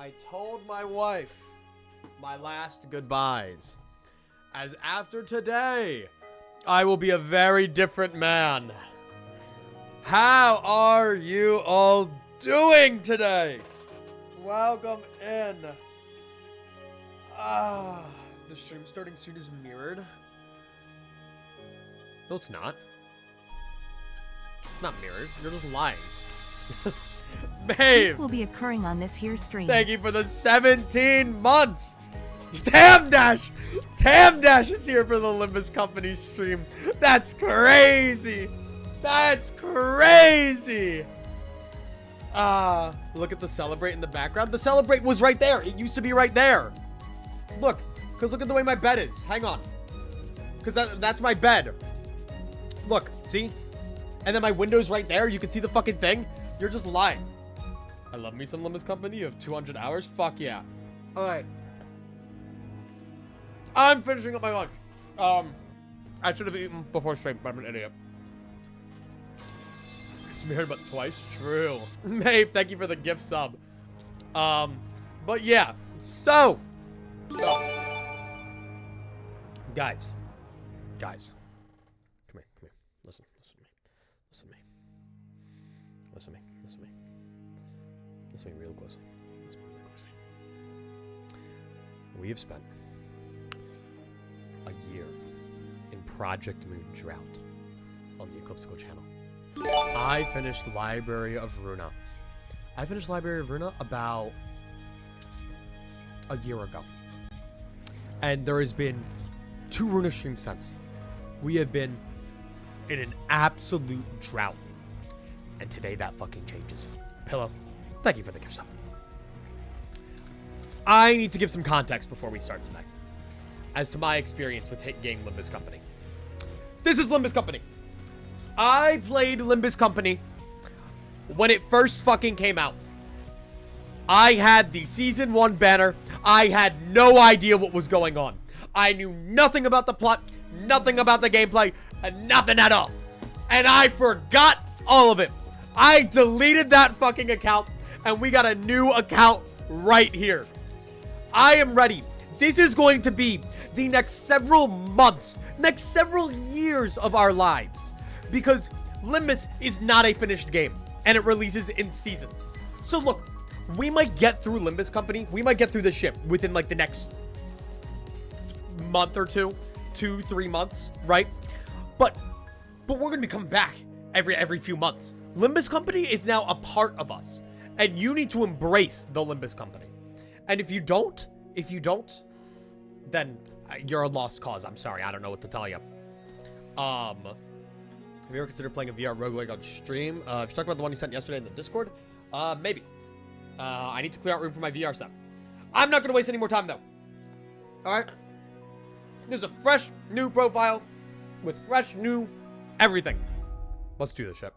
I told my wife my last goodbyes. As after today, I will be a very different man. How are you all doing today? Welcome in. The stream starting soon is mirrored. No, it's not. It's not mirrored. You're just lying. Babe! Will be occurring on this here stream. Thank you for the 17 months! Tam Dash! Tam Dash is here for the Limbus Company stream. That's crazy! That's crazy! Look at the Celebrate in the background. The Celebrate was right there. It used to be right there. Look, because look at the way my bed is. Hang on. Because that's my bed. Look, see? And then my window's right there. You can see the fucking thing. You're just lying. I love me some Limbus Company. You have 200 hours. Fuck yeah. All right. I'm finishing up my lunch. I should have eaten before stream, but I'm an idiot. It's mirrored but twice. True. Maeve, thank you for the gift sub. But yeah. So. Guys. Come here. Listen to me. Listen to me real closely. We have spent a year in Project Moon Drought on the Eclipsical channel. I finished Library of Ruina. About a year ago. And there has been 2 Ruina streams since. We have been in an absolute drought. And today that fucking changes. Pillow, thank you for the gift sub. I need to give some context before we start tonight as to my experience with hit game Limbus Company. This is Limbus Company. I played Limbus Company when it first fucking came out. I had the Season 1 banner. I had no idea what was going on. I knew nothing about the plot, nothing about the gameplay, and nothing at all. And I forgot all of it. I deleted that fucking account, and we got a new account right here. I am ready. This is going to be the next several months, next several years of our lives. Because Limbus is not a finished game, and it releases in seasons. So look, we might get through Limbus Company. We might get through this ship within like the next month or two, 2-3 months, right? But we're going to be coming back every few months. Limbus Company is now a part of us, and you need to embrace the Limbus Company. And if you don't, then you're a lost cause. I'm sorry. I don't know what to tell you. Have you ever considered playing a VR roguelike on stream? If you're talking about the one you sent yesterday in the Discord, maybe. I need to clear out room for my VR set. I'm not going to waste any more time, though. All right? There's a fresh, new profile with fresh, new everything. Let's do this shit.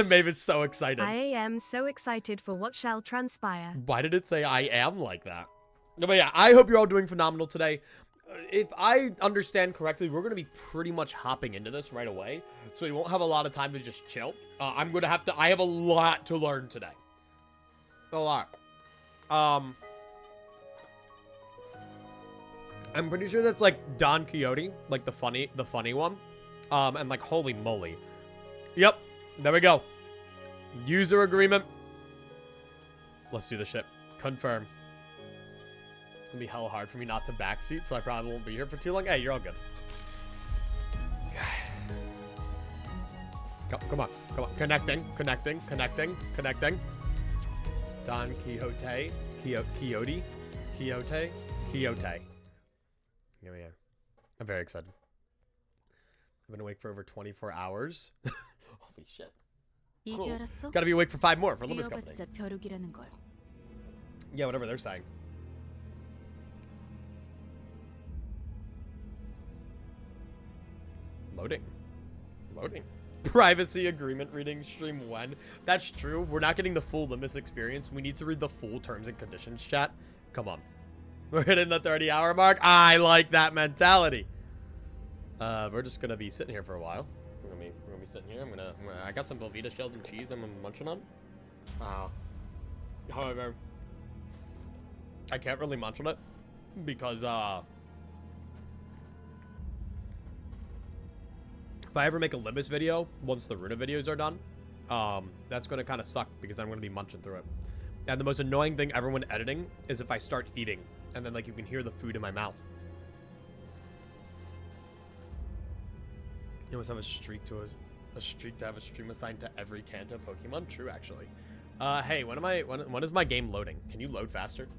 Maeve is so excited. I am so excited for what shall transpire. Why did it say I am like that? But yeah, I hope you're all doing phenomenal today. If I understand correctly, we're going to be pretty much hopping into this right away. So we won't have a lot of time to just chill. I have a lot to learn today. A lot. I'm pretty sure that's like Don Quixote, like the funny one. And like, holy moly. Yep. There we go. User agreement. Let's do the shit. Confirm. It's gonna be hella hard for me not to backseat, so I probably won't be here for too long. Hey, you're all good. Come on. Connecting. Don Quixote. Quixote. Here we are. I'm very excited. I've been awake for over 24 hours. Holy shit. Cool. Gotta be awake for 5 more for Limbus Company. Yeah, whatever they're saying. Loading. Privacy agreement reading stream when? That's true. We're not getting the full Limbus experience. We need to read the full terms and conditions, chat. Come on. We're hitting the 30-hour mark. I like that mentality. We're just gonna be sitting here for a while. We're gonna gonna be sitting here. I got some Velveeta shells and cheese I'm munching on. However, I can't really munch on it because if I ever make a Limbus video once the Ruina videos are done, that's gonna kind of suck because I'm gonna be munching through it. And the most annoying thing ever when editing is if I start eating and then like you can hear the food in my mouth. You must have a streak to have a stream assigned to every Kanto Pokemon. True, actually. Hey, when is my game loading? Can you load faster?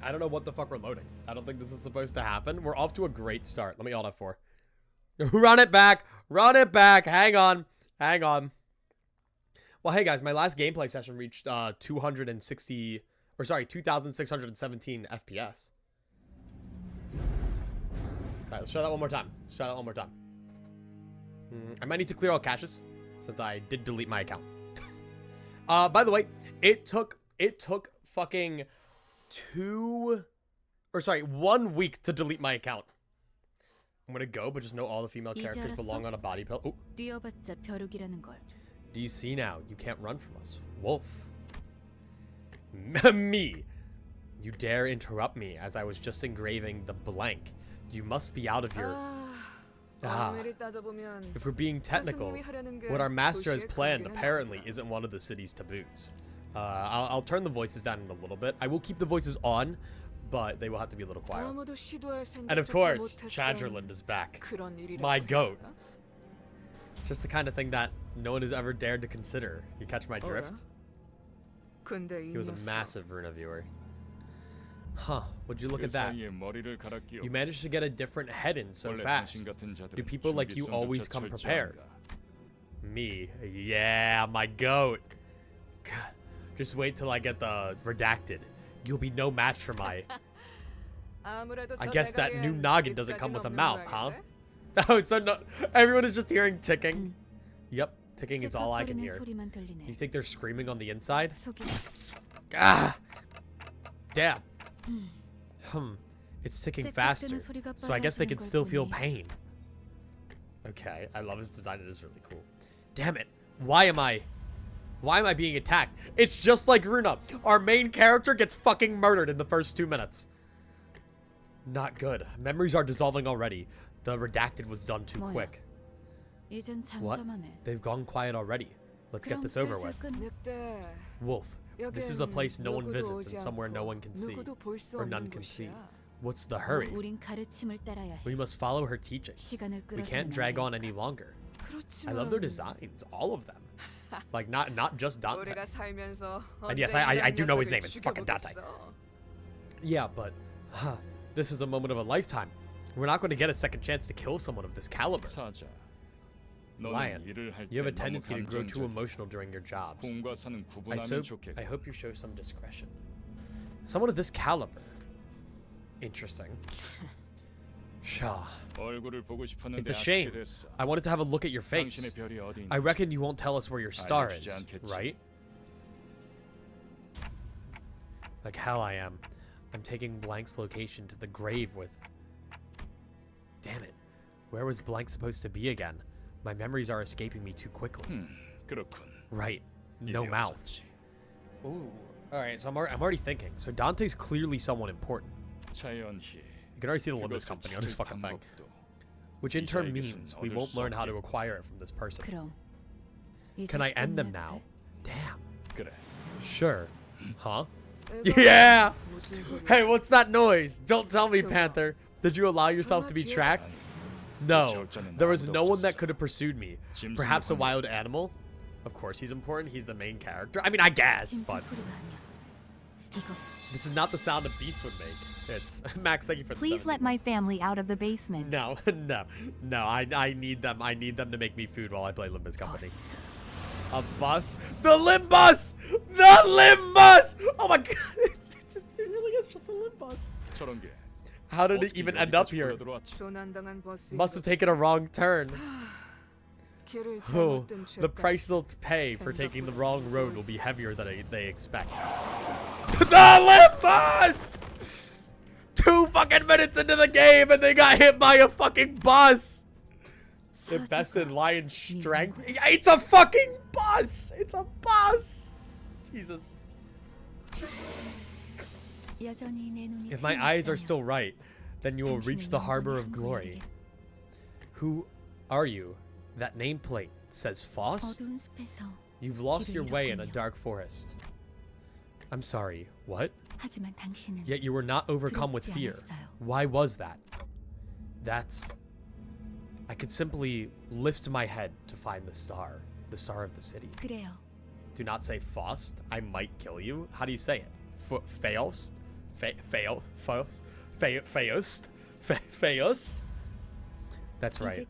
I don't know what the fuck we're loading. I don't think this is supposed to happen. We're off to a great start. Let me alt F4. Run it back. Run it back. Hang on. Hang on. Well, hey guys, my last gameplay session reached 217 FPS. Alright, let's try that one more time. Let's try that one more time. I might need to clear all caches since I did delete my account. By the way, it took fucking 1 week to delete my account. I'm gonna go, but just know all the female characters belong on a body pill. Oh. Do you see now? You can't run from us. Wolf. Me. You dare interrupt me as I was just engraving the blank. You must be out of your... If we're being technical, what our master has planned apparently isn't one of the city's taboos. I'll turn the voices down in a little bit. I will keep the voices on, but they will have to be a little quiet. And of course, Chadgerland is back. My goat. Just the kind of thing that no one has ever dared to consider. You catch my drift? He was a massive Ruina viewer. Huh, would you look at that? You managed to get a different head in so fast. Do people like you always come prepared? Me? Yeah, my goat. Just wait till I get the redacted. You'll be no match for my... I guess that new noggin doesn't come with a mouth, huh? Oh, so no, everyone is just hearing ticking. Yep, ticking is all I can hear. You think they're screaming on the inside? Ah! Damn. It's ticking faster, so I guess they can still feel pain. Okay, I love his design. It is really cool. Damn it. Why am I being attacked? It's just like Ruina. Our main character gets fucking murdered in the first 2 minutes. Not good. Memories are dissolving already. The redacted was done too quick. What? They've gone quiet already. Let's get this over with. Wolf, this is a place no one visits and somewhere no one can see. Or none can see. What's the hurry? We must follow her teachings. We can't drag on any longer. I love their designs. All of them. Like, not just Dante. And yes, I do know his name. It's fucking Dante. Yeah, but... this is a moment of a lifetime. We're not going to get a second chance to kill someone of this caliber. Lion, you have a tendency to grow too emotional during your jobs. I hope you show some discretion. Someone of this caliber. Interesting. Shaw. It's a shame. I wanted to have a look at your face. I reckon you won't tell us where your star is, right? Like hell I am. I'm taking Blank's location to the grave with... Damn it. Where was Blank supposed to be again? My memories are escaping me too quickly. Right. No mouth. Ooh. Alright, so I'm already thinking. So Dante's clearly someone important. You can already see the Limbus Company on his fucking thing. Which in turn means we won't learn how to acquire it from this person. Can I end them now? Damn. Sure. Huh? Yeah! Hey, what's that noise? Don't tell me, Panther. Did you allow yourself to be tracked? No. There was no one that could have pursued me. Perhaps a wild animal? Of course he's important. He's the main character. I mean, I guess, but... This is not the sound a beast would make. It's... Max, thank you for the Please let my family out of the basement. No, no. I need them. I need them to make me food while I play Limbus Company. A bus? The Limbus! The Limbus! Oh my god! It really is just the Limbus. How did it even end up here? Must have taken a wrong turn. Oh, the price they'll pay for taking the wrong road will be heavier than they expect. The Limbus! 2 fucking minutes into the game and they got hit by a fucking bus. Invested lion strength. It's a fucking bus. It's a bus. Jesus. If my eyes are still right, then you will reach the harbor of glory. Who are you? That nameplate says Faust? You've lost your way in a dark forest. I'm sorry, what? Yet you were not overcome with fear. Why was that? I could simply lift my head to find the star of the city. Do not say Faust, I might kill you. How do you say it? Faust? Faust? That's right.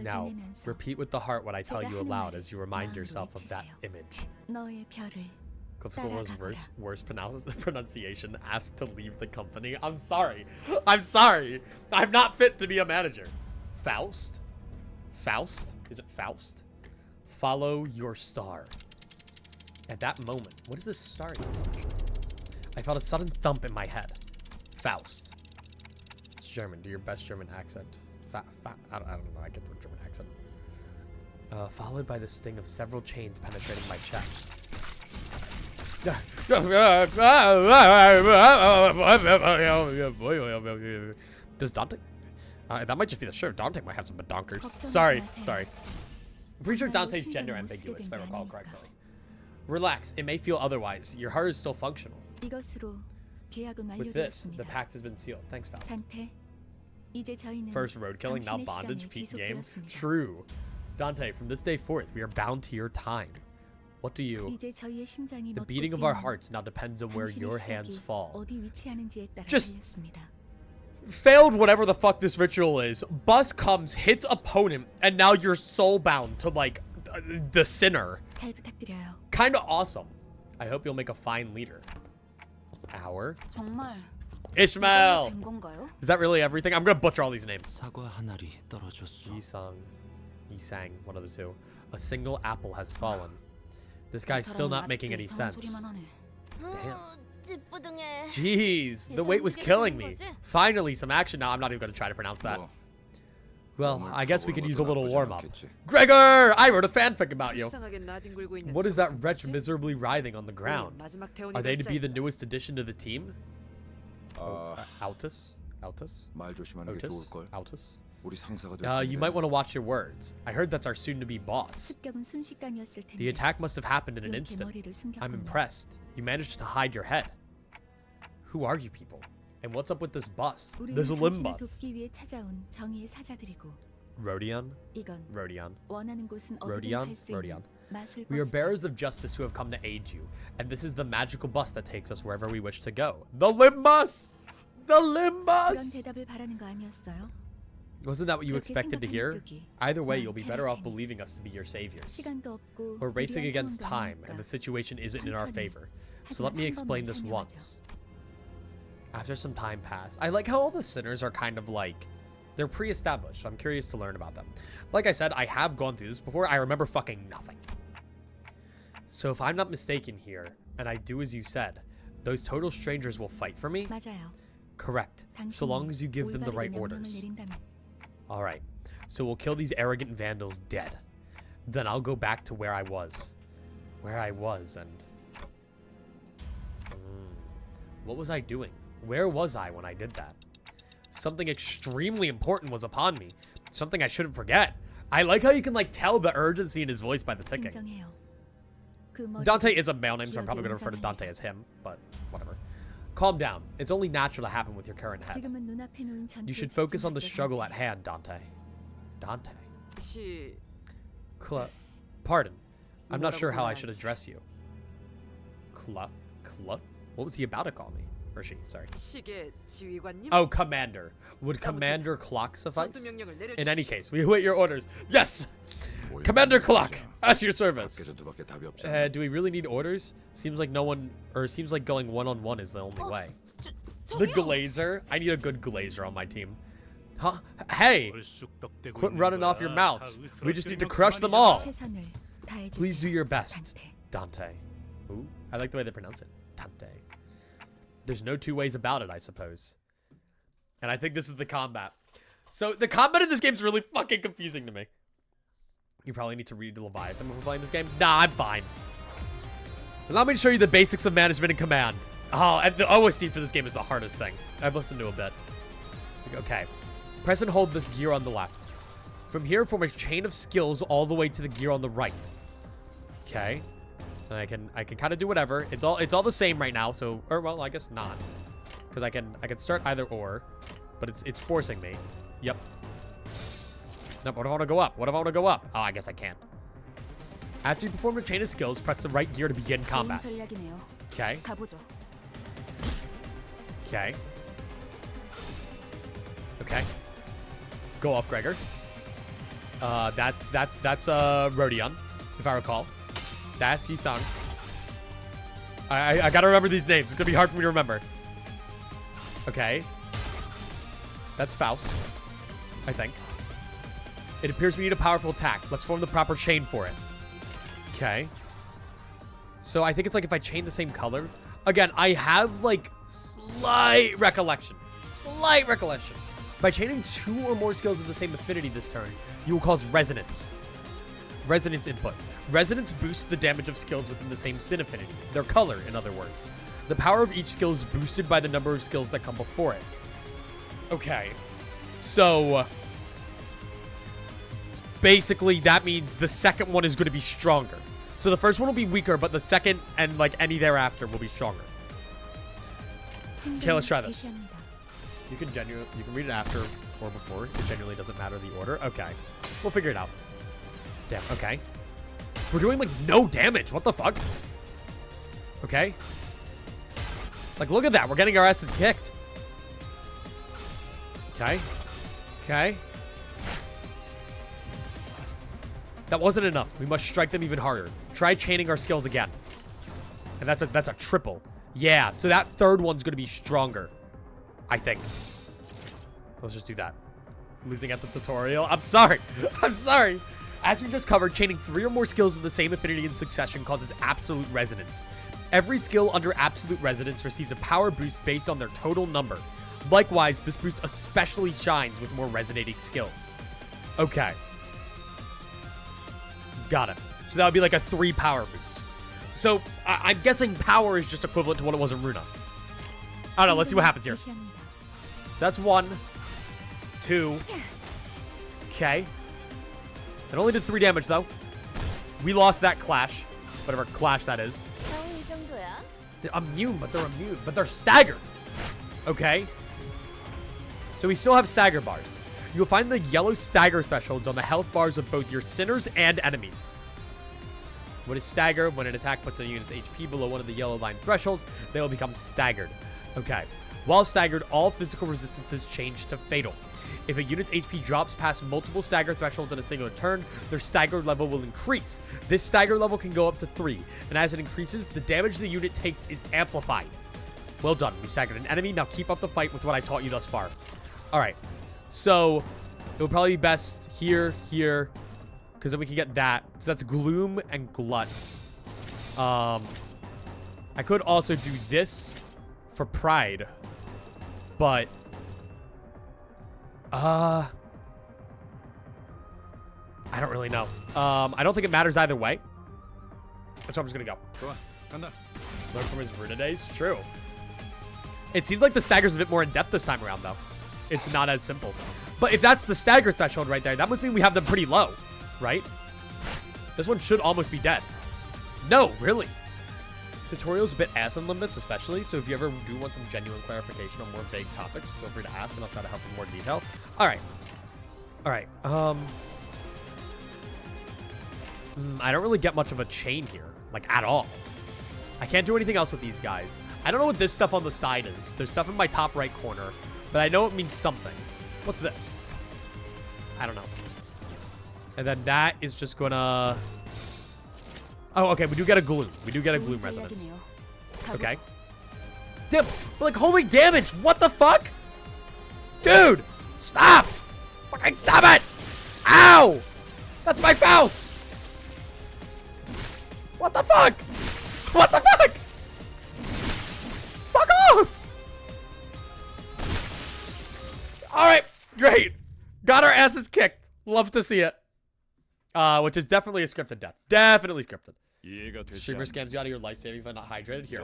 Now, repeat with the heart what I tell you aloud as you remind yourself of that image. Cliff's worst pronunciation, asked to leave the company. I'm sorry. I'm sorry. I'm not fit to be a manager. Faust? Faust? Is it Faust? Follow your star. At that moment, what is this star expression? I felt a sudden thump in my head. Faust. It's German. Do your best German accent. I don't know. I get the German accent. Followed by the sting of several chains penetrating my chest. Does Dante? That might just be the shirt. Dante might have some badonkers. Sorry. I'm pretty sure Dante's gender ambiguous, if I recall correctly. Relax. It may feel otherwise. Your heart is still functional. With this, the pact has been sealed. Thanks, Faust. First road killing, now bondage, peak game. True. Dante, from this day forth, we are bound to your time. What do you... The beating of our hearts now depends on where your hands fall. Just... failed whatever the fuck this ritual is. Bus comes, hits opponent, and now you're soul-bound to, like, the sinner. Kinda awesome. I hope you'll make a fine leader. Hour. Ishmael! Is that really everything? I'm gonna butcher all these names. Yisang, one of the two. A single apple has fallen. This guy's still not making any sense. Damn. Jeez, the wait was killing me. Finally, some action. Now I'm not even gonna try to pronounce that. Well, I guess we could use a little warm-up. Gregor! I wrote a fanfic about you. What is that wretch miserably writhing on the ground? Are they to be the newest addition to the team? Altus? You might want to watch your words. I heard that's our soon-to-be boss. The attack must have happened in an instant. I'm impressed. You managed to hide your head. Who are you people? And what's up with this bus? This Limbus. Rodion? Rodion. We are bearers of justice who have come to aid you. And this is the magical bus that takes us wherever we wish to go. The Limbus! The Limbus! Wasn't that what you expected to hear? Either way, you'll be better off believing us to be your saviors. We're racing against time, and the situation isn't in our favor. So let me explain this once. After some time passed, I like how all the sinners are kind of like, they're pre-established, so I'm curious to learn about them. Like I said, I have gone through this before. I remember fucking nothing. So if I'm not mistaken here, and I do as you said, those total strangers will fight for me? Correct, so long as you give them the right orders. Alright, so we'll kill these arrogant vandals dead. Then I'll go back to where I was. And... what was I doing? Where was I when I did that? Something extremely important was upon me. Something I shouldn't forget. I like how you can like tell the urgency in his voice by the ticking. Dante is a male name, so I'm probably going to refer to Dante as him, but whatever. Calm down. It's only natural to happen with your current head. You should focus on the struggle at hand, Dante. Dante. Pardon. I'm not sure how I should address you. What was he about to call me? Or she, sorry. Oh, Commander. Would Commander Clock suffice? In any case, we await your orders. Yes! Commander Clock, at your service. Do we really need orders? Seems like seems like going one-on-one is the only way. The Glazer? I need a good Glazer on my team. Huh? Hey! Quit running off your mouths. We just need to crush them all. Please do your best, Dante. Ooh, I like the way they pronounce it. Dante. There's no two ways about it, I suppose. And I think this is the combat. So the combat in this game is really fucking confusing to me. You probably need to read Leviathan when we're playing this game. Nah, I'm fine. Allow me to show you the basics of management and command. Oh, and the OST for this game is the hardest thing. I've listened to a bit. Okay. Press and hold this gear on the left. From here, form a chain of skills all the way to the gear on the right. Okay. And I can kind of do whatever. It's all the same right now. So, or well, I guess not, because I can start either or, but it's forcing me. Yep. No, what if I want to go up? What if I want to go up? Oh, I guess I can't. After you perform a chain of skills, press the right gear to begin combat. Okay. Okay. Okay. Go off, Gregor. That's Rodion, if I recall. That's Yisung. I gotta remember these names. It's gonna be hard for me to remember. Okay. That's Faust, I think. It appears we need a powerful attack. Let's form the proper chain for it. Okay. So I think it's like if I chain the same color. Again, I have like slight recollection. Slight recollection. By chaining 2 or more skills of the same affinity this turn, you will cause resonance. Resonance input. Resonance boosts the damage of skills within the same sin affinity. Their color, in other words. The power of each skill is boosted by the number of skills that come before it. Okay. So basically that means the second one is going to be stronger. So the first one will be weaker, but the second and like any thereafter will be stronger. Okay, let's try this. You can read it after or before. It genuinely doesn't matter the order. Okay. We'll figure it out. Damn, okay. We're doing like no damage. What the fuck? Okay. Like, look at that. We're getting our asses kicked. Okay. Okay. That wasn't enough. We must strike them even harder. Try chaining our skills again. And that's a triple. Yeah, so that third one's going to be stronger, I think. Let's just do that. Losing at the tutorial. I'm sorry. I'm sorry. As we just covered, chaining 3 or more skills of the same affinity in succession causes absolute resonance. Every skill under absolute resonance receives a power boost based on their total number. Likewise, this boost especially shines with more resonating skills. Okay. Got it. So that would be like a 3 power boost. So I'm guessing power is just equivalent to what it was in Ruina. I don't know. Let's see what happens here. So that's 1, 2. Okay. It only did 3 damage, though. We lost that clash. Whatever clash that is. They're immune, but they're immune. But they're staggered. Okay. So we still have stagger bars. You'll find the yellow stagger thresholds on the health bars of both your sinners and enemies. What is stagger? When an attack puts a unit's HP below one of the yellow line thresholds, they will become staggered. Okay. While staggered, all physical resistances change to fatal. If a unit's HP drops past multiple stagger thresholds in a single turn, their stagger level will increase. This stagger level can go up to 3, and as it increases, the damage the unit takes is amplified. Well done. We staggered an enemy. Now keep up the fight with what I taught you thus far. All right. So it would probably be best here, because then we can get that. So that's Gloom and Glut. I could also do this for Pride, but I don't really know. I don't think it matters either way. So I'm just gonna go. Learn from his Ruina days. True. It seems like the stagger's a bit more in depth this time around, though. It's not as simple. But if that's the stagger threshold right there, that must mean we have them pretty low, right? This one should almost be dead. No, really. Tutorial's a bit ass on Limbus, especially, so if you ever do want some genuine clarification on more vague topics, feel free to ask, and I'll try to help in more detail. All right. All right. I don't really get much of a chain here, like, at all. I can't do anything else with these guys. I don't know what this stuff on the side is. There's stuff in my top right corner, but I know it means something. What's this? I don't know. And then that is just gonna... Oh, okay, we do get a Gloom. We do get a Gloom resonance. Okay. Damn, we're like, holy damage! What the fuck? Dude! Stop! Fucking stop it! Ow! That's my Faust! What the fuck? What the fuck? Fuck off! Great. Got our asses kicked. Love to see it. Which is definitely a scripted death. Definitely scripted. Streamer scams you out of your life savings by not hydrated. Here.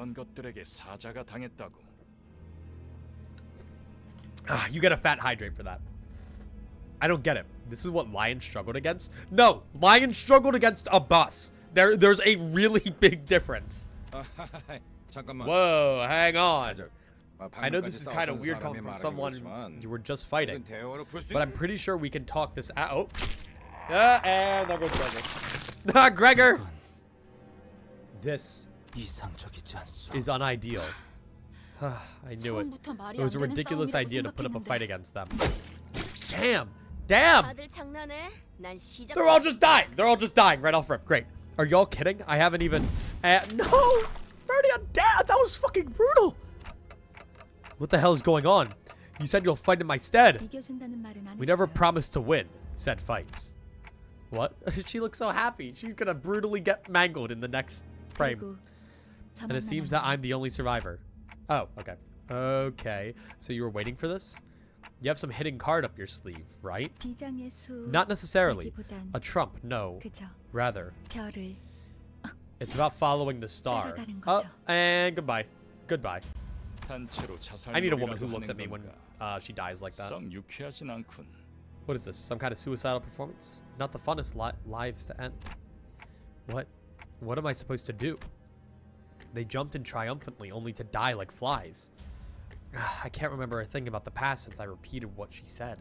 You get a fat hydrate for that. I don't get it. This is what lions struggled against? No, lions struggled against a bus. There's a really big difference. Whoa, hang on. I know this is kind of weird coming from someone you were just fighting, but I'm pretty sure we can talk this out. And there goes Gregor. Gregor! This is unideal. I knew it. It was a ridiculous idea to put up a fight against them. Damn! Damn! They're all just dying! They're all just dying right off rip. Great. Are y'all kidding? I haven't even... no! Already on dad! That was fucking brutal! What the hell is going on? You said you'll fight in my stead. We never promised to win, said fights. What? She looks so happy. She's gonna brutally get mangled in the next frame. And it seems that I'm the only survivor. Oh, okay. Okay. So you were waiting for this? You have some hidden card up your sleeve, right? Not necessarily. A trump, no. Rather. It's about following the star. Oh, and goodbye. Goodbye. I need a woman who looks at me when she dies like that. What is this? Some kind of suicidal performance? Not the funnest lives to end. What am I supposed to do? They jumped in triumphantly only to die like flies. I can't remember a thing about the past since I repeated what she said.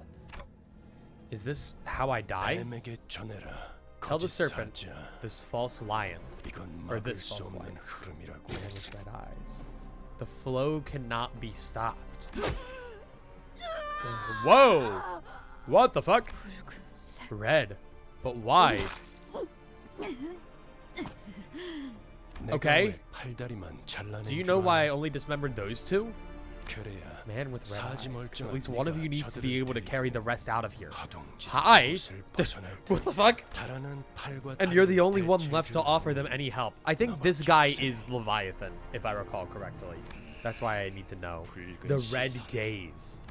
Is this how I die? Tell the serpent, this false lion, or this false lion, man with red eyes. The flow cannot be stopped. Whoa! What the fuck? Red. But why? Okay. Do you know why I only dismembered those two? Man with red eyes. At least one of you needs to be able to carry the rest out of here. Hi? What the fuck? And you're the only one left to offer them any help. I think this guy is Leviathan, if I recall correctly. That's why I need to know. The red gaze.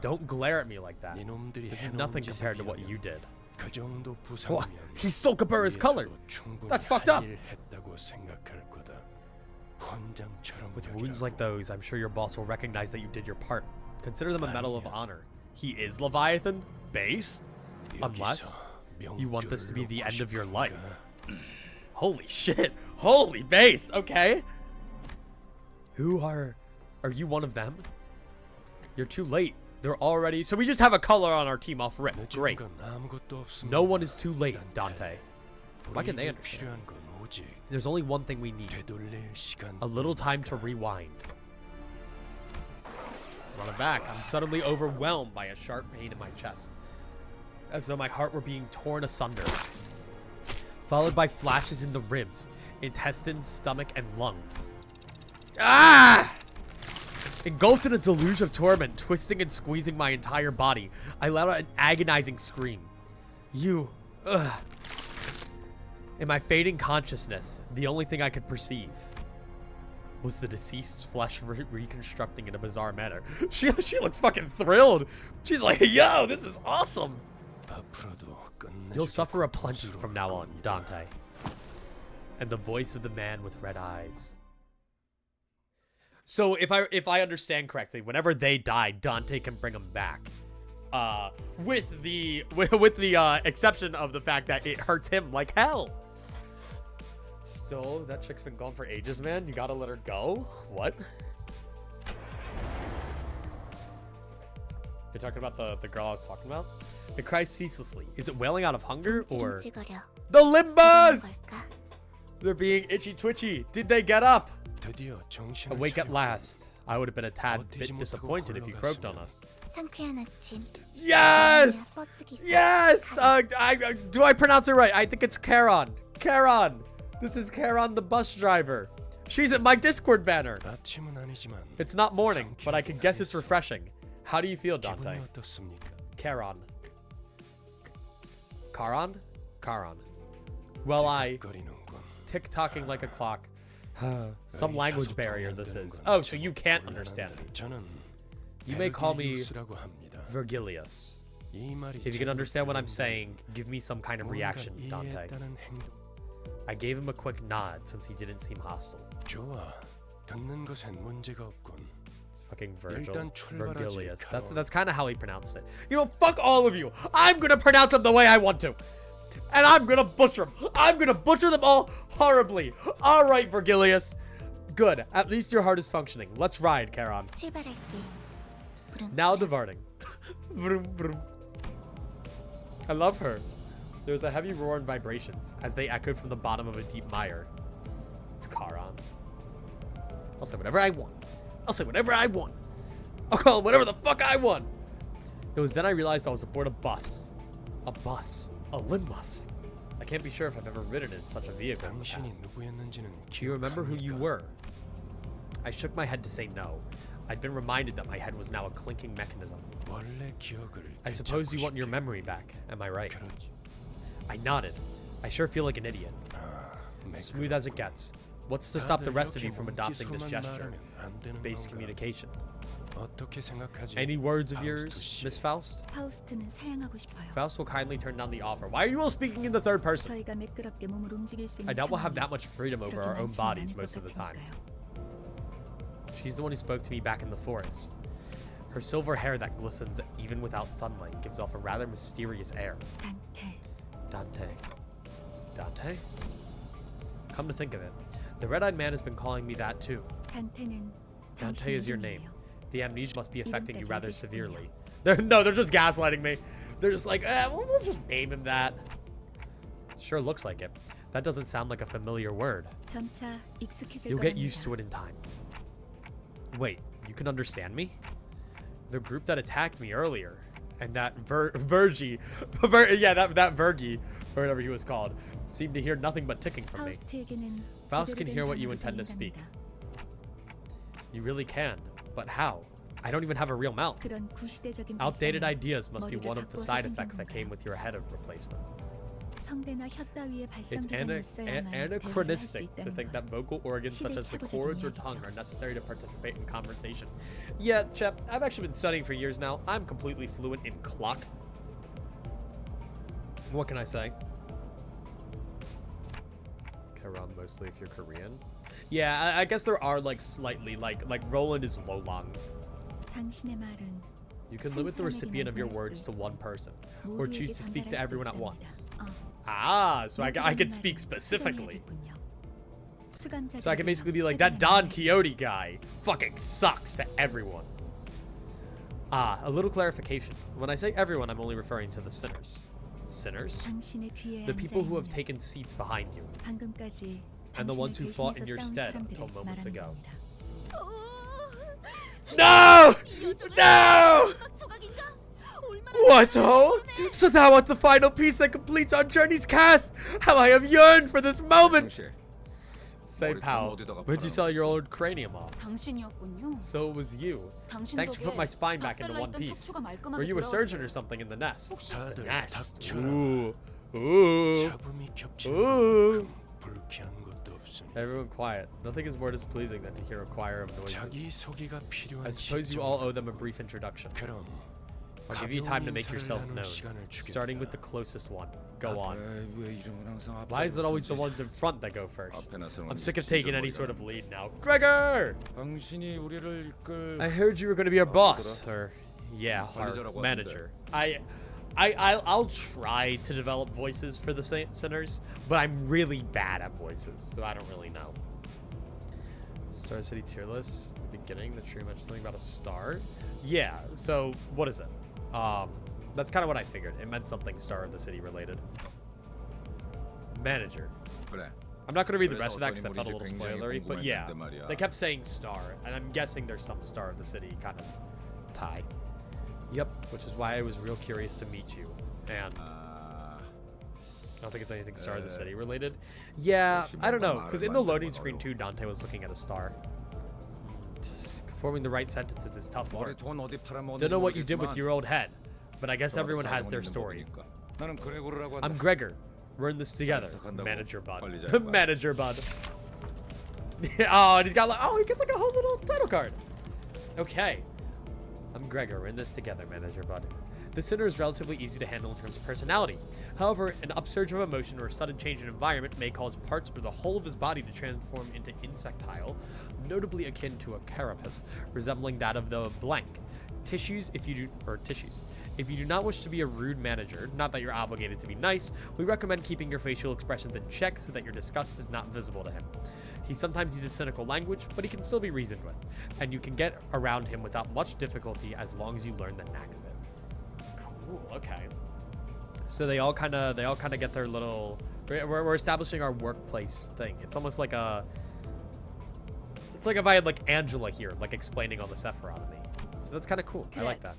Don't glare at me like that. This is nothing compared to what you did. What? He stole Kabura's color. That's fucked up. With wounds like those, I'm sure your boss will recognize that you did your part. Consider them a medal of honor. He is Leviathan? Based? Unless you want this to be the end of your life. Holy shit. Holy base. Okay. Who are you one of them? You're too late. They're already... So we just have a color on our team off rip. Great. No one is too late, Dante. Why can they understand? There's only one thing we need. A little time to rewind. Run it back. I'm suddenly overwhelmed by a sharp pain in my chest. As though my heart were being torn asunder. Followed by flashes in the ribs, intestines, stomach, and lungs. Ah! Engulfed in a deluge of torment, twisting and squeezing my entire body, I let out an agonizing scream. In my fading consciousness, the only thing I could perceive was the deceased's flesh reconstructing in a bizarre manner. She looks fucking thrilled. She's like, yo, this is awesome. You'll suffer a plenty from now on, Dante. And the voice of the man with red eyes. So if I understand correctly, whenever they die, Dante can bring them back. With the exception of the fact that it hurts him like hell. Still, that chick's been gone for ages, man. You gotta let her go? What? You're talking about the girl I was talking about? It cries ceaselessly. Is it wailing out of hunger or... The Limbus! They're being itchy twitchy. Did they get up? Awake at last. I would have been a tad bit disappointed if you croaked on us. Yes! Yes! Do I pronounce it right? I think it's Charon. Charon! This is Charon the bus driver. She's at my Discord banner. It's not morning, but I can guess it's refreshing. How do you feel, Dante? Charon. Charon? Charon. Well, I... tick-tocking like a clock. Some language barrier this is. Oh, so you can't understand me. You may call me Vergilius. If you can understand what I'm saying, give me some kind of reaction, Dante. I gave him a quick nod since he didn't seem hostile. It's fucking Vergilius. That's kind of how he pronounced it. You know, fuck all of you. I'm gonna pronounce them the way I want to. And I'm gonna butcher them. I'm gonna butcher them all horribly. All right, Vergilius. Good. At least your heart is functioning. Let's ride, Charon. Now departing. Vroom, vroom. I love her. There was a heavy roar and vibrations as they echoed from the bottom of a deep mire. It's Charon. I'll say whatever I want. I'll say whatever I want. I'll call it whatever the fuck I want. It was then I realized I was aboard a bus. A bus. A Limbus. I can't be sure if I've ever ridden in such a vehicle in the past. Do you remember who you were? I shook my head to say no. I'd been reminded that my head was now a clinking mechanism. I suppose you want your memory back, am I right? I nodded. I sure feel like an idiot. Smooth as it gets. What's to stop the rest of you from adopting this gesture? Base communication. Any words of yours, Miss Faust? Faust will kindly turn down the offer. Why are you all speaking in the third person? I doubt we'll have that much freedom over our own bodies most of the time. She's the one who spoke to me back in the forest. Her silver hair that glistens even without sunlight gives off a rather mysterious air. Dante. Dante? Come to think of it, the red-eyed man has been calling me that too. Dante is your name. The amnesia must be affecting you rather severely. No, they're just gaslighting me. They're just like, we'll just name him that. Sure looks like it. That doesn't sound like a familiar word. You'll get used to it in time. Wait, you can understand me? The group that attacked me earlier, and that Vergi, that Vergi, or whatever he was called, seemed to hear nothing but ticking from me. Faust can hear what you intend to speak. You really can, but how? I don't even have a real mouth. Outdated ideas must be one of the side effects that came with your head of replacement. It's anachronistic to think that vocal organs such as the chords or tongue are necessary to participate in conversation. Yeah, Chep, I've actually been studying for years now. I'm completely fluent in clock. What can I say? Charon, mostly if you're Korean. Yeah, I guess there are like slightly like Roland is Lolong. You can limit the recipient of your words to one person, or choose to speak to everyone at once. Ah, so I can speak specifically. So I can basically be like, that Don Quixote guy fucking sucks to everyone. Ah, a little clarification. When I say everyone, I'm only referring to the sinners. Sinners? The people who have taken seats behind you. And the ones who fought in your stead until moments ago. No! No! What, oh? So thou art the final piece that completes our journey's cast! How I have yearned for this moment! Say, pal, where'd you sell your old cranium off? So it was you. Thanks for putting my spine back into one piece. Were you a surgeon or something in the nest? The nest. Ooh. Ooh. Ooh. Everyone quiet. Nothing is more displeasing than to hear a choir of noises. I suppose you all owe them a brief introduction. I'll give you time to make yourselves known, starting with the closest one. Go on. Why is it always the ones in front that go first? I'm sick of taking any sort of lead now. Gregor! I heard you were going to be our boss, or yeah, our manager. I'll try to develop voices for the sinners, but I'm really bad at voices, so I don't really know. Star City tier list, the beginning, the tree mentioned something about a star. Yeah, so what is it? That's kind of what I figured. It meant something Star of the City related. Manager. I'm not going to read the rest of that because that felt a little spoilery, but yeah, they kept saying star, and I'm guessing there's some Star of the City kind of tie. Yep, which is why I was real curious to meet you. And I don't think it's anything Star of the City related. Yeah, I don't know, because in the loading screen too, Dante was looking at a star. Forming the right sentences is tough work. Don't know what you did with your old head, but I guess everyone has their story. I'm Gregor. We're in this together. Manager Bud. Manager Bud. Oh, and he's got like, oh, he gets like a whole little title card. Okay. I'm Gregor. We're in this together, manager bud. The sinner is relatively easy to handle in terms of personality. However, an upsurge of emotion or a sudden change in environment may cause parts or the whole of his body to transform into insectile, notably akin to a carapace, resembling that of the blank. Tissues. If you do not wish to be a rude manager, not that you're obligated to be nice, we recommend keeping your facial expressions in check so that your disgust is not visible to him. He sometimes uses cynical language, but he can still be reasoned with, and you can get around him without much difficulty as long as you learn the knack of it. Cool. Okay. So they all kind of get their little. We're establishing our workplace thing. It's almost like a. It's like if I had like Angela here, like explaining all the Sephiroth to me. So that's kind of cool. I like that.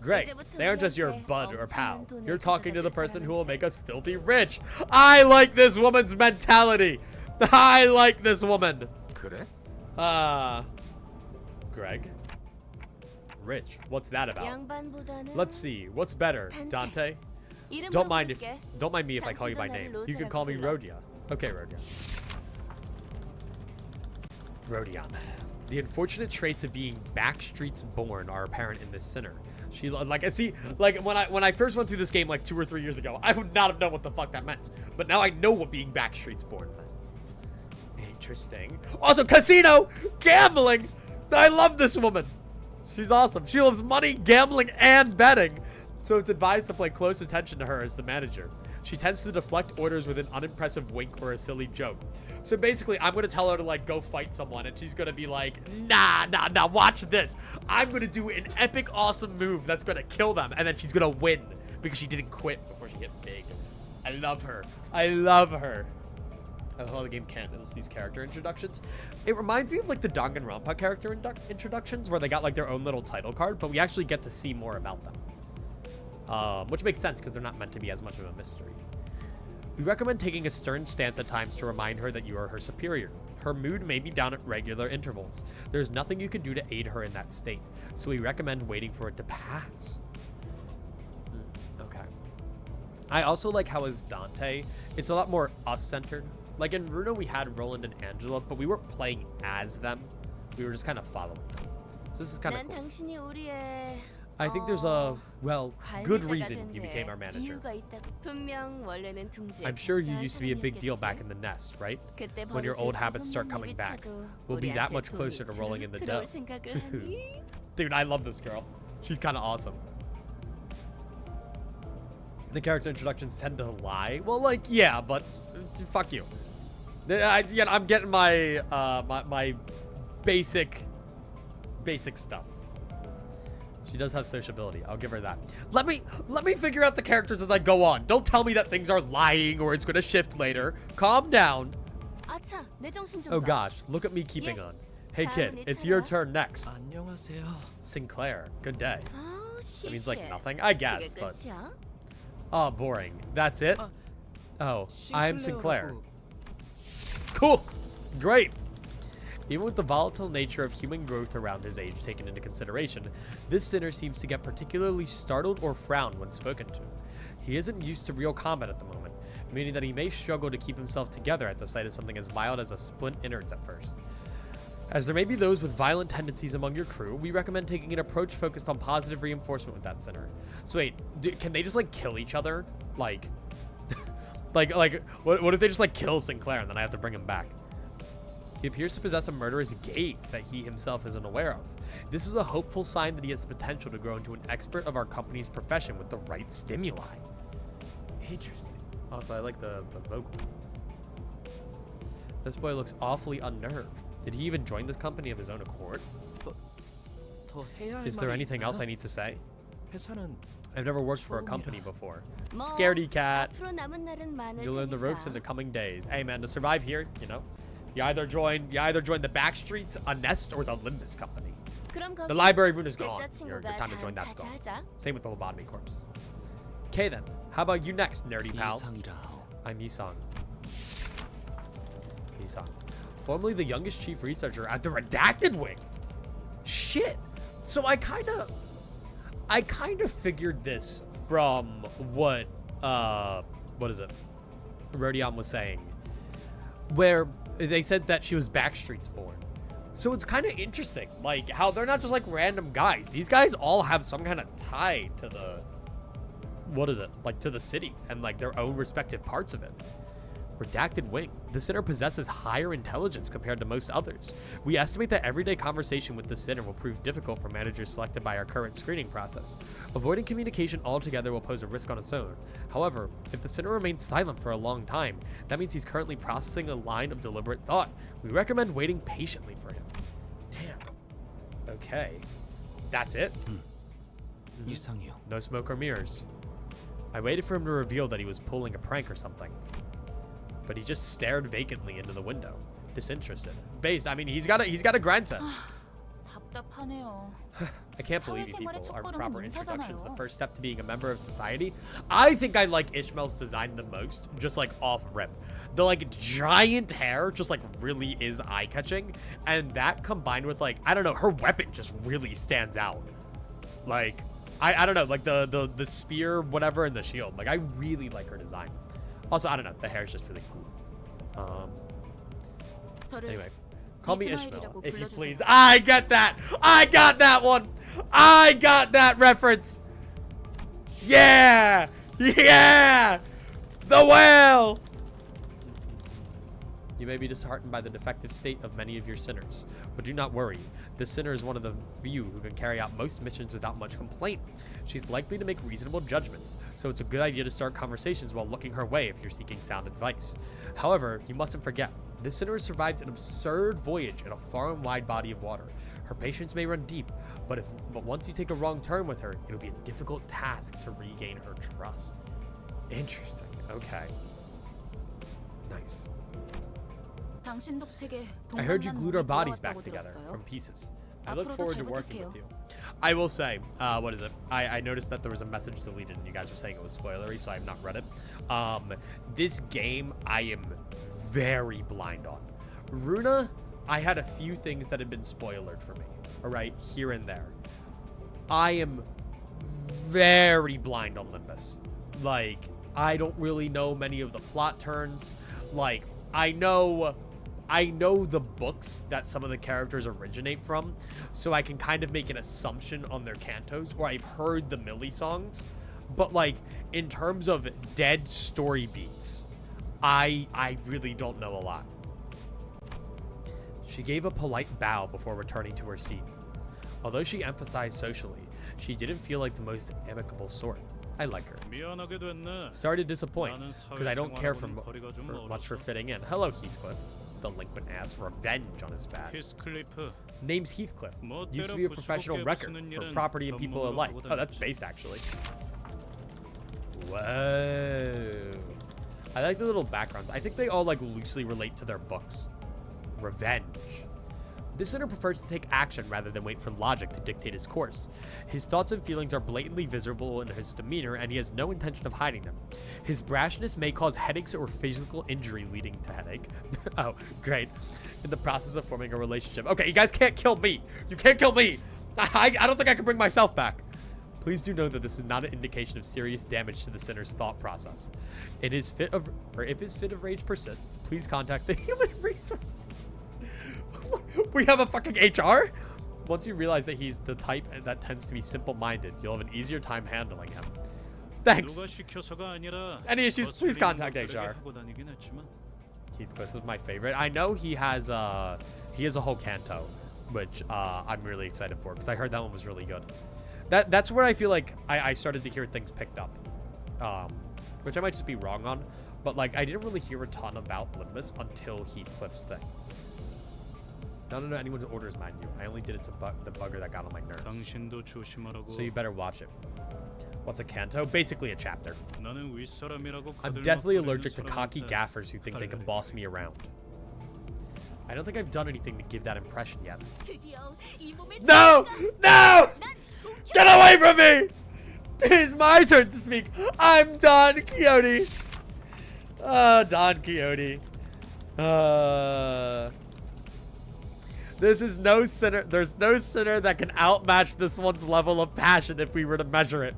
Greg, they aren't just your bud or pal. You're talking to the person who will make us filthy rich. I like this woman's mentality. I like this woman. Greg? Rich. What's that about? Let's see. What's better, Dante? Don't mind me if I call you by name. You can call me Rodion. Okay, Rodion. Rodion. The unfortunate traits of being backstreets born are apparent in this sinner. She like I see like when I first went through this game like 2 or 3 years ago, I would not have known what the fuck that meant. But now I know what being backstreets born meant. Interesting. Also, casino, gambling. I love this woman. She's awesome. She loves money, gambling, and betting. So it's advised to pay close attention to her as the manager. She tends to deflect orders with an unimpressive wink or a silly joke. So basically, I'm going to tell her to, like, go fight someone, and she's going to be like, nah, watch this. I'm going to do an epic, awesome move that's going to kill them, and then she's going to win because she didn't quit before she get big. I love her. I love her. I love how the game handles these character introductions. It reminds me of, like, the Danganronpa character introductions, where they got, like, their own little title card, but we actually get to see more about them. Which makes sense, because they're not meant to be as much of a mystery. We recommend taking a stern stance at times to remind her that you are her superior. Her mood may be down at regular intervals. There's nothing you can do to aid her in that state, so we recommend waiting for it to pass. Okay. I also like how as Dante, it's a lot more us-centered. Like in Ruina, we had Roland and Angela, but we weren't playing as them. We were just kind of following them. So this is kind of cool. I think there's a, well, good reason you became our manager. I'm sure you used to be a big deal back in the nest, right? When your old habits start coming back, we'll be that much closer to rolling in the dough. Dude, I love this girl. She's kind of awesome. The character introductions tend to lie. Well, like, yeah, but fuck you. I'm getting my my basic stuff. She does have sociability. I'll give her that. Let me figure out the characters as I go on. Don't tell me that things are lying or it's going to shift later. Calm down. Oh gosh, look at me keeping on. Hey kid, it's your turn next. Sinclair, good day. That means like nothing, I guess, but... Oh, boring. That's it? Oh, I'm Sinclair. Cool. Great. Even with the volatile nature of human growth around his age taken into consideration, this sinner seems to get particularly startled or frown when spoken to. He isn't used to real combat at the moment, meaning that he may struggle to keep himself together at the sight of something as mild as a splint innards at first. As there may be those with violent tendencies among your crew, we recommend taking an approach focused on positive reinforcement with that sinner. So wait, can they just like kill each other? Like, what if they just like kill Sinclair and then I have to bring him back? He appears to possess a murderous gaze that he himself isn't aware of. This is a hopeful sign that he has the potential to grow into an expert of our company's profession with the right stimuli. Interesting. Also, I like the vocal. This boy looks awfully unnerved. Did he even join this company of his own accord? Is there anything else I need to say? I've never worked for a company before. Scaredy cat. You'll learn the ropes in the coming days. Hey man, to survive here, you know, you either join the Backstreets, a Nest, or the Limbus Company. The library room is gone. Your time to join that's gone. Same with the lobotomy corpse. Okay then, how about you next, nerdy pal? I'm Yisong. Yisong. Formerly the youngest chief researcher at the Redacted Wing. Shit. So I kind of figured this from what is it? Rodion was saying, where they said that she was Backstreets born. So it's kind of interesting, like, how they're not just, like, random guys. These guys all have some kind of tie to the, what is it? Like, to the city and, like, their own respective parts of it. Redacted Wing. The Sinner possesses higher intelligence compared to most others. We estimate that everyday conversation with the Sinner will prove difficult for managers selected by our current screening process. Avoiding communication altogether will pose a risk on its own. However, if the Sinner remains silent for a long time, that means he's currently processing a line of deliberate thought. We recommend waiting patiently for him. Damn. Okay. That's it? 이상해요. No smoke or mirrors. I waited for him to reveal that he was pulling a prank or something. But he just stared vacantly into the window, disinterested. Based, I mean, he's got a grind set. 답답하네요. I can't believe you people are 첫걸음은 proper introductions. The 인사잖아요. first step to being a member of society. I think I like Ishmael's design the most, just like off rip. The like giant hair just like really is eye-catching, and that combined with like, I don't know, her weapon just really stands out. Like, I don't know, like the spear, whatever, and the shield. Like, I really like her design. Also, I don't know, the hair is just really cool. Anyway, call me Ishmael, if you please. I get that! I got that one! I got that reference! Yeah! Yeah! The whale! You may be disheartened by the defective state of many of your sinners, but do not worry. This sinner is one of the few who can carry out most missions without much complaint. She's likely to make reasonable judgments, so it's a good idea to start conversations while looking her way if you're seeking sound advice. However, you mustn't forget, this sinner has survived an absurd voyage in a far and wide body of water. Her patience may run deep, but once you take a wrong turn with her, it'll be a difficult task to regain her trust. Interesting. Okay. Nice. I heard you glued our bodies back together from pieces. I look forward to working with you. I will say, what is it? I noticed that there was a message deleted and you guys were saying it was spoilery, so I have not read it. This game, I am very blind on. Ruina, I had a few things that had been spoilered for me, all right, here and there. I am very blind on Limbus. Like, I don't really know many of the plot turns. Like, I know the books that some of the characters originate from, so I can kind of make an assumption on their cantos, or I've heard the Millie songs, but like in terms of dead story beats, I really don't know a lot. She gave a polite bow before returning to her seat. Although she emphasized socially, she didn't feel like the most amicable sort. I like her. Sorry to disappoint, because I don't care for much for fitting in. Hello, Heathcliff. Delinquent ass revenge on his back. Name's Heathcliff. Used to be a professional wrecker for property and people alike. Oh, that's based actually. Whoa. I like the little backgrounds. I think they all like loosely relate to their books. Revenge. This sinner prefers to take action rather than wait for logic to dictate his course. His thoughts and feelings are blatantly visible in his demeanor, and he has no intention of hiding them. His brashness may cause headaches or physical injury leading to headache. Oh, great. In the process of forming a relationship. Okay, you guys can't kill me. You can't kill me. I don't think I can bring myself back. Please do know that this is not an indication of serious damage to the sinner's thought process. If his fit of rage persists, please contact the human resources. We have a fucking HR? Once you realize that he's the type that tends to be simple-minded, you'll have an easier time handling him. Thanks. Any issues, please contact HR. Heathcliff is my favorite. I know he has a whole Kanto, which I'm really excited for because I heard that one was really good. That's where I feel like I started to hear things picked up, which I might just be wrong on, but like I didn't really hear a ton about Limbus until Heathcliff's thing. None of anyone's orders, mind you. I only did it to the bugger that got on my nerves. So you better watch it. What's a Canto? Basically a chapter. I'm deathly allergic to cocky gaffers who think they can boss me around. I don't think I've done anything to give that impression yet. No! No! Get away from me! It is my turn to speak. I'm Don Quixote. Don Quixote. This is no sinner. There's no sinner that can outmatch this one's level of passion if we were to measure it.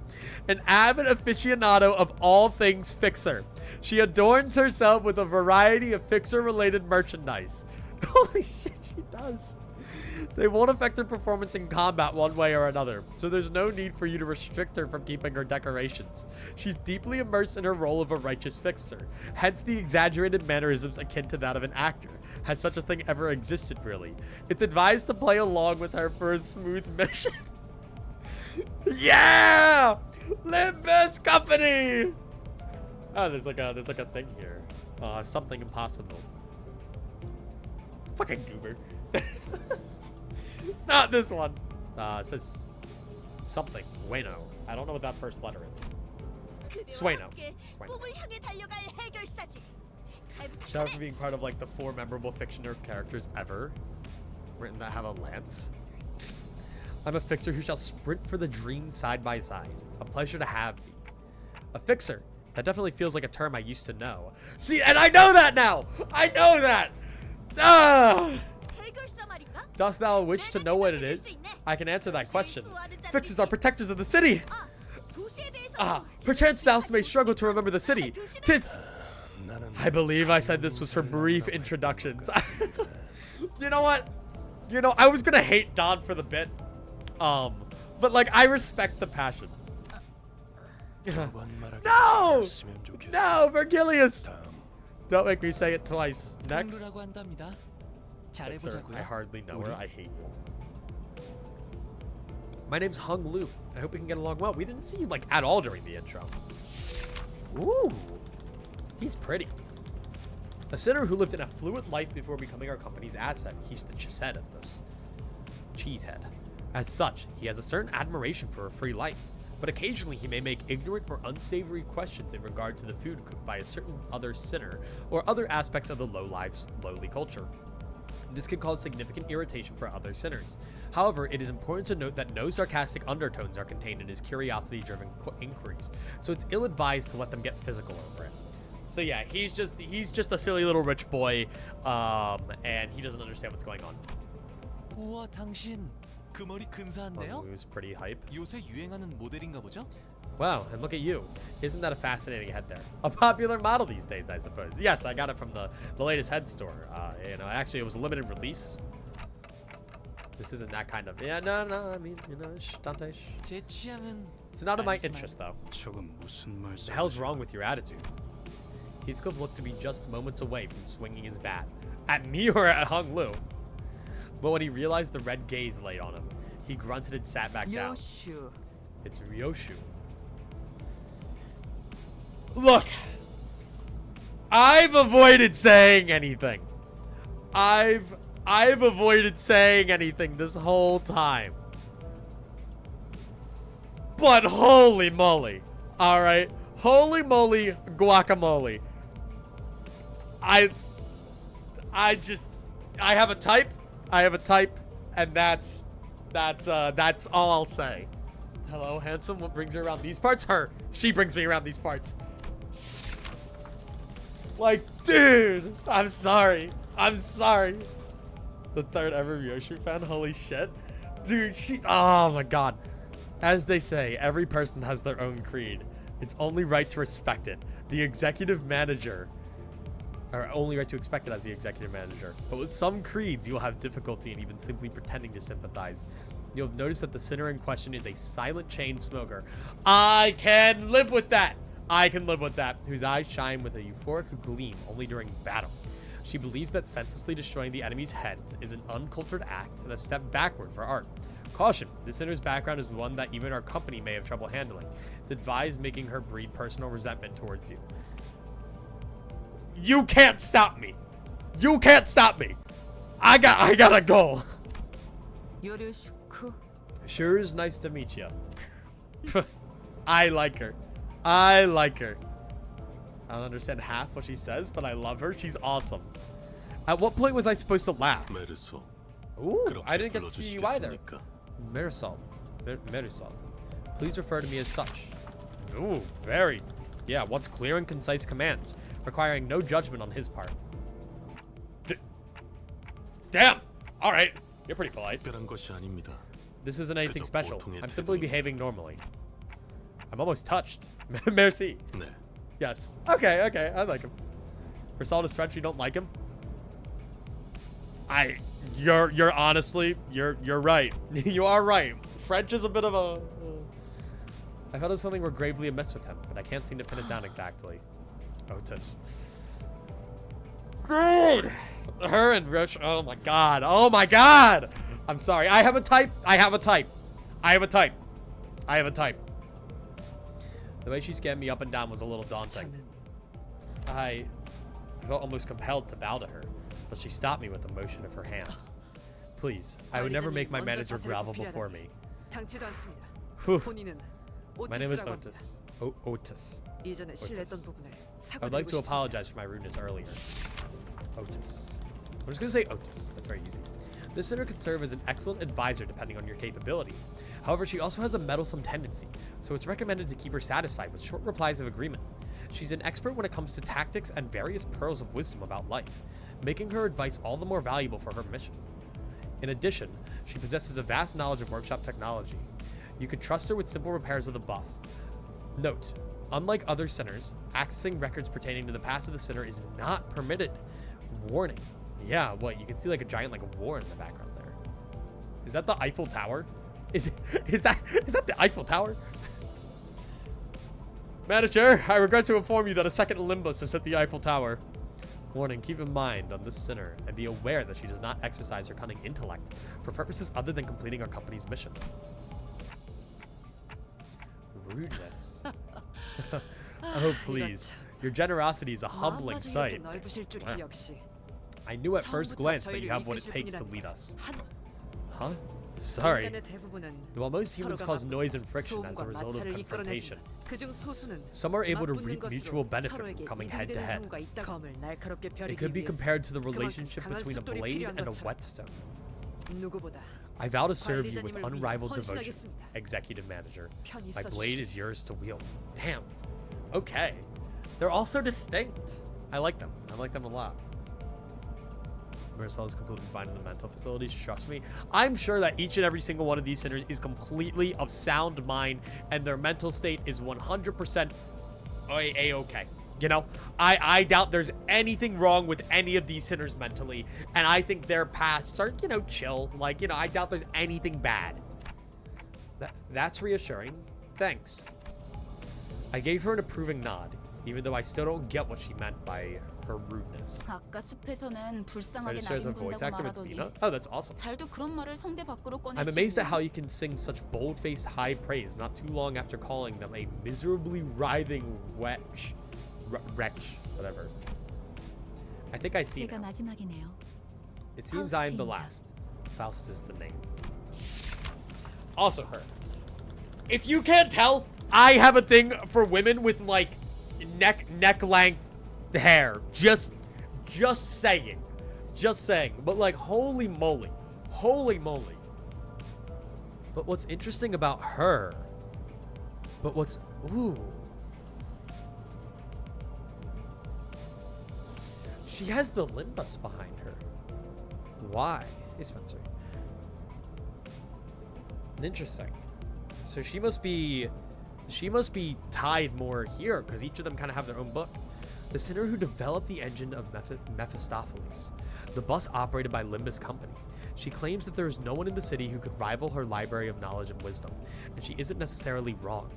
An avid aficionado of all things Fixer. She adorns herself with a variety of Fixer-related merchandise. Holy shit, she does. They won't affect her performance in combat one way or another, so there's no need for you to restrict her from keeping her decorations. She's deeply immersed in her role of a righteous fixer, hence the exaggerated mannerisms akin to that of an actor. Has such a thing ever existed, really? It's advised to play along with her for a smooth mission. Yeah! Limbus Company! Oh, there's like a thing here. Something impossible. Fucking goober. Not this one. It says something. Bueno. I don't know what that first letter is. Sueno. Shout out for being part of like the 4 memorable fictional characters ever written that have a lance. I'm a fixer who shall sprint for the dream side by side. A pleasure to have thee. A fixer. That definitely feels like a term I used to know. See, and I know that now! I know that! Ah! Dost thou wish to know what it is? I can answer that question. Fixers are protectors of the city! Perchance thou may struggle to remember the city. 'Tis... I believe I said this was for brief introductions. You know what? You know, I was gonna hate Don for the bit. But like, I respect the passion. No! No, Vergilius! Don't make me say it twice. Next. Sir, I hardly know her. I hate you. My name's Hung Lu. I hope we can get along well. We didn't see you like at all during the intro. Ooh. He's pretty. A sinner who lived an affluent life before becoming our company's asset. He's the Cheesehead of this. Cheesehead. As such, he has a certain admiration for a free life, but occasionally he may make ignorant or unsavory questions in regard to the food cooked by a certain other sinner or other aspects of the lowly culture. This can cause significant irritation for other sinners. However, it is important to note that no sarcastic undertones are contained in his curiosity-driven inquiries, so it's ill-advised to let them get physical over it. So yeah, he's just a silly little rich boy, and he doesn't understand what's going on. 우와, 당신 그 머리 근사한데요? Who's pretty hype. 요새 유행하는 모델인가 보죠? Wow, and look at you. Isn't that a fascinating head there? A popular model these days, I suppose. Yes, I got it from the latest head store. You know, actually, it was a limited release. This isn't that kind of... Yeah, no, I mean, you know, Dante. 제 취향은 It's not in my interest, though. The hell's wrong with your attitude? Heathcliff looked to be just moments away from swinging his bat. At me or at Hung Lu? But when he realized the red gaze laid on him, he grunted and sat back down. It's Ryoshu. Look, I've avoided saying anything. I've avoided saying anything this whole time. But holy moly. All right. Holy moly guacamole. I have a type. I have a type, and that's all I'll say. Hello, handsome. What brings you around these parts? Her. She brings me around these parts. Like, dude, I'm sorry. I'm sorry. The third ever Ryoshu fan. Holy shit. Dude, oh my god. As they say, every person has their own creed. It's only right to respect it. The executive manager, or only right to expect it as the executive manager. But with some creeds, you'll have difficulty in even simply pretending to sympathize. You'll notice that the sinner in question is a silent chain smoker. I can live with that. I can live with that. Whose eyes shine with a euphoric gleam only during battle. She believes that senselessly destroying the enemy's heads is an uncultured act and a step backward for art. Caution, this sinner's background is one that even our company may have trouble handling. It's advised making her breed personal resentment towards you. You can't stop me. You can't stop me. I got a goal. Sure is nice to meet you. I like her. I like her. I don't understand half what she says, but I love her. She's awesome. At what point was I supposed to laugh? Ooh, I didn't get to see you either. Marisol. Marisol. Please refer to me as such. Ooh, very. Yeah, what's clear and concise commands, requiring no judgment on his part. Damn! Alright, you're pretty polite. This isn't anything special. I'm simply behaving normally. I'm almost touched. Merci. Yes. Okay, I like him. For Salda's French, you don't like him? You're honestly, you're right. You are right. French is a bit of a... I thought it was something were gravely amiss with him, but I can't seem to pin it down exactly. Otis. Dude! Her and Rich, oh my god. Oh my god! I'm sorry. I have a type. I have a type. I have a type. I have a type. The way she scanned me up and down was a little daunting. I felt almost compelled to bow to her, but she stopped me with a motion of her hand. Please, I would never make my manager grovel before me. Whew. My name is Otis. Otis. Otis. I would like to apologize for my rudeness earlier. Otis. I'm just gonna say Otis. That's very easy. This sinner could serve as an excellent advisor depending on your capability. However, she also has a meddlesome tendency, so it's recommended to keep her satisfied with short replies of agreement. She's an expert when it comes to tactics and various pearls of wisdom about life, making her advice all the more valuable for her mission. In addition, she possesses a vast knowledge of workshop technology. You could trust her with simple repairs of the bus. Note, unlike other sinners, accessing records pertaining to the past of the sinner is not permitted. Warning. Yeah, what? You can see like a giant like war in the background there. Is that the Eiffel Tower? Is that the Eiffel Tower? Manager, I regret to inform you that a second Limbus has hit the Eiffel Tower. Warning, keep in mind on this sinner and be aware that she does not exercise her cunning intellect for purposes other than completing our company's mission. Rudeness. Oh, please. Your generosity is a humbling sight. Wow. I knew at first glance that you have what it takes to lead us. Huh? Sorry. While most humans cause noise and friction as a result of confrontation, some are able to reap mutual benefit from coming head to head. It could be compared to the relationship between a blade and a whetstone. I vow to serve you with unrivaled devotion, Executive Manager. My blade is yours to wield. Damn. Okay. They're all so distinct. I like them. I like them a lot. Marcel is completely fine in the mental facilities. Trust me. I'm sure that each and every single one of these sinners is completely of sound mind, and their mental state is 100% a-okay. You know, I doubt there's anything wrong with any of these sinners mentally, and I think their pasts are, you know, chill. Like, you know, I doubt there's anything bad. That's reassuring. Thanks. I gave her an approving nod, even though I still don't get what she meant by her rudeness. Registers a voice actor with Nina? Oh, that's awesome. I'm amazed at how you can sing such bold-faced high praise not too long after calling them a miserably writhing wretch. Wretch, whatever. I think I see now. It seems I am the last. Faust is the name. Also her. If you can't tell, I have a thing for women with like neck length hair. Just saying. Just saying. But like, holy moly. Holy moly. But what's interesting about her? Ooh. She has the Limbus behind her. Why? Hey, Spencer. Interesting. So she must be tied more here, because each of them kind of have their own book. The sinner who developed the engine of Mephistopheles, the bus operated by Limbus Company. She claims that there is no one in the city who could rival her library of knowledge and wisdom, and she isn't necessarily wrong.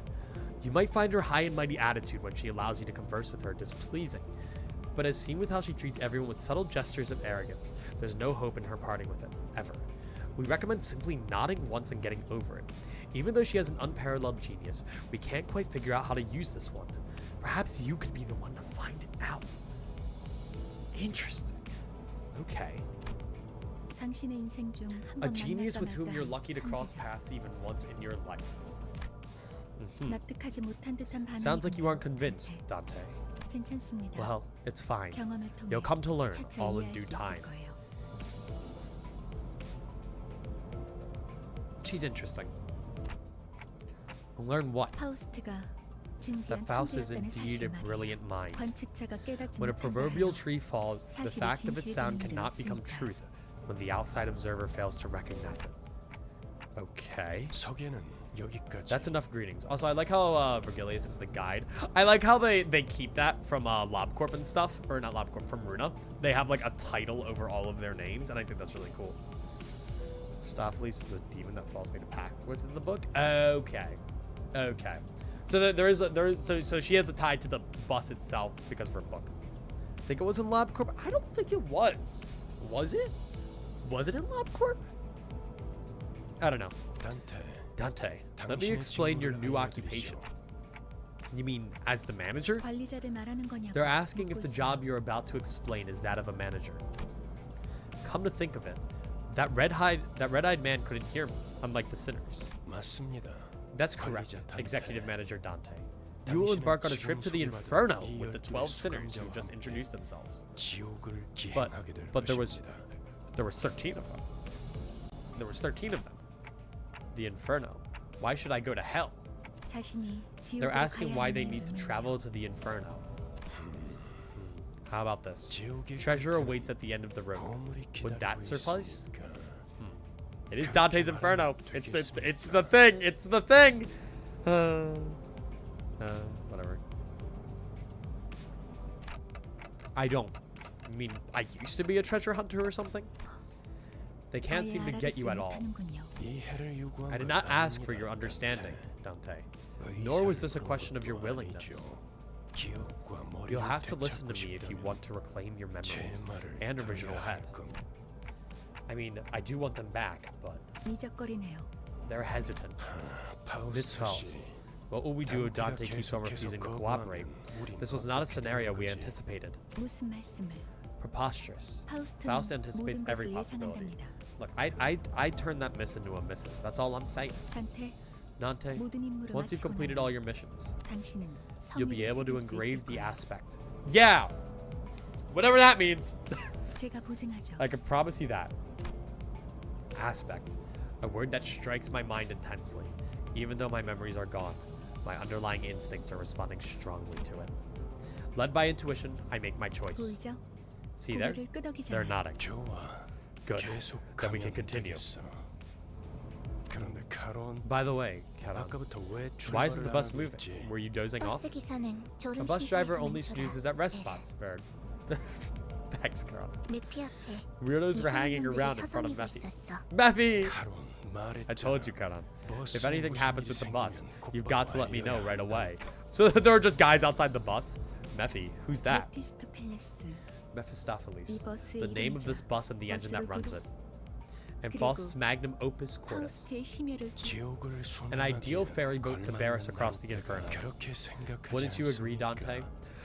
You might find her high and mighty attitude when she allows you to converse with her displeasing, but as seen with how she treats everyone with subtle gestures of arrogance, there's no hope in her parting with it, ever. We recommend simply nodding once and getting over it. Even though she has an unparalleled genius, we can't quite figure out how to use this one. Perhaps you could be the one to find it out. Interesting. Okay. A genius with whom you're lucky to cross paths even once in your life. Sounds like you aren't convinced, Dante. Well, it's fine. You'll come to learn all in due time. She's interesting. Learn what? That Faust is indeed a brilliant mind. When a proverbial tree falls, the fact of its sound cannot become truth when the outside observer fails to recognize it. Okay. That's enough greetings. Also, I like how Vergilius is the guide. I like how they keep that from LobCorp and stuff, or not LobCorp, from Ruina. They have like a title over all of their names, and I think that's really cool. Stopheles is a demon that follows me to pack what's in the book. Okay, okay. So so she has a tie to the bus itself because of her book. I think it was in LobCorp. I don't think it was. Was it? Was it in LobCorp? I don't know. Dante, let me explain your new occupation. You mean as the manager? They're asking if the job you're about to explain is that of a manager. Come to think of it, that red-eyed man couldn't hear me, unlike the sinners. That's correct, Executive Manager Dante. You will embark on a trip to the Inferno with the 12 sinners who just introduced themselves. But there was 13 of them. There was 13 of them. The Inferno. Why should I go to hell? They're asking why they need to travel to the Inferno. How about this? Treasure awaits at the end of the road. Would that suffice? It is Dante's Inferno. It's the thing. It's the thing. Whatever. I mean, I used to be a treasure hunter or something. They can't seem to get you at all. I did not ask for your understanding, Dante. Nor was this a question of your willingness. You'll have to listen to me if you want to reclaim your memories and original head. I mean, I do want them back, but they're hesitant. Miss Faust, what will we do if Dante keeps on refusing to cooperate? This was not a scenario we anticipated. Preposterous. Faust anticipates every possibility. Look, I turned that miss into a missus. That's all I'm saying. Dante, once you've completed all your missions, you'll be able to engrave the aspect. Yeah! Whatever that means. I can promise you that. Aspect. A word that strikes my mind intensely. Even though my memories are gone, my underlying instincts are responding strongly to it. Led by intuition, I make my choice. See there? They're nodding. Good. Then we can continue. By the way, Caron, why isn't the bus moving? Were you dozing off? A bus driver only snoozes at rest spots, Berg. Thanks, Caron. Weirdos were hanging around in front of Mephi. Mephi! I told you, Caron. If anything happens with the bus, you've got to let me know right away. So there are just guys outside the bus? Mephi, who's that? Mephistopheles, the name of this bus and the engine that runs it. And Faust's magnum opus cordis. An ideal ferry boat to bear us across the Inferno. Wouldn't you agree, Dante?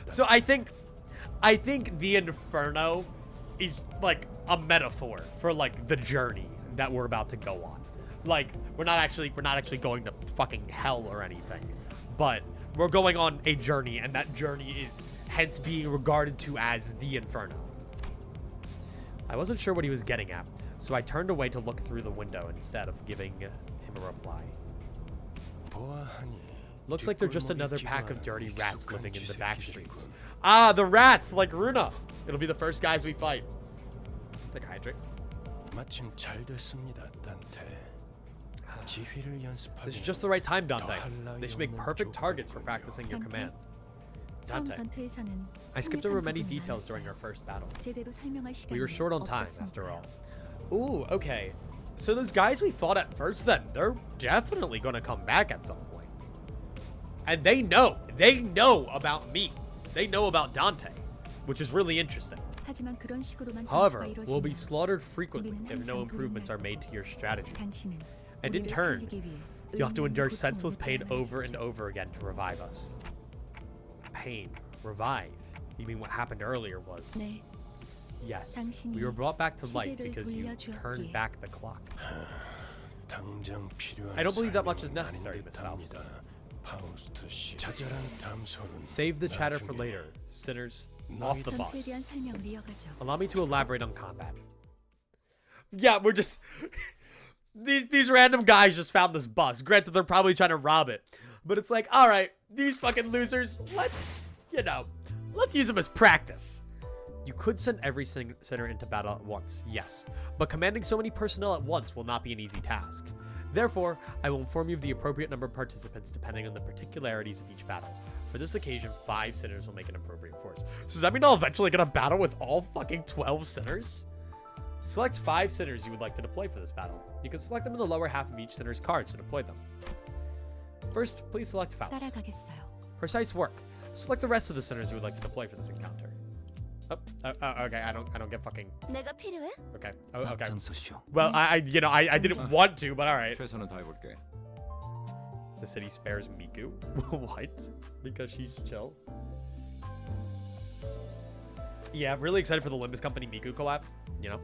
So I think the Inferno is like a metaphor for like the journey that we're about to go on. Like we're not actually going to fucking hell or anything, but we're going on a journey, and that journey is hence being regarded to as the Inferno. I wasn't sure what he was getting at, so I turned away to look through the window instead of giving him a reply. Looks like they're just another pack of dirty rats living in the back streets. Ah, the rats, like Ruina. It'll be the first guys we fight. Take a hydrate. This is just the right time, Dante. They should make perfect targets for practicing your command. Dante, I skipped over many details during our first battle. We were short on time, after all. Ooh, okay. So those guys we fought at first then, they're definitely going to come back at some point. And they know about me. They know about Dante, which is really interesting. However, we'll be slaughtered frequently if no improvements are made to your strategy. And in turn, you'll have to endure senseless pain over and over again to revive us. Pain. Revive. You mean what happened earlier was... Yes, we were brought back to life because you turned back the clock. I don't believe that much is necessary, Miss Faust. Save the chatter for later, sinners. Off the bus. Allow me to elaborate on combat. Yeah, we're just... these random guys just found this bus. Granted, they're probably trying to rob it. But it's like, alright, these fucking losers, let's use them as practice. You could send every sinner into battle at once, yes. But commanding so many personnel at once will not be an easy task. Therefore, I will inform you of the appropriate number of participants depending on the particularities of each battle. For this occasion, 5 sinners will make an appropriate force. So does that mean I'll eventually get a battle with all fucking 12 sinners? Select 5 sinners you would like to deploy for this battle. You can select them in the lower half of each sinner's card to deploy them. First, please select Faust. 따라가겠어요. Precise work. Select the rest of the sinners you would like to deploy for this encounter. Okay, I don't get fucking. 내가 필요해? Okay. Oh, okay. 앞장서시오. Well, I didn't want to, but all right. 최선을 다해볼게. The city spares Miku. What? Because she's chill. Yeah, I'm really excited for the Limbus Company Miku collab. You know,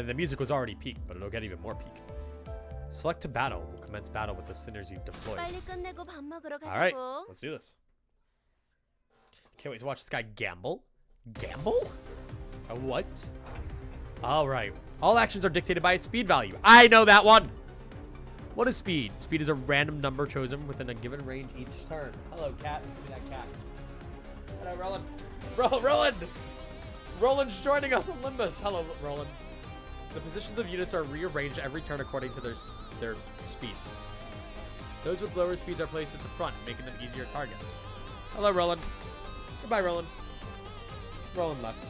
the music was already peaked, but it'll get even more peak. Select to battle. We'll commence battle with the sinners you've deployed. 빨리 끝내고 밥 먹으러 가자고. All right, let's do this. Can't wait to watch this guy gamble. Gamble? A what? All right. All actions are dictated by a speed value. I know that one. What is speed? Speed is a random number chosen within a given range each turn. Hello, cat. Give me that cat. Hello, Roland. Roland! Roland's joining us on Limbus. Hello, Roland. The positions of units are rearranged every turn according to their speeds. Those with lower speeds are placed at the front, making them easier targets. Hello, Roland. Goodbye, Roland. Roland left.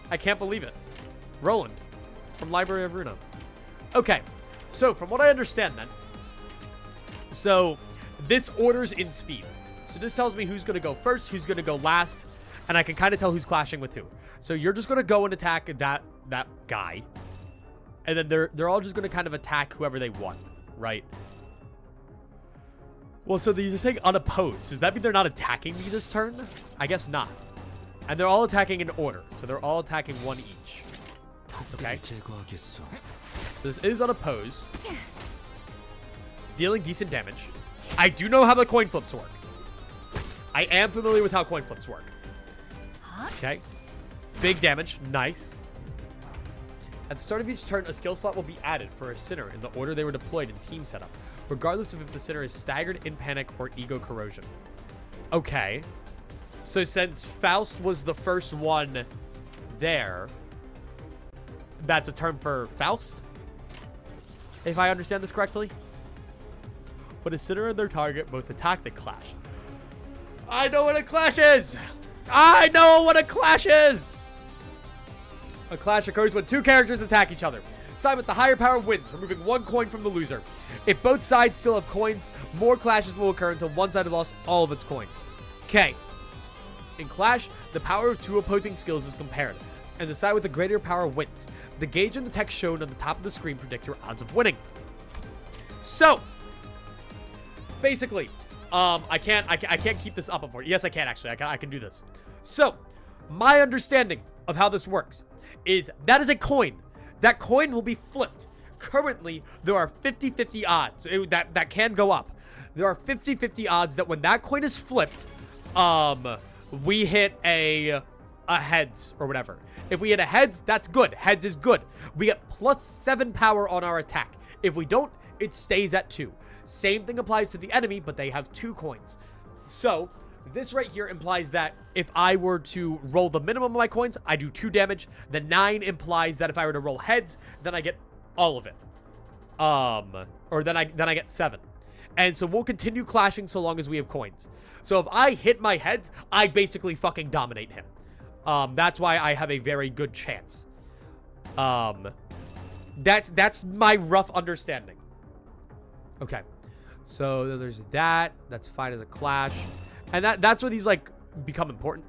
I can't believe it. Roland from Library of Ruina. Okay, so from what I understand then, so this orders in speed. So this tells me who's going to go first, who's going to go last, and I can kind of tell who's clashing with who. So you're just going to go and attack that guy, and then they're all just going to kind of attack whoever they want, right? Well, so they're saying unopposed. Does that mean they're not attacking me this turn? I guess not. And they're all attacking in order, so they're all attacking one each. Okay. So this is unopposed. It's dealing decent damage. I do know how the coin flips work. I am familiar with how coin flips work. Okay. Big damage. Nice. At the start of each turn, a skill slot will be added for a sinner in the order they were deployed in team setup, regardless of if the sinner is staggered, in panic, or ego corrosion. Okay. So since Faust was the first one there, that's a term for Faust? If I understand this correctly? When a sinner and their target both attack, they clash. I know what a clash is! I know what a clash is! A clash occurs when two characters attack each other. Side with the higher power wins, removing 1 coin from the loser. If both sides still have coins, more clashes will occur until one side has lost all of its coins. Okay. In Clash, the power of 2 opposing skills is compared, and the side with the greater power wins. The gauge and the text shown on the top of the screen predict your odds of winning. So, basically, I can't keep this up. Yes, I can actually. I can do this. So, my understanding of how this works is that is a coin. That coin will be flipped. Currently, there are 50-50 odds. That can go up. There are 50-50 odds that when that coin is flipped, we hit a heads or whatever. If we hit a heads, that's good. Heads is good. We get +7 power on our attack. If we don't, it stays at 2. Same thing applies to the enemy, but they have 2 coins. So this right here implies that if I were to roll the minimum of my coins, I do 2 damage. The 9 implies that if I were to roll heads, then I get all of it. Or then I get 7. And so we'll continue clashing so long as we have coins. So if I hit my heads, I basically fucking dominate him. That's why I have a very good chance. That's my rough understanding. Okay. So then there's that. That's fine as a clash. And that's where these like become important.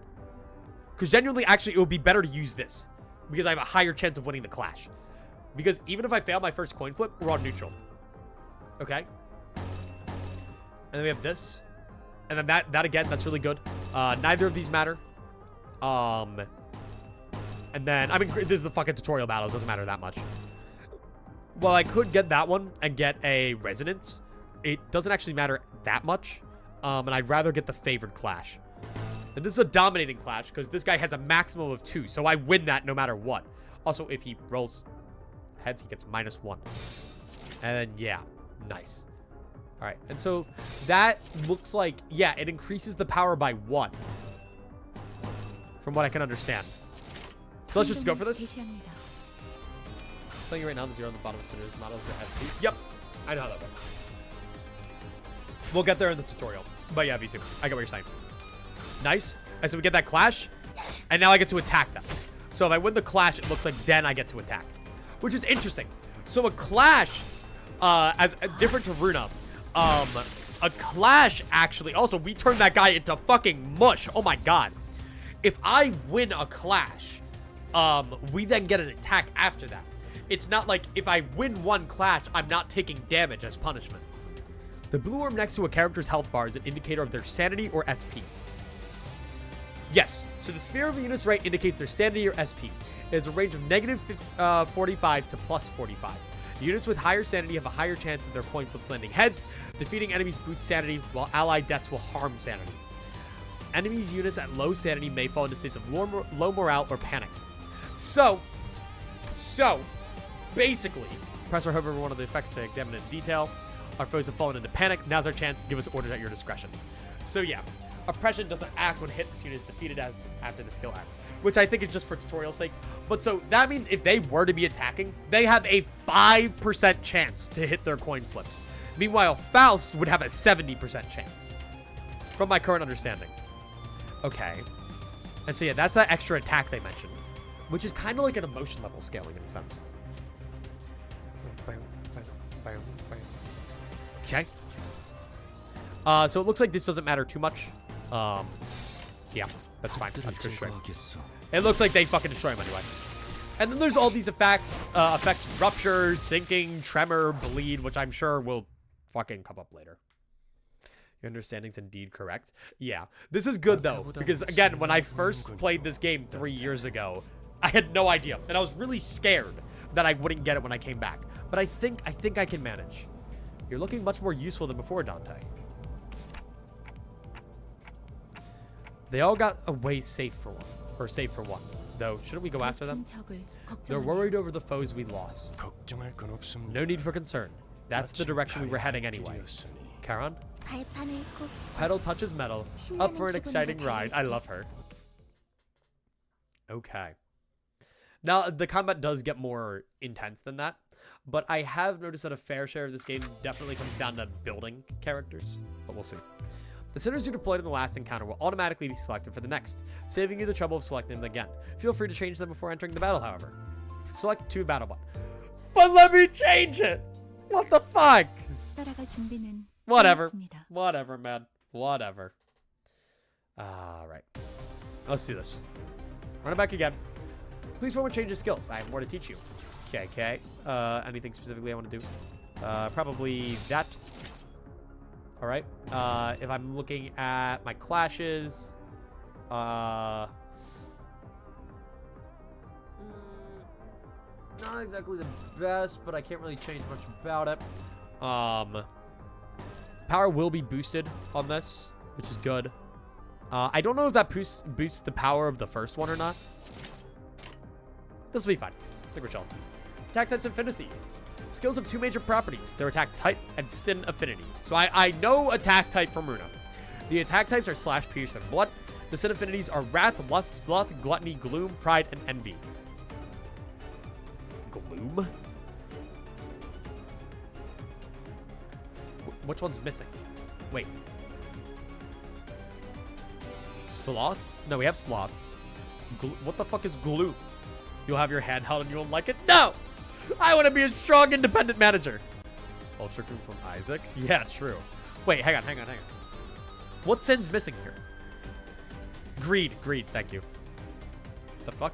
Because genuinely, actually, it would be better to use this. Because I have a higher chance of winning the clash. Because even if I fail my first coin flip, we're on neutral. Okay. And then we have this. And then that again, that's really good. Neither of these matter. And then, I mean, this is the fucking tutorial battle. It doesn't matter that much. Well, I could get that one and get a resonance. It doesn't actually matter that much. And I'd rather get the favored clash. And this is a dominating clash because this guy has a maximum of 2. So I win that no matter what. Also, if he rolls heads, he gets -1. And then, yeah, nice. All right, and so that looks like, yeah, it increases the power by 1. From what I can understand. So let's just go for this. Telling you right now, the 0 on the bottom of Cinners models are SP. Yep. I know how that works. We'll get there in the tutorial. But yeah, V2. I get what you're saying. Nice. And so we get that clash. And now I get to attack them. So if I win the clash, it looks like then I get to attack. Which is interesting. So a clash, as different to Ruina, a clash actually, also we turn that guy into fucking mush. Oh my god. If I win a clash, we then get an attack after that. It's not like if I win one clash, I'm not taking damage as punishment. The blue orb next to a character's health bar is an indicator of their sanity or SP. Yes, so the sphere of the unit's right indicates their sanity or SP. It has a range of negative 45 to plus 45. Units with higher sanity have a higher chance of their coin flips landing heads. Defeating enemies boosts sanity, while allied deaths will harm sanity. Enemies' units at low sanity may fall into states of low morale or panic. So, basically, press or hover over one of the effects to examine it in detail. Our foes have fallen into panic. Now's our chance. Give us orders at your discretion. So yeah, oppression doesn't act when hit. This unit is defeated after the skill acts, which I think is just for tutorial sake. But so that means if they were to be attacking, they have a 5% chance to hit their coin flips. Meanwhile, Faust would have a 70% chance, from my current understanding. Okay, and so yeah, that's that extra attack they mentioned, which is kind of like an emotion level scaling in a sense. Okay. So it looks like this doesn't matter too much. Yeah, that's fine. That's good. Sure. It looks like they fucking destroy him anyway. And then there's all these effects, rupture, sinking, tremor, bleed, which I'm sure will fucking come up later. Your understanding's indeed correct. Yeah, this is good though, because again, when I first played this game 3 years ago, I had no idea, and I was really scared that I wouldn't get it when I came back. But I think I can manage. You're looking much more useful than before, Dante. They all got away safe for one. Though, shouldn't we go after them? They're worried over the foes we lost. No need for concern. That's the direction we were heading anyway. Charon? Pedal touches metal. Up for an exciting ride. I love her. Okay. Now, the combat does get more intense than that. But I have noticed that a fair share of this game definitely comes down to building characters. But we'll see. The sinners you deployed in the last encounter will automatically be selected for the next, saving you the trouble of selecting them again. Feel free to change them before entering the battle, however. Select 2 battle bot. But let me change it! What the fuck? Whatever. Whatever, man. Whatever. Alright. Let's do this. Run it back again. Please forward change your skills. I have more to teach you. Okay. Anything specifically I want to do? Probably that. All right. If I'm looking at my clashes, not exactly the best, but I can't really change much about it. Power will be boosted on this, which is good. I don't know if that boosts the power of the first one or not. This will be fine. I think we're chilling. Attack types affinities. Skills have 2 major properties. Their attack type and sin affinity. So I know attack type from Ruina. The attack types are slash, pierce, and blood. The sin affinities are wrath, lust, sloth, gluttony, gloom, pride, and envy. Gloom? Which one's missing? Wait. Sloth? No, we have sloth. What the fuck is gloom? You'll have your hand held and you won't like it? No! I want to be a strong, independent manager. Ultra Gloom from Isaac? Yeah, true. Wait, hang on. What sin's missing here? Greed, thank you. The fuck?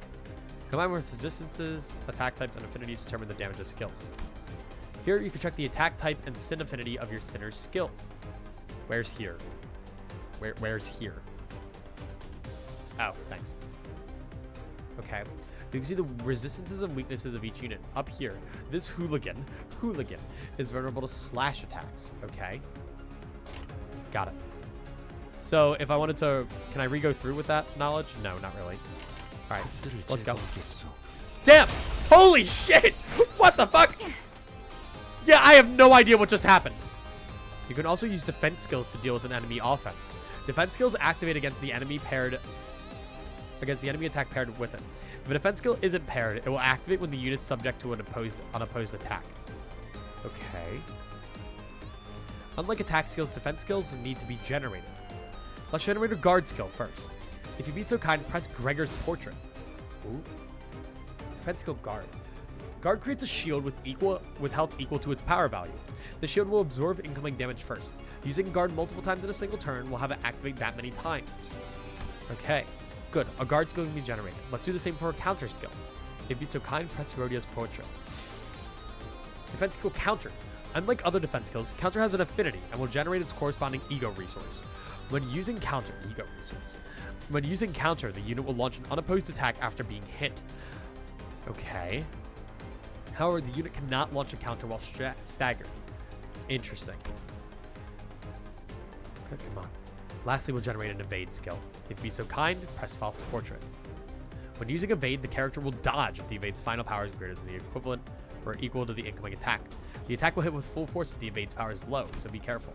Combine with resistances, attack types, and affinities to determine the damage of skills. Here, you can check the attack type and sin affinity of your sinner's skills. Where's here? Where's here? Oh, thanks. Okay. You can see the resistances and weaknesses of each unit up here. This hooligan is vulnerable to slash attacks. Okay. Got it. So if I wanted to, can I re-go through with that knowledge? No, not really. All right, let's go. Damn! Holy shit! What the fuck? Yeah, I have no idea what just happened. You can also use defense skills to deal with an enemy offense. Defense skills activate against the enemy paired against the enemy attack paired with it. If a defense skill isn't paired, it will activate when the unit's subject to an unopposed attack. Okay. Unlike attack skills, defense skills need to be generated. Let's generate a guard skill first. If you be so kind, press Gregor's portrait. Ooh. Defense skill guard. Guard creates a shield with health equal to its power value. The shield will absorb incoming damage first. Using guard multiple times in a single turn will have it activate that many times. Okay, good. A guard skill can be generated. Let's do the same for a counter skill. If you be so kind, press Rodia's portrait. Defense skill counter. Unlike other defense skills, counter has an affinity and will generate its corresponding ego resource. When using counter, the unit will launch an unopposed attack after being hit. Okay. However, the unit cannot launch a counter while staggered. Interesting. Good, come on. Lastly, we'll generate an evade skill. If you be so kind, press false portrait. When using evade, the character will dodge if the evade's final power is greater than the equivalent or equal to the incoming attack. The attack will hit with full force if the evade's power is low, so be careful.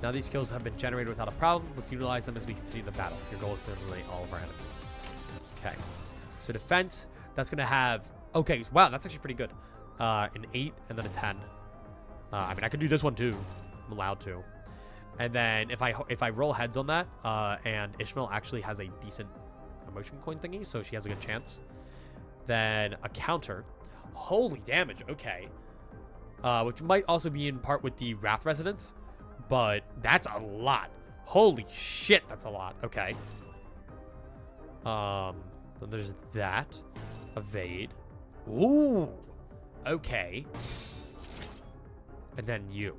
Now these skills have been generated without a problem. Let's utilize them as we continue the battle. Your goal is to eliminate all of our enemies. Okay. So defense, that's going to have... Okay, wow, that's actually pretty good. An 8 and then a 10. I mean, I could do this one too. I'm allowed to. And then if I roll heads on that, and Ishmael actually has a decent emotion coin thingy, so she has a good chance. Then a counter. Holy damage, okay. Which might also be in part with the Wrath Resonance, but that's a lot. Holy shit, that's a lot. Okay. Then there's that. Evade. Ooh. Okay. And then you.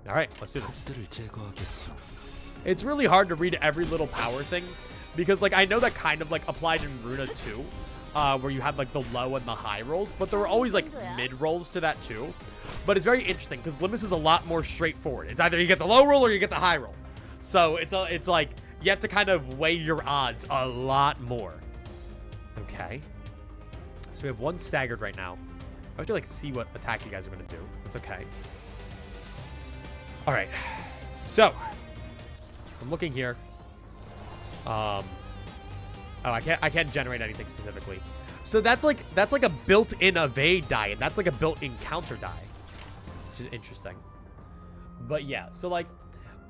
All right, let's do this. It's really hard to read every little power thing because, like, I know that kind of, like, applied in Ruina too, where you had, like, the low and the high rolls, but there were always, like, mid rolls to that too. But it's very interesting because Limbus is a lot more straightforward. It's either you get the low roll or you get the high roll. So it's like you have to kind of weigh your odds a lot more. Okay. So we have one staggered right now. I have to, like, see what attack you guys are going to do. It's okay. All right. So I'm looking here. Oh, I can't generate anything specifically. So that's like a built-in evade die, and that's like a built-in counter die, which is interesting. But yeah, so, like,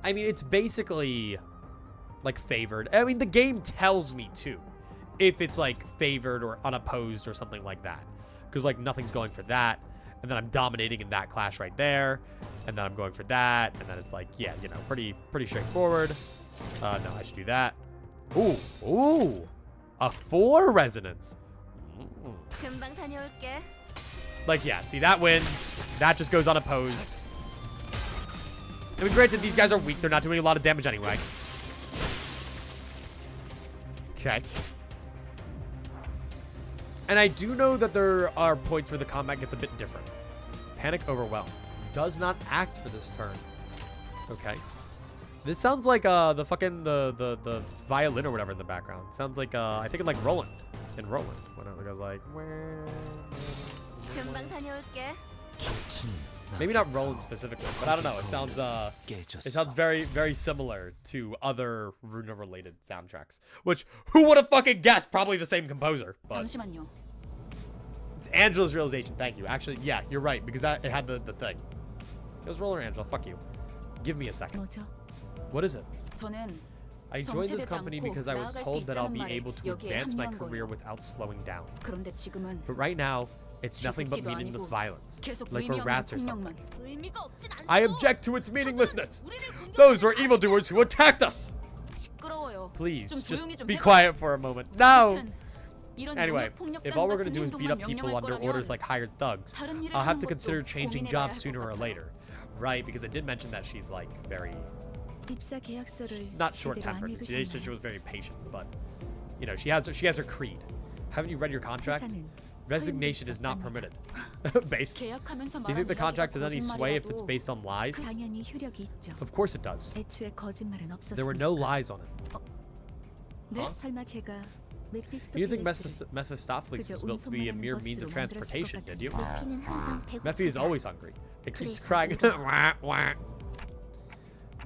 I mean, it's basically like favored. I mean, the game tells me too if it's like favored or unopposed or something like that, because, like, nothing's going for that, and then I'm dominating in that clash right there, and then I'm going for that, and then it's like, yeah, you know, pretty straightforward. No, I should do that. Ooh, a 4 resonance. 금방 다녀올게. Like, yeah, see, that wins. That just goes unopposed. I mean, granted, these guys are weak. They're not doing a lot of damage anyway. Okay. And I do know that there are points where the combat gets a bit different. Panic Overwhelm. Does not act for this turn. Okay. This sounds like the fucking the violin or whatever in the background. Sounds like I think it's like Roland in Roland. When it goes like 금방 다녀올게. maybe not Roland specifically, but I don't know. It sounds very similar to other Ruina related soundtracks. Which who would have fucking guessed? Probably the same composer. But 잠시만요. it's Angela's realization. Thank you. Actually, yeah, you're right because it had the thing. It was Roller Angela. Fuck you. Give me a second. 뭐죠? What is it? 저는 I joined this company because I was told that I'll be able to advance my career without slowing down. 그런데 지금은 But right now, it's nothing but meaningless violence, 계속 like we're 의미 rats or 없는 something. 폭력만. 의미가 없진 않소. I object to its meaninglessness. Those were evildoers who attacked us. 시끄러워요. Please, 좀 just 조용히 좀 be 해봐. quiet for a moment. No! 아무튼 이런 Anyway, 폭력 if all we're 같은 gonna do is beat up 행동만 people 명령할 under 거라면 orders like hired thugs, 다른 일을 I'll have 하는 to consider 것도 changing 고민해봐야 jobs 할것 sooner or 같아요. later. Right, because I did mention that she's like very, 입사 계약서를 not 제대로 안 short-tempered. She 읽으셨나요? was very patient, but, you know, she has her creed. Haven't you read your contract? 회사는 Resignation is not permitted. Based. 계약하면서 Do you think the 말한 contract 이야기가 has any sway if it's 거짓말이라도 based on lies? 당연히 효력이 있죠. Of course it does. 애초에 거짓말은 없었으니까. There were no lies on it. 네? 설마 제가 You didn't think 메피스토펠레스를 Mephistopheles was built to be a mere means of transportation, did you? 메피는 항상 Mephi is always hungry. It keeps 그래서 crying. 우리가 Wah, wah.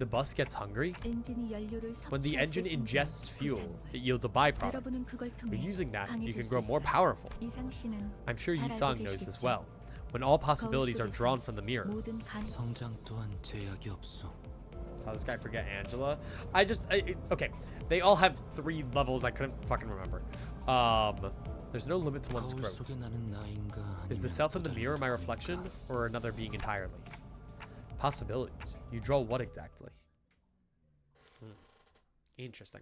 The bus gets hungry? 엔진이 연료를 When the 섭취할 engine 때 생기는 ingests fuel, 부산물. it yields a byproduct. 여러분은 그걸 By 통해 using that, you 강해질 can 수 grow more 있어요. powerful. 이상 씨는 I'm sure 잘 Yi-sung 알고 knows this 계시겠죠? well. When all 거울 possibilities are 속에서 drawn from the mirror. 모든 간 성장 또한 제약이 없어. How does this guy forget Angela? Okay. They all have 3 levels I couldn't fucking remember. There's no limit to one's 거울 growth. 속에 나는 나인가 Is the 아니면 self in 또 the 다른 mirror my 타인인가? reflection or another being entirely? Possibilities. You draw what exactly? Interesting.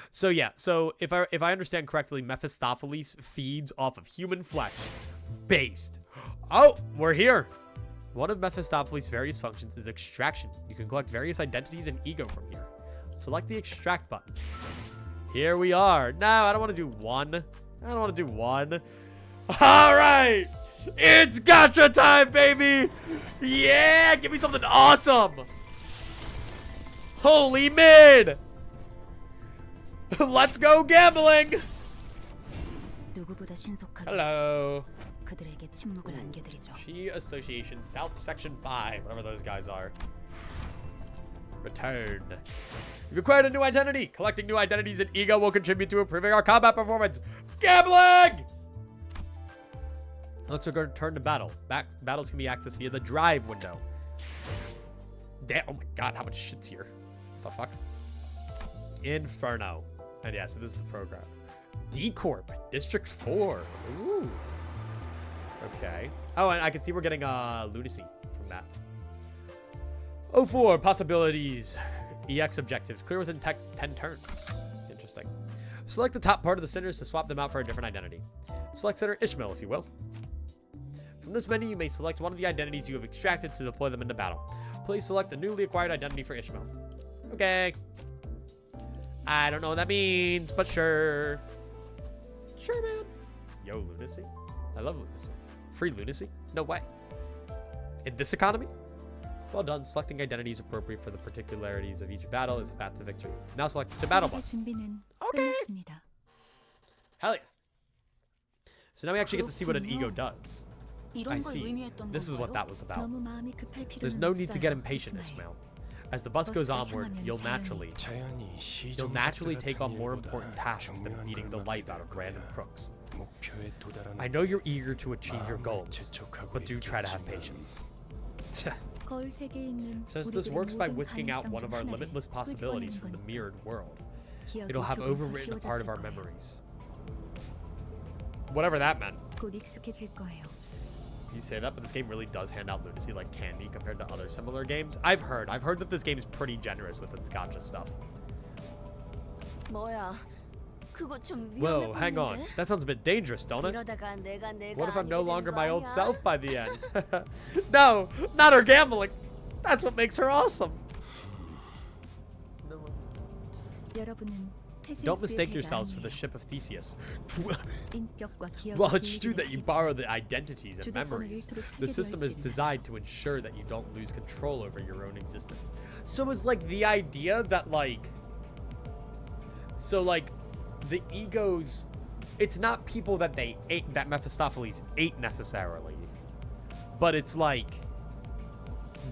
So yeah, so if I understand correctly, Mephistopheles feeds off of human flesh based. Oh, we're here. One of Mephistopheles' various functions is extraction. You can collect various identities and ego from here. Select the extract button. Here we are. No, I don't want to do one. I don't want to do one. All right. It's gotcha time, baby. Yeah, give me something awesome. Holy mid. Let's go gambling. 누구보다 신속하게 Hello. 그들에게 침묵을 안겨드리죠. She Association South Section 5, whatever those guys are. Return. You've acquired a new identity. Collecting new identities and ego will contribute to improving our combat performance. Gambling! Let's return to battle. Battles can be accessed via the drive window. Damn, oh my god, how much shit's here? What the fuck? Inferno. And yeah, so this is the program. D-Corp, District 4. Ooh. Okay. Oh, and I can see we're getting lunacy from that. 04 possibilities. EX objectives. Clear within 10 turns. Interesting. Select the top part of the centers to swap them out for a different identity. Select center Ishmael, if you will. From this menu, you may select one of the identities you have extracted to deploy them into battle. Please select a newly acquired identity for Ishmael. Okay. I don't know what that means, but sure. Sure, man. Yo, lunacy. I love lunacy. Free lunacy? No way. In this economy? Well done. Selecting identities appropriate for the particularities of each battle is the path to victory. Now select the battle button. 준비는 Okay. 끝났습니다. Hell yeah. So now we actually get to see what an ego does. I 이런 걸 see. 의미했던 This is what 건가요? that was about. 너무 마음이 급할 필요는 There's no need to 없어요, get impatient, 이스마엘. Ishmael. As the bus goes onward, you'll naturally take on more important tasks than beating the life out of random crooks. I know you're eager to achieve your goals, but do try to have patience. 거울 세계에 있는 Since this 우리들의 works by 모든 whisking out 가능성 one of 중 our 하나를 limitless possibilities from the 끄집어내는 mirrored world, 기억이 it'll have 조금 더 overwritten a part of our 쉬워졌을 거예요. memories. Whatever that meant. 곧 익숙해질 거예요. You say that, but this game really does hand out lunacy like candy compared to other similar games. I've heard that this game is pretty generous with its gacha stuff. 뭐야? 그거 좀 위험해 Whoa, hang on. 보이는데? That sounds a bit dangerous, don't it? 이러다가 내가 What if I'm no 아니게 longer 되는 거 my old 아니야? self by the end? No, not her gambling. That's what makes her awesome. 여러분은 Don't mistake yourselves for the ship of Theseus. 인격과 기억을 Well, it's 길들이긴 true that you 하겠지만 borrow the identities and 주도권을 memories. 잃도록 The 살게 system is 되어 있지는 designed to ensure that you don't lose control over your own existence. So it's like the idea that the egos, it's not people that they ate, that Mephistopheles ate necessarily, but it's like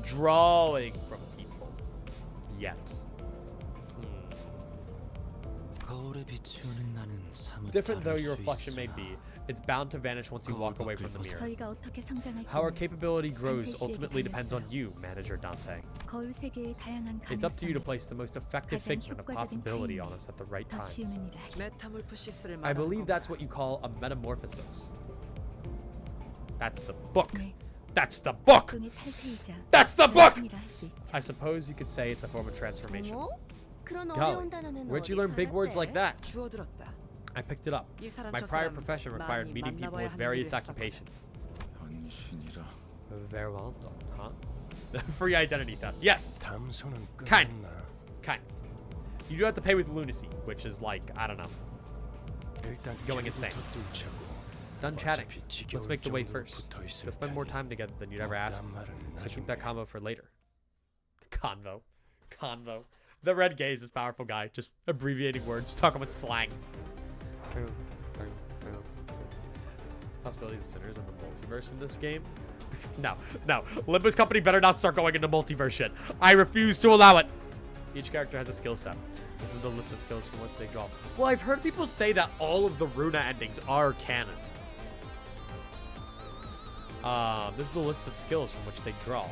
drawing from people. Yet. 거울에 비추는 나는 사뭇 Different though 다를 your 수 reflection may 있으나 be, it's bound to vanish once you walk away from the mirror. 저희가 어떻게 How our 성장할지는 capability grows Dante's ultimately 얘기 depends on 달렸어요. you, Manager Dante. 거울 세계의 다양한 It's up to you to 가능성을 place the most effective 가장 figment of 효과적인 possibility 타이밍에 on us at the right 더 times. 쉬우는 일을 하시. 메타몰프시스를 I 말하는 believe 건가? that's what you call a metamorphosis. That's the book. 네, That's the book! 일종의 탈퇴이자 That's the book! 변신이라 할 수 있죠. I suppose you could say it's a form of transformation. 어머? 그런 Golly, 어려운 단어는 where'd you 어디서 learn big words like 알았대? that? 주워들었다. I picked it up. 이 사람 My 저 prior 사람 profession required 많이 meeting people 만나봐야 with 하는 various 일을 했었거든. occupations. 헌신이라 Very well done, huh? Free identity theft. Yes! 담소는 Kind. 끝났나? Kind of. You do have to pay with lunacy, which is like, I don't know. 일단 Going insane. 길부터 뚫자고. Done chatting. 어차피 Let's 지겨울 make the way 정도로 first. 붙어있을 Let's spend more 테니. time together than you'd ever ask 딴 for. 말은 So keep that 나중에. convo for later. Convo. Convo. The red gaze, this powerful guy, just abbreviating words, talking with slang. Possibilities of sinners in the multiverse in this game? No, no. Limbus Company better not start going into multiverse shit. I refuse to allow it. Each character has a skill set. This is the list of skills from which they draw. Well, I've heard people say that all of the Ruina endings are canon. This is the list of skills from which they draw.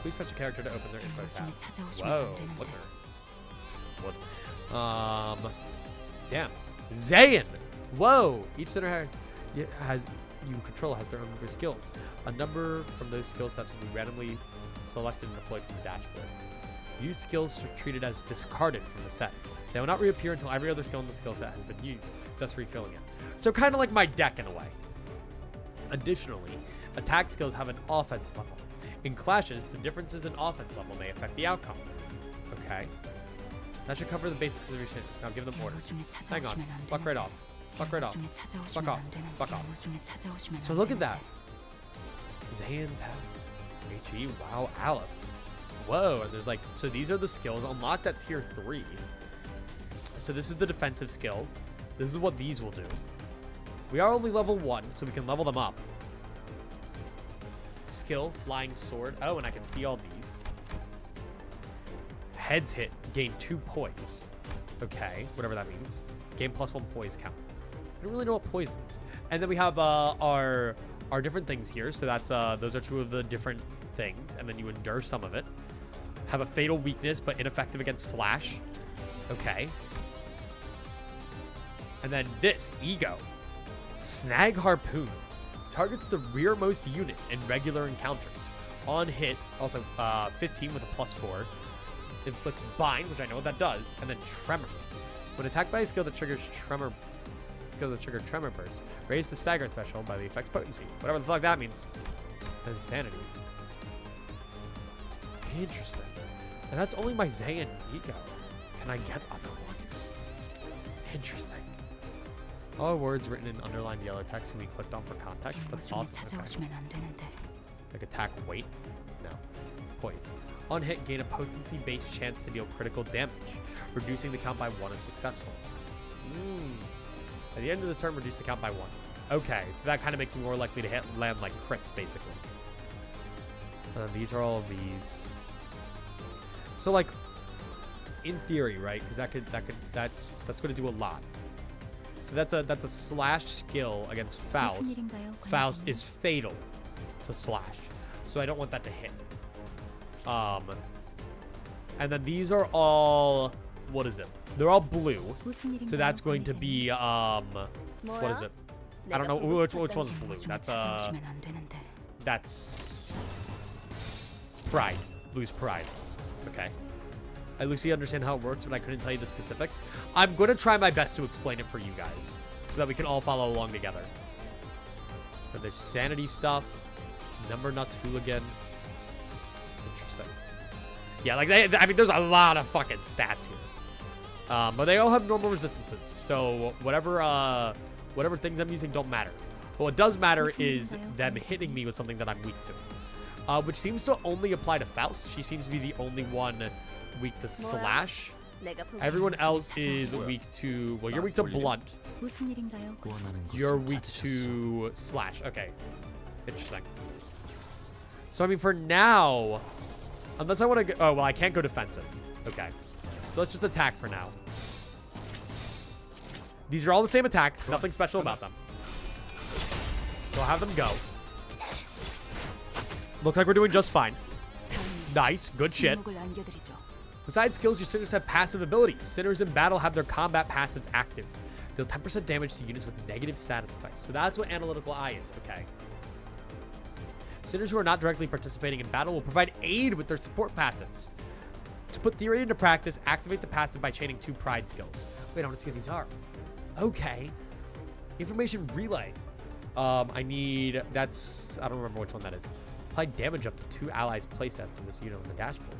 Please press your character to open their info tab. Whoa, look at her. What? Damn. Zayn! Whoa! Each center you control has their own number of skills. A number from those skill sets will be randomly selected and deployed from the dashboard. Used skills are treated as discarded from the set. They will not reappear until every other skill in the skill set has been used, thus refilling it. So kind of like my deck in a way. Additionally, attack skills have an offense level. In clashes, the differences in offense level may affect the outcome. Okay. That should cover the basics of your sinners. Now give them orders. Hang on. Fuck right off. Fuck right off. Fuck off. Fuck off. So look at that. Zayn, H.E. Wow, Aleph. Whoa, and there's like, so these are the skills unlocked at tier 3. So this is the defensive skill. This is what these will do. We are only level 1, so we can level them up. Skill, flying sword. Oh, and I can see all these. Heads hit, gain 2 poise. Okay, whatever that means. Gain +1 poise count. I don't really know what poise means. And then we have our different things here. So that's those are 2 of the different things. And then you endure some of it. Have a fatal weakness, but ineffective against slash. Okay. And then this, ego. Snag harpoon. Targets the rearmost unit in regular encounters. On hit, also 15 with a +4. Inflict bind, which I know what that does, and then tremor. When attacked by a skill that triggers tremor, burst, raise the stagger threshold by the effect's potency. Whatever the fuck that means. Insanity. Interesting. And that's only my Zayn ego. Can I get other ones? Interesting. All words written in underlined yellow text can be clicked on for context. That's awesome. Okay. Like attack weight? No. Poise. On hit, gain a potency-based chance to deal critical damage, reducing the count by 1 if successful. At the end of the turn, reduce the count by 1. Okay, so that kind of makes me more likely to land like crits, basically. These are all of these. So like, in theory, right? Because that's going to do a lot. So that's a slash skill against Faust. Faust is fatal to slash, so I don't want that to hit. And then these are all, what is it? They're all blue. So that's going to be what is it? I don't know which one's blue. That's pride. Blue's pride. Okay. I loosely understand how it works, but I couldn't tell you the specifics. I'm going to try my best to explain it for you guys so that we can all follow along together. But there's sanity stuff. Number nuts hooligan. Interesting. Yeah, like I mean, there's a lot of fucking stats here. But they all have normal resistances. So whatever things I'm using don't matter. But what does matter is them hitting me with something that I'm weak to. Which seems to only apply to Faust. She seems to be the only one weak to slash. Everyone else is weak to, well, you're weak to blunt. You're weak to slash. Okay. Interesting. So, I mean, for now, unless I want to go, oh, well, I can't go defensive. Okay. So let's just attack for now. These are all the same attack. Nothing special about them. So I'll have them go. Looks like we're doing just fine. Nice. Good shit. Besides skills, your sinners have passive abilities. Sinners in battle have their combat passives active. Deal 10% damage to units with negative status effects. So that's what Analytical Eye is. Okay. Sinners who are not directly participating in battle will provide aid with their support passives. To put theory into practice, activate the passive by chaining 2 pride skills. Wait, I want to see what these are. Okay. Information relay. I need, that's, I don't remember which one that is. Apply damage up to 2 allies placed after this unit on the dashboard.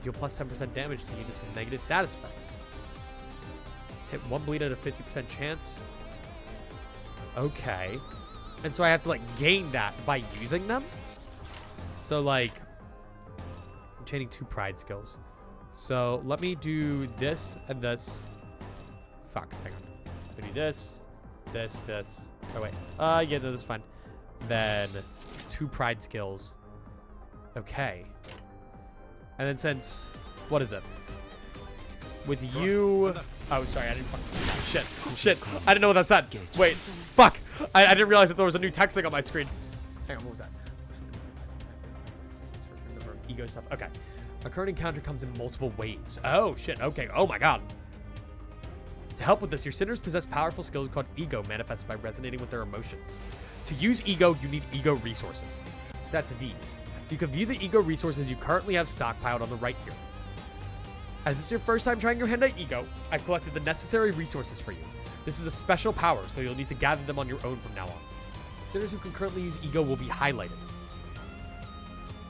Deal plus 10% damage to units with negative status effects. Hit 1 bleed at a 50% chance. Okay. And so I have to, like, gain that by using them? So, like, I'm chaining 2 pride skills. So, let me do this and this. Fuck, hang on. Maybe this. Oh, wait. Yeah, no, this is fine. Then 2 pride skills. Okay. And then since, what is it? With you, oh, sorry, I didn't, shit, I didn't know what that said. Wait, fuck, I didn't realize that there was a new text thing on my screen. Hang on, what was that? Ego stuff, okay. A current encounter comes in multiple waves. Oh, shit, okay, oh my god. To help with this, your sinners possess powerful skills called ego, manifested by resonating with their emotions. To use ego, you need ego resources. So that's these. You can view the ego resources you currently have stockpiled on the right here. As this is your first time trying your hand at ego, I've collected the necessary resources for you. This is a special power, so you'll need to gather them on your own from now on. Sinners who can currently use ego will be highlighted.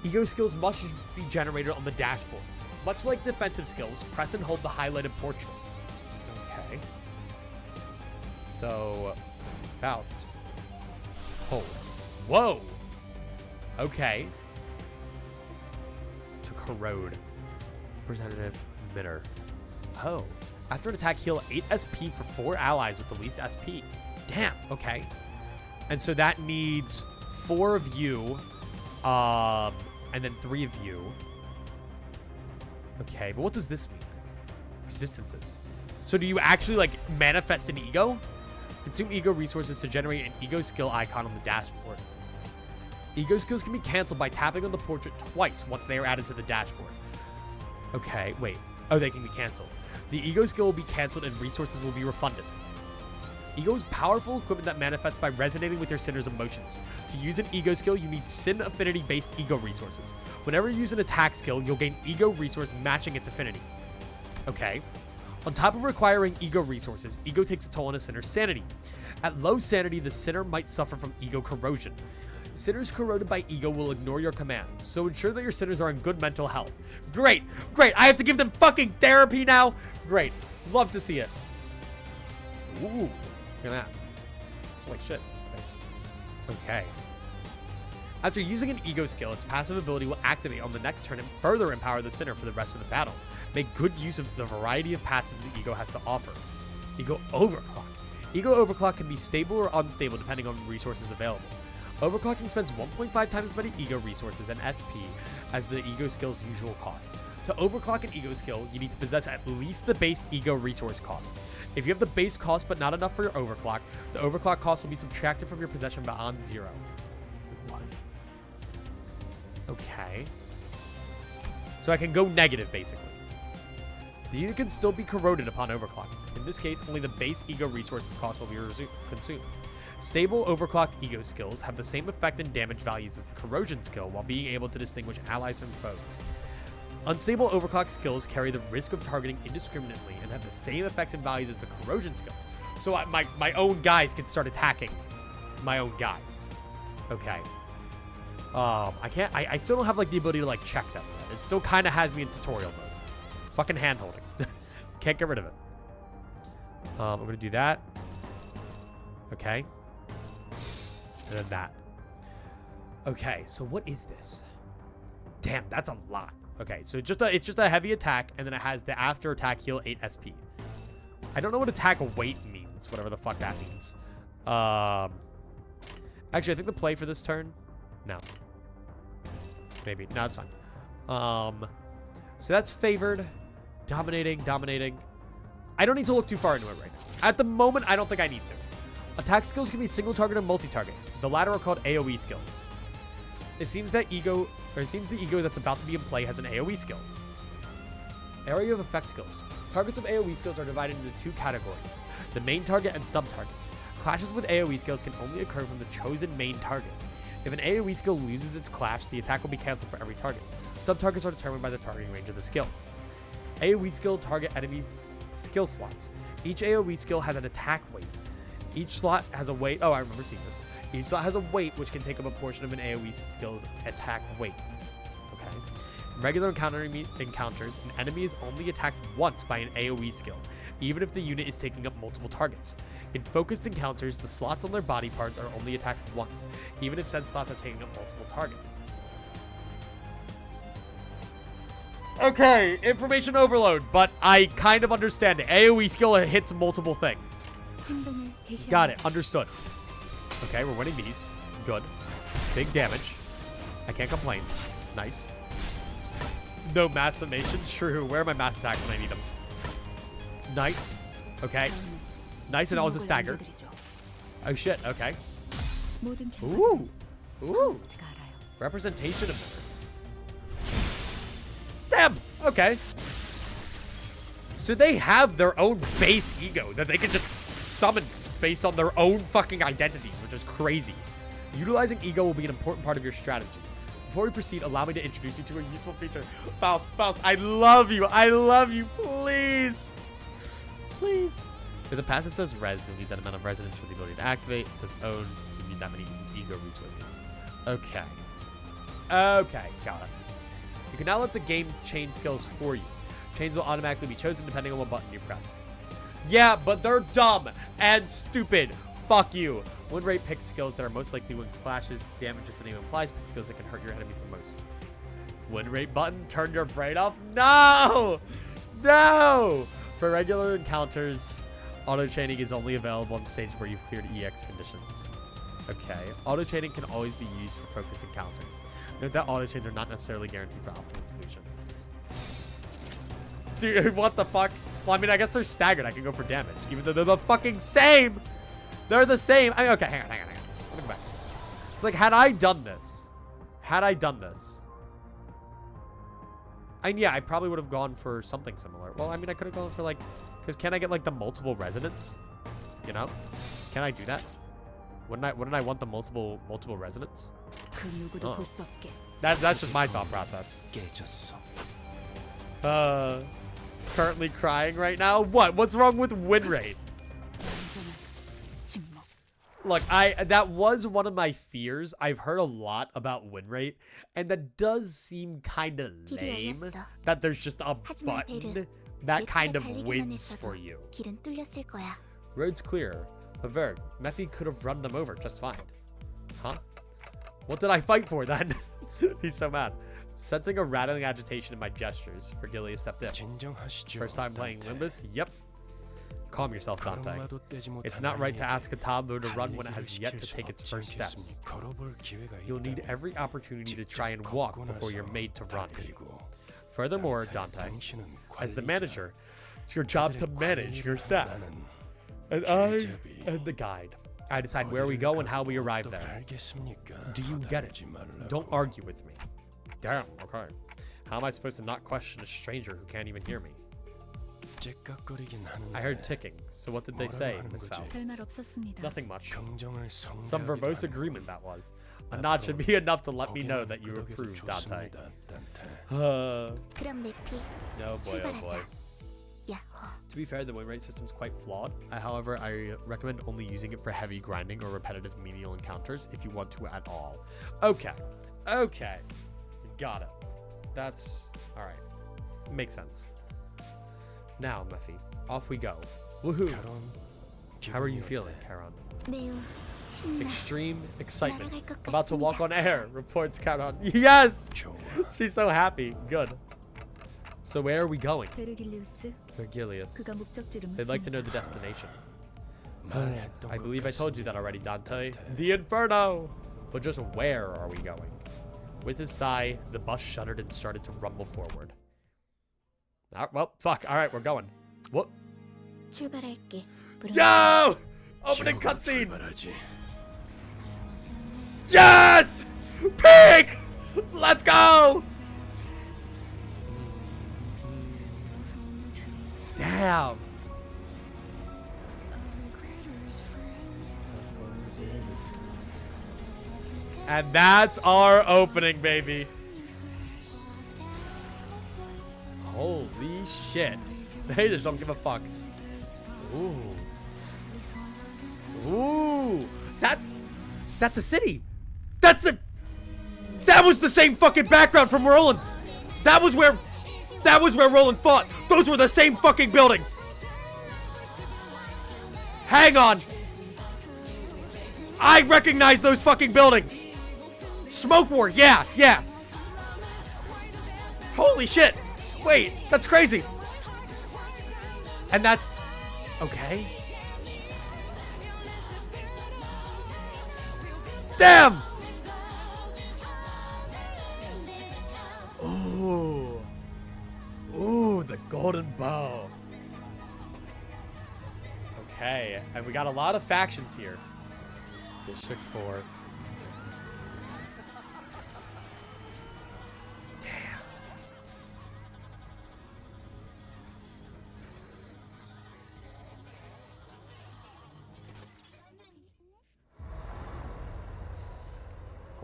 Ego skills must be generated on the dashboard. Much like defensive skills, press and hold the highlighted portrait. Okay. So, Faust. Hold. Whoa! Okay. To corrode. Representative Mitter. Oh. After an attack, heal 8 SP for 4 allies with the least SP. Damn, okay. And so that needs 4 of you, and then 3 of you. Okay, but what does this mean? Resistances. So do you actually, like, manifest an ego? Consume ego resources to generate an ego skill icon on the dashboard. Ego skills can be canceled by tapping on the portrait twice once they are added to the dashboard. Okay, wait. Oh, they can be canceled. The ego skill will be canceled and resources will be refunded. Ego is powerful equipment that manifests by resonating with your sinner's emotions. To use an ego skill, you need sin affinity-based ego resources. Whenever you use an attack skill, you'll gain ego resource matching its affinity. Okay. On top of requiring ego resources, ego takes a toll on a sinner's sanity. At low sanity, the sinner might suffer from ego corrosion. Sinners corroded by ego will ignore your commands, so ensure that your sinners are in good mental health. Great! Great! I have to give them fucking therapy now? Great. Love to see it. Ooh. Look at that. Holy shit. Thanks. Okay. After using an ego skill, its passive ability will activate on the next turn and further empower the sinner for the rest of the battle. Make good use of the variety of passives the ego has to offer. Ego Overclock. Ego Overclock can be stable or unstable depending on resources available. Overclocking spends 1.5 times as many ego resources and SP as the ego skill's usual cost. To overclock an ego skill, you need to possess at least the base ego resource cost. If you have the base cost but not enough for your overclock, the overclock cost will be subtracted from your possession beyond 0. What? Okay. So I can go negative, basically. The unit can still be corroded upon overclock. In this case, only the base ego resources cost will be consumed. Stable overclocked ego skills have the same effect and damage values as the corrosion skill while being able to distinguish allies from foes. Unstable overclocked skills carry the risk of targeting indiscriminately and have the same effects and values as the corrosion skill. So my own guys can start attacking my own guys. Okay. I still don't have like the ability to like check them. It still kind of has me in tutorial mode. Fucking hand holding. Can't get rid of it. I'm gonna do that. Okay. And then that. Okay, so what is this? Damn, that's a lot. Okay, so it's just a heavy attack, and then it has the after attack heal 8 SP. I don't know what attack weight means, whatever the fuck that means. Actually, I think the play for this turn. No. Maybe. No, it's fine. So that's favored. Dominating. I don't need to look too far into it right now. At the moment, I don't think I need to. Attack skills can be single target or multi-target. The latter are called AoE skills. It seems the ego that's about to be in play has an AoE skill. Area of effect skills. Targets of AoE skills are divided into 2 categories: the main target and sub-targets. Clashes with AoE skills can only occur from the chosen main target. If an AoE skill loses its clash, the attack will be cancelled for every target. Sub-targets are determined by the targeting range of the skill. AoE skill target enemies skill slots. Each AoE skill has an attack weight. Each slot has a weight. Oh, I remember seeing this. Each slot has a weight which can take up a portion of an AoE skill's attack weight. Okay. In regular encounters, an enemy is only attacked once by an AoE skill, even if the unit is taking up multiple targets. In focused encounters, the slots on their body parts are only attacked once, even if said slots are taking up multiple targets. Okay, information overload, but I kind of understand it. AoE skill hits multiple things. Got it. Understood. Okay, we're winning these. Good. Big damage. I can't complain. Nice. No mass summation? True. Where are my mass attacks when I need them? Nice. Okay. Nice, and also stagger. Oh shit, okay. 모든 Ooh. 결과는 Ooh. 호스트가 알아요. Representation of Damn! Okay. So they have their own base ego that they can just summon based on their own fucking identities, which is crazy. Utilizing ego will be an important part of your strategy. Before we proceed, allow me to introduce you to a useful feature. Faust, I love you. I love you. Please. Please. If the passive says res, you'll need that amount of resonance for the ability to activate. It says own, you need that many ego resources. Okay. Okay, got it. You can now let the game chain skills for you. Chains will automatically be chosen depending on what button you press. Yeah, but they're dumb and stupid. Fuck you. Win rate picks skills that are most likely when clashes, damage if the name implies, pick skills that can hurt your enemies the most. Win rate button, turn your brain off? No! No! For regular encounters, auto chaining is only available on stages where you've cleared EX conditions. Okay. Auto chaining can always be used for focus encounters. Note that auto chains are not necessarily guaranteed for optimal solution. Dude, what the fuck? Well, I mean, I guess they're staggered. I can go for damage, even though they're the fucking same. They're the same. I mean, okay, hang on. Let me go back. It's like, had I done this, and yeah, I probably would have gone for something similar. Well, I mean, I could have gone for like, because can I get like the multiple resonance? You know, can I do that? Wouldn't I want the multiple resonance? 그 누구도 Oh. 볼 수 없게. That's just my thought process. 깨졌어. Currently crying right now. What's wrong with win rate? 완전한 침묵. Look, that was one of my fears. I've heard a lot about win rate, and that does seem kind of lame. 열렸어. That there's just a 하지만 button 베르, that kind 매트가 of 달리기만 wins 했어도 for you. 길은 뚫렸을 거야. Road's clear. Avert. Mephi could have run them over just fine. Huh? What did I fight for then? He's so mad. Sensing a rattling agitation in my gestures, Vergilius stepped in. First time playing Limbus? Yep. Calm yourself, Dante. It's not right to ask a toddler to run when it has yet to take its first steps. You'll need every opportunity to try and walk before you're made to run. Furthermore, Dante, as the manager, it's your job to manage your staff. And I am the guide. I decide where we go and how we arrive there. Do you get it? Don't argue with me. Damn, okay. How am I supposed to not question a stranger who can't even hear me? I heard ticking, so what did they say, Miss Faust? 별말 없었습니다. Nothing much. Some verbose agreement, that was. A nod should be enough to let me know that you approve, Dante. 그럼 매피. No, boy, oh boy. 야호. To be fair, the win rate system is quite flawed. However, I recommend only using it for heavy grinding or repetitive menial encounters if you want to at all. Okay. Okay. Got it. That's alright. Makes sense. Now, Mephi, off we go. Woohoo! How are you feeling, Charon? 매우 신나. Extreme excitement. 날아갈 것 About to walk 같습니다. on air, reports Charon. Yes! She's so happy. Good. So where are we going? 베르길리우스, Vergilius. 그가 목적지를 They'd like to know the 묻습니다. destination. I believe I told you that already, Dante. The Inferno! But just where are we going? With his sigh, the bus shuddered and started to rumble forward. Well, fuck. All right, we're going. What? 출발할게. Yo! Opening cutscene! Yes! Pig! Let's go! Damn. And that's our opening, baby. Holy shit. They just don't give a fuck. Ooh. Ooh. That's a city. That was the same fucking background from Roland's. That was where Roland fought. Those were the same fucking buildings. Hang on. I recognize those fucking buildings. Smoke War, yeah. Holy shit. Wait, that's crazy. And that's okay. Damn. Oh. golden bow. Okay, and we got a lot of factions here. District 4. Damn.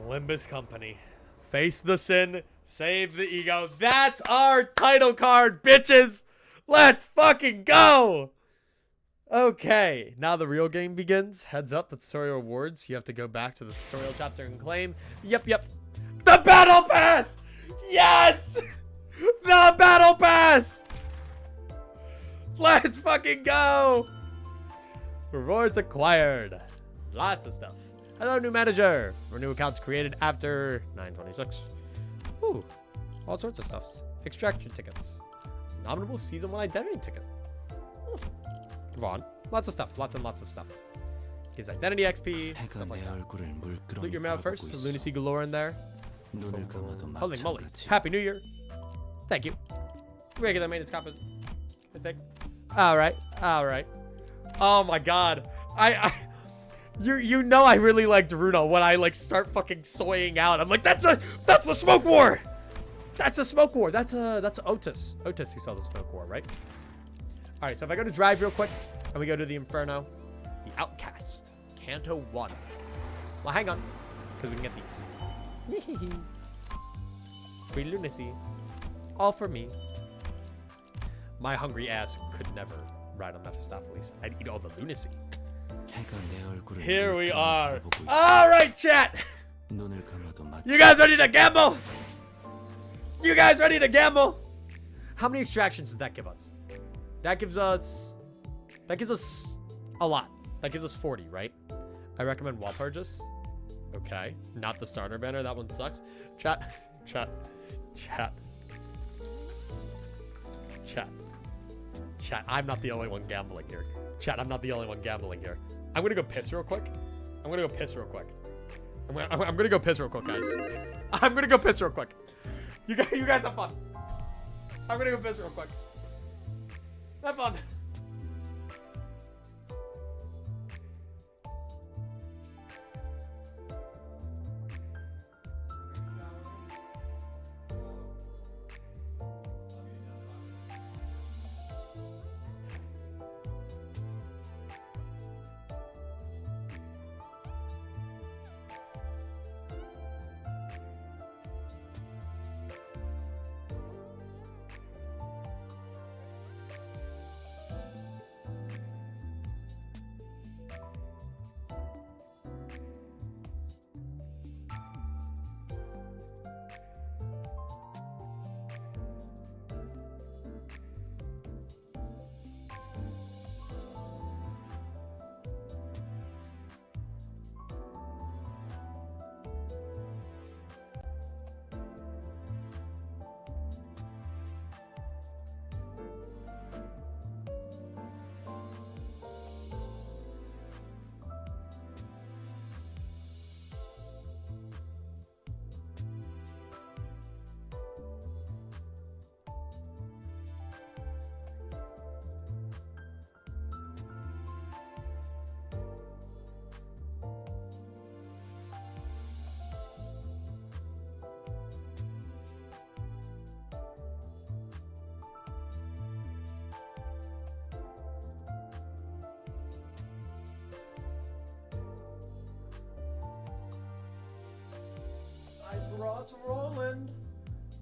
Limbus Company. Face the sin, save the ego. That's our title card, bitches! Let's fucking go! Okay, now the real game begins. Heads up, the tutorial rewards. You have to go back to the tutorial chapter and claim. Yep. The battle pass! Yes! The battle pass! Let's fucking go! Rewards acquired. Lots of stuff. Hello, new manager. Renew accounts created after 9/26. Ooh, all sorts of stuffs. Extraction tickets. Nominable season 1 identity ticket. Vaughn. Lots of stuff. Lots and lots of stuff. Gives identity XP. 해가 Stuff like 내 that. 얼굴을 Loot 물끄러미 your mail 바라보고 first. 있어. Lunacy galore in there. 눈을 감아도 Holy moly. 마찬가지. Happy New Year. Thank you. Regular maintenance coppers. I think. Alright. Oh my god. You know I really liked Ruina when I like start fucking soying out. I'm like, that's a smoke war. That's a smoke war. That's Otis. Otis, you saw the smoke war, right? Alright, so if I go to drive real quick and we go to the Inferno, the Outcast, Canto 1. Well, hang on, because we can get these. Free lunacy. All for me. My hungry ass could never ride on Mephistopheles. I'd eat all the lunacy. 해가 내 얼굴을 Here we 물끄러미 are. 바라보고 있어. Alright, chat. 눈을 감아도 You guys ready to gamble? You guys ready to gamble? How many extractions does that give us? That gives us a lot. That gives us 40, right? I recommend wall purchase. Okay. Not the starter banner. That one sucks. Chat. I'm not the only one gambling here. Chat, I'm not the only one gambling here. I'm gonna go piss real quick. I'm gonna go piss real quick, guys. I'm gonna go piss real quick. You guys have fun. I'm gonna go piss real quick. Have fun.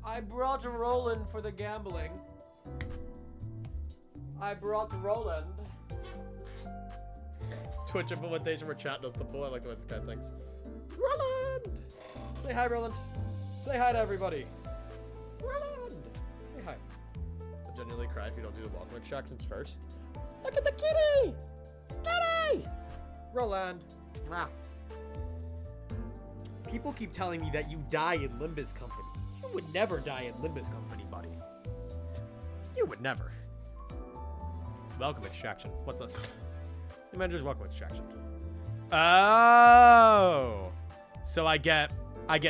I brought Roland for the gambling. I brought Roland. Twitch implementation where chat does the pull. I like the way this guy thinks. Roland! Say hi, Roland. Say hi to everybody. Roland! Say hi. I'll genuinely cry if you don't do the welcome extractions first. Look at the kitty! Kitty! Roland. Wow. People keep telling me that you die in Limbus Company. You would never die in Limbus Company, buddy. You would never. Welcome extraction. What's this? The manager's welcome extraction. Oh. So I get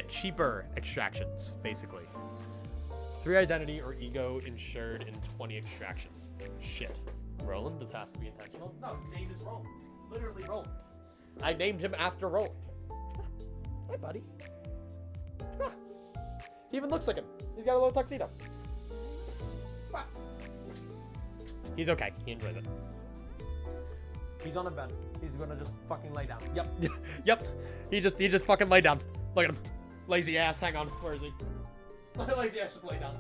cheaper extractions, basically. 3 identity or ego insured in 20 extractions. Shit. Roland, this has to be intentional. No, his name is Roland. Literally Roland. I named him after Roland. Hey, buddy. Ah. He even looks like him. He's got a little tuxedo. Ah. He's okay. He enjoys it. He's on a bed. He's gonna just fucking lay down. Yep. Yep. He just fucking lay down. Look at him. Lazy ass. Hang on. Where is he? Lazy ass just lay down.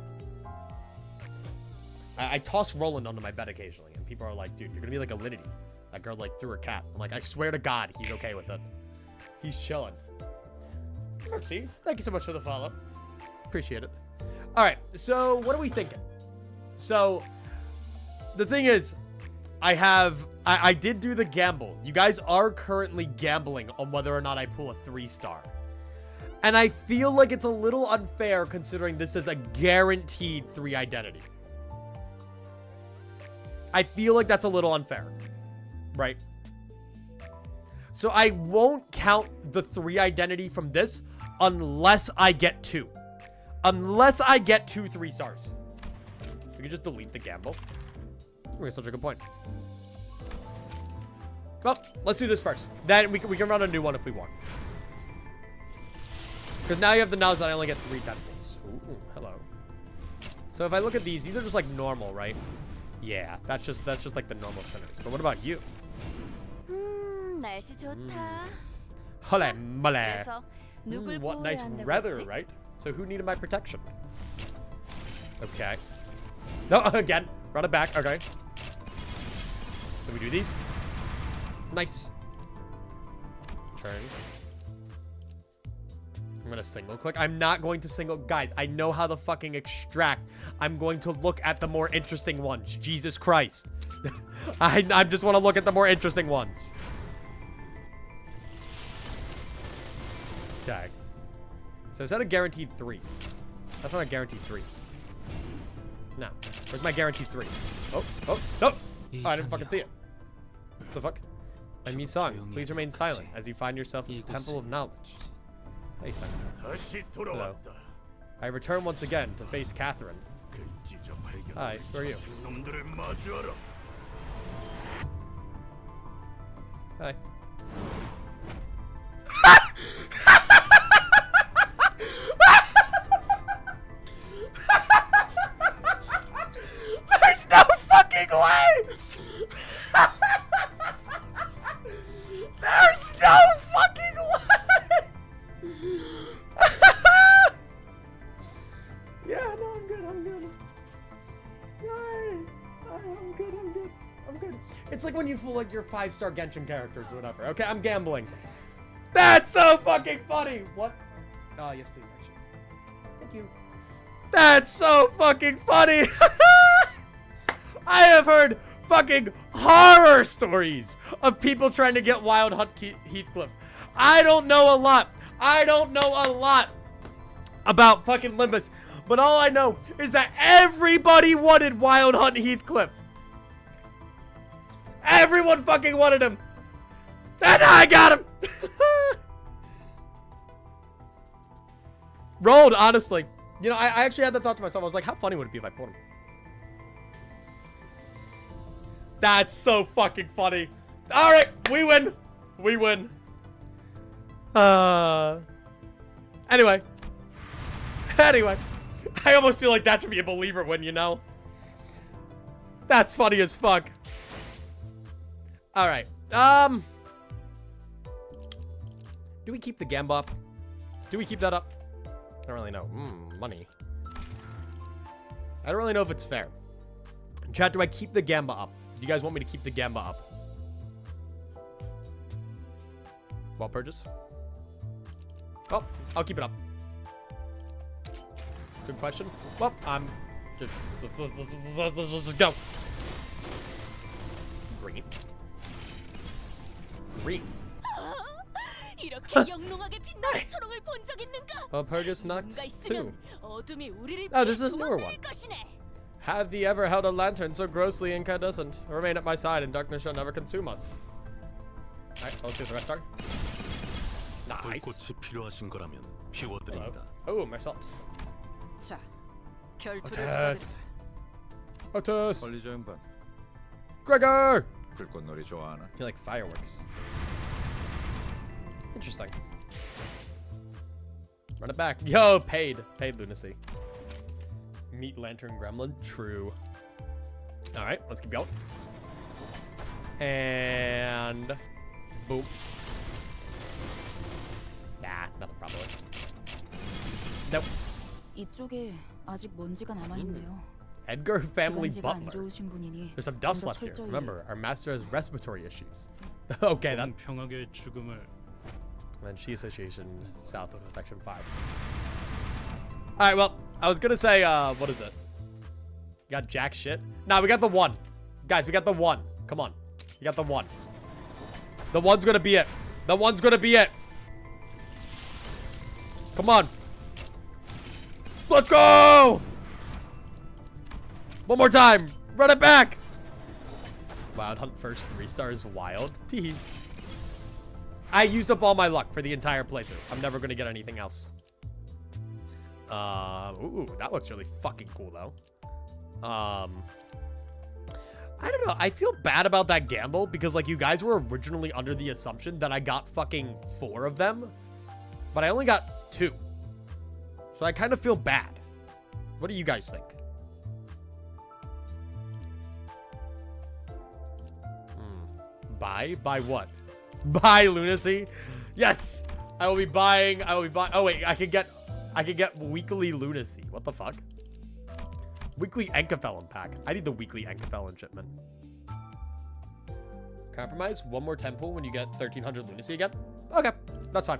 I toss Roland onto my bed occasionally, and people are like, dude, you're gonna be like a Linity. That girl like threw her cat. I'm like, I swear to God, he's okay with it. He's chilling. Mercy, thank you so much for the follow. Appreciate it. All right, so what are we thinking? So the thing is, I did do the gamble. You guys are currently gambling on whether or not I pull a 3-star. And I feel like it's a little unfair considering this is a guaranteed 3 identity. I feel like that's a little unfair, right? So I won't count the 3 identity from this unless I get 2. Unless I get 2 3-stars. We can just delete the gamble. That's such a good point. Well, let's do this first. Then we can run a new one if we want. Because now you have the knowledge that I only get 3 tentacles. Ooh, hello. So if I look at these are just like normal, right? Yeah, that's just like the normal sinners. But what about you? 날씨 좋다. Holy moly. 그래서 누굴 What 보호해야 nice 한다고 weather, 했지? right? So who needed my protection? Okay. No, again. Run it back. Okay. So we do these. Nice. Turn. I'm gonna single click. I'm not going to single. Guys, I know how to fucking extract. I'm going to look at the more interesting ones. Jesus Christ. I just want to look at the more interesting ones. Okay. So is that a guaranteed 3? That's not a guaranteed 3. No. Where's my guaranteed 3? Oh, no. Oh, I didn't fucking see it. What the fuck? Enemy song. Please remain silent as you find yourself in the Temple of Knowledge. Hey, son. Hello. I return once again to face Catherine. Hi, who are you? Hi. There's no fucking way! There's no fucking way! Yeah, no, I'm good. Yay! I'm good. It's like when you feel like you're 5-star Genshin characters or whatever. Okay, I'm gambling. That's so fucking funny! What? Oh, yes, please, actually. Thank you. That's so fucking funny! I have heard fucking horror stories of people trying to get Wild Hunt Heathcliff. I don't know a lot about fucking Limbus, but all I know is that everybody wanted Wild Hunt Heathcliff. Everyone fucking wanted him. And I got him. Rolled, honestly. You know, I actually had that thought to myself. I was like, how funny would it be if I pulled him? That's so fucking funny. All right, we win. Anyway. I almost feel like that should be a believer win, you know? That's funny as fuck. All right. Do we keep the Gamba up? Do we keep that up? I don't really know. Money. I don't really know if it's fair. Chat, do I keep the Gamba up? Do you guys want me to keep the Gamba up? Well, purchase. Oh, I'll keep it up. Good question. Well, I'm just let's go. Green. Oh, purchase knocked too. Oh, this is a newer one. Have thee ever held a lantern so grossly incandescent? Remain at my side, and darkness shall never consume us. Alright, let's see what the rest are. Nice. Hello. Oh, Mersault. 자, 결투를 Otis. Otis. 관리 저 양반 Gregor. 불꽃놀이 좋아하나? You like fireworks. Interesting. Run it back. Yo, paid. Paid lunacy. Meat lantern gremlin. True. All right, let's keep going. And boom. Nah, nothing probably. Nope. 이쪽에 아직 먼지가 남아 있네요. Edgar family 기관지가 안 butler. 좋으신 분이니 There's some 좀 dust 더 left here. 철저히 Remember, our master has respiratory issues. Okay, that. 평하게 죽음을 And She Association south of section 5. All right, well, I was gonna say, what is it? Got jack shit. Nah, we got the one. Guys, we got the one. Come on, we got the one. The one's gonna be it. The one's gonna be it. Come on. Let's go. One more time. Run it back. Wild Hunt first 3 stars. Wild. Tee. I used up all my luck for the entire playthrough. I'm never gonna get anything else. Ooh, that looks really fucking cool though. I don't know. I feel bad about that gamble because like you guys were originally under the assumption that I got fucking 4 of them, but I only got 2. So I kind of feel bad. What do you guys think? Buy? Buy what? Buy lunacy? Yes! I will be buying. Oh wait, I could get weekly lunacy. What the fuck? Weekly Enkafelon pack. I need the weekly Enkafelon shipment. Compromise? One more temple when you get 1300 lunacy again? Okay, that's fine.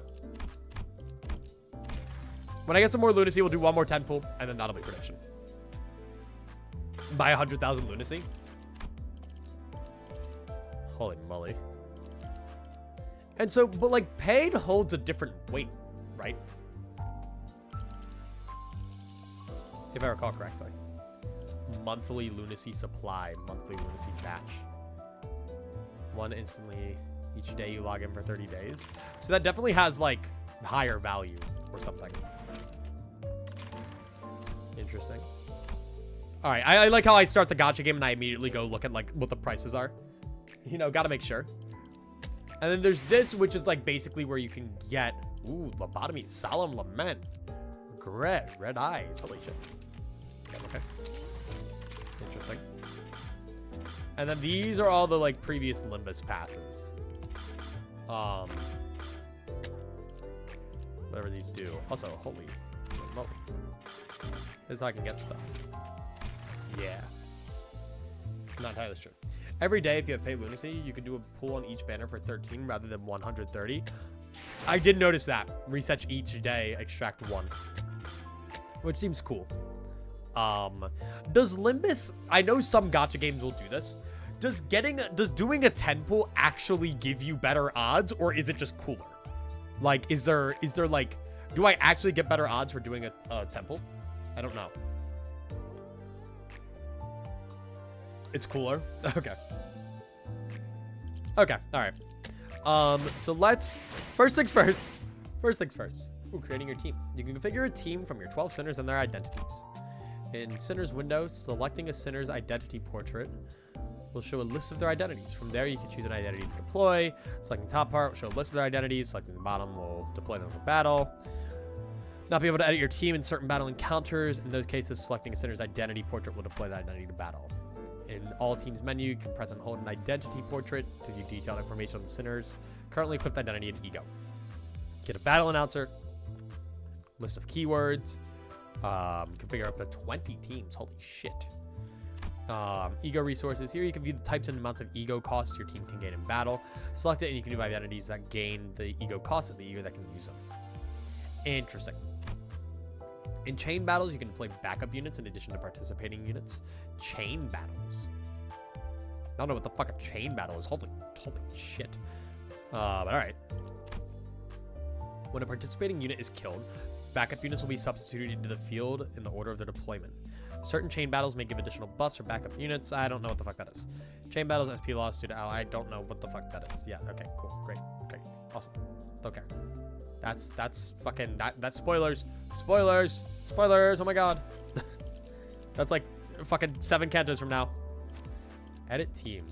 When I get some more lunacy, we'll do one more temple, and then that'll be prediction. Buy 100,000 lunacy. Holy moly. And so, but like paid holds a different weight, right? If I recall correctly. Monthly lunacy supply, monthly lunacy batch. 1 instantly each day you log in for 30 days. So that definitely has like higher value or something. Interesting. All right, I like how I start the gacha game and I immediately go look at like what the prices are. You know, gotta make sure. And then there's this, which is like basically where you can get, ooh, lobotomy, solemn lament, regret, red eyes, holy shit. Yeah, okay. Interesting. And then these are all the like previous Limbus passes. Whatever these do. Also, holy moly. This is how I can get stuff. Yeah. Not entirely true. Every day, if you have paid lunacy, you can do a pull on each banner for 13 rather than 130. I did notice that. Reset each day, extract 1. Which seems cool. Does Limbus... I know some gacha games will do this. Does doing a 10 pull actually give you better odds, or is it just cooler? Like, is there like... Do I actually get better odds for doing a 10 pull? I don't know. It's cooler. Okay. Okay. All right. So let's first things first. Ooh, creating your team. You can configure a team from your 12 sinners and their identities. In Sinner's window, selecting a sinner's identity portrait will show a list of their identities. From there, you can choose an identity to deploy. Selecting the top part will show a list of their identities. Selecting the bottom will deploy them for battle. Not be able to edit your team in certain battle encounters. In those cases, selecting a sinner's identity portrait will deploy that identity to battle. In all teams menu, you can press and hold an identity portrait to view detailed information on the sinners. Currently equipped identity and ego. Get a battle announcer. List of keywords. Configure up to 20 teams. Holy shit. Ego resources. Here you can view the types and amounts of ego costs your team can gain in battle. Select it and you can do identities that gain the ego costs and the ego that can use them. Interesting. In chain battles, you can deploy backup units in addition to participating units. Chain battles. I don't know what the fuck a chain battle is. Holy shit. But alright. When a participating unit is killed, backup units will be substituted into the field in the order of their deployment. Certain chain battles may give additional buffs for backup units. I don't know what the fuck that is. Chain battles, SP loss due to ally. I don't know what the fuck that is. Yeah, okay, cool. Great. Awesome. Okay. That's fucking that's spoilers. Spoilers. Oh my god. That's like fucking 7 cantos from now. Edit team.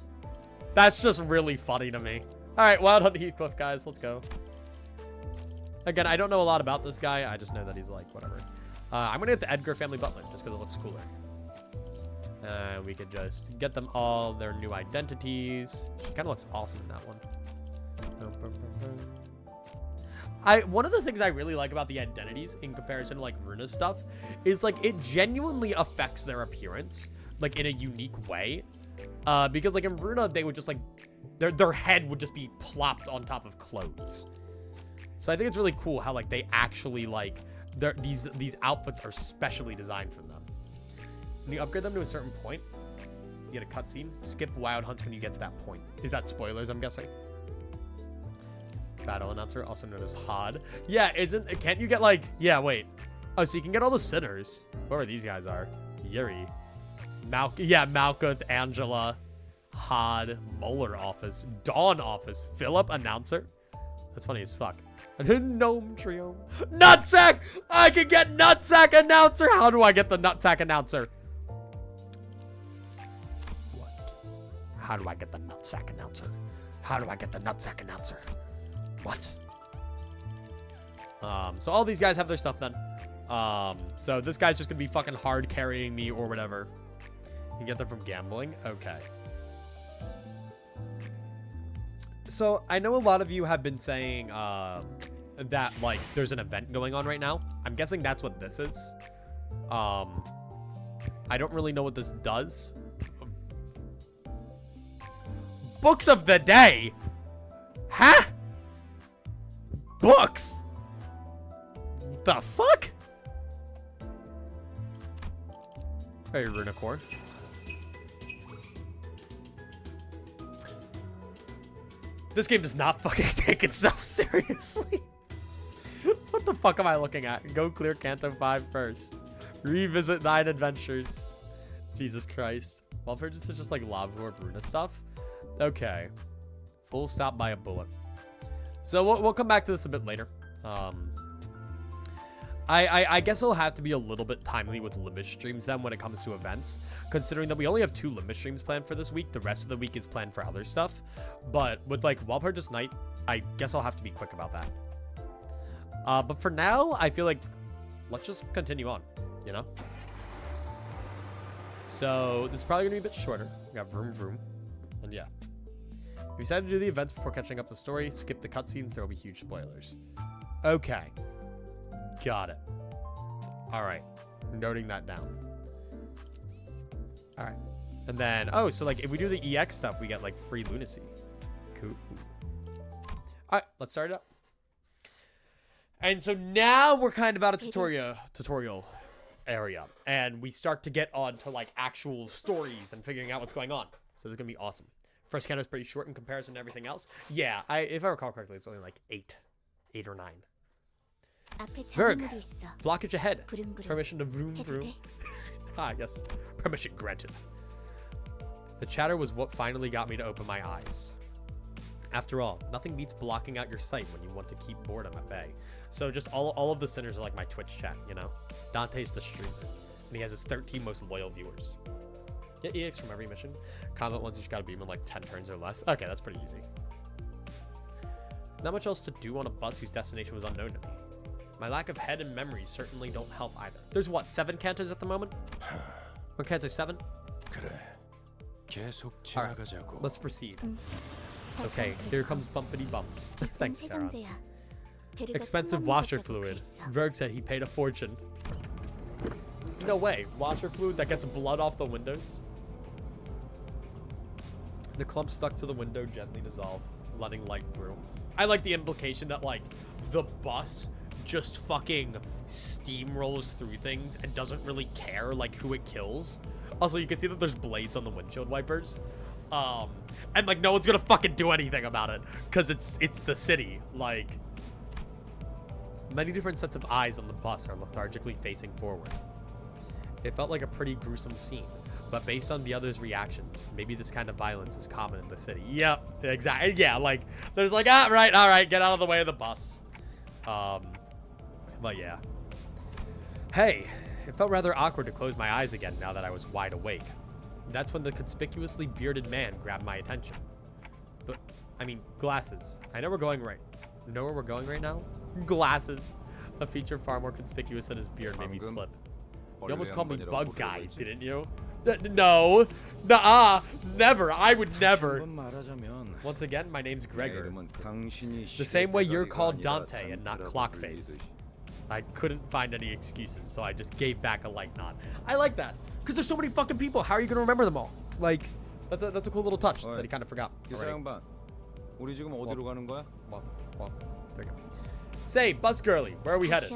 That's just really funny to me. All right, Wild Hunt Heathcliff, guys. Let's go. Again, I don't know a lot about this guy. I just know that he's like, whatever. I'm going to get the Edgar family butler just because it looks cooler. We could just get them all their new identities. She kind of looks awesome in that one. One of the things I really like about the identities in comparison to like Ruina stuff is like it genuinely affects their appearance like in a unique way. Because like in Ruina, they would just like their head would just be plopped on top of clothes. So I think it's really cool how like they actually like these outfits are specially designed for them. When you upgrade them to a certain point, you get a cutscene. Skip wild hunts when you get to that point. Is that spoilers, I'm guessing? Battle announcer, also known as Hod. Yeah, can't you get like, yeah, wait. Oh, so you can get all the sinners. Whoever these guys are. Yuri. Malkuth, Angela, Hod, Molar office, Dawn office, Philip announcer. That's funny as fuck. And Gnome trio. Nutsack! I can get Nutsack announcer! How do I get the Nutsack announcer? What? How do I get the Nutsack announcer? How do I get the Nutsack announcer? What? So all these guys have their stuff then. So this guy's just gonna be fucking hard carrying me or whatever. You get them from gambling? Okay. So I know a lot of you have been saying that like there's an event going on right now. I'm guessing that's what this is. I don't really know what this does. Books of the day? Huh? Books? The fuck? Hey, Runicorn. This game does not fucking take itself seriously. What the fuck am I looking at? Go clear Canto 5 first. Revisit 9 adventures. Jesus Christ. Well, for just like lava or Ruina stuff. Okay. Full stop by a bullet. So we'll come back to this a bit later. I guess it'll have to be a little bit timely with Limbus streams then when it comes to events, considering that we only have 2 Limbus streams planned for this week. The rest of the week is planned for other stuff. But with like Wild Hunt Night, I guess I'll have to be quick about that. But for now, I feel like let's just continue on, you know? So this is probably gonna be a bit shorter. We got vroom vroom. And yeah. If you decide to do the events before catching up the story, skip the cutscenes, there will be huge spoilers. Okay. Got it. All right. Noting that down. All right. And then, oh, so like if we do the EX stuff, we get like free lunacy. Cool. All right, let's start it up. And so now we're kind of out of tutorial area, and we start to get on to like actual stories and figuring out what's going on. So this is gonna be awesome. First Kanto is pretty short in comparison to everything else. Yeah, if I recall correctly, it's only like 8 or 9. Verg, blockage ahead. Permission to vroom vroom. Yes. Permission granted. The chatter was what finally got me to open my eyes. After all, nothing beats blocking out your sight when you want to keep boredom at bay. So just all of the sinners are like my Twitch chat, you know? Dante's the streamer, and he has his 13 most loyal viewers. Get EX from every mission. Comment once you just gotta beam in like 10 turns or less. Okay, that's pretty easy. Not much else to do on a bus whose destination was unknown to me. My lack of head and memory certainly don't help either. There's what, 7 cantos at the moment? Or Canto 7? Alright, let's proceed. Okay, here comes bumpity bumps. Thanks, Karen. Expensive washer fluid. Verg said he paid a fortune. No way. Washer fluid that gets blood off the windows? The clump stuck to the window gently dissolve, letting light through. I like the implication that, like, the bus just fucking steamrolls through things and doesn't really care, like, who it kills. Also, you can see that there's blades on the windshield wipers. And, like, no one's gonna fucking do anything about it, because it's the city. Like, many different sets of eyes on the bus are lethargically facing forward. It felt like a pretty gruesome scene, but based on the others' reactions, maybe this kind of violence is common in the city. Yep, exactly. Yeah, like, there's like, all right, get out of the way of the bus. But yeah. Hey, It felt rather awkward to close my eyes again now that I was wide awake. That's when the conspicuously bearded man grabbed my attention. But, I mean, glasses. I know we're going right. Know where we're going right now? Glasses. A feature far more conspicuous than his beard made me slip. You almost called me Bug Guy, didn't you? No. Nuh-uh. Never. I would never. Once again, my name's Gregor. The same way you're called Dante and not Clockface. I couldn't find any excuses, so I just gave back a light nod. I like that, because there's so many fucking people. How are you going to remember them all? Like, that's a cool little touch that he kind of forgot already. 우리 지금 어디로 가는 거야? Well, there you go. Say, Bus Girly, where are we headed?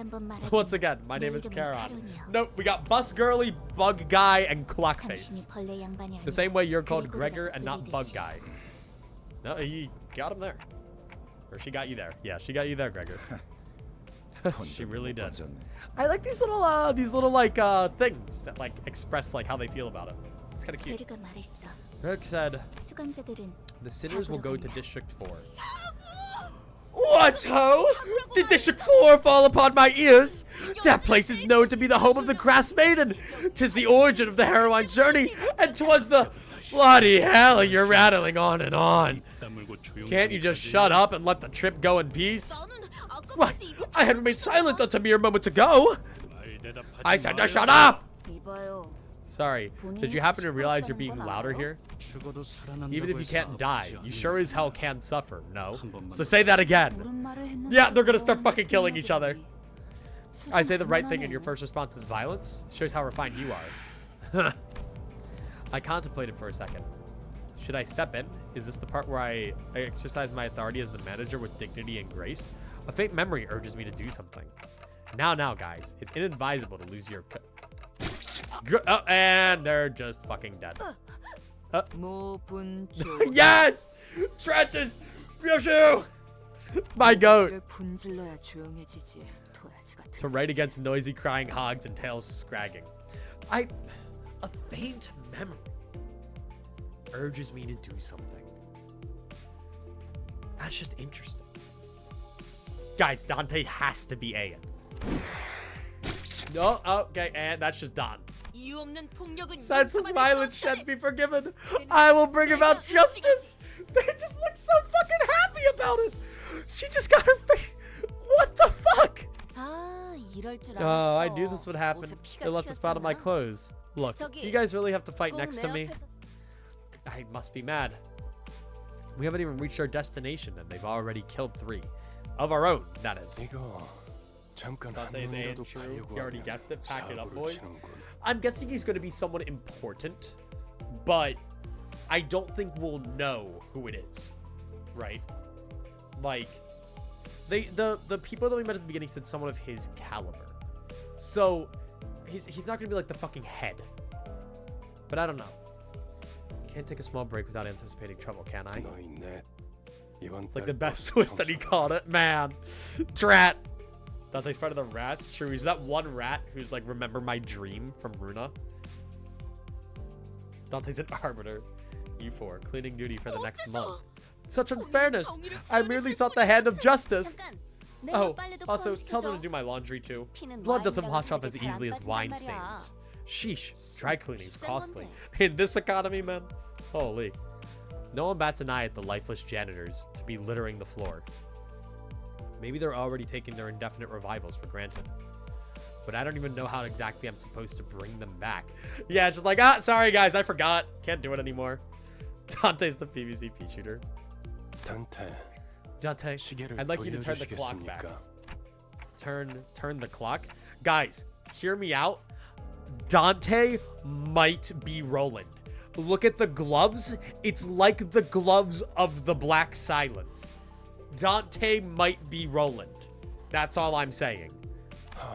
Once again, my name is Karan. Nope, we got Bus Girly, Bug Guy, and Clockface. The same way you're called Gregor and not Bug Guy. No, he got him there. Or she got you there. Yeah, she got you there, Gregor. She really did. I like these little like things that like express like how they feel about it. It's kind of cute. Rick said, the sinners will go to District 4. What ho? Did District 4 fall upon my ears? That place is known to be the home of the Grass Maiden. 'Tis the origin of the heroine's journey, and 'twas the... Bloody hell, you're rattling on and on. Can't you just shut up and let the trip go in peace? What? I had remained silent until mere moments ago. I said to shut up! Sorry, did you happen to realize you're being louder here? Even if you can't die, you sure as hell can suffer, no? So say that again. Yeah, they're gonna start fucking killing each other. I say the right thing and your first response is violence? Shows how refined you are. I contemplated for a second. Should I step in? Is this the part where I exercise my authority as the manager with dignity and grace? A faint memory urges me to do something. Now, guys, it's inadvisable to lose your... Oh, and they're just fucking dead. Yes! Trenches! Ryoshu! My goat! To right against noisy crying hogs and tails scragging. A faint memory urges me to do something. That's just interesting. Guys, Dante has to be Ayan. No, okay, and that's just Don. Senseless violence shan't be forgiven. I will bring about justice. They just look so fucking happy about it. She just got her face. What the fuck? Oh, I knew this would happen. It left a spot on my clothes. Look, you guys really have to fight next to me? I must be mad. We haven't even reached our destination and they've already killed 3. Of our own, that is. Dante's and true. He already guessed it. Pack it up, boys. I'm guessing he's going to be someone important, but I don't think we'll know who it is, right? Like, the people that we met at the beginning said someone of his caliber. So, he's not going to be like the fucking head. But I don't know. Can't take a small break without anticipating trouble, can I? It's like the best twist that he called it. Man. Drat. Dante's part of the rats. True. He's that one rat who's like, remember my dream from Ruina. Dante's an arbiter. U4. Cleaning duty for the next month. Such unfairness. I merely sought the hand of justice. Oh, also, tell them to do my laundry too. Blood doesn't wash off as easily as wine stains. Sheesh. Dry cleaning's costly. In this economy, man. Holy. No one bats an eye at the lifeless janitors to be littering the floor. Maybe they're already taking their indefinite revivals for granted. But I don't even know how exactly I'm supposed to bring them back. Yeah, it's just like, sorry guys, I forgot. Can't do it anymore. Dante's the PvZ pea shooter. Dante, I'd like you to turn the clock back. Turn the clock? Guys, hear me out. Dante might be Roland. Look at the gloves. It's like the gloves of the Black Silence. Dante might be Roland. That's all I'm saying.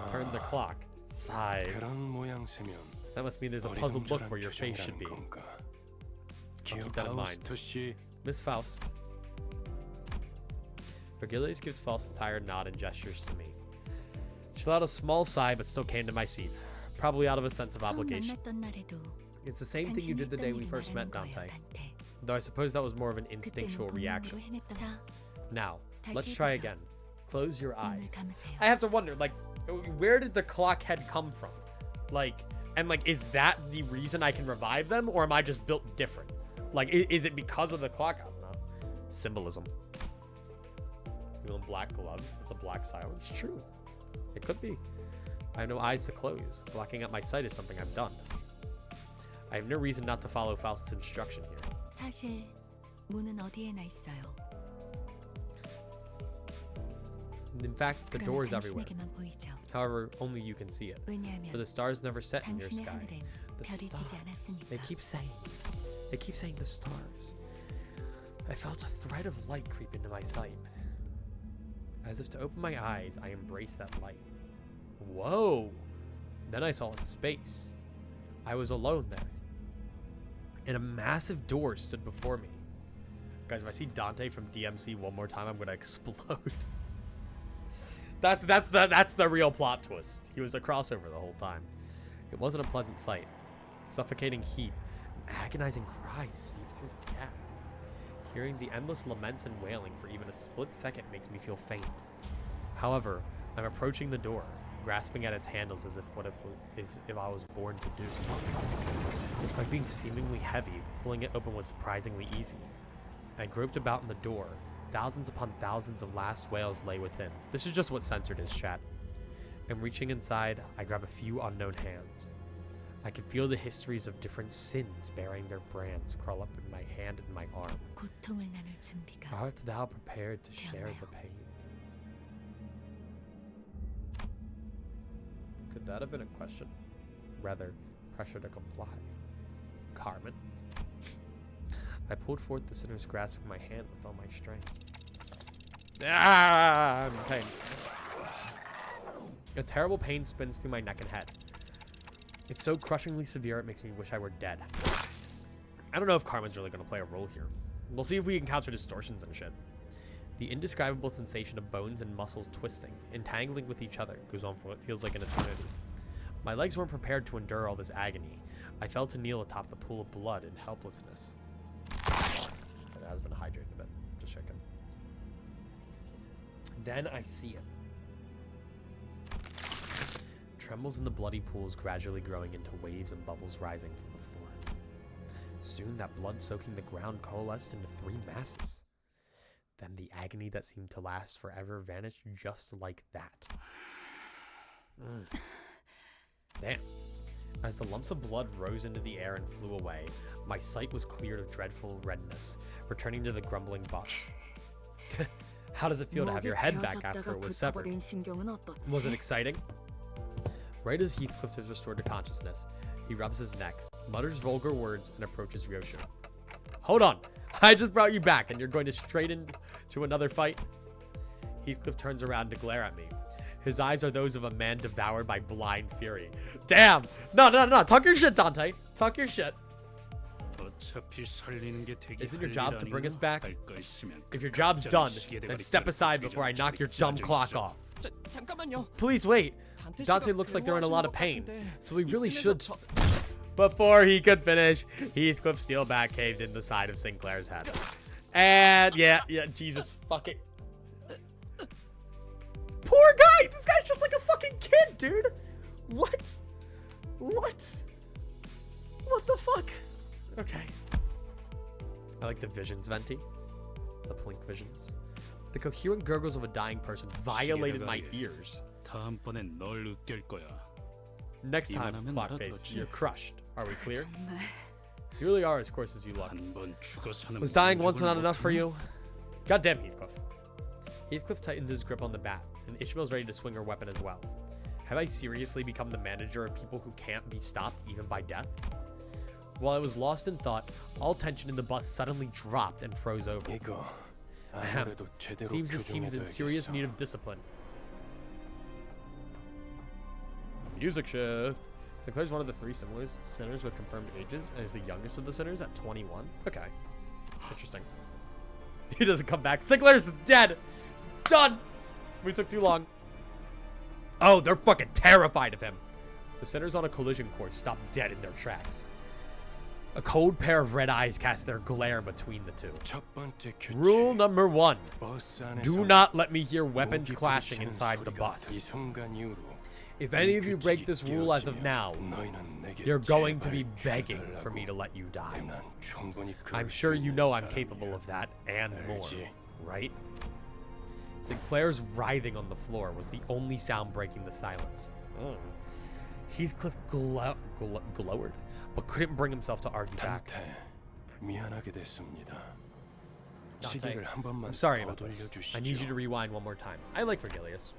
Turn the clock. Sigh. That must mean there's a puzzled look where your face should be. I'll keep that in mind. Miss Faust. Virgilius gives Faust a tired nod and gestures to me. She let out a small sigh but still came to my seat. Probably out of a sense of obligation. It's the same thing you did the day we first met, Dante. Though I suppose that was more of an instinctual reaction. Now, let's try again. Close your eyes. I have to wonder, like, where did the clock head come from? Like, and like, is that the reason I can revive them, or am I just built different? Like, is it because of the clock? I don't know. Symbolism. Feeling black gloves, the black silence. True. It could be. I have no eyes to close. Blocking up my sight is something I've done. I have no reason not to follow Faust's instruction here. 사실 문은 어디에나 있어요. In fact, the door is everywhere. 당신에게만 보이죠. However, only you can see it. 왜냐하면 For the stars never set in your 당신의 sky. 하늘엔 The 별이 지지 stars. 않았으니까. They keep saying the stars. I felt a thread of light creep into my sight. As if to open my eyes, I embraced that light. Whoa! Then I saw a space. I was alone there. And a massive door stood before me. Guys, if I see Dante from DMC one more time, I'm gonna explode. That's the real plot twist. He was a crossover the whole time. It wasn't a pleasant sight. Suffocating heat and agonizing cries seeped through the gap. Hearing the endless laments and wailing for even a split second makes me feel faint. However, I'm approaching the door, grasping at its handles as if if I was born to do. Despite being seemingly heavy, pulling it open was surprisingly easy. I groped about in the door. Thousands upon thousands of last wails lay within. This is just what censored is, chat. And reaching inside, I grab a few unknown hands. I can feel the histories of different sins bearing their brands crawl up in my hand and my arm. 고통을 나눌 준비가 Art thou prepared to share the pain? Could that have been a question? Rather, pressure to comply. Carmen. I pulled forth the sinner's grasp from my hand with all my strength. Ah, I'm in pain. A terrible pain spins through my neck and head. It's so crushingly severe it makes me wish I were dead. I don't know if Carmen's really going to play a role here. We'll see if we encounter distortions and shit. The indescribable sensation of bones and muscles twisting, entangling with each other, goes on for what feels like an eternity. My legs weren't prepared to endure all this agony. I fell to kneel atop the pool of blood in helplessness. It has been hydrated a bit. Just checking. Then I see it. Trembles in the bloody pools gradually growing into waves and bubbles rising from the floor. Soon that blood soaking the ground coalesced into three masses. Then the agony that seemed to last forever vanished just like that. Damn. As the lumps of blood rose into the air and flew away, my sight was cleared of dreadful redness, returning to the grumbling bus. How does it feel to have your head back after it was severed? Was it exciting? Right as Heathcliff is restored to consciousness, he rubs his neck, mutters vulgar words, and approaches Ryoshu. Hold on! I just brought you back, and you're going to straight into another fight? Heathcliff turns around to glare at me. His eyes are those of a man devoured by blind fury. Damn! No. Talk your shit, Dante. Talk your shit. Isn't your job to bring us back? If your job's done, then step aside before I knock your dumb clock off. Please wait. Dante looks like they're in a lot of pain, so we really should... Before he could finish, Heathcliff's steel bat caved in the side of Sinclair's head. And yeah, Jesus fucking... Poor guy! This guy's just like a fucking kid, dude! What? What the fuck? Okay. I like the visions, Venti. The Plink visions. The coherent gurgles of a dying person violated my ears. Next time, Clockface, you're crushed. Are we clear? You really are as coarse as you look. Was dying once not enough for you? Goddamn, Heathcliff. Heathcliff tightened his grip on the bat, and Ishmael's ready to swing her weapon as well. Have I seriously become the manager of people who can't be stopped even by death? While I was lost in thought, all tension in the bus suddenly dropped and froze over. Ahem. Seems this team is in serious need of discipline. Music shift. Sinclair's one of the three sinners with confirmed ages, and is the youngest of the sinners at 21. Okay. Interesting. He doesn't come back. Sinclair's dead! Done! We took too long. Oh, they're fucking terrified of him. The sinners on a collision course stopped dead in their tracks. A cold pair of red eyes cast their glare between the two. Rule number 1. Do not let me hear weapons clashing inside the bus. If any of you break this rule as of now, you're going to be begging for me to let you die. I'm sure you know I'm capable of that and more, right? Sinclair's writhing on the floor was the only sound breaking the silence. Heathcliff glowered, but couldn't bring himself to argue back. Dante, I'm sorry about this. I need you to rewind one more time. I like Vergilius.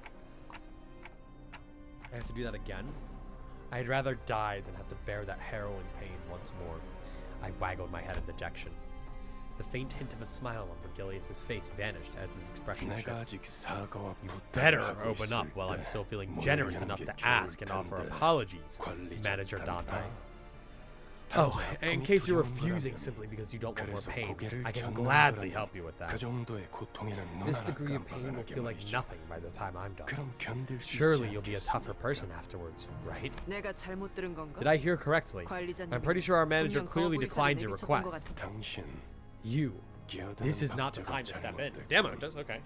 I have to do that again? I'd rather die than have to bear that harrowing pain once more. I waggled my head in dejection. The faint hint of a smile on Vergilius' face vanished as his expression shifts. You better open up while I'm still feeling generous enough to ask and offer apologies, Manager Dante. Oh, in case you're refusing simply because you don't want more pain, I can gladly help you with that. This degree of pain will feel like nothing by the time I'm done. Surely you'll be a tougher person afterwards, right? Did I hear correctly? I'm pretty sure our manager clearly declined your request. You. This is not the time to step in. Damn it, that's okay.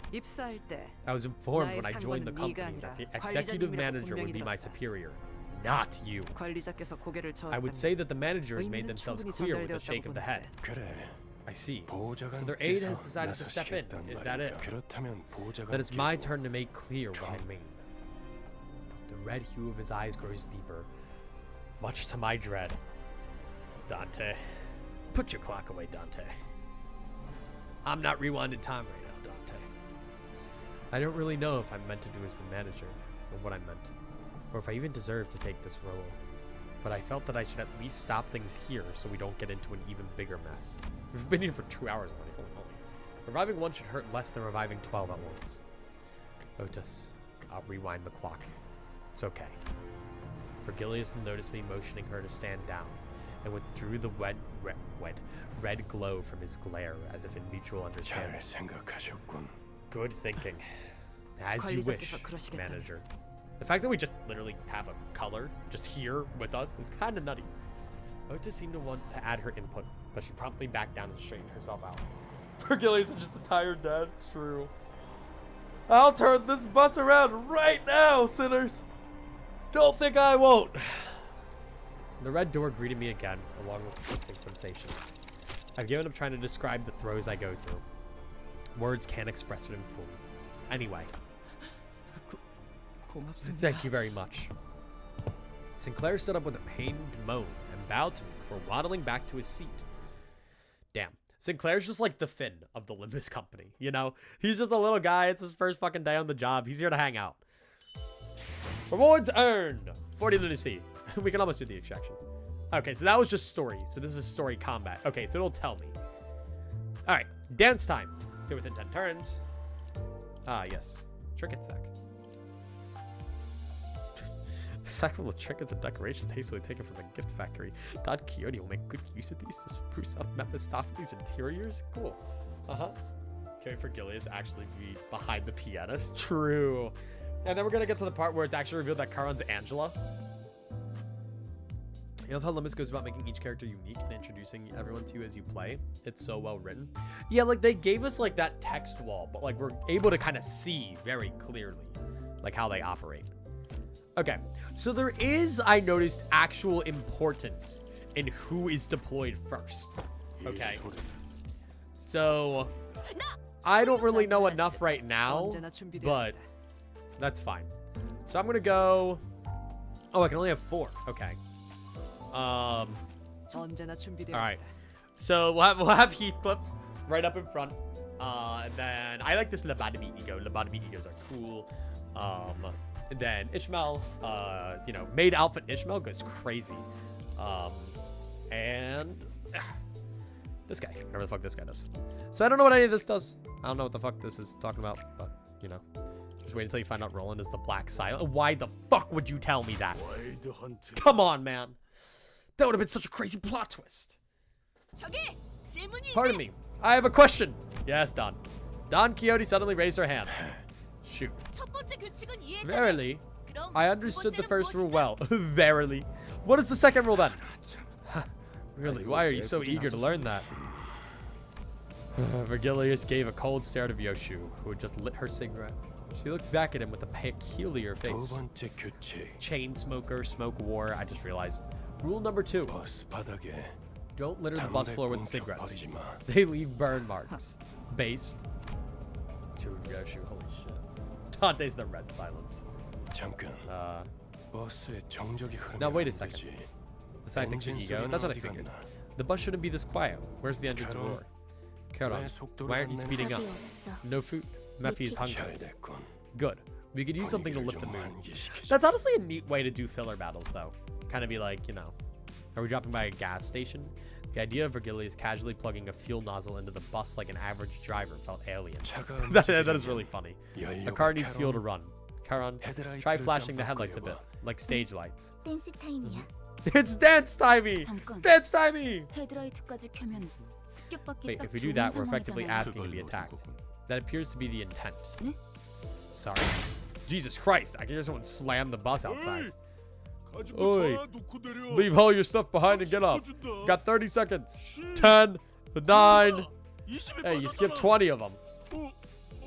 I was informed when I joined the company that the executive manager would be my superior. Not you. I would say that the manager has made themselves clear with a shake of the head. I see. So their aide has decided to step in. Is that it? Then it's my turn to make clear what I mean. The red hue of his eyes grows deeper, much to my dread. Dante. Put your clock away, Dante. I'm not rewinding time right now, Dante. I don't really know if I'm meant to do as the manager, or what I meant. Or if I even deserve to take this role. But I felt that I should at least stop things here so we don't get into an even bigger mess. We've been here for 2 hours already. Holy moly. Reviving one should hurt less than reviving 12 at once. Otis, I'll rewind the clock. It's okay. Vergilius noticed me motioning her to stand down and withdrew the red glow from his glare as if in mutual understanding. Good thinking. As you wish, manager. The fact that we just literally have a color just here with us is kind of nutty. Otis seemed to want to add her input, but she promptly backed down and straightened herself out. Vergilius is just a tired dad. True. I'll turn this bus around right now, sinners. Don't think I won't. The red door greeted me again, along with a twisting sensation. I've given up trying to describe the throes I go through. Words can't express it in full. Anyway. Thank you very much. Sinclair stood up with a pained moan and bowed to me before waddling back to his seat. Damn. Sinclair's just like the Finn of the Limbus Company, you know? He's just a little guy. It's his first fucking day on the job. He's here to hang out. Rewards earned. 40 lunacy. We can almost do the extraction. Okay, so that was just story. So this is story combat. Okay, so it'll tell me. All right, dance time. Here within 10 turns. Ah, yes. Trinket sack. Sack full of trinkets and decorations hastily taken from the gift factory. Don Quixote will make good use of these to spruce up Mephistopheles' interiors. Cool. Okay, Vergilius actually be behind the pianist. True. And then we're gonna get to the part where it's actually revealed that Charon's Angela. You know how Limbus goes about making each character unique and introducing everyone to you as you play? It's so well written. Yeah, like they gave us like that text wall, but like we're able to kind of see very clearly like how they operate. Okay, so there is, I noticed, actual importance in who is deployed first. Okay, so I don't really know enough right now, but that's fine. So I'm gonna go. Oh, I can only have 4. Okay. All right. So we'll have Heathcliff right up in front. And then I like this lobotomy ego. Lobotomy egos are cool. And then Ishmael, you know, maid outfit Ishmael goes crazy. And this guy, whatever the fuck this guy does. So I don't know what any of this does. I don't know what the fuck this is talking about, but you know, just wait until you find out Roland is the Black Silent. Why the fuck would you tell me that? Come on, man. That would have been such a crazy plot twist. Pardon me. I have a question. Yes, Don. Don Quixote suddenly raised her hand. Shoot. Verily, I understood the first rule well. Verily. What is the second rule then? Really, why are you so eager to learn that? Vergilius gave a cold stare to Vyoshu, who had just lit her cigarette. She looked back at him with a peculiar 두 face. 번째 규칙. Chain smoker, smoke war. I just realized. Rule number 2. 버스 바닥에 Don't litter the bus floor with 담배 cigarettes. 버리지 마. They leave burn marks. Based. Dude, Yoshu, holy shit. Dante's the red silence. 잠깐. 버스의 정적이 흐르면 Now wait a 안 second. 되지. The scientific 엔진 ego. 소리는 That's what I 어디 figured. 갔나? The bus shouldn't be this quiet. Where's the engine's Carol, roar? Carol, 왜 속도를 why aren't you 안 speeding 내는 up? 없어. No food. Mephi's hungry. 잘 됐군. Good. We could use something to 분위기를 lift the 좀 mood. 환기시키자. That's honestly a neat way to do filler battles, though. Kind of be like, you know, are we dropping by a gas station? The idea of Vergilius casually plugging a fuel nozzle into the bus like an average driver felt alien. 차가 that is really funny. A 연료가 car needs fuel to 캐런 run. Charon, 헤드라이트를 try flashing the headlights a 깜빡거려봐. bit, like stage lights. 댄스 타임이야. It's dance timey! 잠깐. Dance timey! 헤드라이트까지 켜면 습격받기 Wait, 딱 if we do 좋은 that, we're effectively 상황이잖아요. asking to be attacked. That appears to be the intent. 네? Sorry. Jesus Christ, I can hear someone slam the bus outside. 가지고 Oi. 다 놓고 내려. Leave all your stuff behind and get up. 30초 준다. Got 30 seconds. 10, 9. 20에 Hey, you 빠졌잖아. skipped 20 of them.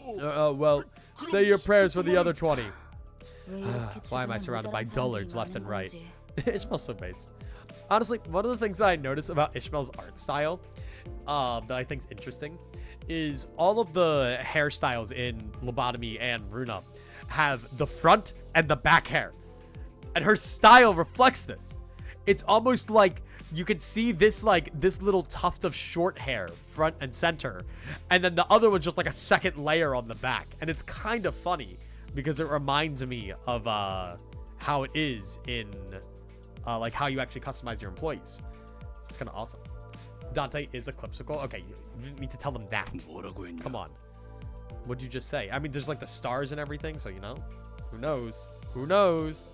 Well, 그럼 say your prayers for the 10초만은 other 20. 왜 이렇게 Why am I 주변에 surrounded by 모자란 dullards 사람들이 left and 많은 right? 건지. Ishmael's so based. Honestly, one of the things that I notice about Ishmael's art style that I think is interesting is all of the hairstyles in Lobotomy and Ruina have the front and the back hair. And her style reflects this. It's almost like you could see this little tuft of short hair front and center, and then the other one's just like a second layer on the back. And it's kind of funny because it reminds me of how it is in like how you actually customize your employees. So it's kind of awesome. Dante is eclipsical. Okay, you need to tell them that. 뭐라고 했냐? Come on. What'd you just say? I mean, there's like the stars and everything, so you know. Who knows? Who knows?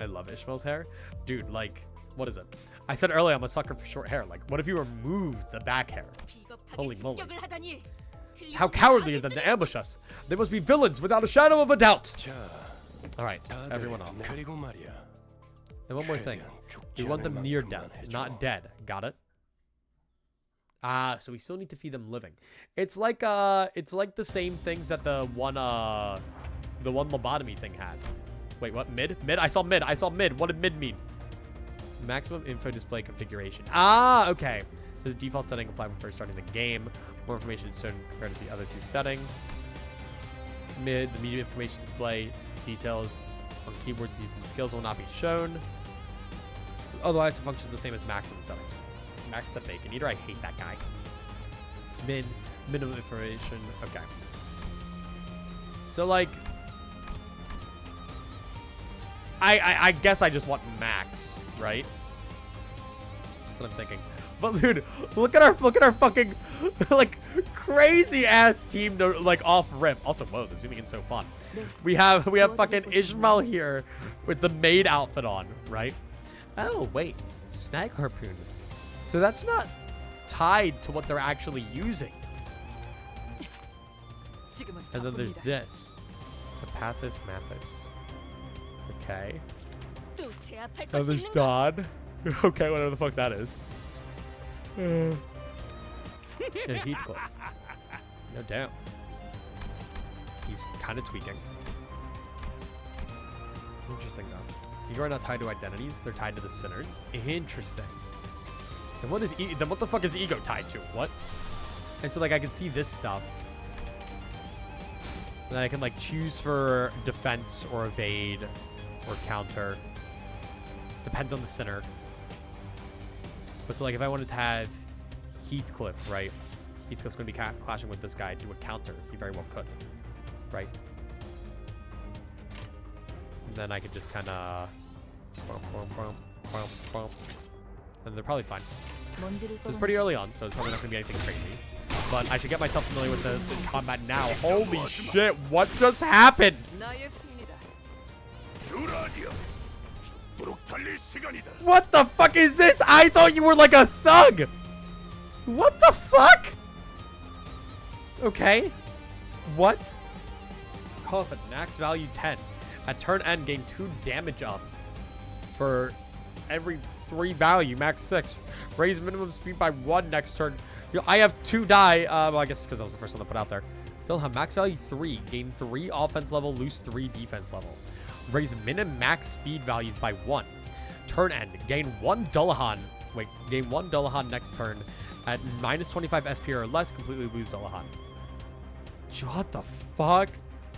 I love Ishmael's hair. Dude, like, what is it? I said earlier I'm a sucker for short hair. Like, what if you removed the back hair? Holy moly. How cowardly of them to ambush us. They must be villains without a shadow of a doubt. 자, Alright, 다들 everyone off. 그리고 말이야. And one more thing. 최대한 We 죽지 want 않을 them near 만큼만 death, 해줘. not dead. Got it? Ah, so we still need to feed them living. It's like the same things that the one lobotomy thing had. Wait, what? Mid? Mid? I saw mid. I saw mid. What did mid mean? Maximum info display configuration. Ah, okay. The default setting applied when first starting the game. More information is shown compared to the other two settings. Mid, the medium information display details on keyboards using skills will not be shown. Otherwise, it functions the same as maximum setting. Max the bacon eater. I hate that guy. Min, minimum information. Okay. So like, I guess I just want max, right? That's what I'm thinking. But dude, look at our fucking like crazy ass team to like off rip. Also, whoa, the zooming in so fun. We have fucking Ishmael here with the maid outfit on, right? Oh wait, snag harpoon. So that's not tied to what they're actually using. And then there's this. Tapathus Mathis. Okay. Oh, there's Don. Okay, whatever the fuck that is. And Heathcliff. No doubt. He's kind of tweaking. Interesting though. You are not tied to identities; they're tied to the sinners. Interesting. Then what is then what the fuck is ego tied to? What? And so like I can see this stuff. And then I can like choose for defense or evade or counter. Depends on the sinner. But so like if I wanted to have Heathcliff, right? Heathcliff's going to be clashing with this guy. Do a counter. He very well could. Right? And then I could just kind of... And they're probably fine. It's pretty early on, so it's probably not going to be anything crazy. But I should get myself familiar with the combat now. Holy shit, what just happened? 듀라디야. 죽도록 달릴 시간이다. What the fuck is this? I thought you were like a thug. What the fuck? Okay. What? Coffin, max value 10. At turn end, gain 2 damage up for every 3 value, max 6. Raise minimum speed by 1 next turn. Yo, I have 2 die. Well, I guess because that was the first one to put out there. Dullahan, max value 3. Gain 3 offense level, lose 3 defense level. Raise min and max speed values by 1. Turn end. Gain 1 Dullahan. Wait, gain 1 Dullahan next turn. At minus 25 SP or less, completely lose Dullahan. What the fuck?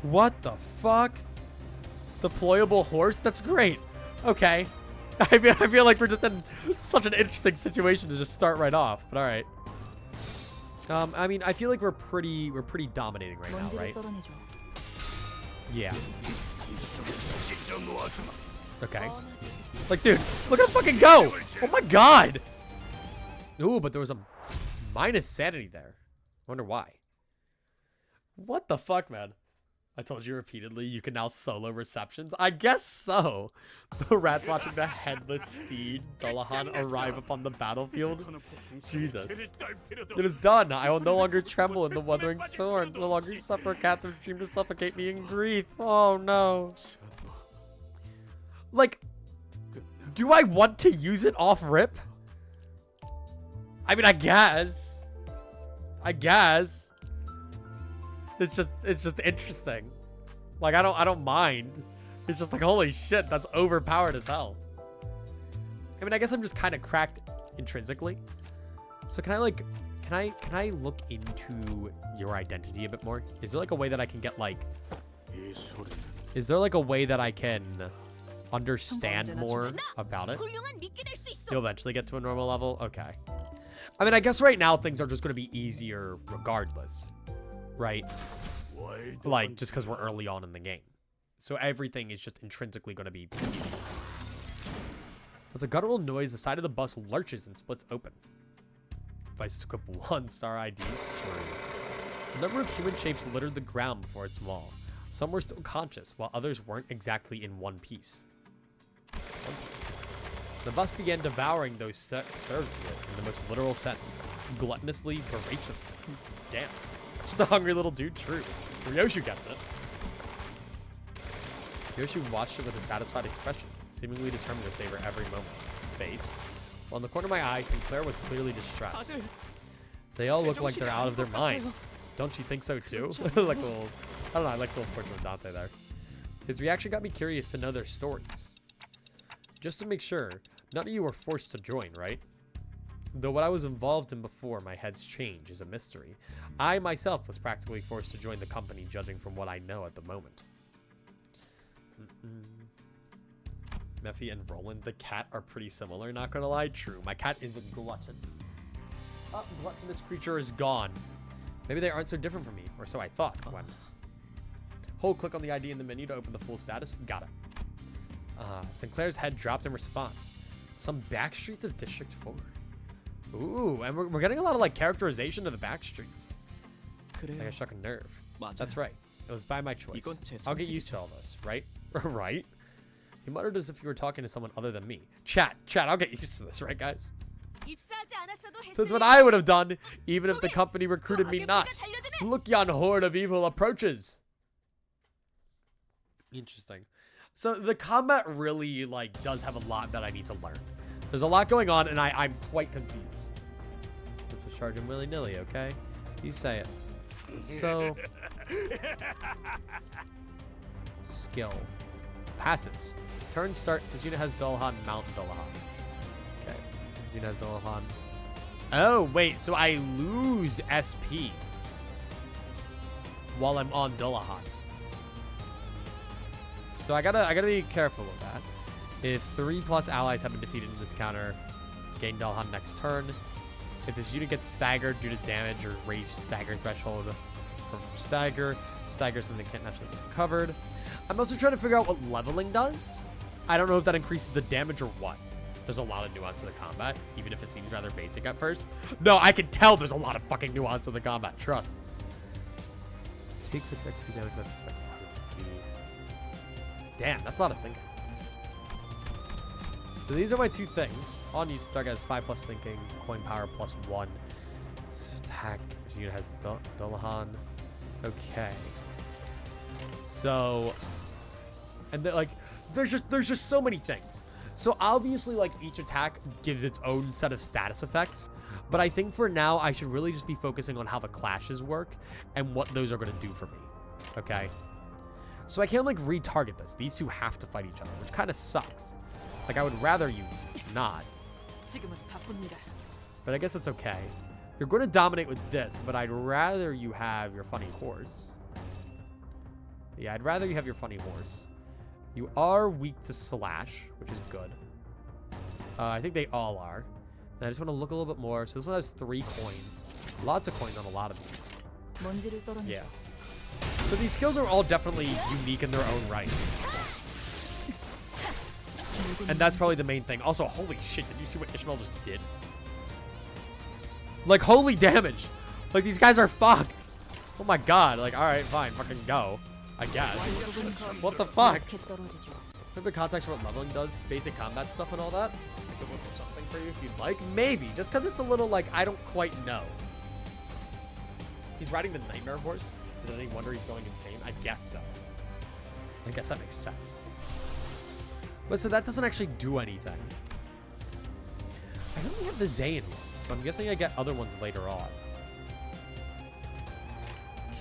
What the fuck? Deployable horse? That's great. Okay. I feel like we're just in such an interesting situation to just start right off. But all right. I mean, I feel like we're pretty dominating right now, right? Yeah. Okay. Like, dude, look at him fucking go! Oh my god! Ooh, but there was a minus sanity there. I wonder why. What the fuck, man? I told you repeatedly you can now solo receptions. I guess so. The rats watching the headless steed Dullahan arrive upon the battlefield. Jesus. It is done. I will no longer tremble in the wuthering sword. No longer suffer a captive dream to suffocate me in grief. Oh no. Like, do I want to use it off rip? I mean, I guess. It's just interesting. Like, I don't mind. It's just like, holy shit, that's overpowered as hell. I mean, I guess I'm just kind of cracked intrinsically. So can I look into your identity a bit more? Is there like a way that I can get like, is there like a way that I can understand more about it? You'll eventually get to a normal level? Okay. I mean, I guess right now things are just going to be easier regardless. Right? Like, just because we're early on in the game. So everything is just intrinsically going to be easy. With a guttural noise, the side of the bus lurches and splits open. Devices equip 1-star IDs. True. A number of human shapes littered the ground before its wall. Some were still conscious, while others weren't exactly in one piece. The bus began devouring those served to it in the most literal sense. Gluttonously, voraciously. Damn. Just a hungry little dude, true. Ryoshu gets it. Ryoshu watched it with a satisfied expression, seemingly determined to savor every moment. Face. While in the corner of my eye, Sinclair was clearly distressed. They all look like they're out of their minds. Don't you think so too? Like a little, I don't know, I like the little portrait of Dante there. His reaction got me curious to know their stories. Just to make sure, none of you were forced to join, right? Though what I was involved in before my head's change is a mystery, I myself was practically forced to join the company judging from what I know at the moment. Mephi and Roland, the cat, are pretty similar, not gonna lie. True, my cat is a glutton. Oh, gluttonous creature is gone. Maybe they aren't so different from me, or so I thought. When hold click on the ID in the menu to open the full status. Got it. Sinclair's head dropped in response. Some back streets of District 4. Ooh, and we're getting a lot of like characterization of the back streets. Like I struck a nerve. That's right. It was by my choice. I'll get used to all this, right? Right? He muttered as if he were talking to someone other than me. Chat, I'll get used to this, right, guys? That's what I would have done, even if the company recruited me not. Look, yon horde of evil approaches. Interesting. So the combat really like does have a lot that I need to learn. There's a lot going on, and I'm quite confused. Let's just charge him willy-nilly, okay? You say it. So... Skill. Passives. Turn start. This unit has Dullahan, mount Dullahan. Okay. This unit has Dullahan. Oh, wait. So I lose SP while I'm on Dullahan. So I gotta be careful of that. If 3+ allies have been defeated in this counter, gain Dullahan next turn. If this unit gets staggered due to damage or raise stagger threshold, or stagger something that can't naturally be recovered. I'm also trying to figure out what leveling does. I don't know if that increases the damage or what. There's a lot of nuance to the combat, even if it seems rather basic at first. No, I can tell there's a lot of fucking nuance to the combat. Trust. Take 6 XP damage by this potency. Damn, that's a lot of sinking. So these are my two things. On you start as 5+ sinking, coin power +1. Attack. This unit has Dullahan. Okay. So, and like, there's just so many things. So obviously, like each attack gives its own set of status effects. But I think for now, I should really just be focusing on how the clashes work and what those are going to do for me. Okay? So I can't, like, retarget this. These two have to fight each other, which kind of sucks. Like, I would rather you not. 지금은 바쁩니다. But I guess it's okay. You're going to dominate with this, but I'd rather you have your funny horse. Yeah, I'd rather you have your funny horse. You are weak to slash, which is good. I think they all are. And I just want to look a little bit more. So this one has 3 coins. Lots of coins on a lot of these. 먼지를 떨어내죠. Yeah. So these skills are all definitely unique in their own right. And that's probably the main thing. Also, holy shit, did you see what Ishmael just did? Like, holy damage. Like, these guys are fucked. Oh my god. Like, alright, fine. Fucking go. I guess. What the fuck? 이렇게 떨어지죠. A bit of context for what leveling does, basic combat stuff and all that. I could look for something for you if you'd like. Maybe, just because it's a little like, I don't quite know. He's riding the nightmare horse. Is it any wonder he's going insane? I guess so. I guess that makes sense. But so that doesn't actually do anything. I only have the Zayn ones, so I'm guessing I get other ones later on.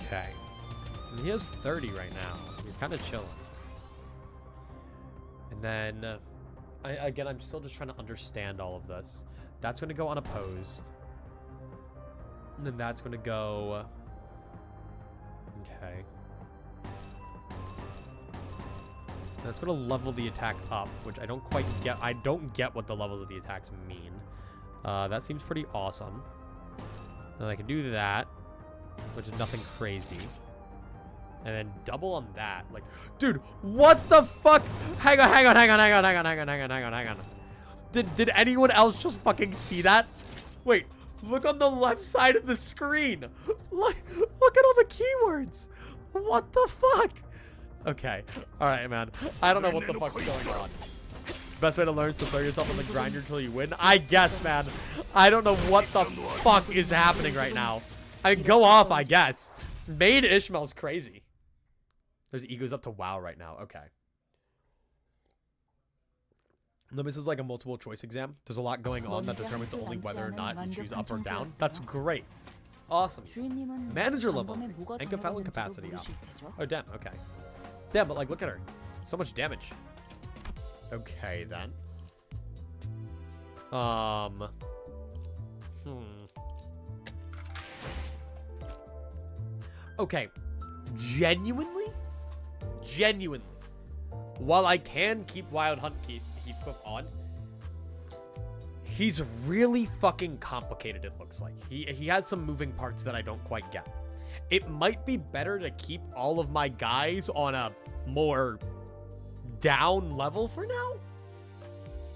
Okay. And he has 30 right now. He's kind of chilling. And then, again, I'm still just trying to understand all of this. That's going to go unopposed. And then that's going to go... Okay. That's going to level the attack up, which I don't quite get. I don't get what the levels of the attacks mean. That seems pretty awesome. And I can do that, which is nothing crazy. And then double on that. Like, dude, what the fuck? Hang on. Did anyone else just fucking see that? Wait, look on the left side of the screen. Look at all the keywords. What the fuck? Okay. All right, man. I don't know what the fuck's going on. Best way to learn is to throw yourself on the grinder until you win. I guess, man. I don't know what the fuck is happening right now. I go off, I guess. Main Ishmael's crazy. There's egos up to WoW right now. Okay. Limbus is like a multiple choice exam. There's a lot going on that determines only whether or not you choose up or down. That's great. Awesome. 주인님은 Manager level 방법에 increase. 뭐가 Encephalic 달라졌는지도 capacity up. 모르실 테죠? Oh, damn. Okay. Damn, but like, look at her. So much damage. Okay, then. Okay. Genuinely, while I can keep Wild Hunt Heathcliff on, he's really fucking complicated, it looks like. He has some moving parts that I don't quite get. It might be better to keep all of my guys on a more down level for now.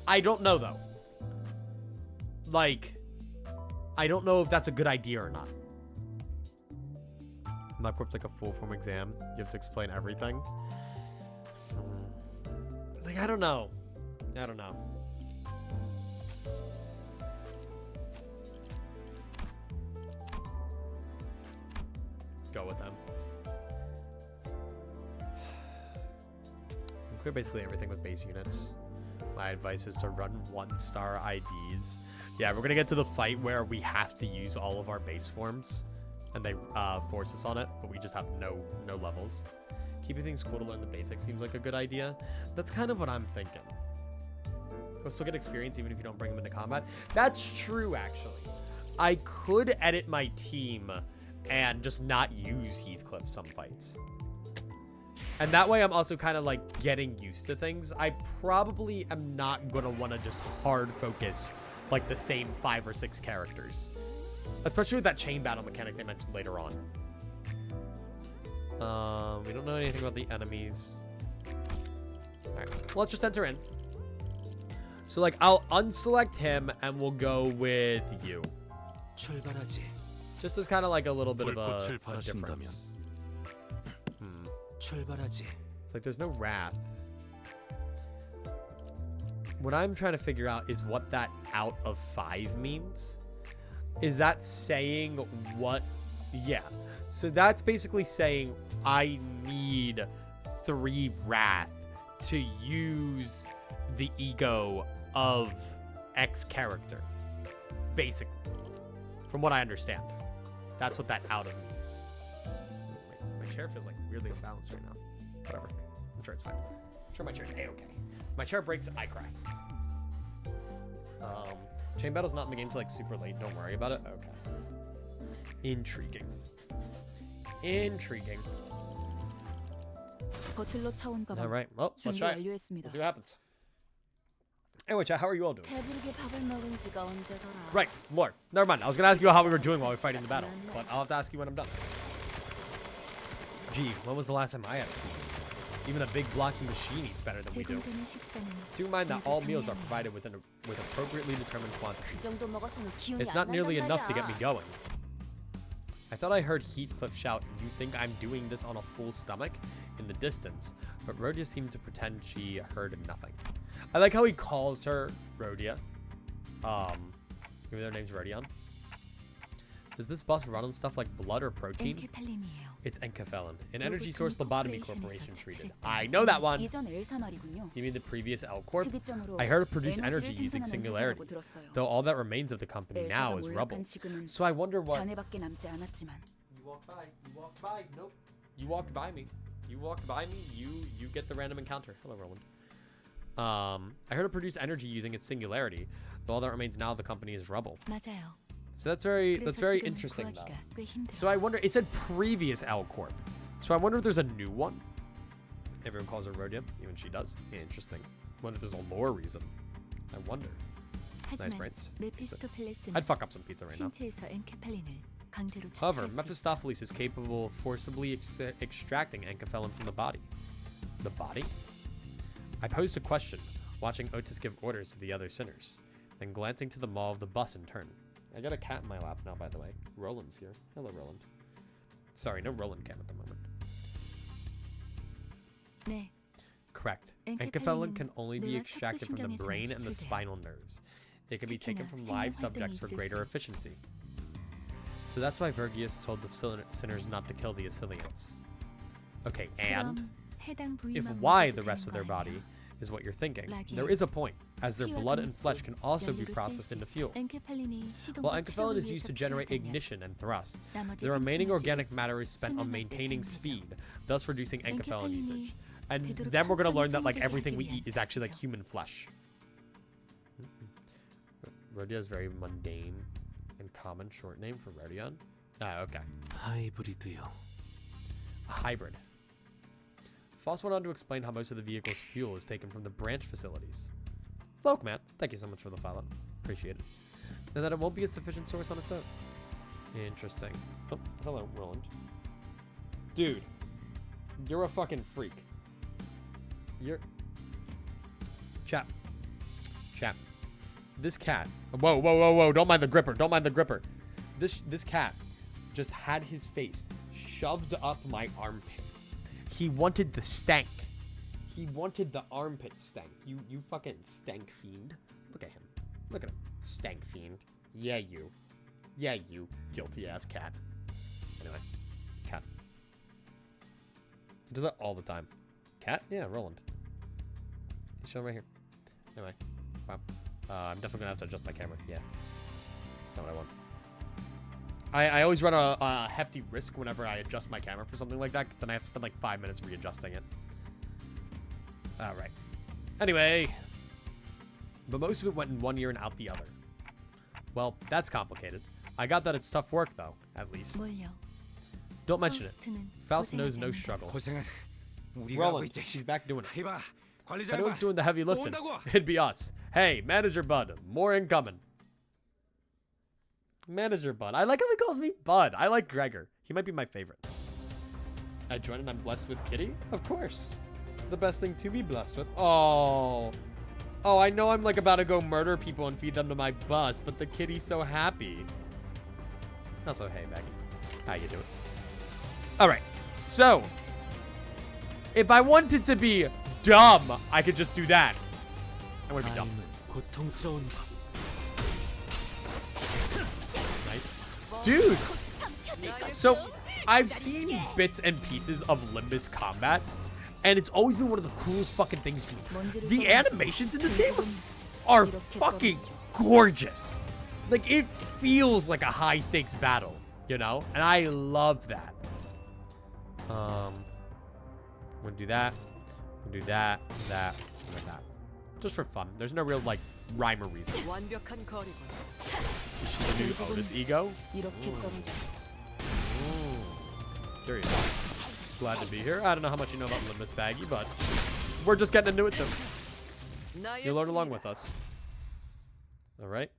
I don't know, though. Like, I don't know if that's a good idea or not. Not equipped like a full form exam. You have to explain everything. Like, I don't know. Go with them. Clear basically everything with base units. My advice is to run 1-star IDs. Yeah, we're gonna get to the fight where we have to use all of our base forms. And they force us on it, but we just have no levels. Keeping things cool to learn the basics seems like a good idea. That's kind of what I'm thinking. You'll still get experience even if you don't bring them into combat. That's true, actually. I could edit my team and just not use Heathcliff some fights. And that way I'm also kind of like getting used to things. I probably am not going to want to just hard focus like the same 5 or 6 characters. Especially with that chain battle mechanic they mentioned later on. We don't know anything about the enemies. Alright, well, let's just enter in. So, like, I'll unselect him and we'll go with you. 출발하지. Just as kind of like a little bit of a difference. 출발하지. It's like there's no wrath. What I'm trying to figure out is what that out of 5 means. Is that saying what? Yeah. So that's basically saying I need 3 wrath to use the ego of X character. Basically. from what I understand. That's what that outer means. My chair feels like weirdly unbalanced right now. Whatever. I'm sure it's fine. I'm sure my chair's A-okay. My chair breaks, I cry. Chain battle's not in the game till like super late. Don't worry about it. Okay. Intriguing. Intriguing. 버틀러 차원 가방 All right. Well, let's 준비 try it. 완료했습니다. Let's see what happens. Anyway, chat, how are you all doing? 배부르게 밥을 먹은 지가 언제더라. Right, Lord. Never mind. I was gonna ask you how we were doing while we were fighting the battle, but I'll have to ask you when I'm done. Gee, when was the last time I had a feast? Even a big blocking machine eats better than we do. 제공되는 식사는 Do mind that 모두 all meals are 상냥해. provided with appropriately determined 그 quantities. 정도 먹어서는 기운이 It's 안 not nearly 난단 enough to get me 말이야. going. I thought I heard Heathcliff shout, "You think I'm doing this on a full stomach?" in the distance, but Rhodia seemed to pretend she heard nothing. I like how he calls her Rhodia. Even their name's Rodion. Does this boss run on stuff like blood or protein? 엔케팔린이에요. It's Encephalin, an 로봇 energy source 금 lobotomy 코퍼레이션에서 corporation treated. 추출했다. I know that one. 이전 엘사 말이군요. You mean the previous L Corp? 특이점으로 I heard it produced 에너지를 energy using 생산하는 singularity, 회사라고 들었어요. though all that remains of the company now 엘사가 is rubble. 몰락한 지금은 So I wonder what. 잔해밖에 남지 않았지만 You walked by. You walked by. Nope. You walked by me. You walked by me. You get the random encounter. Hello, Roland. I heard it produced energy using its singularity, though all that remains now of the company is rubble. 맞아요. So that's very 그래서 지금은 interesting though. 구하기가 꽤 힘들어요. So I wonder. It said previous L Corp. So I wonder if there's a new one. Everyone calls her Rhodia. Even she does. Interesting. Wonder if there's a lore reason. I wonder. Nice 하지만 brains. 메피스토펠레스는 I'd fuck up some pizza right now. 신체에서 엔케팔린을 강제로 However, 추출할 수 있어요. Mephistopheles is capable of forcibly extracting Encephalin from the body. The body? I posed a question, watching Otis give orders to the other sinners, then glancing to the maw of the bus in turn. I got a cat in my lap now, by the way. Roland's here. Hello, Roland. Sorry, no Roland cam at the moment. 네, Correct. Encephalin Encephalin can only be 뇌와 extracted from the 척수신경에서만 brain and the 추출돼요. spinal nerves. It can be taken 특히나 from 생명 live 활동이 subjects for 있을 greater 수. efficiency. So that's why Vergius told the sinners not to kill the Asilians. Okay, and 그럼 해당 if 부위만 why 먹어도 the rest 되는 of their 거 body 아니야? is what you're thinking, 라기에 there is a point, as their 피와 blood and flesh 근육도 can also be 연료로 쓸 processed 수 into 있어. fuel. 엔케팔린이 시동과 While Encephalin 추적을 is used 위해서 to generate 필요하다면 ignition and thrust, 나머지 the remaining 생체물질은 organic matter is spent on 수명할 때 maintaining 사용되죠. speed, thus reducing Encephalin usage. And 되도록 then we're going to learn that 천천히 like 소모되게 everything we 하기 eat is actually like 위한 human flesh. Rhodia is very mundane and common short name for Rodion. Ah, okay. 하이브리드요. A hybrid. Foss went on to explain how most of the vehicle's fuel is taken from the branch facilities. Folk, man. Thank you so much for the follow. Appreciate it. And that it won't be a sufficient source on its own. Interesting. Oh, hello, Roland. Dude. You're a fucking freak. You're... Chap. Chap. This cat... Whoa, whoa, whoa, whoa. Don't mind the gripper. Don't mind the gripper. This cat just had his face shoved up my armpit. He wanted the stank. He wanted the armpit stank. You fucking stank fiend. Look at him. Look at him. Stank fiend. Yeah, you. Yeah, you guilty ass cat. Anyway. Cat. He does that all the time. Cat? Yeah, Roland. He's showing right here. Anyway. Wow. I'm definitely gonna have to adjust my camera. Yeah. That's not what I want. I always run a hefty risk whenever I adjust my camera for something like that, because then I have to spend like 5 minutes readjusting it. Alright. Anyway. But most of it went in one ear and out the other. Well, that's complicated. I got that it's tough work, though, at least. 뭘요? Don't mention it. 파우스트는 Faust knows no 고생하지 struggle. 고생은 우리가 하고 Roland, 있지. she's back doing it. 이봐, If 관리자 anyone's doing the heavy lifting, 온다고. it'd be us. Hey, Manager Bud, more incoming. Manager Bud. I like how he calls me Bud. I like Gregor. He might be my favorite. I joined and I'm blessed with Kitty? Of course. The best thing to be blessed with. Oh. Oh, I know I'm like about to go murder people and feed them to my bus, but the kitty's so happy. Also, hey, Maggie. How you doing? All right. So, if I wanted to be dumb, I could just do that. I want to be dumb. 삶은 고통스러운 법. Nice. Dude. So, I've seen bits and pieces of Limbus combat, and it's always been one of the coolest fucking things to me. The animations in this game are fucking gorgeous. Like, it feels like a high stakes battle, you know? And I love that. I'm gonna do that. I'm gonna do that, that, and that. Just for fun. There's no real, like, rhyme or reason. 완벽한 거리군. She's the new Otis ego. 이렇게 떨어져. Curious. Glad to be here. I don't know how much you know about Limbus Baggy, but we're just getting into it too. You learn along with us. All right.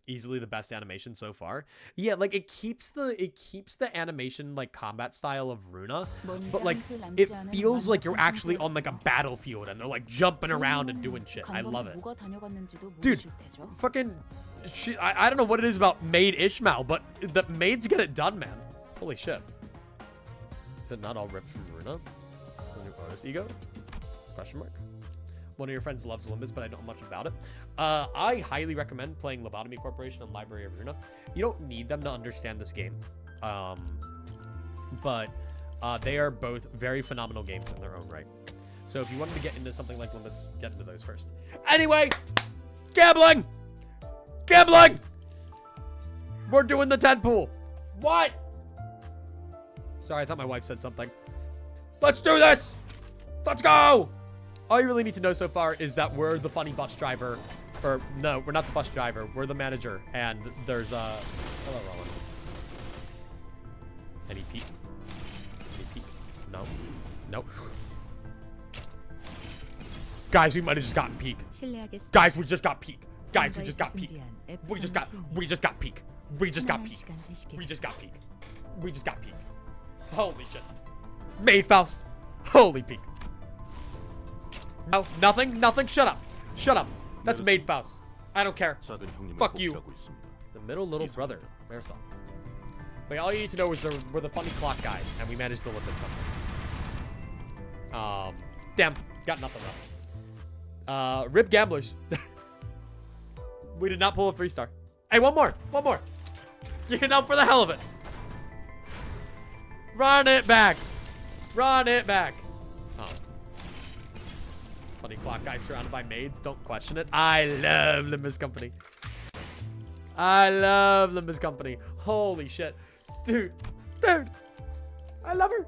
Easily the best animation so far. Yeah, like it keeps the animation like combat style of Ruina, but like it feels like you're actually on like a battlefield and they're like jumping around and doing shit. I love it. Dude, fucking shit. I don't know what it is about Maid Ishmael, but the maids get it done, man. Holy shit. Is it not all ripped from Ruina? The new Otis ego? Question mark. One of your friends loves Limbus, but I don't know much about it. I highly recommend playing Lobotomy Corporation and Library of Ruina. You don't need them to understand this game. But they are both very phenomenal games in their own right. So if you wanted to get into something like Limbus, get into those first. Anyway, gambling! Gambling! We're doing the 10 pool. What? Sorry, I thought my wife said something. Let's do this! Let's go! All you really need to know so far is that we're the funny bus driver. Or, no, we're not the bus driver. We're the manager. And there's, hello, Roland. Any peek? Any peek? No. Nope. Guys, we might have just gotten peek. 실례하겠습니다. Guys, we just got peek. Guys, we just got peek. We just got peek. We just got peek. We just got peek. We just got peek. Holy shit. Maid Faust. Holy peek. No, nothing, nothing. Shut up. Shut up. That's Maid Faust. I don't care. Fuck you. The middle little brother, Marisol. But all you need to know is we're the funny clock guy, and we managed to live this one. Damn, got nothing left. Rip gamblers. We did not pull a 3-star. Hey, one more. You know, for the hell of it. Run it back. Run it back. Oh. Funny clock guy surrounded by maids. Don't question it. I love Limbus Company. I love Limbus Company. Holy shit. Dude. I love her.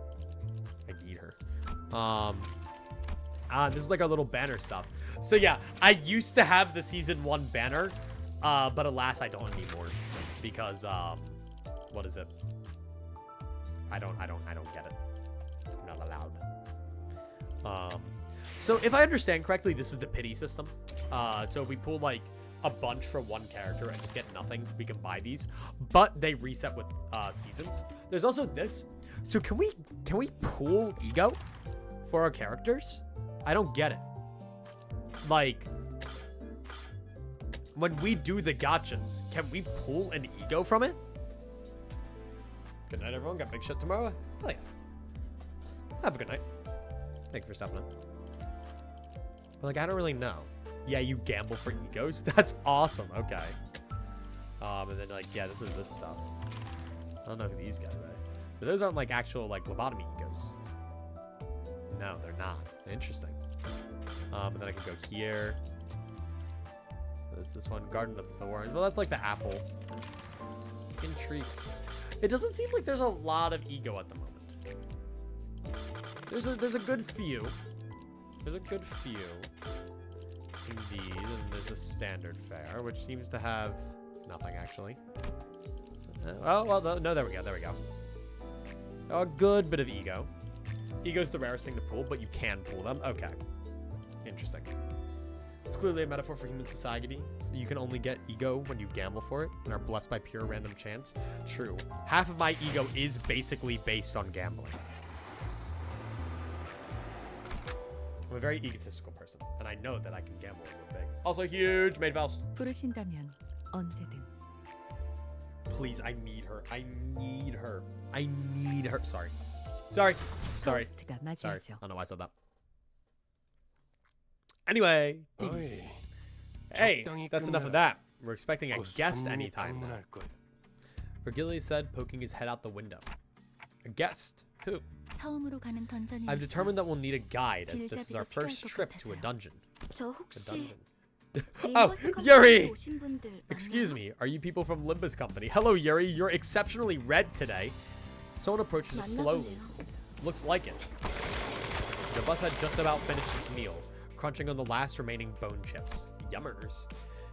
I need her. This is like our little banner stuff. So yeah, I used to have the season 1 banner, but alas, I don't anymore because what is it? I don't get it. I'm not allowed. So if I understand correctly, this is the pity system. So if we pull like a bunch for one character and just get nothing, we can buy these, but they reset with seasons. There's also this. So can we pool ego for our characters? I don't get it. Like, when we do the gotchas, can we pull an ego from it? Good night, everyone. Got big shit tomorrow. Oh yeah. Have a good night. Thanks for stopping in. But like, I don't really know. Yeah, you gamble for egos. That's awesome. Okay. And then like, yeah, this is this stuff. I don't know who these guys are. So those aren't like actual like lobotomy egos. No, they're not. Interesting. And then I can go here. There's this one, Garden of Thorns. Well, that's like the apple. Intrigue. It doesn't seem like there's a lot of ego at the moment. There's a good few. There's a good few. Indeed, and there's a standard fare, which seems to have nothing actually. Oh well, no, there we go. A good bit of ego. Ego's the rarest thing to pull, but you can pull them. Okay, interesting. It's clearly a metaphor for human society. So you can only get ego when you gamble for it and are blessed by pure random chance. True. Half of my ego is basically based on gambling. I'm a very egotistical person, and I know that I can gamble real big. Also huge Maid Faust. 부르신다면 언제든. Please, I need her. I need her. I need her. Sorry. Sorry. 카우스트가 Sorry. 맞이하죠. I don't know why I said that. Anyway. Hey, that's enough of that. We're expecting a guest anytime now. Vergilius said, poking his head out the window. A guest? Who? 처음으로 가는 던전이니까. I've determined that we'll need a guide, as this is our 길잡이가 first 필요할 것 trip to a 같아서요. dungeon. 저 A 혹시 dungeon. Oh, 림버스 컴퍼니에 Yuri! 오신 분들 Excuse 많나요? me, are you people from Limbus Company? Hello, Yuri. You're exceptionally red today. Someone approaches slowly. 만나볼래요? Looks like it. The bus had just about finished its meal, crunching on the last remaining bone chips. Yummers.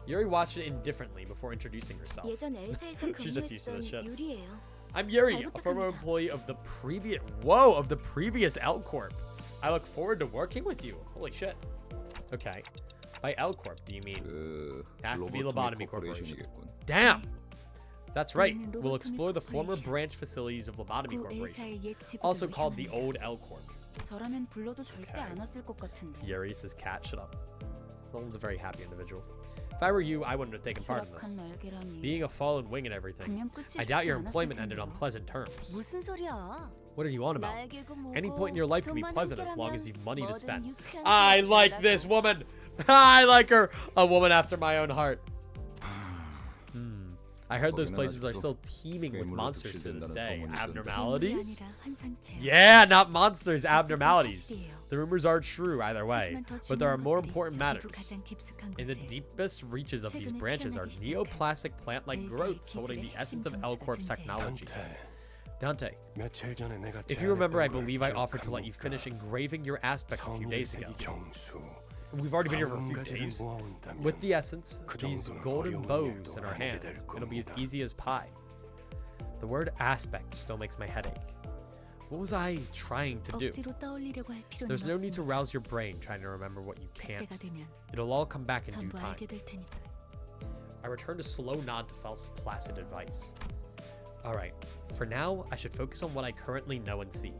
Yuri watched it indifferently before introducing herself. 예전 엘사에서 She's just used to this shit. 근무했던 유리예요. I'm Yuri, 잘 a former 부탁합니다. employee of the previous L Corp. I look forward to working with you. Holy shit. Okay. By L Corp, do you mean? It has to be Lobotomy Corporation. Damn. That's right. 우리는 We'll 로보토미 explore the former 코퍼레이션. branch facilities of Lobotomy 구 Corporation, A사의 옛 지부로 also called the 향하는 old L Corp. 저라면 불러도 절대 Okay. 안 왔을 것 It's 같은데. Yuri, it's his cat. Shut up. Nolan's a very happy individual. If I were you, I wouldn't have taken part in 추락한 this. 날개라니. Being a fallen wing and everything, 분명 끝이 I doubt 좋지 your 않았을 employment ended on 텐데요. pleasant terms. 무슨 소리야? What are you on about? 날개고 뭐고 Any point in your life can be 돈만 pleasant as long 함께라면 as you've money to 뭐든 spend. 유쾌한 I 생각이 like 나고. this woman. I like her. A woman after my own heart. I heard those places are still teeming with monsters to this day. 괴물이 Abnormalities? 아니라 환상체야. Yeah, not monsters, 어쨌든 abnormalities. 사실이에요. The rumors are true either way, 하지만 더 but there are 중요한 more 것들이 important 저 지구 matters. 가장 깊숙한 In the 곳에 deepest reaches of these 최근에 branches are 피어나기 시작한 neoplastic plant-like 의사의 growths holding the 기술의 essence of 핵심 L Corp's 정체가 technology. 단테, Dante, 며칠 전에 내가 if you remember, I 제안했던 걸 believe I offered to let you 기억합니까? finish engraving your aspect a few days ago. 성일세기 정수. We've already been here for a few 가지를 days. 모아온다면 With the essence, 그 these 정도는 golden 어려운 bows 일도 in our 아니게 될 hands, it'll be as 겁니다. easy as pie. The word aspect still makes my head ache. What was I trying to do? 억지로 떠올리려고 할 필요는 There's no need to 없습니다. rouse your brain trying to remember what you can't. 그때가 되면 It'll all come back in due 전부 time. 알게 될 테니까. I returned a slow nod to Fel's placid advice. Alright, for now, I should focus on what I currently know and see.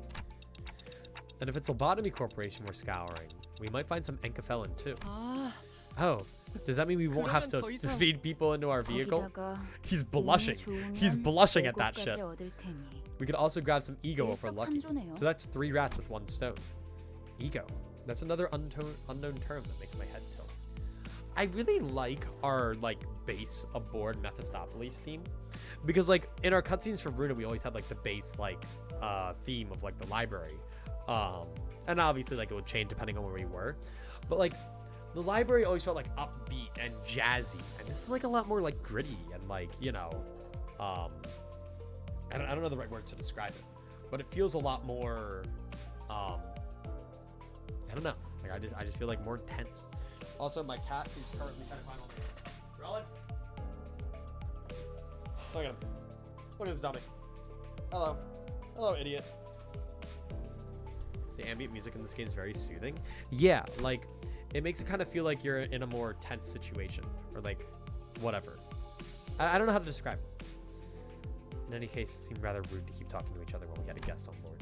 And if it's Lobotomy Corporation we're scouring, we might find some Enkefelin too. Oh, does that mean we won't have to feed people into our vehicle? 거기다가 He's 운이 blushing. He's 좋으면 blushing at that 요거까지 shit. 얻을 테니. We could also grab some ego if we're lucky. 일석삼조네요. So that's 3 rats with 1 stone. Ego. That's another unknown term that makes my head tilt. I really like our base aboard Mephistopheles theme, because in our cutscenes for Ruina we always had the base theme of the library, and obviously it would change depending on where we were, but the library always felt upbeat and jazzy, and this is a lot more gritty and I don't know the right words to describe it, but it feels a lot more I don't know, I just feel more tense. Also, my cat is currently trying to climb on me. Roland? Look at him. Look at this dummy. Hello. Hello, idiot. The ambient music in this game is very soothing. Yeah, it makes it kind of feel like you're in a more tense situation, or whatever. I don't know how to describe it. In any case, it seemed rather rude to keep talking to each other when we had a guest on board.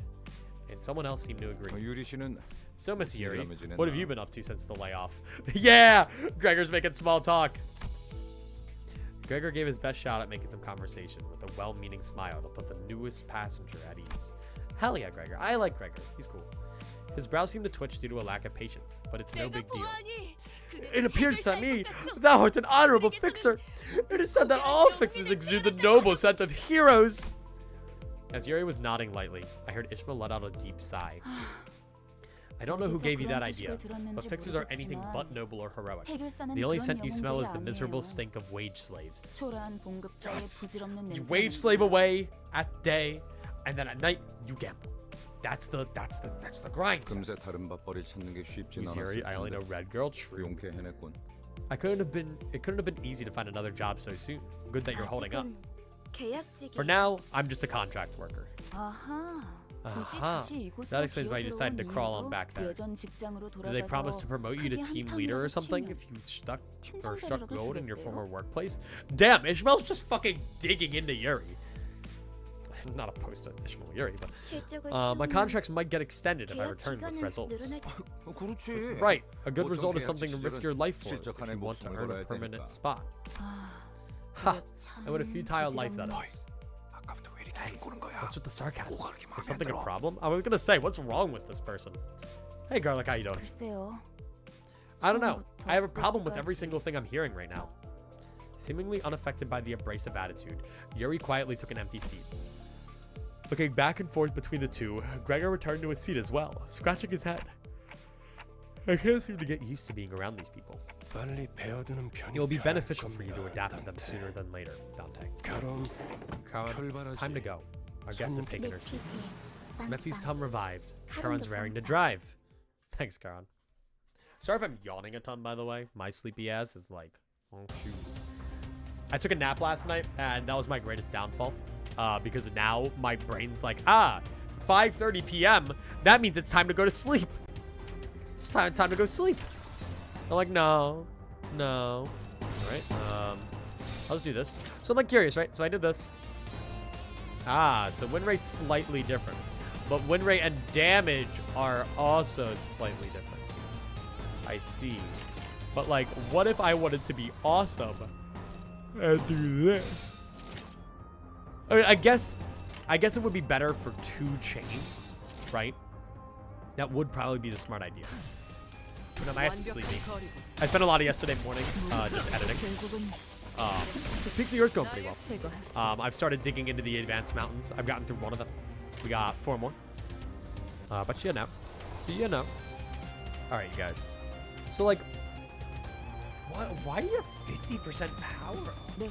And someone else seemed to agree. 유리 씨는 So, Miss Yuri, 지내나? what have you been up to since the layoff? Yeah! Gregor's making small talk. Gregor gave his best shot at making some conversation with a well-meaning smile to put the newest passenger at ease. Hell yeah, Gregor. I like Gregor. He's cool. His brow seemed to twitch due to a lack of patience, but it's no big deal. It appears to me thou art an honorable fixer. It is said that all fixers exude the noble scent of heroes. As Yuri was nodding lightly, I heard Ishmael let out a deep sigh. I don't know who gave you that idea, but fixers are anything but noble or heroic. The only scent you smell is the miserable stink of wage slaves. 초라한 봉급자의 부질없는 You 냄새가 wage slave away at day, and then at night you gamble. That's the grind. 금세 다른 밥벌이 찾는 게 쉽진 Who's Yuri? 않았을 I only know 텐데 Red Girl. True. 용케 해냈군. It couldn't have been easy to find another job so soon. Good that you're holding up. 계약직이. For now, I'm just a contract worker. 아하. 굳이 아하. 다시 이곳으로 That explains why you decided to 기어들어온 crawl on 이유도 back there. 예전 직장으로 Did they promise to 돌아가서 promote you to 크게 team leader or 한탕이라도 something 치면 if you struck 팀장자리라도 gold in your 주겠대요? former workplace? Damn, Ishmael's just fucking digging into Yuri. Not opposed to Ishmael Yuri, but 실적을 my 세우면 contracts might get extended if I 계약 return with 기간은 results. 늘어날 그렇지. Right, a good 보통 result is 계약직 something to risk 시절은 your life for 실적 if 안에 you want to 목숨을 earn a 걸어야 permanent 되니까. spot. 아, Ha! 참 And what a futile life that 부질없는 is. 아까부터 왜 이렇게 좀 꼬는 거야? What's with the sarcasm? 뭐가 그렇게 Is 마음에 안 something a 들어? problem? I was gonna say, what's wrong with this person? Hey, Garlic, how you doing? 글쎄요. I don't know. 처음부터 I have a problem with every 끝까지. single thing I'm hearing right now. Seemingly unaffected by the abrasive attitude, Yuri quietly took an empty seat. Looking back and forth between the two, Gregor returned to his seat as well, scratching his head. I can't seem to get used to being around these people. 빨리 배워두는 편이 It will be 편할 beneficial for you to 겁니다, adapt to them 단테. sooner than later, Dante. 가론, Karan, 출발하지. time to go. Our guest has taken her seat. 피부에 Matthew's 빵빵. tongue revived. Karan's Karan도 raring to 빵빵. drive. Thanks, Karan. Sorry if I'm yawning a ton, by the way. My sleepy ass is like, oh shoot. I took a nap last night, and that was my greatest downfall. Because now my brain's like, 5:30 p.m. That means it's time to go to sleep. It's time to go sleep. I'm like, no. All right. I'll just do this. So I'm like curious, right? So I did this. So win rate's slightly different. But win rate and damage are also slightly different. I see. But like, what if I wanted to be awesome and do this? I mean, I guess it would be better for 2 chains, right? That would probably be the smart idea. But my ass is sleepy. I spent a lot of yesterday morning just editing. Peaks of yours going pretty well. I've started digging into the advanced mountains. I've gotten through 1 of them. We got 4 more. But you know. All right, you guys. So like, why do you have 50% power? 네.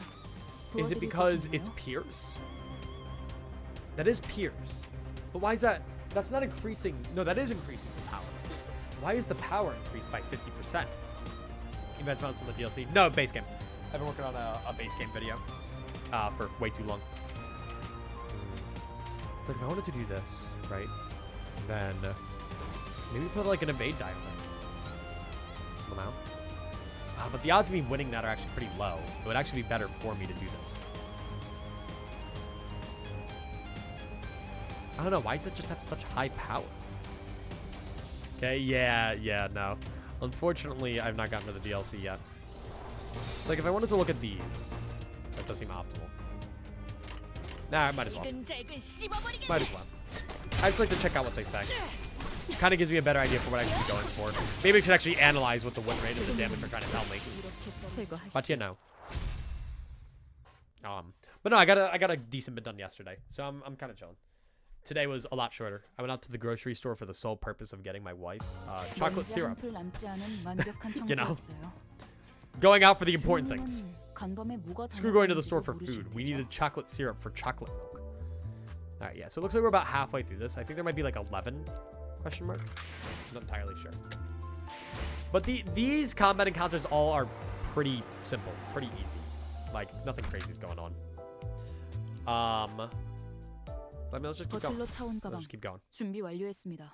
Is it 도와드릴 because 것이 it's 있나요? Pierce? That is Pierce. But why is that? That's not increasing. No, that is increasing the power. Why is the power increased by 50%? Events mounts on the DLC. No, base game. I've been working on a base game video for way too long. It's like if I wanted to do this, right? Then maybe put like an evade die on it. Come out. But the odds of me winning that are actually pretty low. It would actually be better for me to do this. I don't know. Why does it just have such high power? Okay, yeah, no. Unfortunately, I've not gotten to the DLC yet. Like, if I wanted to look at these, that does seem optimal. Nah, I might as well. Might as well. I just like to check out what they say. Kind of gives me a better idea for what I should be going for. Maybe I should actually analyze what the win rate and the damage are trying to tell me. But you know. But no, I got a decent bit done yesterday, so I'm kind of chilling. Today was a lot shorter. I went out to the grocery store for the sole purpose of getting my wife chocolate syrup. You know, going out for the important things. Screw going to the store for food. We needed chocolate syrup for chocolate milk. All right, yeah. So it looks like we're about halfway through this. I think there might be like 11 question mark. I'm not entirely sure. But these combat encounters all are pretty simple, pretty easy. Like nothing crazy is going on. I mean, let's just keep going. Let's just keep going. 준비 완료했습니다.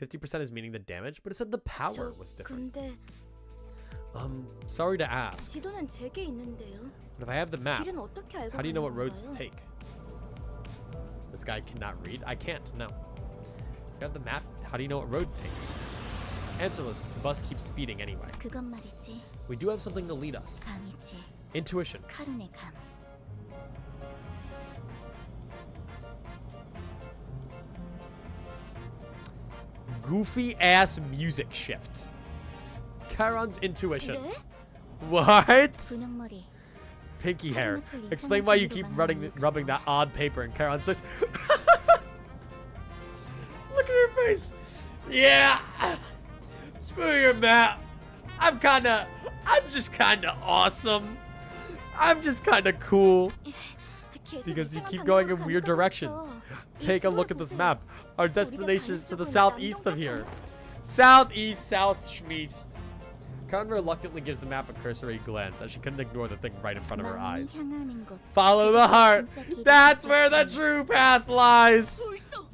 50% is meaning the damage, but it said the power was different. 근데 Sorry to ask, 지도는 제게 있는데요. but if I have the map, 길은 어떻게 알고 how do you know what roads to 가는 take? This guy cannot read? I can't, no. If you have the map, how do you know what road takes? Answerless, the bus keeps speeding anyway. 그건 말이지. We do have something to lead us. 감이지. Intuition. 카른의 감. Goofy ass music shift. Charon's intuition. 네? What? 분홍머리. Pinky hair. Explain why you keep rubbing that odd paper in Charon's face. Look at her face. Yeah. Screw your map. I'm just kinda awesome. I'm just kinda cool. Because you keep going in weird directions. Take a look at this map. Our destination is to the southeast of here. Southeast, south schmeast. Karen reluctantly gives the map a cursory glance as she couldn't ignore the thing right in front of her eyes. Follow the heart. That's where the true path lies.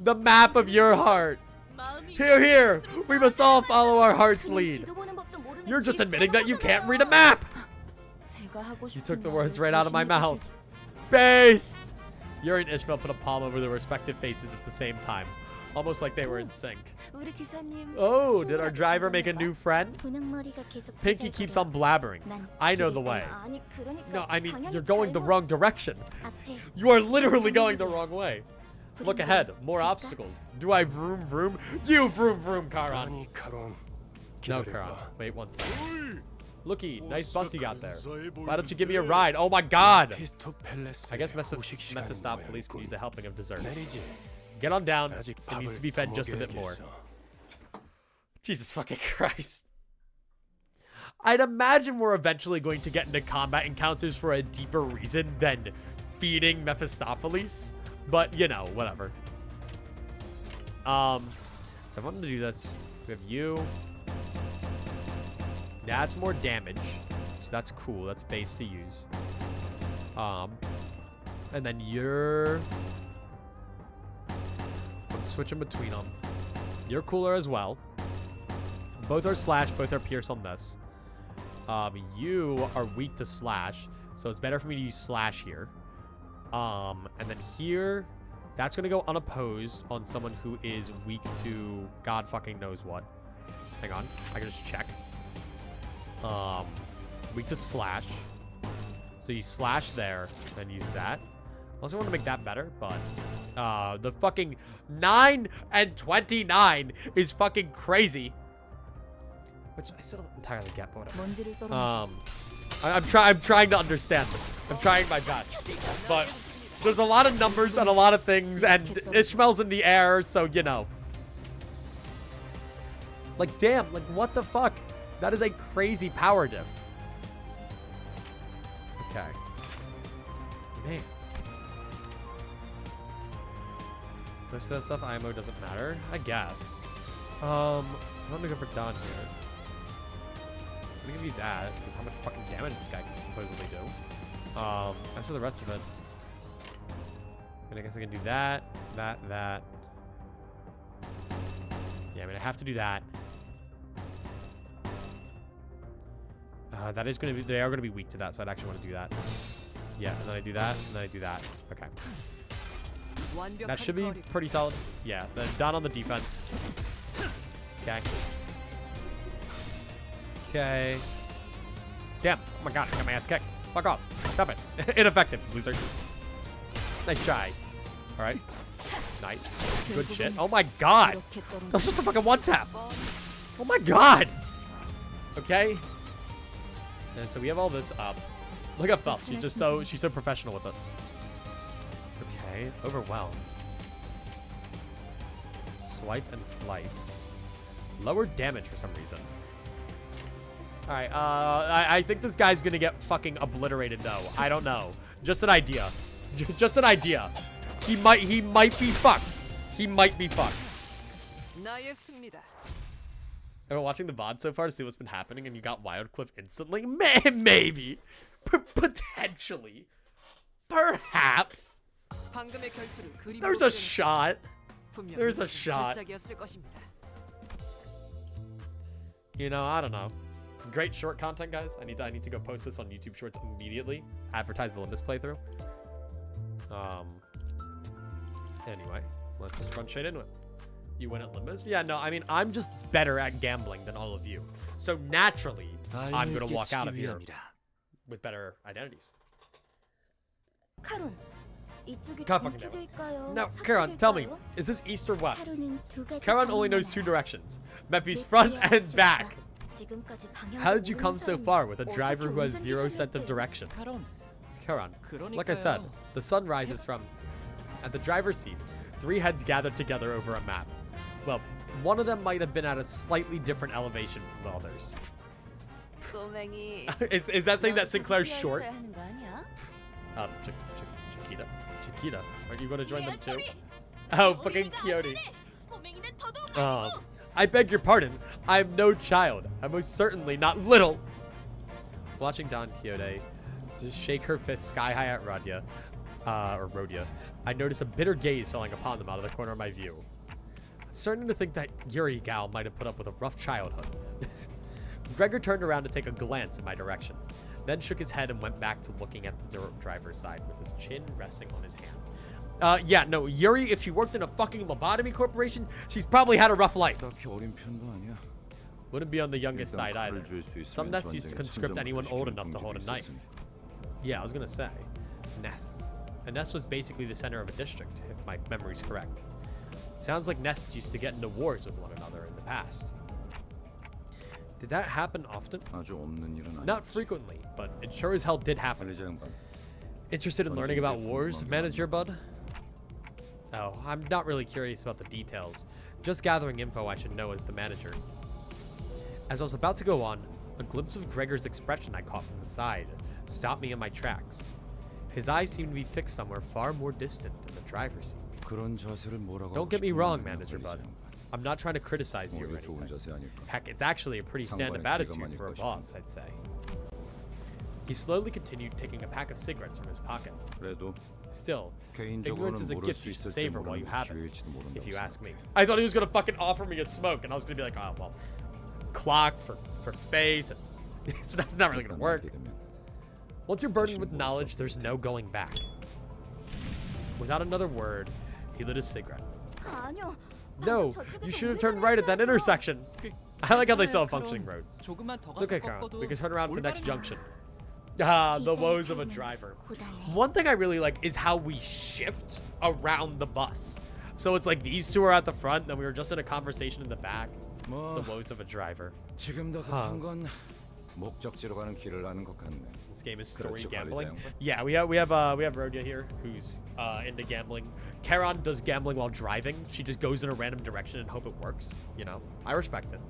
The map of your heart. Here, here. We must all follow our heart's lead. You're just admitting that you can't read a map. You took the words right out of my mouth. Based. Yuri and Ishmael put a palm over their respective faces at the same time, almost like they were in sync. Oh, did our driver make a new friend? Pinky keeps on blabbering. I know the way. No, I mean, you're going the wrong direction. You are literally going the wrong way. Look ahead, more obstacles. Do I vroom vroom? You vroom vroom, Charon. 아니, 카론. No, Charon. Wait one second. Looky, nice bus you got there. Why don't you give me a ride? Oh my god! I guess Mephistopheles could use a helping of dessert. Get on down. It needs to be fed just a bit more. Jesus fucking Christ. I'd imagine we're eventually going to get into combat encounters for a deeper reason than feeding Mephistopheles. But, you know, whatever. So if I'm going to do this, we have you. That's more damage. So that's cool. That's base to use. And then you're... I'm switching between them. You're cooler as well. Both are slash, both are pierce on this. You are weak to slash, so it's better for me to use slash here. And then here, that's gonna go unopposed on someone who is weak to God fucking knows what. Hang on, I can just check. Weak to slash. So you slash there, then use that. I also want to make that better, but the fucking 9 and 29 is fucking crazy. Which I still don't entirely get, but whatever. 먼지를 떨어내세요. I'm trying to understand them. I'm trying my best. But there's a lot of numbers and a lot of things, and Ishmael's in the air, so you know. Like, damn, like, what the fuck? That is a crazy power diff. Okay. Man. Most of that stuff, IMO doesn't matter, I guess. I'm gonna go for Don here. I'm gonna give you that, because how much fucking damage this guy can supposedly do. As for the rest of it, and I guess I can do that, that. Yeah, I mean, I have to do that. That is gonna be, they are gonna be weak to that, so I'd actually want to do that. Yeah, and then I do that, and then I do that. Okay. That should be pretty solid. Yeah, then down on the defense. Okay. Okay. Damn. Oh my god, I got my ass kicked. Fuck off. Stop it. Ineffective, loser. Nice try. Alright. Nice. Good shit. Oh my god. That's just a fucking one tap. Oh my god. Okay. And so we have all this up. Look at Phelps. She's so professional with it. Okay. Overwhelm. Swipe and slice. Lower damage for some reason. Alright, I think this guy's gonna get fucking obliterated though. I don't know. Just an idea. Just an idea. He might be fucked. He might be fucked. I've been watching the VOD so far to see what's been happening, and you got Wild Cliff instantly? Maybe. Potentially. Perhaps. There's a shot. There's a shot. You know, I don't know. Great short content, guys. I need to go post this on YouTube Shorts immediately. Advertise the Limbus playthrough. Anyway, let's just run straight into it. You win at Limbus? Yeah, no, I mean, I'm just better at gambling than all of you. So naturally, I'm gonna walk out of here with better identities. God fucking damn it. Now, Charon, tell me, is this east or west? Charon only knows two directions. Mephi's front and back. How did you come so far with a driver who has zero sense of direction? Charon, like I said, the sun rises from... At the driver's seat, 3 heads gathered together over a map. Well, one of them might have been at a slightly different elevation from the others. Is that saying that Sinclair's short? Chiquita. Are you going to join them too? Oh, fucking Quixote. I beg your pardon. I'm no child. I'm most certainly not little. Watching Don Quixote just shake her fist sky high at Rodia, I noticed a bitter gaze falling upon them out of the corner of my view. I'm starting to think that Yuri gal might have put up with a rough childhood. Gregor turned around to take a glance in my direction, then shook his head and went back to looking at the driver's side with his chin resting on his hand. Yeah, no, Yuri, if she worked in a fucking lobotomy corporation, she's probably had a rough life. Wouldn't be on the youngest side either. Some nests used to conscript anyone old enough to hold a knife. Yeah, I was gonna say. Nests. A nest was basically the center of a district, if my memory's correct. Sounds like nests used to get into wars with one another in the past. Did that happen often? Not frequently, but it sure as hell did happen. Interested in learning about wars, Manager Bud? Oh, I'm not really curious about the details. Just gathering info I should know as the manager. As I was about to go on, A glimpse of Gregor's expression I caught from the side stopped me in my tracks. His eyes seemed to be fixed somewhere far more distant than the driver's seat. 그런 자세를 뭐라고 Don't 하고 get me 싶은 wrong, 거야, manager bud. 그러지. I'm not trying to criticize you or 오히려 좋은 anything. 자세 아닐까? Heck, it's actually a pretty stand-up 상관에 attitude 기가 for a 막힐 boss, I'd say. He slowly continued taking a pack of cigarettes from his pocket. 그래도 Still, ignorance 개인적으로는 is a 모를 gift 수 you should 있을지 savor while you 모르는 have it, 기회일지도 모른다고 if you ask me. 생각해. I thought he was gonna fucking offer me a smoke, and I was gonna be like, oh, well, clock for face. And it's not really gonna work. 알게 되면 Once you're burdened with knowledge, there's no going back. Without another word, he lit his cigarette. 아니요. No, you should have turned right at that intersection. I like how they still have functioning roads. 조금만 더 It's okay, 가서 Karen. 꺾어도 We can turn around for the next 올바른 junction. Ah, the 기사의 woes of a 삶은 driver. 고단해. One thing I really like is how we shift around the bus. So it's like these two are at the front, then we were just in a conversation in the back. 뭐 The woes of a driver. 지금 더 급한 건 목적지로 가는 길을 아는 것 같네. This game is story 그렇죠, gambling. 관리자 양반. Yeah, we have Rhodia here who's into gambling. Charon does gambling while driving. She just goes in a random direction and hope it works. You know, I respect it.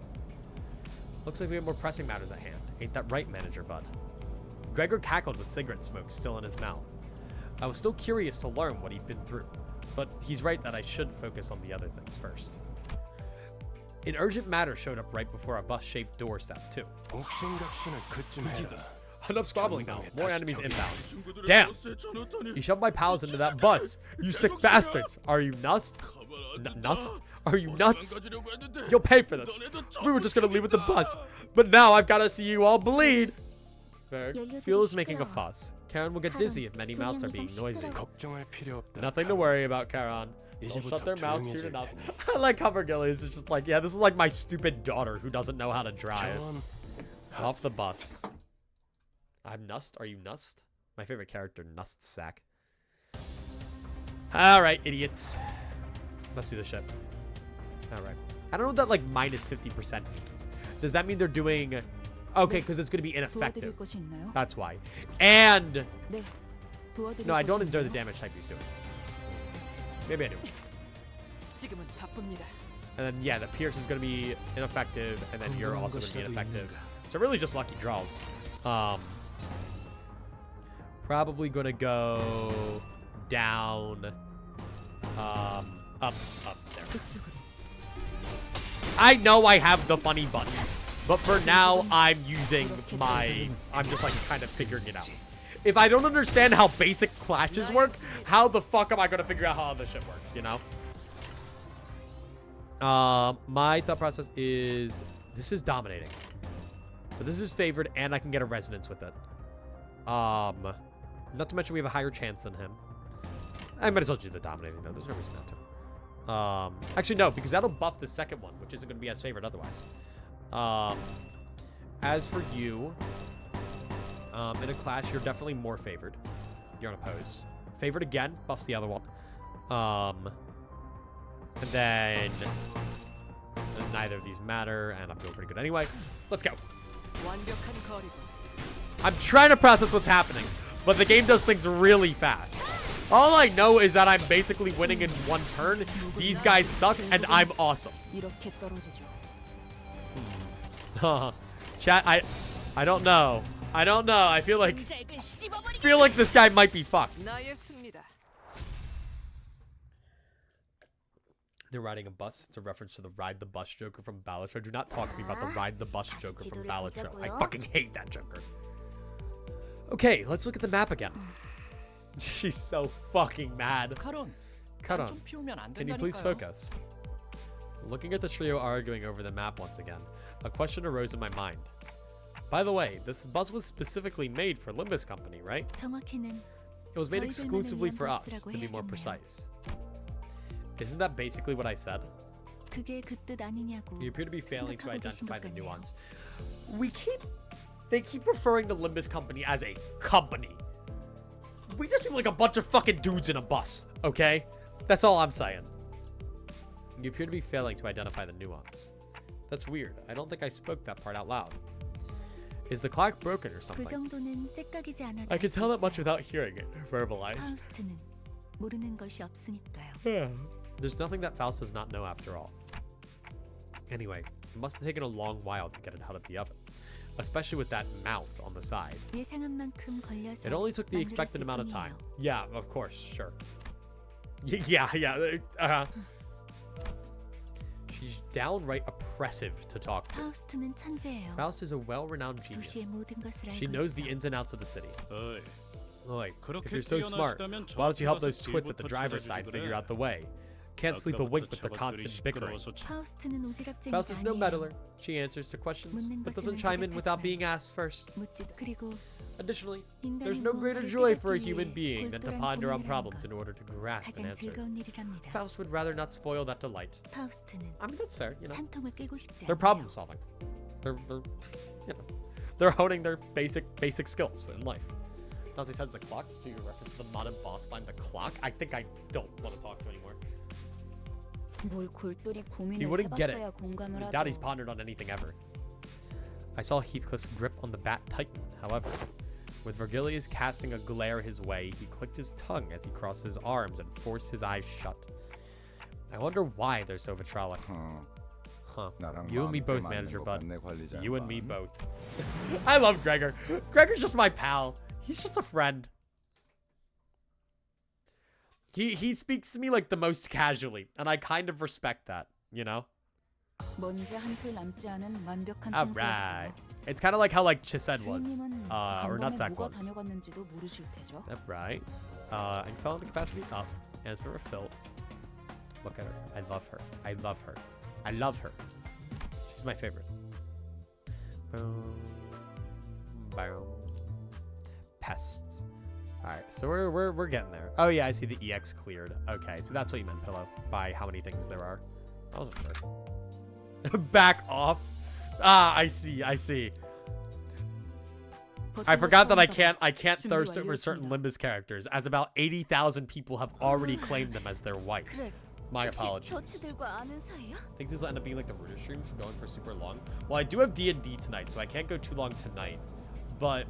Looks like we have more pressing matters at hand. Ain't that right, manager bud? Gregor cackled with cigarette smoke still in his mouth. I was still curious to learn what he'd been through, but he's right that I should focus on the other things first. An urgent matter showed up right before our bus-shaped doorstep, too. 옥신각신을 그쯤 해라. Jesus. Enough squabbling now. More enemies inbound. 친구들의 Damn. 버스에 전화했더니 You shoved my pals into that bus. You sick bastards. Are you nuts? Nuts? Are you nuts? You'll pay for this. We were just gonna leave with the bus, but now I've gotta see you all bleed. Fuel is making a fuss. Karen will get dizzy if many mouths are being noisy. 걱정할 필요 없다. Nothing to worry about, Karen. They'll shut their mouths soon enough. I like how Vergilius is just like, yeah, this is like my stupid daughter who doesn't know how to drive. Off the bus. I'm Nust. Are you Nust? My favorite character, Nust Sack. Alright, idiots. Let's do this shit. Alright. I don't know what that like minus 50% means. Does that mean they're doing... Okay, because it's going to be ineffective. 도와드릴 것이 있나요? That's why. And... 네. 도와드릴 No, I don't 것이 endure the 있나요? damage type he's doing. Maybe I do. 지금은 바쁩니다. And then, yeah, the Pierce is going to be ineffective, and then you're also going to be ineffective. So really just lucky draws. Probably going to go down, up there. 그쪽으로. I know I have the funny buttons, but for now, I'm using my... I'm just, like, kind of figuring it out. If I don't understand how basic clashes work, how the fuck am I going to figure out how this shit works, you know? My thought process is... This is dominating. But this is favored, and I can get a resonance with it. Not to mention we have a higher chance than him. I might as well do the dominating, though. There's no reason not to. Actually, no, because that'll buff the second one, which isn't going to be as favored otherwise. As for you, in a clash, you're definitely more favored. You're unopposed. Favored again, buffs the other one. And then neither of these matter, and I'm doing pretty good anyway. Let's go. 완벽한 거리고 I'm trying to process what's happening, but the game does things really fast. All I know is that I'm basically winning in one turn. These guys suck, and I'm awesome. 이렇게 떨어지죠. Chat, I don't know. I don't know. I feel like this guy might be fucked. 나의 승리다. They're riding a bus. It's a reference to the Ride the Bus Joker from Balatro. Do not talk to me about the Ride the Bus Joker from Balatro. I fucking hate that Joker. Okay, let's look at the map again. She's so fucking mad. 카론, Cut on. 좀 피우면 안 Can you please 된다니까요. focus? Looking at the trio arguing over the map once again, a question arose in my mind. By the way, this bus was specifically made for Limbus Company, right? 정확히는 It was made 저희들만을 exclusively 위한 for us, 버스라고 to be more 해야겠네요. precise. Isn't that basically what I said? 그게 그 뜻 아니냐고 You appear to be failing to 생각하고 계신 identify 것 the 같네요. nuance. They keep referring to Limbus Company as a company. We just seem like a bunch of fucking dudes in a bus, okay? That's all I'm saying. You appear to be failing to identify the nuance. That's weird. I don't think I spoke that part out loud. Is the clock broken or 그 something? 정도는 째깍이지 않아도 I can 알수 tell that much 있어요. without hearing it verbalized. 파우스트는 모르는 것이 없으니까요. There's nothing that Faust does not know after all. Anyway, it must have taken a long while to get it out of the oven. especially with that mouth on the side. 예상한 만큼 걸려서 It only took the expected amount of time. Yeah, of course, sure. Yeah. She's downright oppressive to talk to. 파우스트는 천재예요. Faust is a well-renowned genius. 도시의 모든 것을 She 알고 knows the 있죠. ins and outs of the city. 어이, Like, if 그렇게 you're so smart, 뛰어나시다면 why don't you help those 저쪽에서 twits at the 길부터 driver's 찾아주지 side figure 그래. out the way? Can't sleep a wink with the 아까부터 constant 저것들이 bickering. 시끄러워서 참- 파우스트는 오지랖쟁이가 Faust is no 아니에요. meddler. She answers to questions, 묻는 but 것은 doesn't chime in without 같지만 being asked first. 묻지 그리고 Additionally, 인간이 there's no greater 무언가를 joy for a 깨닫기 human 위해 being than to 골똘한 ponder on 고민을 하는 problems 것. in order to grasp an 가장 answer. 즐거운 일이랍니다. Faust would rather not spoil that delight. 파우스트는 I mean, that's fair, you know. 산통을 깨고 싶지 They're 않아요. problem solving. They're you know, they're honing their basic skills in life. Dante says the clock. To your reference to the modern boss behind the clock. I think I don't want to talk to anymore. 뭘 골똘히 He 고민을 wouldn't get it. 해봤어야 공감을 I doubt he's 하죠. pondered on anything ever. I saw Heathcliff's grip on the bat tighten, however. With Virgilius casting a glare his way, he clicked his tongue as he crossed his arms and forced his eyes shut. I wonder why they're so vitrolic. Huh. 나랑 You and me 마음이 both, 맞는 manager 것 bud. 같네, 관리자 You and me 양반. both. I love Gregor. Gregor's just my pal. He's just a friend. He speaks to me like the most casually, and I kind of respect that, you know? 먼지 한 톨 남지 않은 완벽한 Alright. 청소였어요. It's kind of like how like Chised was. 주인님은 Or 간밤에 Nutsack 뭐가 was. 다녀갔는지도 모르실 테죠. Right. And fell into capacity up. And it's been refilled. Look at her. I love her. I love her. I love her. She's my favorite. Boom. Boom. Pests. Alright, so we're getting there. Oh yeah, I see the EX cleared. Okay, so that's what you meant, Pillow. By how many things there are. I wasn't sure. Back off. Ah, I see. I forgot that I can't thirst over certain Limbus characters, as about 80,000 people have already claimed them as their wife. 그래. My 혹시 apologies. 격치들과 아는 사이야? I think this will end up being like the Ruina stream for going for super long. Well, I do have D&D tonight, so I can't go too long tonight, but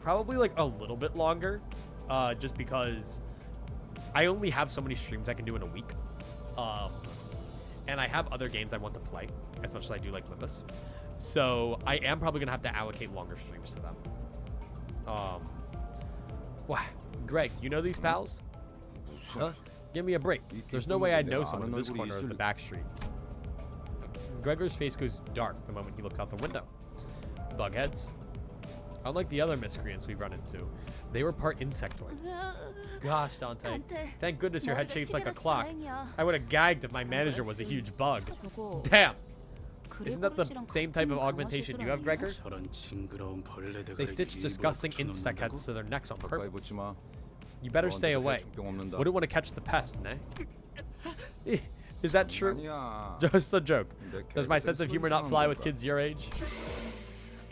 probably like a little bit longer, just because I only have so many streams I can do in a week, and I have other games I want to play as much as I do like Limbus, so I am probably gonna have to allocate longer streams to them. Wow, Greg, you know these pals? Huh? Give me a break. There's no way I know someone in this corner of the back streets. Gregor's face goes dark the moment he looks out the window. Bugheads. Unlike the other miscreants we've run into, they were part insectoid. Gosh, Dante. Dante, Thank goodness your head 머리가 shaped like a 시계라서 clock. 다행이야. I would have gagged if my manager was a huge bug. 저거 Damn! Isn't that the 그레고르 씨랑 same type of 같은 augmentation you have, 강화 Gregor? 저런 징그러운 벌레들 They stitch disgusting insect heads to their necks on 가까이 purpose. 붙지 마. You better stay 너한테 away. 해충병 없는다. Wouldn't want to catch the pest, ne? Is that true? 아니야. Just a joke. 내 Does my 캐릭터를 sense of humor not fly with kids your age?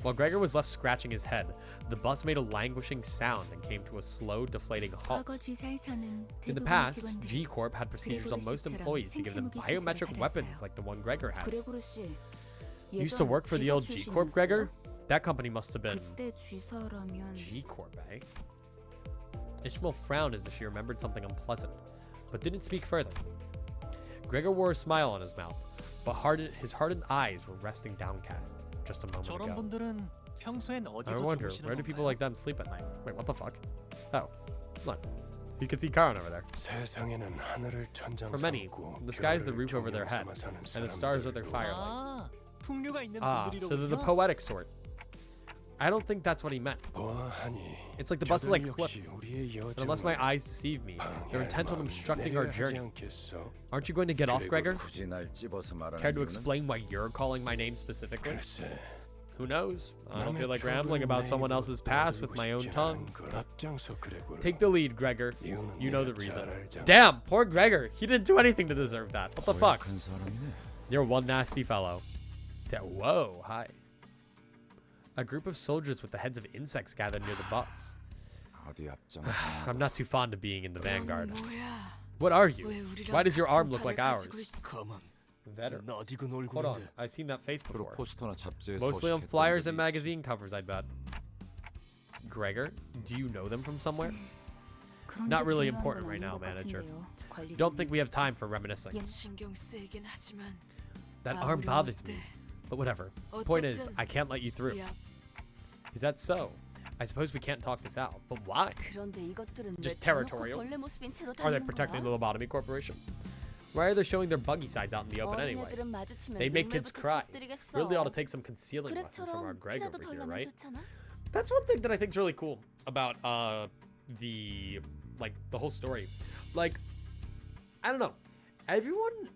While Gregor was left scratching his head, the bus made a languishing sound and came to a slow, deflating halt. 과거 G사에서는 In the 대부분의 past, 직원들이 G Corp had procedures on most employees to give them biometric weapons like the one Gregor has. 그레고르 씨 You used to work for the old G Corp, Gregor? That company must have been 그때 쥐사라면 G Corp, eh? Ishmael frowned as if she remembered something unpleasant, but didn't speak further. Gregor wore a smile on his mouth, but his hardened eyes were resting downcast just a moment 저런 ago. 분들은 평소엔 I 어디서 wonder, 주무시는 where do people 건가요? like them sleep at night? Wait, what the fuck? Oh, look. You can see Karan over there. 세상에는 하늘을 천장 For many, 삼고 the sky is the 별을 roof over their head, 조명 삼아 사는 and the stars are their 사람들도 firelight. 아, 풍류가 있는 Ah, so they're the 분들이로군요. poetic sort. I don't think that's what he meant. 보아하니 It's like the bus is like 저들 flipped. 역시 우리의 But unless my 여정을 eyes deceive me, they're 방해할 intent on 마음이 obstructing our 내려야 하지 journey. 않겠어? Aren't you going to get off, Gregor? 굳이 날 찝어서 말하는 Care to 이유는? explain why you're calling my name specifically? 글쎄, Who knows? I don't 남의 feel like 추억을 rambling about 내 someone 입으로 else's past with 떠들고 my own 싶진 tongue. 않은 걸. 앞장서 그레고르. Take the lead, Gregor. 이유는 You know the 내가 reason. 잘 알잖아. Damn, poor Gregor. He didn't do anything to deserve that. What the fuck? 고약한 사람이네. You're one nasty fellow. Whoa, hi. A group of soldiers with the heads of insects gathered near the bus. 어디 앞장서. I'm not too fond of being in the vanguard. 뭐야? What are you? 왜 우리랑 Why does your 같은 arm look 팔을 like 가지고 ours? 있- 가만, Veteran. 나디고 놀고 Hold on, 있는데. I've seen that face 주로 before. 포스터나 잡지에 Mostly on 서식했던 flyers 적이 and magazine covers, I bet. Gregor, do you know them from somewhere? 그런 Not 게 really 중요한 important 건 right 아닌 now, 것 manager. 같은데요, 관리자님. Don't think we have time for reminiscing. 신경 쓰이긴 하지만 That 아, arm 우리 bothers 어때? me. But whatever. Point is, 어쨌든 I can't let you through. 야, Is that so? I suppose we can't talk this out, but why? 그런데 이것들은 왜 Just 대놓고 territorial? 벌레 모습인 채로 Are they 다니는 protecting the 거야? Lobotomy Corporation? Why are they showing their buggy sides out in the open anyway? 어린애들은 마주치면 They make kids 눈물부터 cry. 터뜨리겠어. Really ought to take some concealing lessons from our 그릇처럼 Greg 티라도 over here, 덜 나면 right? 좋잖아. That's one thing that I think is really cool about the the whole story. Like, I don't know, everyone.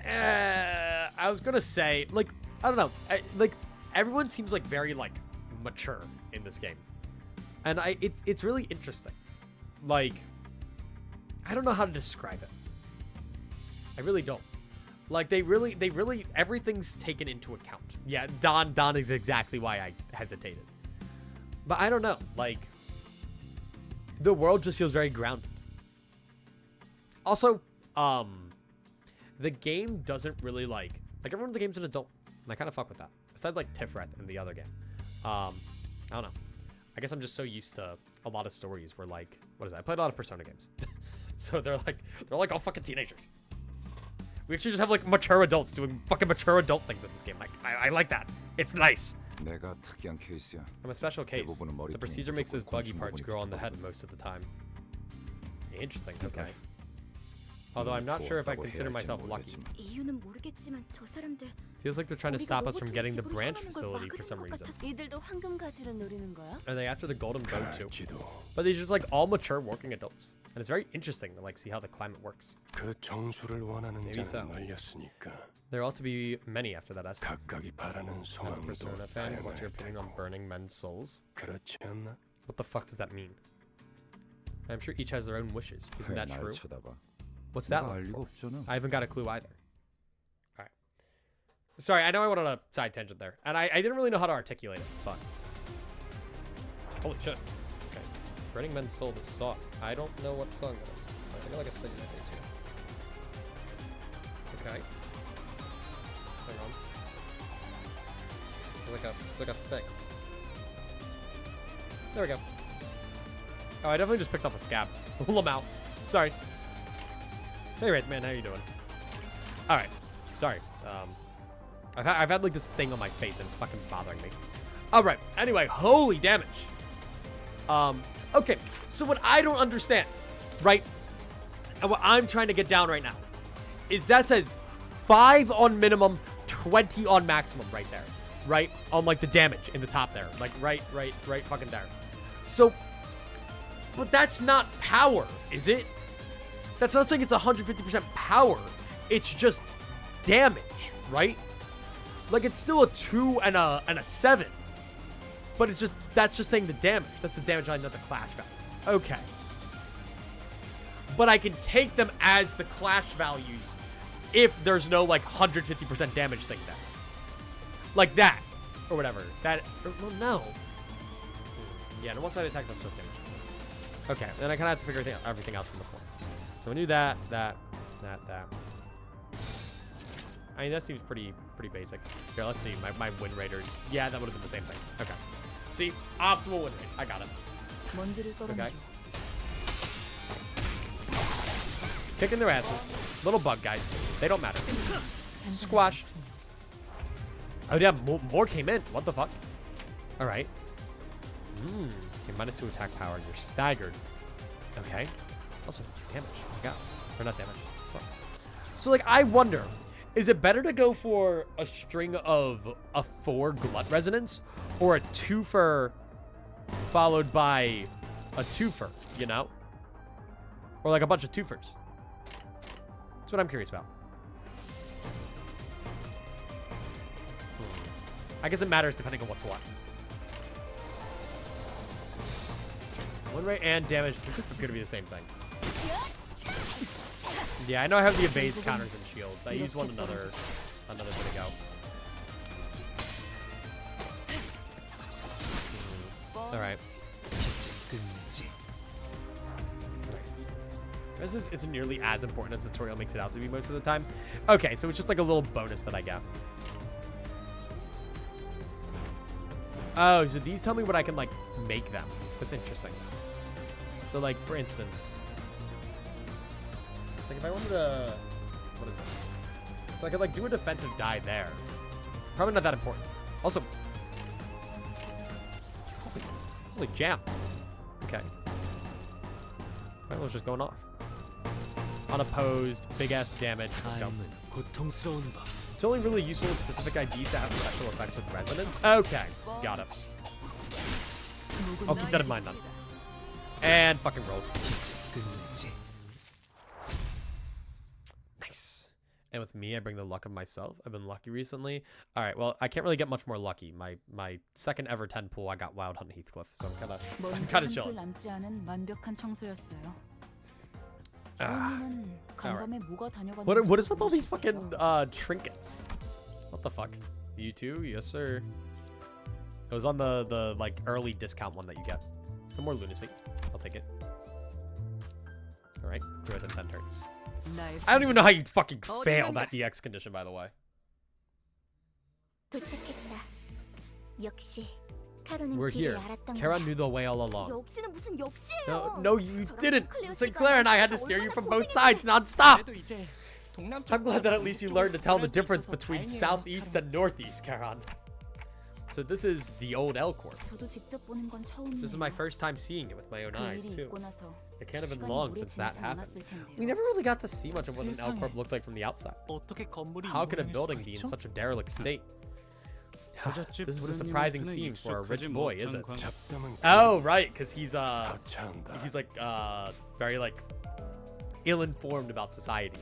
I was gonna say, like, I don't know, like everyone seems like very like mature in this game, and it's really interesting. Like, I don't know how to describe it. I really don't. Like, they really, everything's taken into account. Yeah, Don is exactly why I hesitated. But I don't know, like, the world just feels very grounded. Also, the game doesn't really, like everyone in the game's an adult, and I kind of fuck with that. Besides, like, Tiferet in the other game. I don't know. I guess I'm just so used to a lot of stories where, like, what is that? I played a lot of Persona games. So they're like all fucking teenagers. We actually just have like mature adults doing fucking mature adult things in this game. Like, I like that. It's nice. 내가 특이한 케이스야. I'm a special case. The procedure makes those buggy parts grow on the head most of the time. Interesting. Okay. Although I'm not sure if I consider myself lucky. 이유는 모르겠지만 저 사람들 Feels like they're trying to stop us from getting the branch facility for some reason. 이들도 황금 가지를 노리는 거야? Are they after the golden bone too? 그럴지도. But these just like all mature working adults. And it's very interesting to like see how the climate works. 그 정수를 원하는 Maybe so. 자는 말렸으니까 There ought to be many after that essence. 각각이 바라는 As a 소망도 Persona fan, what's your 다양할 opinion on 테고. burning men's souls? 그렇지 않나? What the fuck does that mean? I'm sure each has their own wishes. Isn't that 날 true? 쳐다봐. What's that 내가 one 알 리가 for? 없잖아. I haven't got a clue either. Alright. Sorry, I know I went on a side tangent there. And I didn't really know how to articulate it, but... Holy shit. Okay. Burning Men's Soul to Sought. I don't know what song that is. I got like a thing in my face here. Okay. Hang on. There's like a thing. There we go. Oh, I definitely just picked up a scab. Lamau. Sorry. Hey, Wraith Man, how you doing? All right, sorry. I've had like this thing on my face and it's fucking bothering me. All right. Anyway, holy damage. Okay. So what I don't understand, right, and what I'm trying to get down right now, is that says 5 on minimum, 20 on maximum, right there, right on like the damage in the top there, like right fucking there. So, but that's not power, is it? That's not saying it's 150% power. It's just damage, right? Like, it's still a 2 and a 7. But it's just, that's just saying the damage. That's the damage line, not the clash value. Okay. But I can take them as the clash values if there's no, like, 150% damage thing there. Like that. Or whatever. That, well, no. Yeah, no one-sided attack does damage. Okay, then I kind of have to figure everything else from the points. So we knew that. I mean, that seems pretty basic. Here, let's see. My win raters. Yeah, that would have been the same thing. Okay. See? Optimal win rate. I got it. 먼지를 Okay. 떨어내줘. Kicking their asses. Little bug guys. They don't matter. Squashed. Oh, yeah. More came in. What the fuck? All right. Okay, -2 attack power. You're staggered. Okay. Also, damage. I got. Or not damage. So, like, I wonder, is it better to go for a string of a 4 glut resonance or a 2-fer followed by a 2-fer, you know? Or like a bunch of 2-fers. That's what I'm curious about. I guess it matters depending on what's what. Win rate and damage is going to be the same thing. Yeah, I know I have the evades, counters, and shields. I used one another bit ago. All right. Nice. This isn't nearly as important as the tutorial makes it out to be most of the time. Okay, so it's just like a little bonus that I get. Oh, so these tell me what I can, like, make them. That's interesting. So, like, for instance, like if I wanted to, what is it? So I could like do a defensive die there. Probably not that important. Also, holy jam. Okay. That was just going off. Unopposed, big ass damage. Let's go. 고통스러운 법. It's only really useful with specific IDs that have special effects with resonance. Okay, got it. I'll keep that in mind then. And fucking roll. Nice. And with me, I bring the luck of myself. I've been lucky recently. All right, well, I can't really get much more lucky. My second ever 10 pool, I got Wild Hunt Heathcliff, so I'm kind of chilling. 남지 않은 완벽한 청소였어요. 주원이는 간밤에 뭐가 다녀갔는지 What is with all these fucking trinkets? What the fuck? You too? Yes, sir. It was on the like early discount one that you get. Some more lunacy. I'll take it. All right, good in 10 turns. 나의 I don't even know how you fucking Oh, fail remember. that EX condition, by the way. 도착했다. 역시 카로는 We're 길을 here. 알았던 Kara 거야. knew the way all along. 역시는 무슨 역시예요. No, you 저런 didn't. 클래식과 Sinclair and I had to steer you 얼마나 from both 고생했는데. sides nonstop. 그래도 이제 동남쪽 I'm glad that at least you learned to tell the 수 difference 있어서 between 다행이에요, southeast 카론. and northeast, Karan. So this is the old L Corp. 저도 직접 보는 건 처음이에요. This is my first time seeing it with my own 그 eyes, 일이 too. 있고 나서 It can't have been 시간이 long 오래 since that 지나지 happened. 않았을 텐데요. We never really got to see much of what an L 세상에. Corp looked like from the outside. 어떻게 건물이 How could a 이 모양일 building 수가 be in 있죠? such a derelict state? 부잣집 This is a 부모님한테는 surprising scene for a rich 익숙하지 boy, 못한 isn't it? 광- 잡담은 Oh, right, because he's 거창한다. like very like ill-informed about society.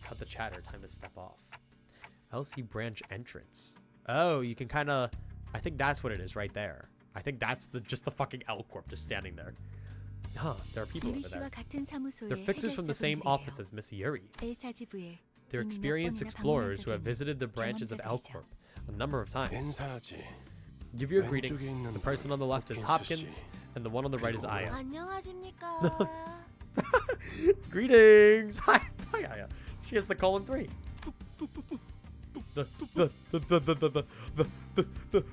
Cut the chatter. Time to step off. LC branch entrance. Oh, you can kind of. I think that's what it is right there. I think that's just the fucking L Corp just standing there. Huh? There are people over 유리 씨와 there. 같은 사무소의 They're fixers from the same 해결사분들이에요. office as Miss Yuri. El사지부에 They're 이미 몇 experienced 번이나 explorers who have 방문한 visited the 적이 branches of L 경험자들이죠. Corp a number of times. 인사하지. Give your 왼쪽에 greetings. 있는 The person on the left is Hopkins Hopkins, and the one on the right is Aya. 안녕하십니까. Greetings. Hi. Aya. She has the colon 3.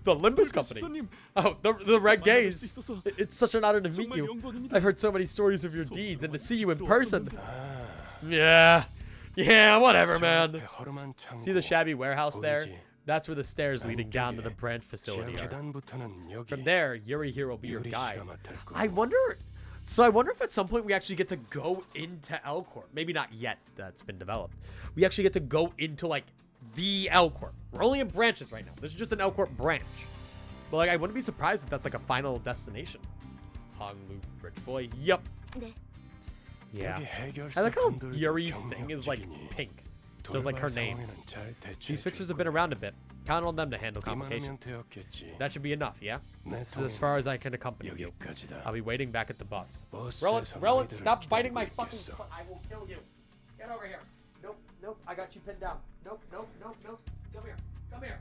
The Limbus Company. 손님, Oh, the Red 만날 수 Gaze. 있어서 It's such an honor to meet 정말 you. 영광입니다. I've heard so many stories of your deeds, and to see you in person. 아, Yeah, whatever, 저 man. 앞에 허름한 창고. See the shabby warehouse there? 보이지? That's where the stairs leading down to the 왼쪽에 branch 지하 facility are. 계단부터는 여기. From there, Yuri here will be your 유리 guide. 씨가 맡을 거고. I wonder. So I wonder if at some point we actually get to go into L Corp. Maybe not yet. That's been developed. We actually get to go into like the L Corp. We're only in branches right now. This is just an L Corp branch. But like, I wouldn't be surprised if that's like a final destination. Hong Lu, rich boy. Yep. 네. Yeah. 여기 해결사 I like how 분들도 Yuri's thing is like 경력직이니 pink. Just like her 돌발 name. 상황에는 잘 대처해 These fixers 줄 have been 거야. around a bit. Count on them to handle 이만하면 complications. 되었겠지. That should be enough, yeah? 내 This is as far as I can accompany you. 여기까지다. I'll be waiting back at the bus. 버스에서 Rowan, 너희들을 stop biting my 기다리고 fucking 있겠어. foot. I will kill you. Get over here. Nope, nope, I got you pinned down. Nope, nope, nope, nope. Come here, come here.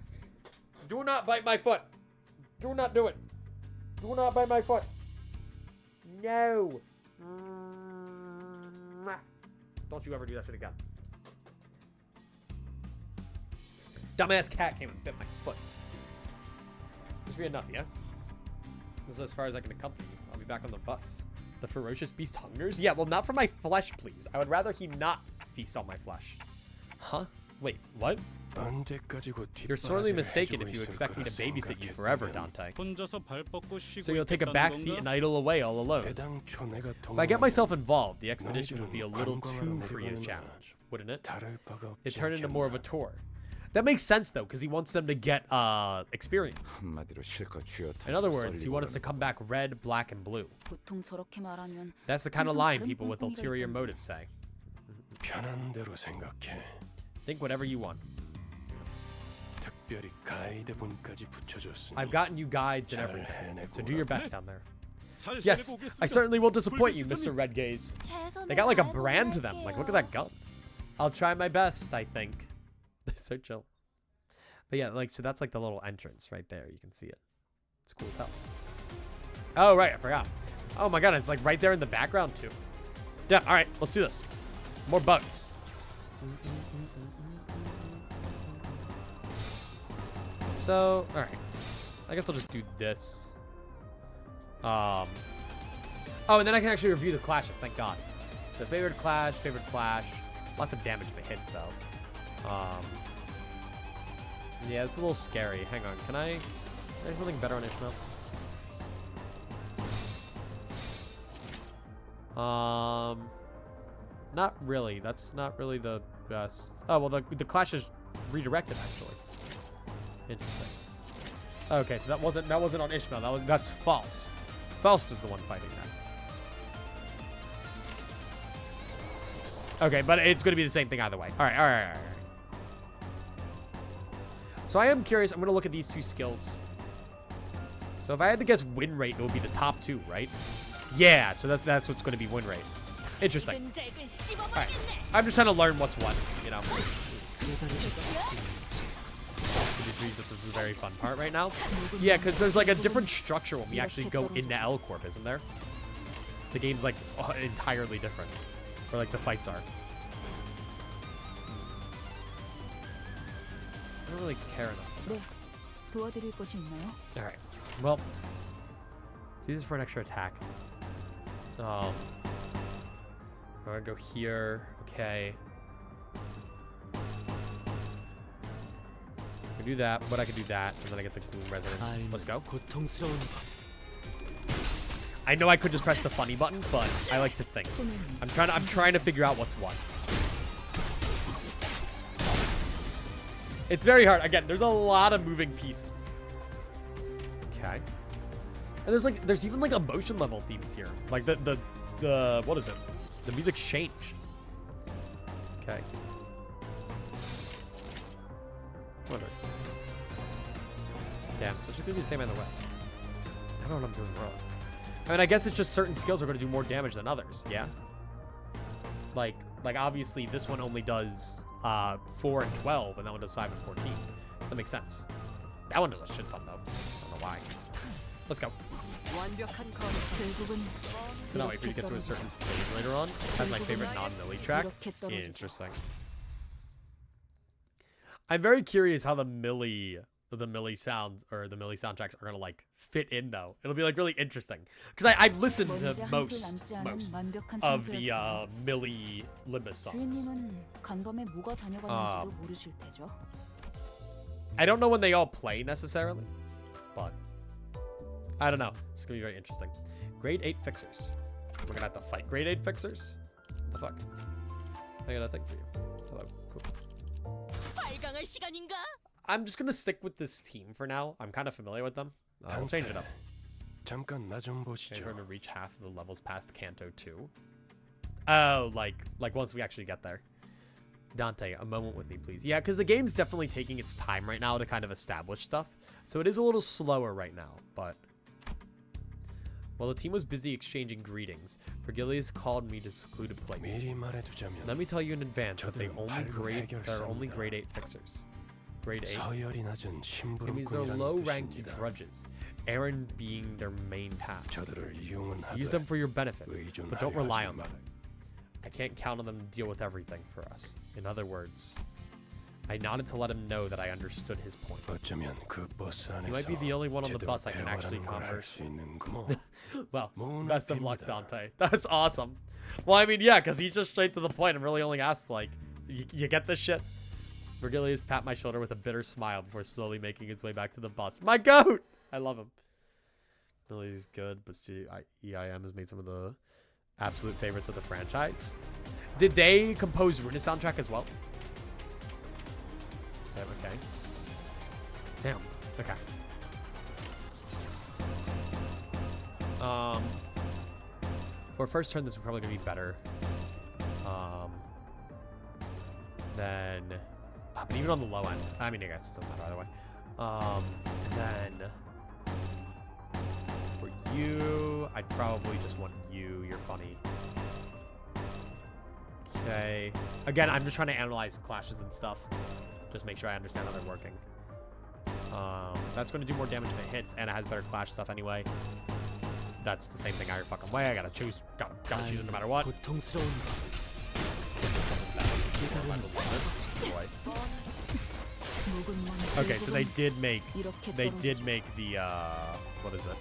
Do not bite my foot. Do not do it. Do not bite my foot. No. Don't you ever do that shit again. Dumbass cat came and bit my foot. This will be enough, yeah? This is as far as I can accompany you. I'll be back on the bus. The ferocious beast hungers? Yeah, well, not for my flesh, please. I would rather he not feast on my flesh. Huh? Wait, what? 언제까지 곧 You're sorely 뒷바라지를 mistaken 해주고 if you 있을 expect me to 거라 babysit you forever, 생각했다면 Dante. 혼자서 발 뻗고 쉬고 So you'll take a 있겠다는 back seat 건가? and idle away all alone. 애당초 내가 If I get 동원한 myself involved, the expedition would be a little 관광하러 too free a 내보내는 challenge, wouldn't it? 다를 바가 It 없지 turned into more of a 않겠나. tour. That makes sense though, because he wants them to get experience. 한마디로 실컷 쥐어타서 In other words, he 썰리고 wants us to 그러는 come back red, black, and blue. 보통 저렇게 말하면 That's the kind of 항상 line 다른 people with 꿍꿍이가 ulterior 있던데. motives say. 편한 대로 생각해. Think whatever you want. 특별히 가이드 분까지 붙여줬으니 I've gotten you guides and 잘 everything, 해내고 so do your best down there. 잘 Yes, 해보겠습니다. I certainly won't disappoint you, 불빛 Mr. Red Gaze. 최선을 They got like a 다해 brand to them. Like, look at that gun. I'll try my best, I think. They're so chill. But yeah, like, so that's like the little entrance right there. You can see it. It's cool as hell. Oh, right. I forgot. Oh my god, it's like right there in the background, too. Yeah, all right. Let's do this. More bugs. So, all right. I guess I'll just do this. Oh, and then I can actually review the clashes. Thank God. So favorite clash. Lots of damage if it hits, though. Yeah, it's a little scary. Hang on, can I something better on Ishmael? Not really. That's not really the best. Oh, well, the clash is redirected, actually. Interesting. Okay, so that wasn't on Ishmael. That's Faust. Faust is the one fighting that. Okay, but it's going to be the same thing either way. All right. So I am curious. I'm going to look at these two skills. So if I had to guess win rate, it would be the top two, right? Yeah, so that's what's going to be win rate. Interesting. All right. I'm just trying to learn what's what, you know. This is a very fun part right now. Yeah, because there's like a different structure when we actually go into L Corp, isn't there? The game's like entirely different. Or like the fights are. I don't really care enough. 네, 도와드릴 것이 있나요? Alright. Well, let's use this for an extra attack. I'm gonna go here. Okay. I can do that, but I can do that, and then I get the Gloom Resonance. Let's go. 고통스러운 법. I know I could just press the funny button, but I like to think. I'm trying to figure out what's what. It's very hard. Again, there's a lot of moving pieces. Okay. And there's even like emotion level themes here. Like the what is it? The music's changed. Okay. Whatever. Damn, so it's just gonna be the same either way. I don't know what I'm doing wrong. I mean, I guess it's just certain skills are gonna do more damage than others, yeah? Like obviously this one only does 4 and 12, and that one does 5 and 14. Does that make sense? That one does a shit ton though. I don't know why. Let's go. Cannot wait for you to get to a certain stage later on. That's my favorite non-melee track. Interesting. I'm very curious how the melee sounds or the melee soundtracks are gonna like fit in though. It'll be like really interesting because I've listened to most of the melee Limbus songs. I don't know when they all play necessarily, but I don't know. It's gonna be very interesting. Grade 8 fixers. We're gonna have to fight grade 8 fixers. What the fuck? I got a thing for you. Hello. Cool. I'm just gonna stick with this team for now. I'm kind of familiar with them. We'll change it up. 잠깐 나 좀 Okay, we're 보시죠. gonna reach half of the levels past Canto 2. Oh, like once we actually get there. Dante, a moment with me, please. Yeah, because the game's definitely taking its time right now to kind of establish stuff. So it is a little slower right now, but... While the team was busy exchanging greetings, Vergilius called me to a secluded place. 미리 말해두자면 Let me tell you in advance that there are 저들은 only 발로 grade 8 fixers. Grade 8? 서열이 낮은 It means they're 심부름꾼이라는 low-ranked 뜻입니다. drudges, Aaron being their main task. 저들을 이용은 Use them for your benefit, but don't 의존하려 rely 하지 on them. 말아요. I can't count on them to deal with everything for us. In other words, I nodded to let him know that I understood his point. 어쩌면 그 버스 안에서 You might be the only one on the 제대로 bus I can actually 대화라는 걸 할 converse. 수 있는 거. Well, 모은 best of luck, 앞입니다. Dante. That's awesome. Well, I mean, yeah, because he's just straight to the point and really only asks, like, you get this shit? Vergilius tapped my shoulder with a bitter smile before slowly making his way back to the bus. My goat! I love him. Really, he's good, but EIM has made some of the absolute favorites of the franchise. Did they compose Ruina soundtrack as well? Yeah, okay. Damn. Okay. For first turn, this is probably gonna be better. Then, but even on the low end, I mean, I guess it doesn't matter either way. And then for you, I'd probably just want you. You're funny. Okay. Again, I'm just trying to analyze clashes and stuff. Just make sure I understand how they're working. That's going to do more damage if it hits, and it has better clash stuff anyway. That's the same thing either fucking way. I gotta choose. Gotta choose it no matter what. 고통스러운 법. Okay, so they did make the what is it?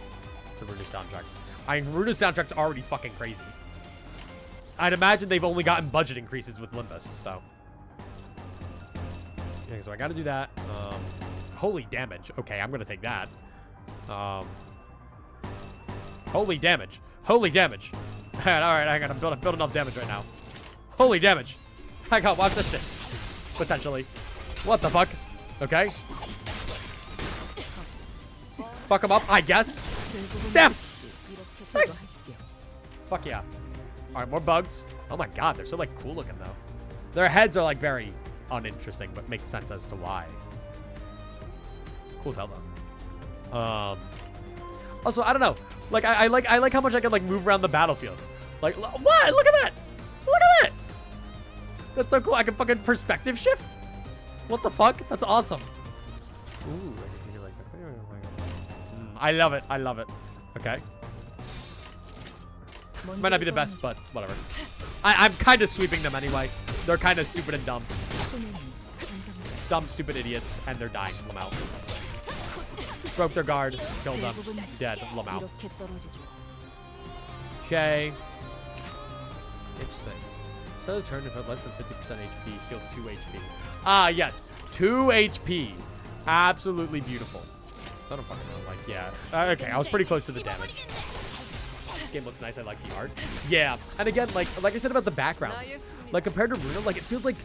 The Ruina soundtrack. I mean, Ruina soundtrack's already fucking crazy. I'd imagine they've only gotten budget increases with Limbus, so. Okay, so I gotta do that. Holy damage. Okay, I'm gonna take that. Holy damage. Holy damage. Alright, I gotta build enough damage right now. Holy damage. I gotta watch this shit. Potentially. What the fuck? Okay. Fuck him up, I guess. Damn! Nice! Fuck yeah. Alright, more bugs. Oh my god, they're so like cool looking though. Their heads are like very uninteresting, but makes sense as to why. Cool as hell though. Also, I don't know. Like I like how much I can like move around the battlefield. Like what? Look at that! Look at that! That's so cool. I can fucking perspective shift. What the fuck? That's awesome. Ooh, I love it. I love it. Okay. Might not be the best, but whatever. I'm kind of sweeping them anyway. They're kind of stupid and dumb. Dumb, stupid idiots, and they're dying. Lamau. Broke their guard. Killed them. Dead. Lamau. Okay. Interesting. So the turn if at less than 50% HP, heal 2 HP. Ah, yes. 2 HP. Absolutely beautiful. I don't fucking know. Like, yeah. Okay, I was pretty close to the damage. Game looks nice. I like the art. Yeah, and again, like I said about the backgrounds, like compared to Ruina, like it feels like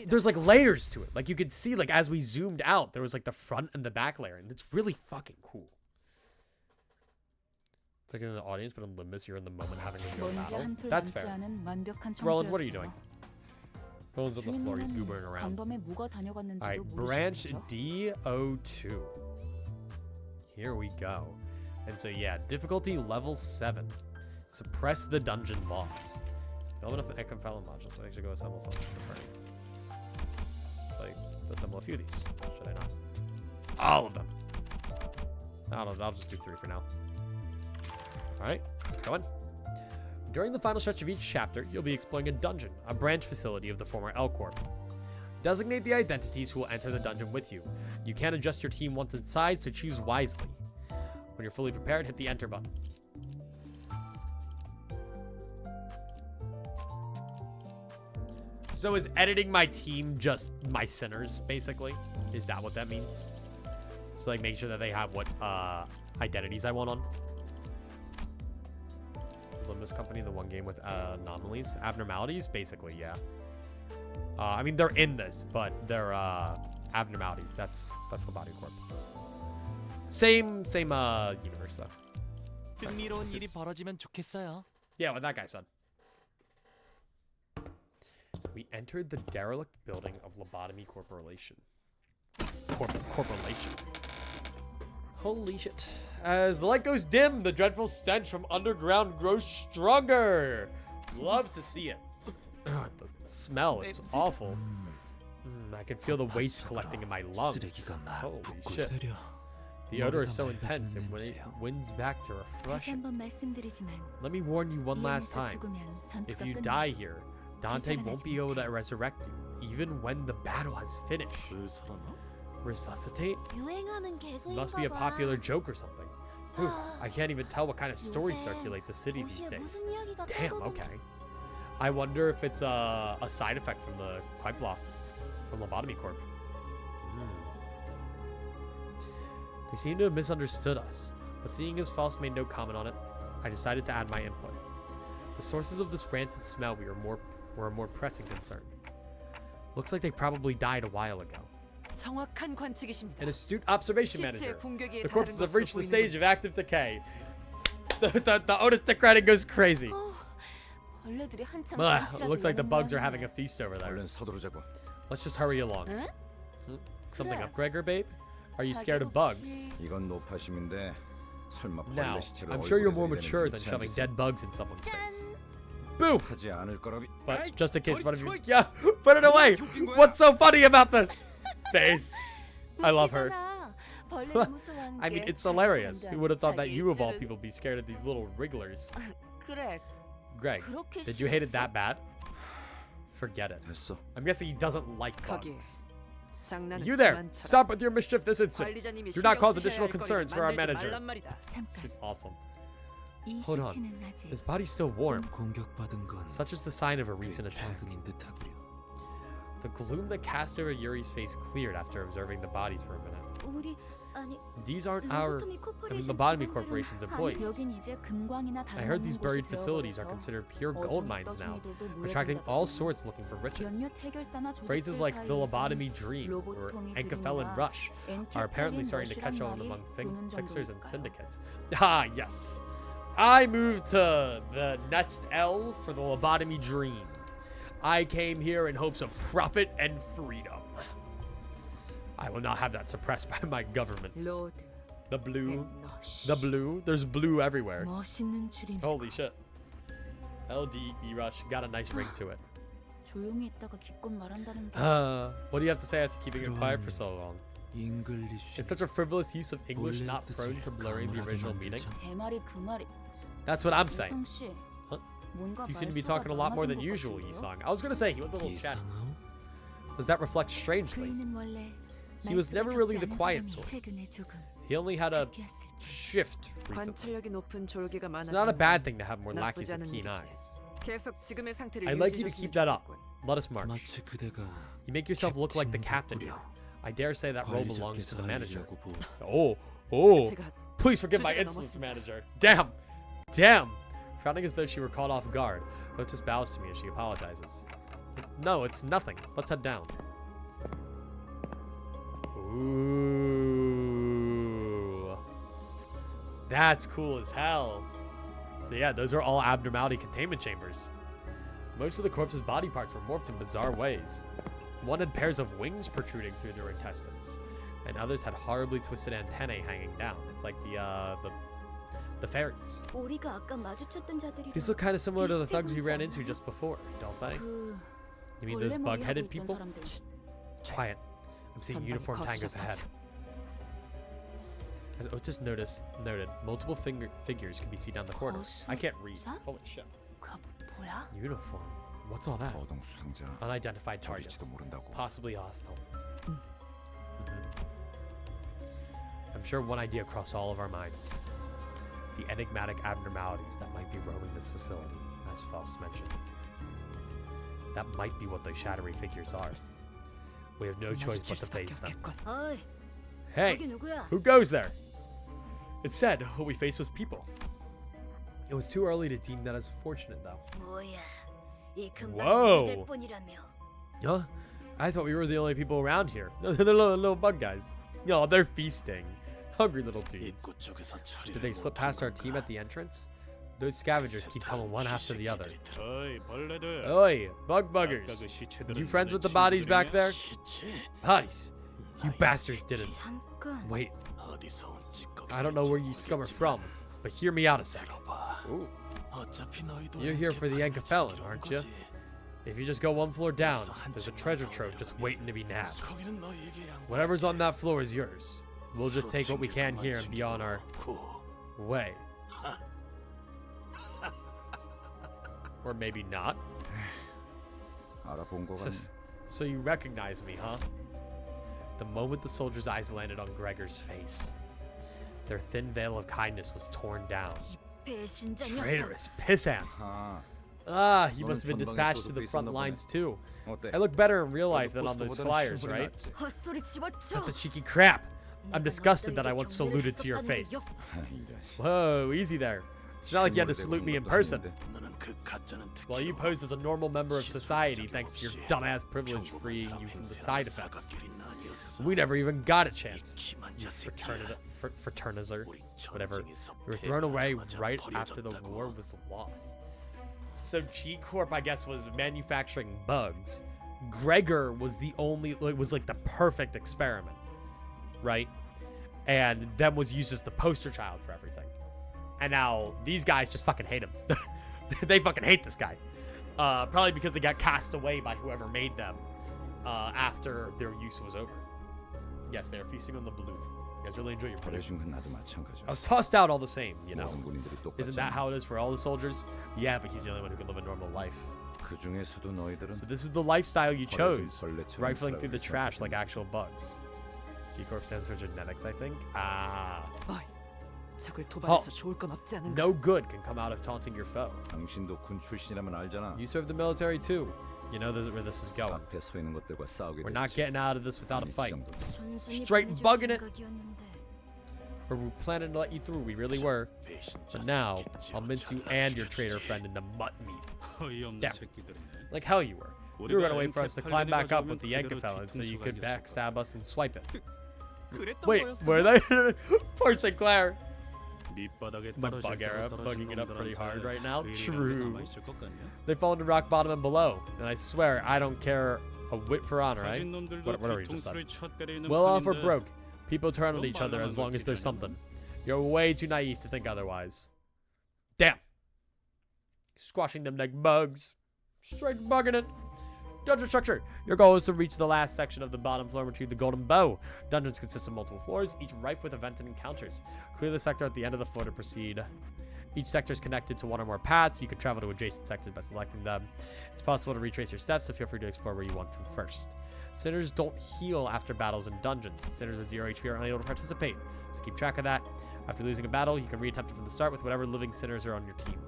there's like layers to it. Like you could see, like as we zoomed out, there was like the front and the back layer, and it's really fucking cool. It's like in the audience, but in Limbus, you're in the moment having a real battle. That's fair. Roland, what are you doing? Roland's on the floor. He's goobering around. All right, branch D02. Here we go. And so, yeah, difficulty level 7. Suppress the dungeon boss. Don't have enough Ecconfallen modules, so I actually go assemble something for free. Like, assemble a few of these. Should I not? All of them. I'll just do 3 for now. Alright, let's go in. During the final stretch of each chapter, you'll be exploring a dungeon, a branch facility of the former L Corp. Designate the identities who will enter the dungeon with you. You can adjust your team once inside, so choose wisely. When you're fully prepared, hit the enter button. So is editing my team just my sinners, basically? Is that what that means? So like make sure that they have what identities I want on. Limbus Company, the one game with anomalies, abnormalities, basically, yeah. I mean they're in this, but they're abnormalities. That's the body corp. Same universe though. 흥미로운 일이 벌어지면 좋겠어요. Yeah, what that guy said. We entered the derelict building of Lobotomy Corporation. Corporation. Holy shit. As the light goes dim, the dreadful stench from underground grows stronger. Love to see it. The smell, it's awful. I can feel the waste collecting in my lungs. Holy shit. The odor is so intense and when it wins back to refresh. Let me warn you one last time. If you die here, Dante won't be able to resurrect you, even when the battle has finished. Resuscitate? Must be a popular joke or something. Whew, I can't even tell what kind of stories circulate the city these days. Damn, okay. I wonder if it's a side effect from the Quibloff, from Lobotomy Corp. They seem to have misunderstood us, but seeing as Faust made no comment on it, I decided to add my input. The sources of this rancid smell were a more pressing concern. Looks like they probably died a while ago. 정확한 관측이십니다. An astute observation manager. The corpses have reached the stage of active decay. The Otis Dick writing goes crazy. Looks like the bugs are having a feast over there. Let's just hurry along. Something up, Gregor, babe? Are you scared of bugs? Now, I'm sure you're more mature than shoving dead bugs in someone's face. Boo! But just in case one of you... Yeah, put it away! What's so funny about this? Face. I love her. I mean, it's hilarious. Who would have thought that you, of all people, be scared of these little wrigglers? Greg, did you hate it that bad? Forget it. I'm guessing he doesn't like bugs. You there! Stop with your mischief this instant. Do not cause additional concerns for our manager. She's awesome. Hold on. His body's still warm. Such is the sign of a recent attack. The gloom that cast over Yuri's face cleared after observing the bodies for a minute. 우리 아니 These aren't our, 로보토미 Lobotomy 직원들은 Corporation's 아니, employees. 여긴 이제 금광이나 I heard these 다름없는 buried 곳이 facilities are 되어버려서 considered pure gold mines now, 어중이 attracting all sorts looking for riches. 몇몇 해결사나 조직들 Phrases like the 사이에서는 lobotomy dream or Enkefelin rush are apparently starting to catch on among fixers and syndicates. Ah, yes. I moved to the next L for the lobotomy dream. I came here in hopes of profit and freedom. I will not have that suppressed by my government. 로드 The blue. 앤러쉬. The blue. There's blue everywhere. 멋있는 줄임. Holy shit. LDE rush got a nice ring to it. 조용히 있다가 기껏 말한다는 게 What do you have to say after keeping it quiet for so long? 잉글리쉬. Is such a frivolous use of English not prone to blurring the original meaning? 제 말이 그 말이. That's what I'm saying. 이성 씨. Huh? 뭔가 You seem to be 말수가 talking a lot more than 많아진 것 usual, 같은데요? Yisong. I was gonna say, he was a little chatty. 이상하오? Does that reflect strangely? 그이는 원래 He was never really the quiet 사람이 sort. 최근에 조금 He only had a 바뀌었을 뿐. shift recently. 관찰력이 높은 졸개가 It's not a 많아서 bad thing to have more 나쁘지 lackeys with 않은 keen 일이지. eyes. 계속 지금의 상태를 I'd like you to 유지해줬으면 keep that up. 좋겠군. Let us march. 마치 그대가 You make yourself look like the captain here. I dare say that role belongs to the manager. Oh, 제가 please forgive my 주제가 insolence, 넘었습니다. manager. Damn. Frowning as though she were caught off guard, Lotus bows to me as she apologizes. No, it's nothing. Let's head down. Ooh. That's cool as hell. So yeah, those are all abnormality containment chambers. Most of the corpse's body parts were morphed in bizarre ways. One had pairs of wings protruding through their intestines, and others had horribly twisted antennae hanging down. It's like the fairies. 우리가 아까 마주쳤던 자들이 These look kind of similar to the thugs we ran into just before, don't they? 그 You mean those 원래 머리 하고 bug-headed 있던 people? 사람들. Quiet. I'm seeing 전방 uniform 거수자 tangos ahead. 포착. As Otis noted, multiple figures can be seen down the corridor. I can't read. 거수자? Holy shit. 그거 뭐야? Uniform. What's all that? 거동 수상자 Unidentified targets. 적일지도 모른다고. Possibly hostile. I'm sure one idea crossed all of our minds. The enigmatic abnormalities that might be roaming this facility, as Faust mentioned. That might be what those shadowy figures are. We have no choice but to face them. 어이, Hey, 여기 누구야? who goes there? It said what we faced was people. It was too early to deem that as fortunate, though. 뭐야? 이 금방 Whoa. 우리들 뿐이라며. Huh? I thought we were the only people around here. They're little bug guys. No, they're feasting. Hungry little dudes. Did they slip past our team at the entrance? Those scavengers keep coming one after the other. 어이 벌레들. Oi, bug buggers. You friends with the bodies back there? Bodies? You bastards didn't. 잠깐. Wait, I don't know where you scum are from, but hear me out a sec. Ooh. You're here for the Enkefelin, aren't you? If you just go one floor down, there's a treasure trove just waiting to be nabbed. Whatever's on that floor is yours. We'll just take what we can here and be on our way. Or maybe not. 알아본 거 같네. So you recognize me, huh? The moment the soldier's eyes landed on Gregor's face, their thin veil of kindness was torn down. 배신자 녀석. Traitorous pissant. 아, Ah, he must have been 전방에 dispatched to the 소속돼 front 있었나 lines 보네. too. 어때? I look better in real life than on those 포스터보다는 flyers, 실물이 right? 낫지. 헛소리 집어쳐. Cut the cheeky crap. I'm disgusted that I once saluted to your face. 이런 씨. Whoa, easy there. It's not like you had to salute me in person. 아닌데. Well, you posed as a normal member of society thanks to your dumbass privilege freeing you from the side effects. We never even got a chance. You fraternizer, whatever. You were thrown away right after the war was lost. So G Corp, I guess, was manufacturing bugs. Gregor was the only, was like the perfect experiment, right? And then was used as the poster child for everything. And now these guys just fucking hate him. They fucking hate this guy. Probably because they got cast away by whoever made them after their use was over. Yes, they are feasting on the blue. You guys really enjoy your pudding. 버려진 건 나도 마찬가지야. I was tossed out all the same, you know. 모든 군인들이 Isn't that 똑같잖아. how it is for all the soldiers? Yeah, but he's the only one who can live a normal life. 그 중에서도 너희들은 So this is the lifestyle you chose, 벌레처럼 rifling through the 살아가기 trash like 시작했구나. actual bugs. G Corp stands for genetics, I think. Ah, 어이, 적을 도발해서 좋을 건 없지 않은가? no good can come out of taunting your foe. 당신도 군 출신이라면 알잖아. You serve the military too. You know where this is going. 앞에 서 있는 것들과 싸우게 We're not 됐지. getting out of this without a 아니, 이 fight. 정도면. 순순히 Straight 보내줄 bugging it. 생각이었는데. We were planning to let you through. We really were. But now, I'll mince you and your traitor friend into mutt meat. 어이없는 Damn. 새끼들이네. Like hell you were. You were gonna wait for us to climb back up with the Yanka felon so you could backstab us and swipe it. 그랬던 Wait, 거였어. were they? Poor Sinclair. 밑바닥에 My 떨어질 bug era, 대로 bugging it up pretty hard right now. 의리라는 게 True. 남아있을 것 같냐? They fall into rock bottom and below. And I swear, I don't care a whit for honor, right? 가진 놈들도 Whatever you just said. 뒤통수를 쳐 때리는 Well off or 편인데 broke, people turn on each other as long as there's something. You're way too naive to think otherwise. Damn. Squashing them like bugs. Straight bugging it. Dungeon structure. Your goal is to reach the last section of the bottom floor and retrieve the golden bow. Dungeons consist of multiple floors, each rife with events and encounters. Clear the sector at the end of the floor to proceed. Each sector is connected to one or more paths. You can travel to adjacent sectors by selecting them. It's possible to retrace your steps, so feel free to explore where you want to first. Sinners don't heal after battles in dungeons. Sinners with 0 HP are unable to participate, so keep track of that. After losing a battle, you can reattempt it from the start with whatever living sinners are on your team.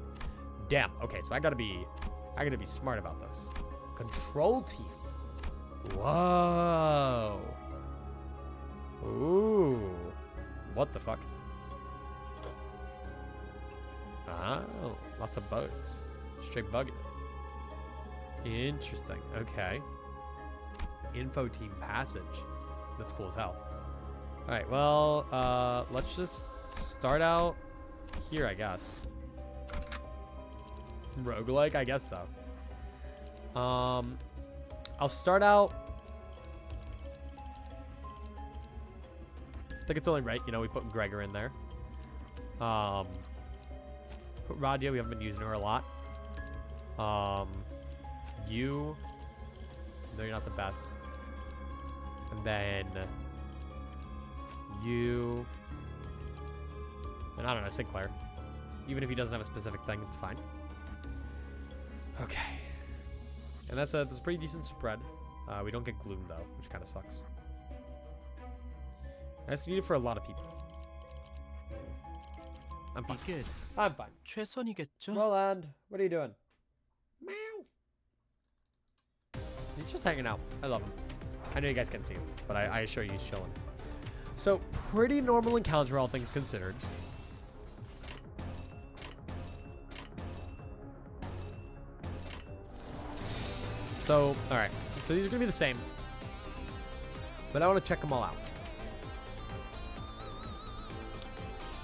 Damn. Okay, so I gotta be smart about this. Control team. Whoa. Ooh. What the fuck? Oh, lots of bugs. Straight bugging it. Interesting. Okay. Info team passage. That's cool as hell. Alright, well, let's just start out here, I guess. Roguelike? I guess so. I'll start out. I think it's only right, you know, we put Gregor in there. Put Radia, we haven't been using her a lot. You. No, you're not the best. And then you. And I don't know, Sinclair. Even if he doesn't have a specific thing, it's fine. Okay. And that's a pretty decent spread. We don't get Gloom though, which kind of sucks. That's needed for a lot of people. I'm fine. 이게 I'm fine. 최선이겠죠? Roland, what are you doing? Meow. He's just hanging out. I love him. I know you guys can't see him, but I assure you he's chilling. So, pretty normal encounter, all things considered. So, alright. So these are going to be the same. But I want to check them all out.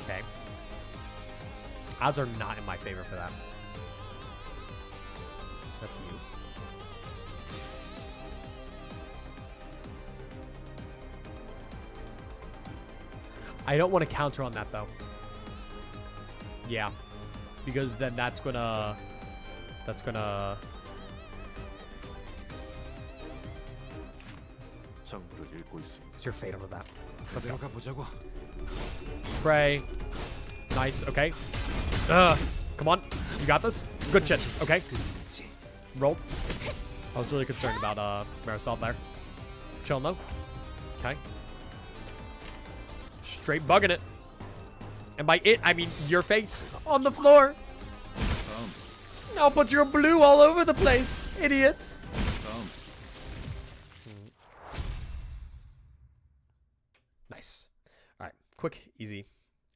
Okay. Odds are not in my favor for that. That's you. I don't want to counter on that, though. Yeah. Because then that's gonna... 정보를 읽고 있습니다. It's your fatal to that. Let's go. 내려가 보자고. Pray. Nice. Okay. Come on. You got this. Good shit. Okay. Roll. I was really concerned about Marisol there. Chilling though. Okay. Straight bugging it. And by it, I mean your face on the floor. I'll put your blue all over the place, idiots. Nice. All right, quick, easy.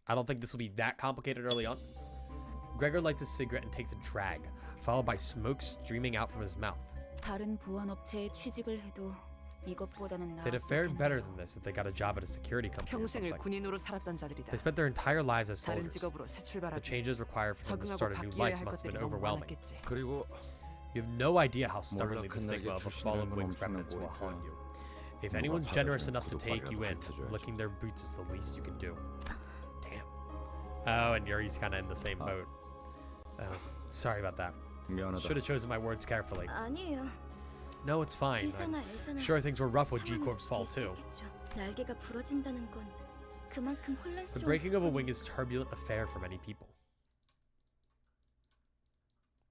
I don't think this will be that complicated early on. Gregor lights a cigarette and takes a drag, followed by smoke streaming out from his mouth. 다른 보안업체에 취직을 해도 이것보다는 They'd have fared better than this if they got a job at a security company or 평생을 something. 군인으로 살았던 자들이다. They spent their entire lives as 다른 soldiers. 직업으로 새 The 출발하기 changes required for them to 적응하고 start a new 바뀌어야 life 할 must have 것들이 been 너무 overwhelming. 많았겠지. 그리고 You have no idea how stubbornly the 몰락한 stigma 날개 of a 출신을 fallen wing's 멈추는 remnants will haunt 꼬리파야. you. If 누가 anyone's generous 받아주는 enough to take you in, 구두발이라도 핥아줘야지. licking their boots is the least you can do. Damn. Oh, and Yuri's kind of in the same boat. Oh, sorry about that. 미안하다. Should have chosen my words carefully. 아니에요. No, it's fine. 기사나 I'm 엘사나 sure things were rough with 상황이 G-Corp's fall too. 비슷했겠죠. 날개가 부러진다는 건 그만큼 혼란스러운 The breaking of a wing 사건이에요. is a turbulent affair for many people.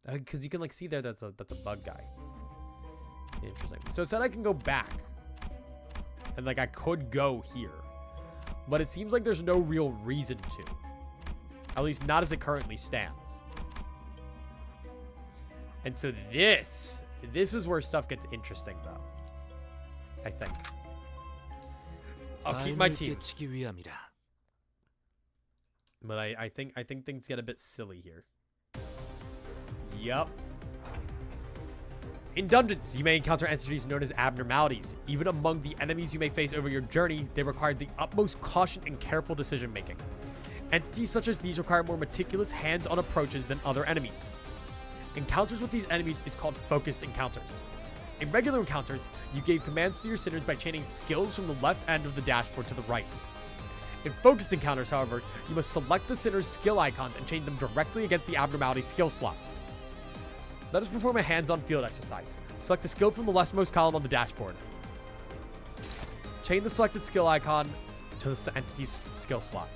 Because you can like see there that's a bug guy. Interesting. So it said I can go back, and like I could go here, but it seems like there's no real reason to. At least not as it currently stands. And so this This is where stuff gets interesting, though. I think. I'll keep my team. But I think things get a bit silly here. Yup. In dungeons, you may encounter entities known as abnormalities. Even among the enemies you may face over your journey, they require the utmost caution and careful decision making. Entities such as these require more meticulous hands-on approaches than other enemies. Encounters with these enemies is called focused encounters. In regular encounters, you gave commands to your sinners by chaining skills from the left end of the dashboard to the right. In focused encounters, however, you must select the sinner's skill icons and chain them directly against the abnormality skill slots. Let us perform a hands-on field exercise. Select a skill from the leftmost column on the dashboard. Chain the selected skill icon to the entity's skill slot.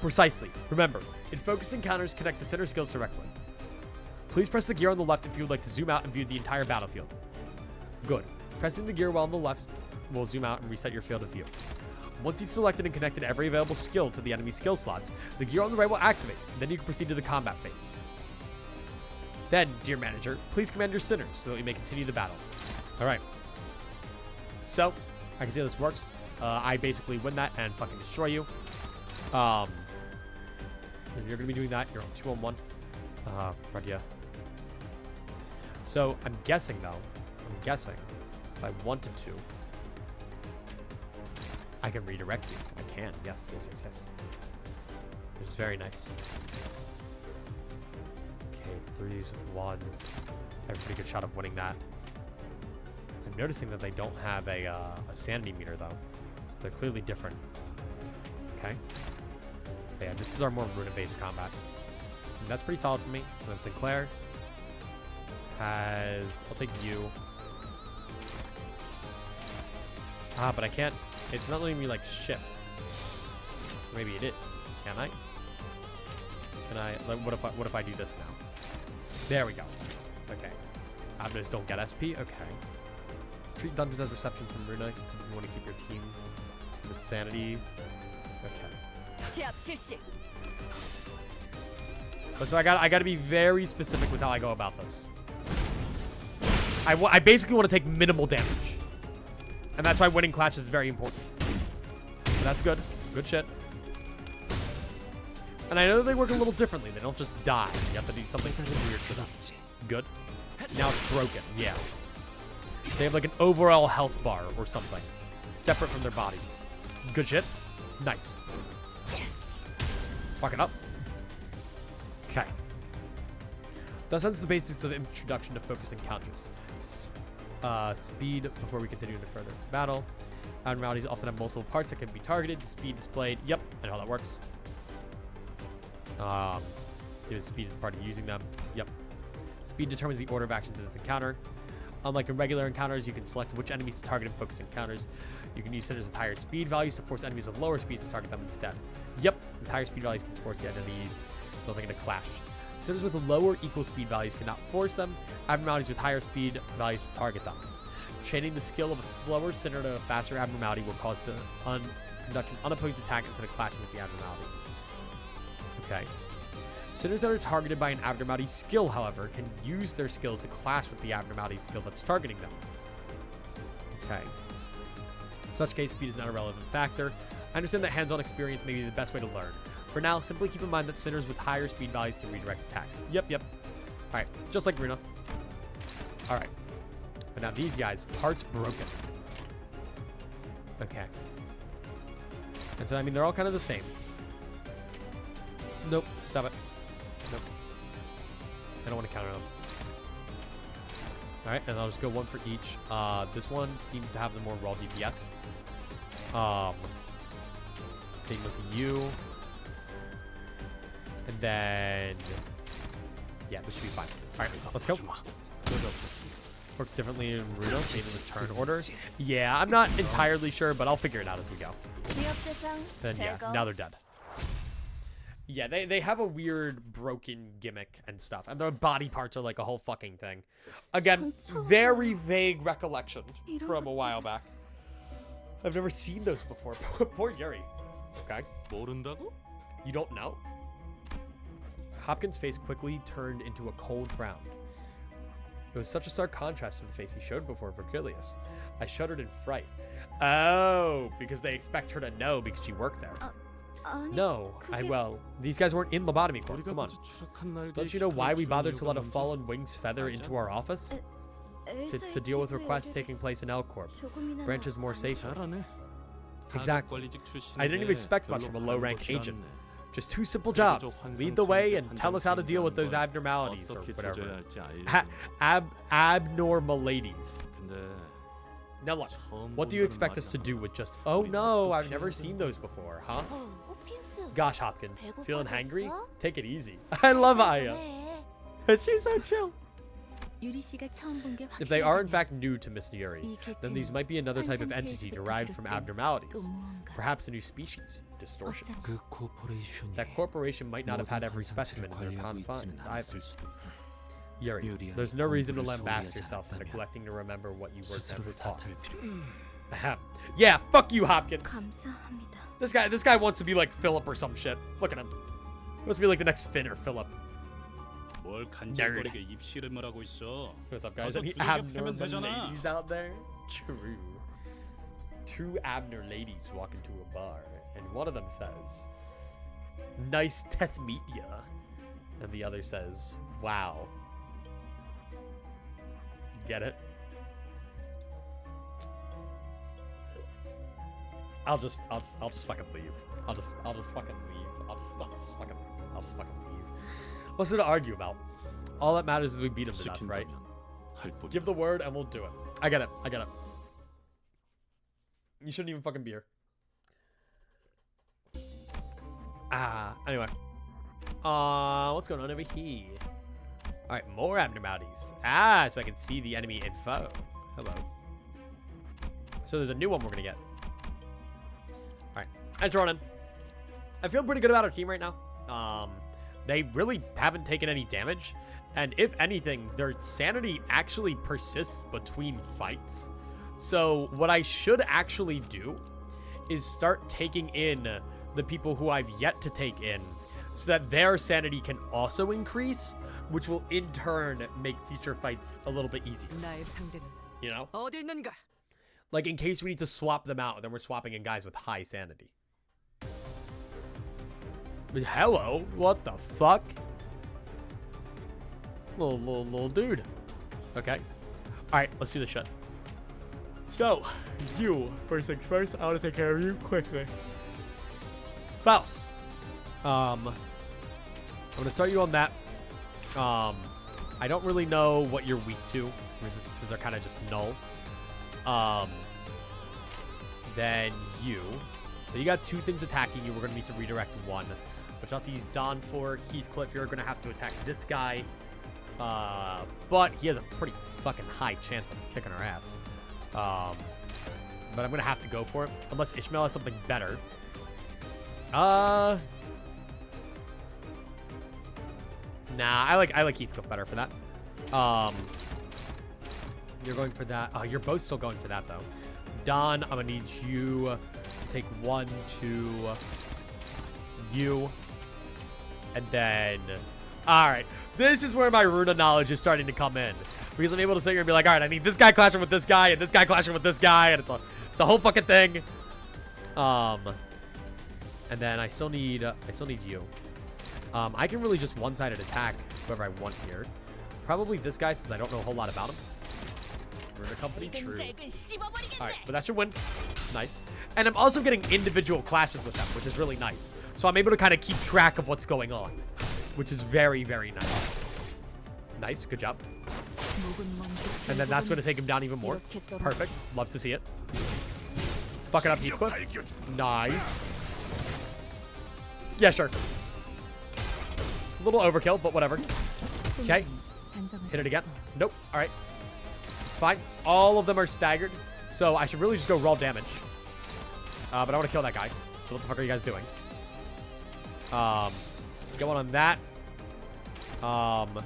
Precisely. Remember, in focused encounters, connect the sinner's skills directly. Please press the gear on the left if you would like to zoom out and view the entire battlefield. Good. Pressing the gear while on the left will zoom out and reset your field of view. Once you've selected and connected every available skill to the enemy skill slots, the gear on the right will activate, and then you can proceed to the combat phase. Then, dear manager, please command your sinners so that we may continue the battle. Alright. So, I can see how this works. I basically win that and fucking destroy you. You're going to be doing that. You're on 2-on-1. Right, yeah. So, I'm guessing, though. If I wanted to, I can redirect you. I can. Yes. It's very nice. Okay, 3s with 1s. I have a pretty good shot of winning that. I'm noticing that they don't have a sanity meter, though. So they're clearly different. Okay. But yeah, this is our more Ruina-based combat. And that's pretty solid for me. And then Sinclair has... I'll take you. But I can't... It's not letting me, like, shift. Maybe it is. Can I? Can I... Like, what if I do this now? There we go. Okay. Abnos don't get SP? Okay. Treat dungeons as receptions from Ruina if you want to keep your team in the sanity. Okay. So I gotta be very specific with how I go about this. I basically want to take minimal damage. And that's why winning Clash is very important. So that's good. Good shit. And I know they work a little differently. They don't just die. You have to do something weird for them. Good. Now it's broken. Yeah. They have like an overall health bar or something. Separate from their bodies. Good shit. Nice. Fuck it up. Okay. That ends the basics of introduction to focused encounters. Speed before we continue into further battle. Abnormalities often have multiple parts that can be targeted. The speed displayed. Yep, I know how that works. See the speed is part of using them. Yep. Speed determines the order of actions in this encounter. Unlike in regular encounters, you can select which enemies to target in focus encounters. You can use sinners with higher speed values to force enemies with lower speeds to target them instead. Yep, with higher speed values can force the enemies. So it's like in a clash. Sinners with lower equal speed values cannot force them. Abnormalities with higher speed values to target them. Chaining the skill of a slower sinner to a faster abnormality will cause to conduct an unopposed attack instead of clashing with the abnormality. Okay. Sinners that are targeted by an abnormality skill, however, can use their skill to clash with the abnormality skill that's targeting them. Okay. In such case, speed is not a relevant factor. I understand that hands-on experience may be the best way to learn. For now, simply keep in mind that sinners with higher speed values can redirect attacks. Yep. Alright, just like Ruina. Alright. But now these guys, parts broken. Okay. And so, I mean, they're all kind of the same. Nope, stop it. Nope. I don't want to counter them. Alright, and I'll just go one for each. This one seems to have the more raw DPS. Same with you. And then... Yeah, this should be fine. Alright, let's go. Works differently in Ruina, maybe with turn order. Yeah, I'm not entirely sure, but I'll figure it out as we go. Then yeah, now they're dead. Yeah, they have a weird broken gimmick and stuff. And their body parts are like a whole fucking thing. Again, very vague recollection from a while back. I've never seen those before. Poor Yuri. Okay. You don't know? Hopkins' face quickly turned into a cold frown. It was such a stark contrast to the face he showed before Virgilius. I shuddered in fright. Oh, because they expect her to know because she worked there. 아니, No, 그게- well, these guys weren't in lobotomy corps. 우리가 Come on. 굳이 추락한 날개에 Don't you know why we 깃털을 bothered to let a 씌우려고 fallen wing's feather into our office? To deal with requests taking place in L Corp. 조금이나마 Branches more 안- safely. 잘하네. Exactly. 가덕관리직 출신인데 I didn't even expect much 별로 from a low-rank 가는 agent. 곳이 Just two simple jobs. Lead the way and tell us how to deal with those 걸 abnormalities or 어떻게 whatever. 조져야 할지 알려줘. Abnormaladies. 근데 Now look, 처음 what do you 본 expect 거는 us to 맞아. do with just... Oh no, I've never seen those before, huh? 호킨스, Gosh, Hopkins, feeling hangry? 배고파졌어? Take it easy. I love Aya. 전에 She's so chill. 유리 씨가 처음 본 게 If they are in 확실하다면 fact new to Miss Yuri, 이 then these 개체는 might be another type of 환상체에서 entity derived from 부탁할 땐 abnormalities. 또 무언가 Perhaps a new species, distortions. 그 코퍼레이션이 That corporation might not have had 모든 every specimen in their 관상체를 관리하고 confines 있지는 either. 않았을 수도 있고. Yuri, 유리한 there's no reason to 공부를 lambast 소홀히 yourself for 하지 neglecting to remember what you were never 스스로를 taught. 다툴 필요. Yeah, fuck you, Hopkins. 감사합니다. This guy wants to be like Philip or some shit. Look at him. He wants to be like the next Finn or Philip. 뭘 간질거리게 입씨름을 하고 있어. What's up, guys? 가서 Any 두들겨 패면 되잖아. abnormal ladies out there? True. Two abnormal ladies walk into a bar, and one of them says, "Nice teth meet ya," and the other says, "Wow." Get it? I'll just fucking leave. I'll just fucking leave. I'll just fucking leave. What's there to argue about? All that matters is we beat him to death, right? 시킨다면 할 뿐이다. Give the word and we'll do it. I get it. You shouldn't even fucking be here. Anyway. What's going on over here? Alright, more abnormalities. So I can see the enemy info. Hello. So there's a new one we're gonna get. Alright, let's run in. I feel pretty good about our team right now. They really haven't taken any damage. And if anything, their sanity actually persists between fights. So what I should actually do is start taking in the people who I've yet to take in so that their sanity can also increase, which will in turn make future fights a little bit easier, 나의 상대는 you know? 어디 있는가? Like in case we need to swap them out, then we're swapping in guys with high sanity. But hello? What the fuck? Little dude. Okay. Alright, let's do this shit. So, you, first things first, I want to take care of you quickly. Faust. I'm gonna start you on that. I don't really know what you're weak to. Resistances are kind of just null. Then you. So you got two things attacking you. We're gonna need to redirect one. Which I'll have to use Don for. Heathcliff, you're gonna have to attack this guy. But he has a pretty fucking high chance of kicking our ass. But I'm gonna have to go for it. Unless Ishmael has something better. Nah, I like Heathcliff better for that. You're going for that. You're both still going for that though. Don, I'm gonna need you to take 1, 2, you, and then. All right, this is where my Ruina knowledge is starting to come in, because I'm able to sit here and be like, all right, I need this guy clashing with this guy, and this guy clashing with this guy, and it's a whole fucking thing. And then I still need you. I can really just one-sided attack whoever I want here. Probably this guy, since I don't know a whole lot about him. Ruina Company, true. All right, but that should win. Nice. And I'm also getting individual clashes with them, which is really nice. So I'm able to kind of keep track of what's going on, which is very, very nice. Nice, good job. And then that's going to take him down even more. Perfect. Love to see it. Fuck it up, Heathcliff. Nice. Yeah, sure. A little overkill, but whatever. Okay. Hit it again. Nope. All right. It's fine. All of them are staggered, so I should really just go raw damage. But I want to kill that guy. So what the fuck are you guys doing? Going on that. And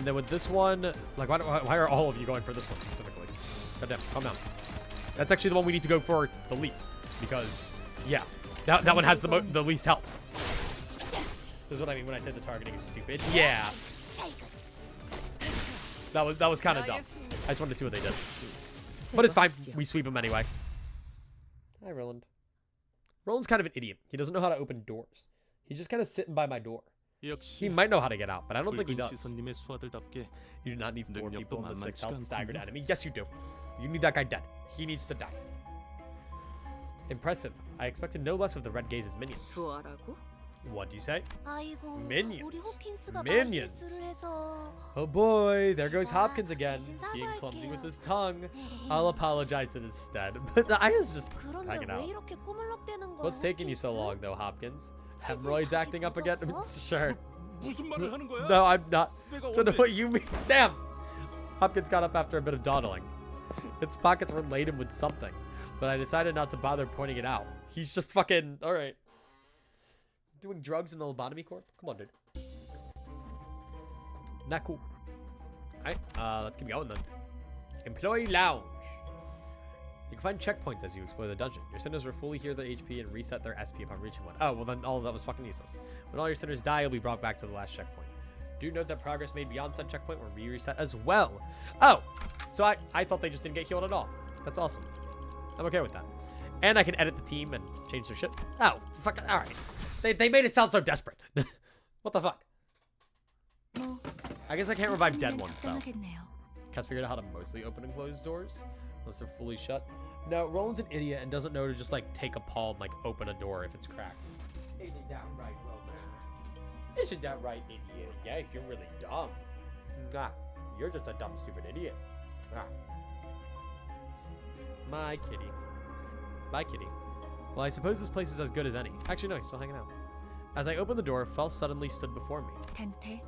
then with this one, like, why are all of you going for this one specifically? Goddamn, calm down. That's actually the one we need to go for the least, because yeah, that one has the least health. This is what I mean when I say the targeting is stupid. Yeah. That was kind of dumb. I just wanted to see what they did. But it's fine. We sweep him anyway. Hi, Roland. Roland's kind of an idiot. He doesn't know how to open doors. He's just kind of sitting by my door. He 역시 might know how to get out, but I don't think he 붉은 does. 시선님의 수하들답게 You do not need 4 people in the 6 health 만만치가 staggered 않군요. enemy. Yes, you do. You need that guy dead. He needs to die. Impressive. I expected no less of the Red Gaze's minions. 좋아라고? What'd you say? 아이고, Minions. 우리 호킨스가 Minions. 말실수를 해서. Oh boy, there goes 제가 Hopkins again, 대신 being clumsy with 사과할게요. his tongue. I'll apologize instead. But the eye is just 그런데 hanging 왜 out. 이렇게 꾸물럭대는 거야? What's taking you so 호킨스? long, though, Hopkins? Hemorrhoids acting up again? Sure. 무슨 말을 하는 거야? No, I'm not. 내가 Don't know 언제- what you mean. Damn! Hopkins got up after a bit of dawdling. Its pockets were laden with something, but I decided not to bother pointing it out. He's just fucking... Alright. Doing drugs in the lobotomy corp? Come on, dude. Not cool. Alright, let's keep going then. Employee Lounge. You can find checkpoints as you explore the dungeon. Your sinners will fully heal their HP and reset their SP upon reaching one. Oh, well then all of that was fucking useless. When all your sinners die, you'll be brought back to the last checkpoint. Do note that progress made beyond said checkpoint will be reset as well. Oh, so I thought they just didn't get healed at all. That's awesome. I'm okay with that. And I can edit the team and change their shit. Oh, fuck. All right. They made it sound so desperate. What the fuck? 뭐, I guess I can't revive dead ones though. 적당하겠네요. Cat's figured out how to mostly open and close doors, unless they're fully shut. No, Roland's an idiot and doesn't know to just like take a paw and like open a door if it's cracked. Isn't that right, Roland? Isn't that right, idiot? Yeah, you're really dumb. Nah, you're just a dumb, stupid idiot. Ah. My kitty. Bye, kitty. Well, I suppose this place is as good as any. Actually, no, he's still hanging out. As I opened the door, Faust suddenly stood before me. 단테,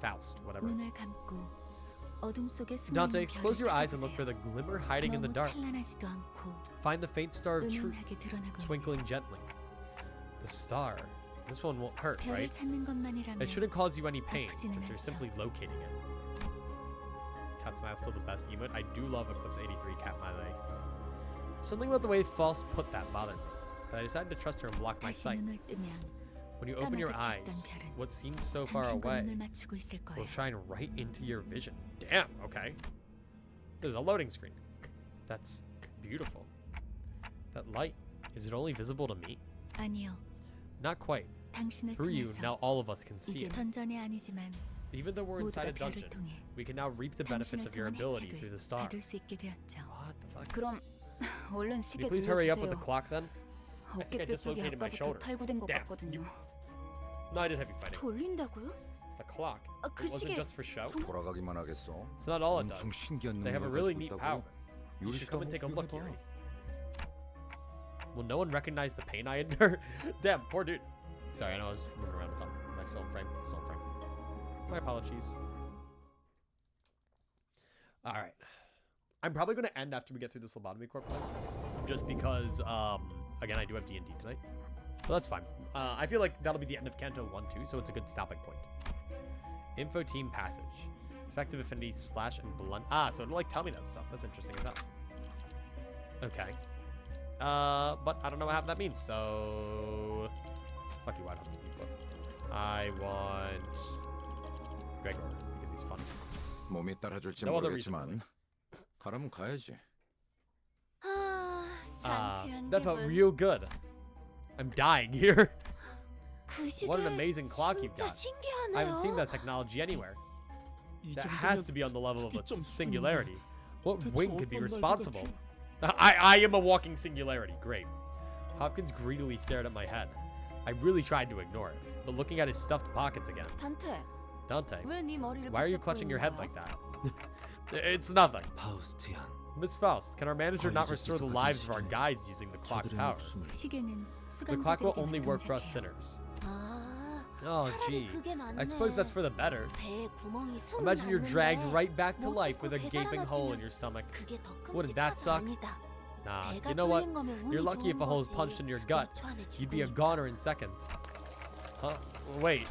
Faust, whatever. 눈을 감고 어둠 속에 숨어 Dante, 있는 close 별을 your eyes and look 찾아보세요. for the glimmer hiding in the 너무 dark. 찬란하지도 않고 Find the faint star of truth 은은하게 드러나고 있는 twinkling gently. The star. This one won't hurt, 별을 right? 찾는 것만이라면 It shouldn't cause you any pain 아프지는 since you're 않죠. simply locating it. Cat Smile's still the best emote. I do love Eclipse 83 Cat Miley. Something about the way Faust put that bothered me, but I decided to trust her and block my 다시 sight. 눈을 뜨면 When you open your 까마득했던 eyes, 별은 what seemed so far 당신과 away 눈을 맞추고 있을 will 거예요. shine right into your vision. Damn, okay. There's a loading screen. That's beautiful. That light, is it only visible to me? 아니요, Not quite. 당신을 Through you, 통해서 now all of us can see 이제 it. 전전이 아니지만 Even though we're inside 모두가 a 별을 dungeon, 통해 we can now reap the benefits 당신을 of your 통한 ability through the 혜택을 star. 받을 수 있게 되었죠. What the fuck? 그럼 얼른 Can 시계 you please hurry up with the 누워주세요. clock then? 어깨 think I 뼈 쪽이 dislocated my 아까부터 shoulder. 탈구된 것 Damn, 같거든요. No, I did have you fighting. 돌린다고요? The clock. 아, 그 It wasn't 시계 just for show. 돌아가기만 하겠어. It's not all it 엄청 does. 신기한 They have a 능력을 really 가지고 neat 있다고. power. You should come and take a look, 구경해봐. Yuri. Will no one recognize the pain I endure? Damn, poor dude. Sorry, I know I was moving around with my still in frame. Still in frame. My apologies. Alright. I'm probably going to end after we get through this lobotomy corp plan. Just because, again, I do have D&D tonight. So that's fine. I feel like that'll be the end of Canto 1 too, so it's a good stopping point. Info team passage. Effective affinity slash and blunt. Ah, so it'll like tell me that stuff. That's interesting as hell. Okay. But I don't know what half that means, so... Fuck you, Wild Hunt Heathcliff. I want... Gregor, because he's fun. 몸이 따라줄지 No other reason, 모르겠지만 가라면 가야지. 아, That felt real good. I'm dying here. 그 시대 What an amazing clock you've 진짜 got. 신기하네요. I haven't seen that technology anywhere. 이 That 정도면 has to be on the level of a 그게 좀 singularity. What 대체 wing could be 어떤 responsible? 날개가 I am a walking singularity. Great. Hopkins greedily stared at my head. I really tried to ignore it, but looking at his stuffed pockets again. 단테, Dante, 왜 네 머리를 why are you 붙잡고 clutching your 있는 head 거야? like that? It's nothing. 파우스티안. Miss Faust, can our manager not restore the 이제부터 lives of our 시간이 guides using the clock's 저들의 power? 목숨을 시계는 The clock will only 수감자들에게만 work for us 동작해요. sinners. 아, Oh, 차라리 gee. 그게 낫네. I suppose that's for the better. 배에 구멍이 숨을 Imagine you're dragged 났는데 right back to 못 life with a 죽고 gaping hole in 되살아나지면 your stomach. 그게 더 Wouldn't that 끔찍하지 suck? 아니다. Nah, 배가 you know what? 뚫린 거면 You're 운이 lucky if 좋은 a hole is 거지. punched in your gut. 몇 초 안에 You'd be a 죽으니까. goner in seconds. Huh? Wait.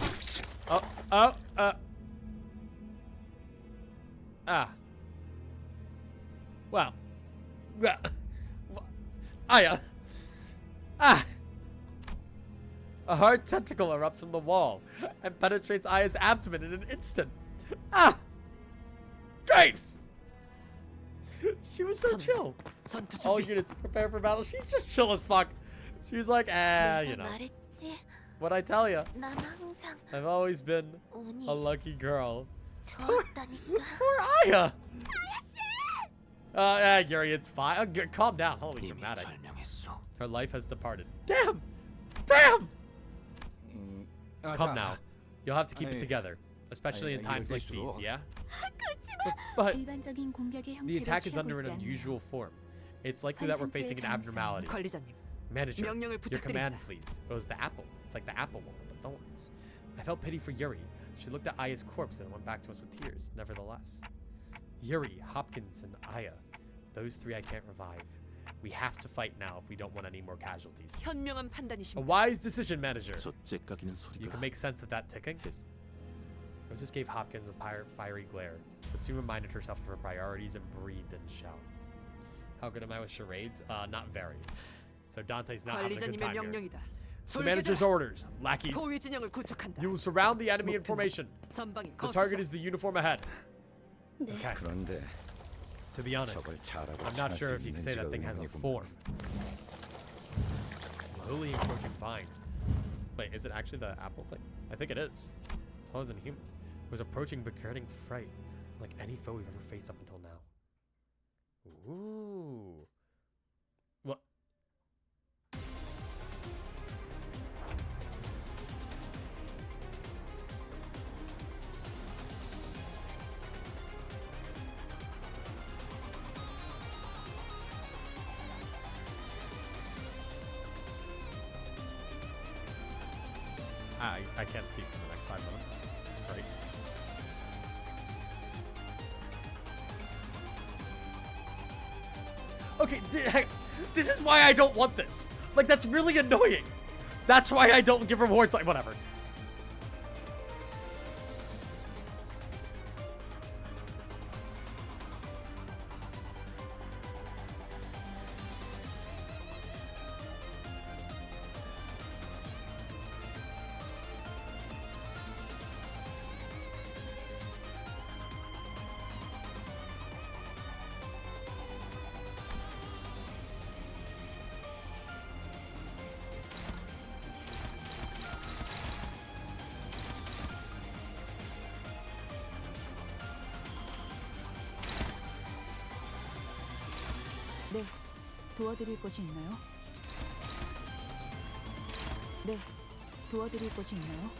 Ah. Well. A hard tentacle erupts from the wall and penetrates Aya's abdomen in an instant. Ah! She was so chill. 전투 All 준비. units prepare for battle. She's just chill as fuck. She was like, you 내가 know. 말했지. What'd I tell you? 난 항상 I've always been 운이 a lucky girl. 좋았다니까. Poor Aya. Yeah, Gary, it's fine. Calm down. Holy 이미 dramatic. 설명했어. Her life has departed. Damn! Damn! Come 자, now. You'll have to keep it 아니, together. Especially in 아니, times like 이럴 these, 때일수록. yeah? But 일반적인 공격의 the 형태로 attack is 취하고 under an 있지 않나. unusual form. It's likely that we're facing an abnormality. 관리자님, Manager, 명령을 your command, 부탁드립니다. please. It was the apple. It's like the apple one with the thorns. I felt pity for Yuri. She looked at Aya's corpse and went back to us with tears, nevertheless. Yuri, Hopkins, and Aya. Those three I can't revive. We have to fight now if we don't want any more casualties. 현명한 A 판단이십니다. wise decision, manager. 저 째까기는 You 소리가 can make sense of that ticking? Roses gave Hopkins a fiery glare, but soon reminded herself of her priorities and breathed in shout. How good am I with charades? Not very. So Dante's not having a good 관리자님의 time here. 명령이다. It's the manager's orders. Lackeys, 포위 진영을 구축한다. you will surround the enemy in formation. 전방이 The target 거수자. is the uniform ahead. Okay, 그런데 to be honest, 저걸 잘하고 I'm not 지날 sure 수 if you can say 있는지가 that thing has a 의문이구만. form. Slowly encroaching vines. Wait, is it actually the apple thing? I think it is. Taller than human. It was approaching but creating fright, like any foe we've ever faced up until now. Ooh. What? I can't speak for the next 5 minutes. Right. Okay, this is why I don't want this. Like, that's really annoying. That's why I don't give rewards. Like, whatever. 네, 도와드릴 것이 있나요? 네, 도와드릴 것이 있나요?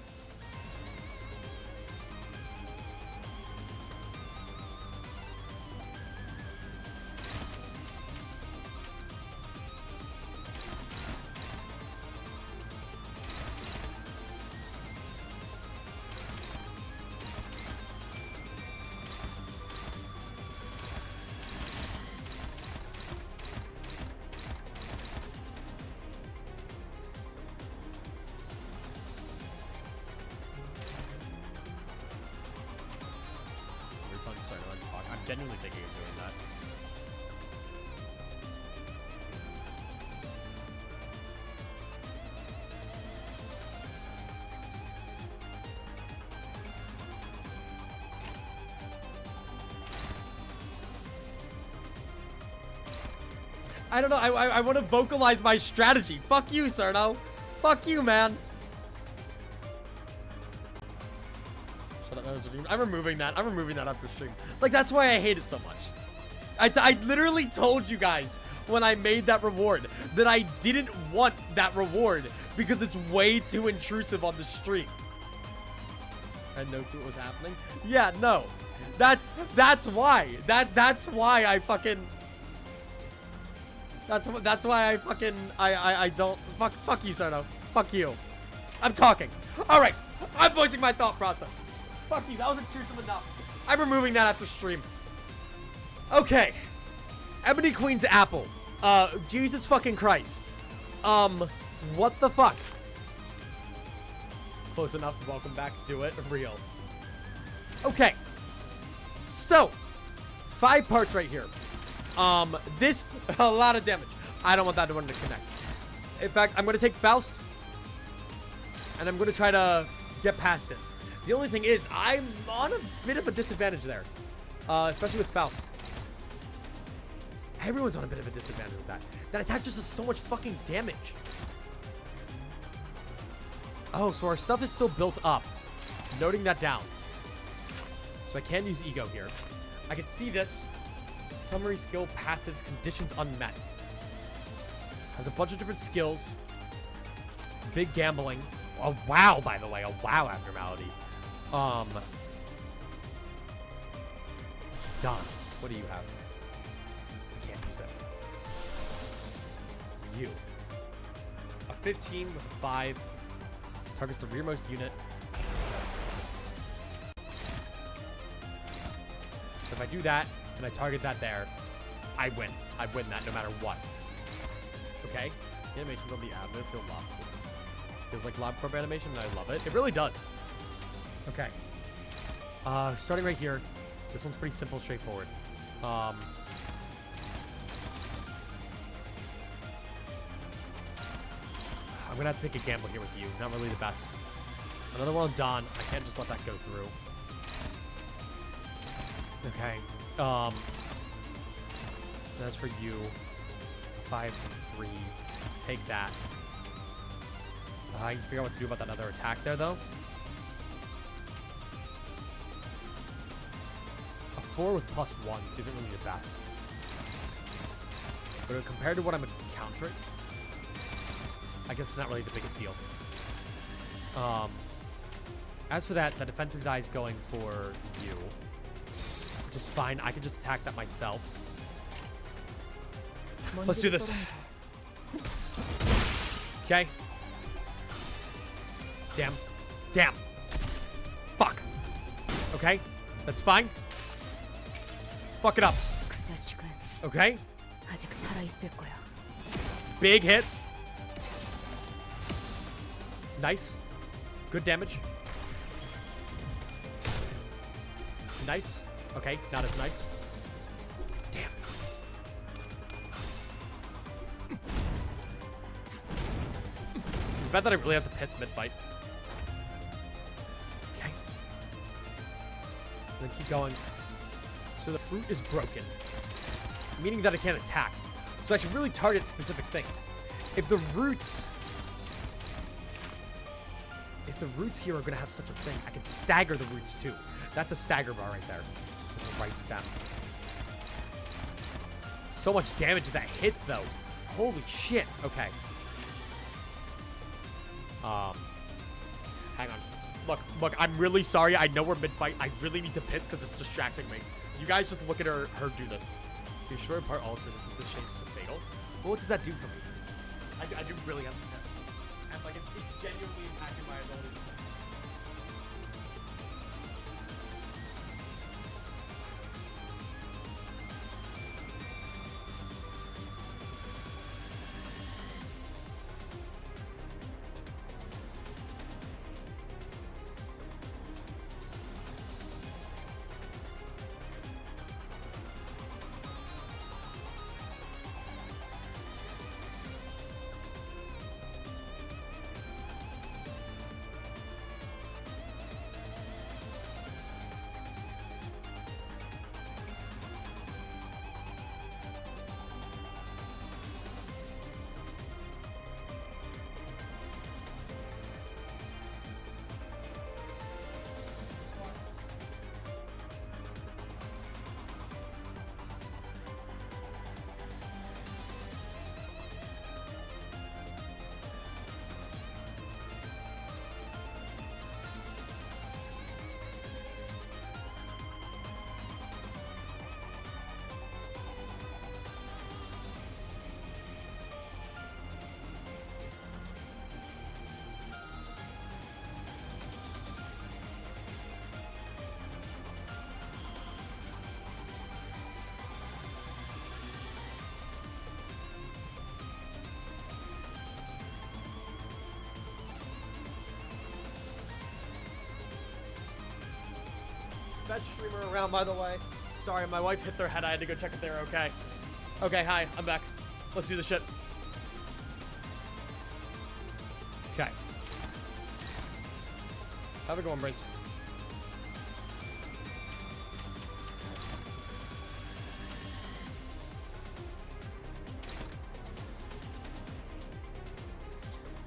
Refund, sorry, I'm genuinely thinking of doing that. I don't know. I want to vocalize my strategy. Fuck you, Cerno. Fuck you, man. Shut up. I'm removing that. I'm removing that after stream. Like, that's why I hate it so much. I literally told you guys when I made that reward that I didn't want that reward because it's way too intrusive on the stream. I had no clue what was happening. Yeah, no. That's why. That's why I fucking... That's why I fucking I don't fuck you, Cerno. Fuck you. I'm talking. Alright. I'm voicing my thought process. Fuck you, that was intrusive enough. I'm removing that after stream. Okay. Ebony Queen's apple. Jesus fucking Christ. What the fuck? Close enough. Welcome back. Do it. Real. Okay. So, 5 parts right here. This, a lot of damage. I don't want that one to connect. In fact, I'm going to take Faust. And I'm going to try to get past it. The only thing is, I'm on a bit of a disadvantage there. Especially with Faust. Everyone's on a bit of a disadvantage with that. That attack just does so much fucking damage. Oh, so our stuff is still built up. Noting that down. So I can use ego here. I can see this. Summary skill, passives, conditions unmet. Has a bunch of different skills. Big gambling. A wow, by the way. A wow abnormality. Don, what do you have? I can't use it. You. A 15 with a 5. Targets the rearmost unit. So if I do that, and I target that there, I win. I win that no matter what. Okay? Animations on the admin feel love. Feels like LobCorp animation, and I love it. It really does. Okay. Starting right here. This one's pretty simple, straightforward. I'm gonna have to take a gamble here with you. Not really the best. Another one on Don. I can't just let that go through. Okay. That's for you. 5 3s. Take that. I need to figure out what to do about that other attack there, though. A 4 with +1s isn't really the best. But compared to what I'm countering, I guess it's not really the biggest deal. As for that, the defensive die is going for you. Which is fine. I can just attack that myself. Let's do this. Okay. Damn. Damn. Fuck. Okay. That's fine. Fuck it up. 그 자식은 Okay. 아직 살아있을 거야. Big hit. Nice. Good damage. Nice. Okay, not as nice. Damn. It's bad that I really have to piss mid-fight. Okay. And then keep going. So the fruit is broken. Meaning that I can't attack. So I should really target specific things. If the roots here are going to have such a thing, I can stagger the roots too. That's a stagger bar right there. With the right stem. So much damage that hits though. Holy shit. Okay. Hang on. Look, I'm really sorry. I know we're mid-fight. I really need to piss because it's distracting me. You guys just look at her do this. You sure part all its resistance is changed to fatal? Well, what does that do for me? I do really have to piss. And like it's genuinely impacting my ability. Best streamer around, by the way. Sorry, my wife hit their head. I had to go check if they were okay. Okay, hi, I'm back. Let's do the shit. Okay. Have it going, Brains.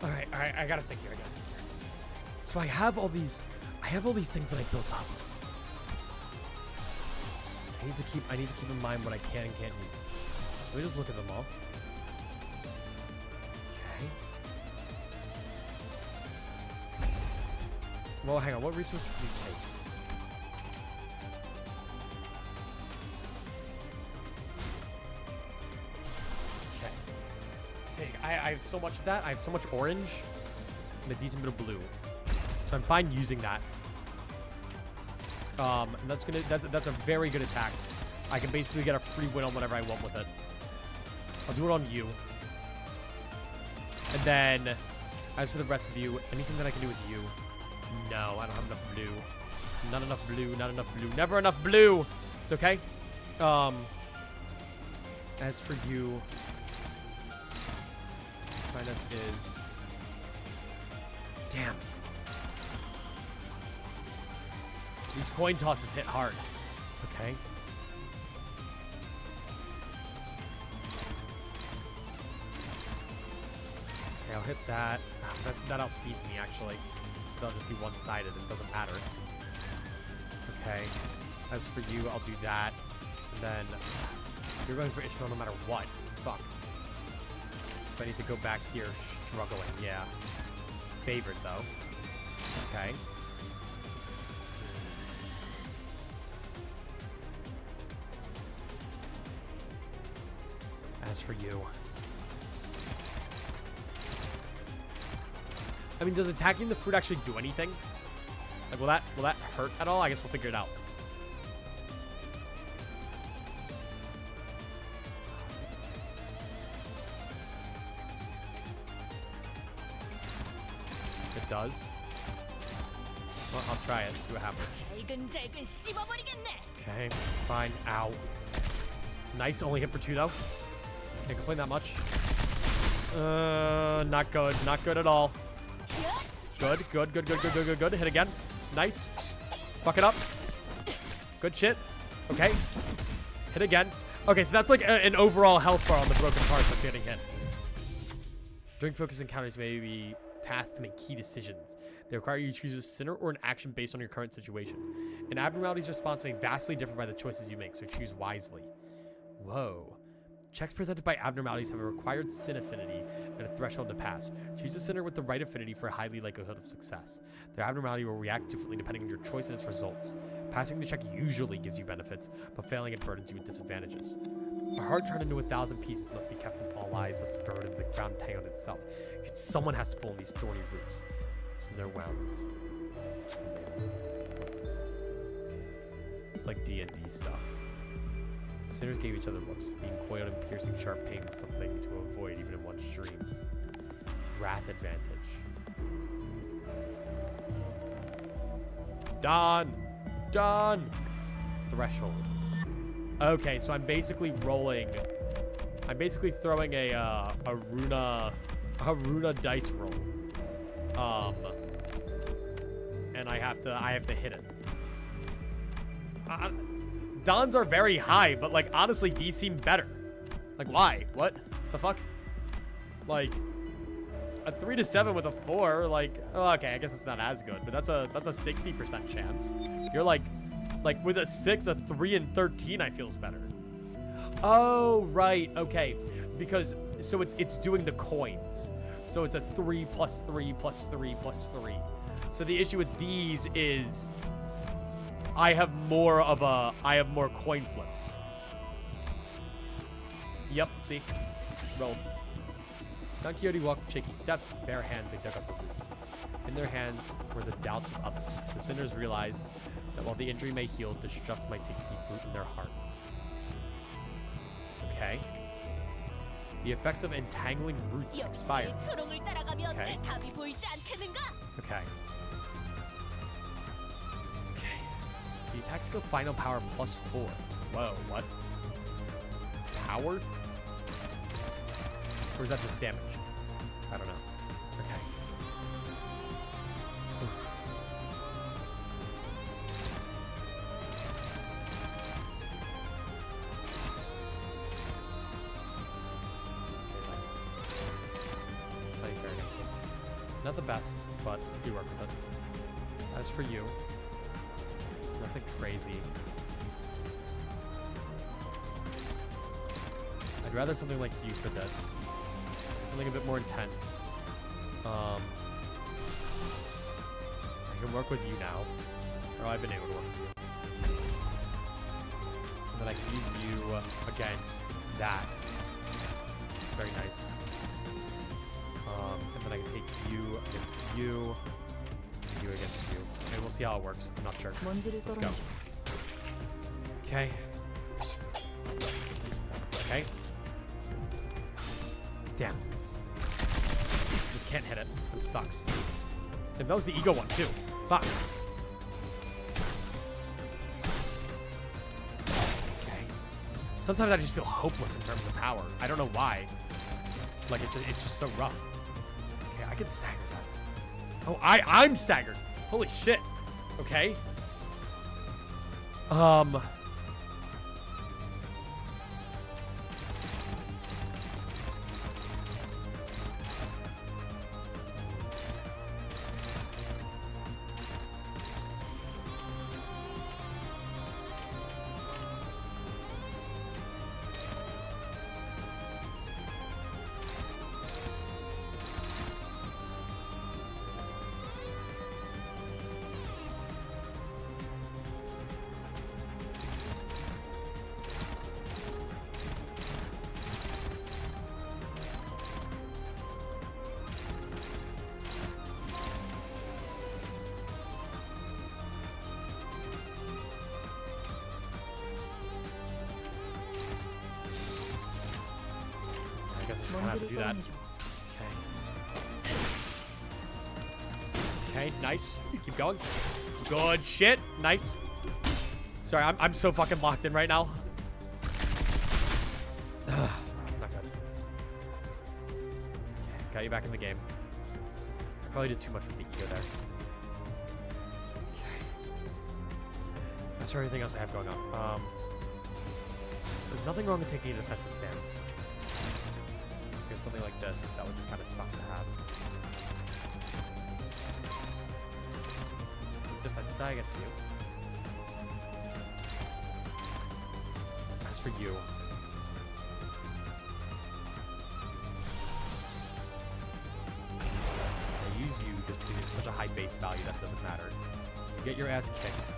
All right, I gotta think here. So I have all these things that I built up. I need to keep in mind what I can and can't use. Let me just look at them all. Okay. Well, hang on. What resources do you take? I have so much of that. I have so much orange and a decent bit of blue, so I'm fine using that. And that's a very good attack. I can basically get a free win on whatever I want with it. I'll do it on you. And then, as for the rest of you, anything that I can do with you? No, I don't have enough blue. Not enough blue. Not enough blue. Never enough blue. It's okay. As for you. Finance is... Damn. These coin tosses hit hard. Okay. Okay, I'll hit that. That outspeeds me, actually. That'll just be one-sided. It doesn't matter. Okay. As for you, I'll do that. And then... You're going for Ishmael no matter what. Fuck. So I need to go back here struggling, yeah. Favored, though. Okay. As for you... I mean, does attacking the fruit actually do anything? Like, will that hurt at all? I guess we'll figure it out. It does. Well, I'll try it and see what happens. Okay, it's fine. Ow. Nice, only hit for 2 though. Can't complain that much. Not good. Not good at all. Good. Hit again. Nice. Fuck it up. Good shit. Okay. Hit again. Okay, so that's like an overall health bar on the broken parts that's getting hit. During focus encounters, may be tasked to make key decisions. They require you to choose a sinner or an action based on your current situation. An abnormality's response may vastly differ by the choices you make, so choose wisely. Whoa. Checks presented by abnormalities have a required sin affinity and a threshold to pass. Choose a sinner with the right affinity for a high likelihood of success. Their abnormality will react differently depending on your choice and its results. Passing the check usually gives you benefits, but failing it burdens you with disadvantages. A heart turned into 1,000 pieces must be kept from all eyes, lest the burden of the ground hang on itself. Someone has to pull these thorny roots. So they're wound. It's like D&D stuff. Sinners gave each other looks, being coiled and piercing sharp pain with something to avoid even in one's dreams. Wrath advantage. Done! Threshold. Okay, so I'm basically rolling... I'm basically throwing a Ruina dice roll. And I have to hit it. Dons are very high, but like honestly, these seem better. Like why? What the fuck? Like a 3 to 7 with a 4. Like oh, okay, I guess it's not as good, but that's a 60% chance. You're like with a 6, a 3, and 13, I feels better. Oh right, okay, because so it's doing the coins. So it's a 3 plus 3 plus 3 plus 3. So the issue with these is I have more coin flips. Yep, see? Rolled. Don Quixote walked with shaky steps, with bare hands they dug up the roots. In their hands were the doubts of others. The sinners realized that while the injury may heal, distrust might take deep root in their heart. Okay. The effects of entangling roots expire. Okay. Okay. The attack skill final power plus 4. Whoa, what? Power? Or is that just damage? I don't know. Okay. Plenty fair against this. Not the best, but you work with it. As for you, nothing crazy. I'd rather something like you for this. Something a bit more intense. I can work with you now. Or I've been able to work with you. And then I can use you against that. Very nice. And then I can take you against you. And you against you. And we'll see how it works. I'm not sure. Let's go. Okay. Okay. Damn. Just can't hit it. It sucks. And that was the ego one too. Fuck. Okay. Sometimes I just feel hopeless in terms of power. I don't know why. Like it's just so rough. Okay, I can stagger that. Oh, I'm staggered. Holy shit. Okay. I guess I just gonna have to do that. Okay. Okay, nice. Keep going. Good shit. Nice. Sorry, I'm so fucking locked in right now. Not good. Okay, got you back in the game. I probably did too much with the ego there. Okay. That's for everything else I have going on. There's nothing wrong with taking a defensive stance. Get something like this, that would just kind of suck to have. Defensive die against you. As for you, I use you just because you have such a high base value that it doesn't matter. You get your ass kicked.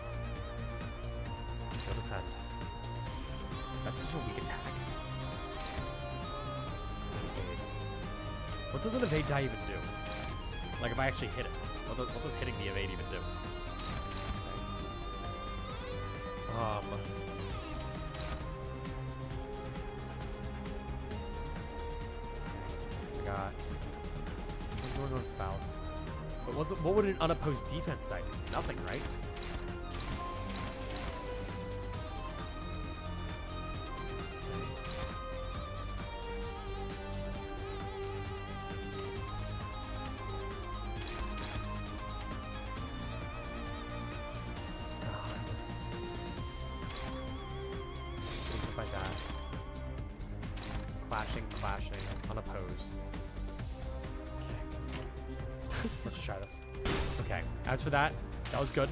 Go defend. That's such a weak attack. What does an evade die even do? Like if I actually hit it, what does hitting the evade even do? Okay. I got. I'm going on Faust. But what would an unopposed defense die do? Nothing, right? Clashing, unopposed. Okay. Let's try this. Okay, as for that was good.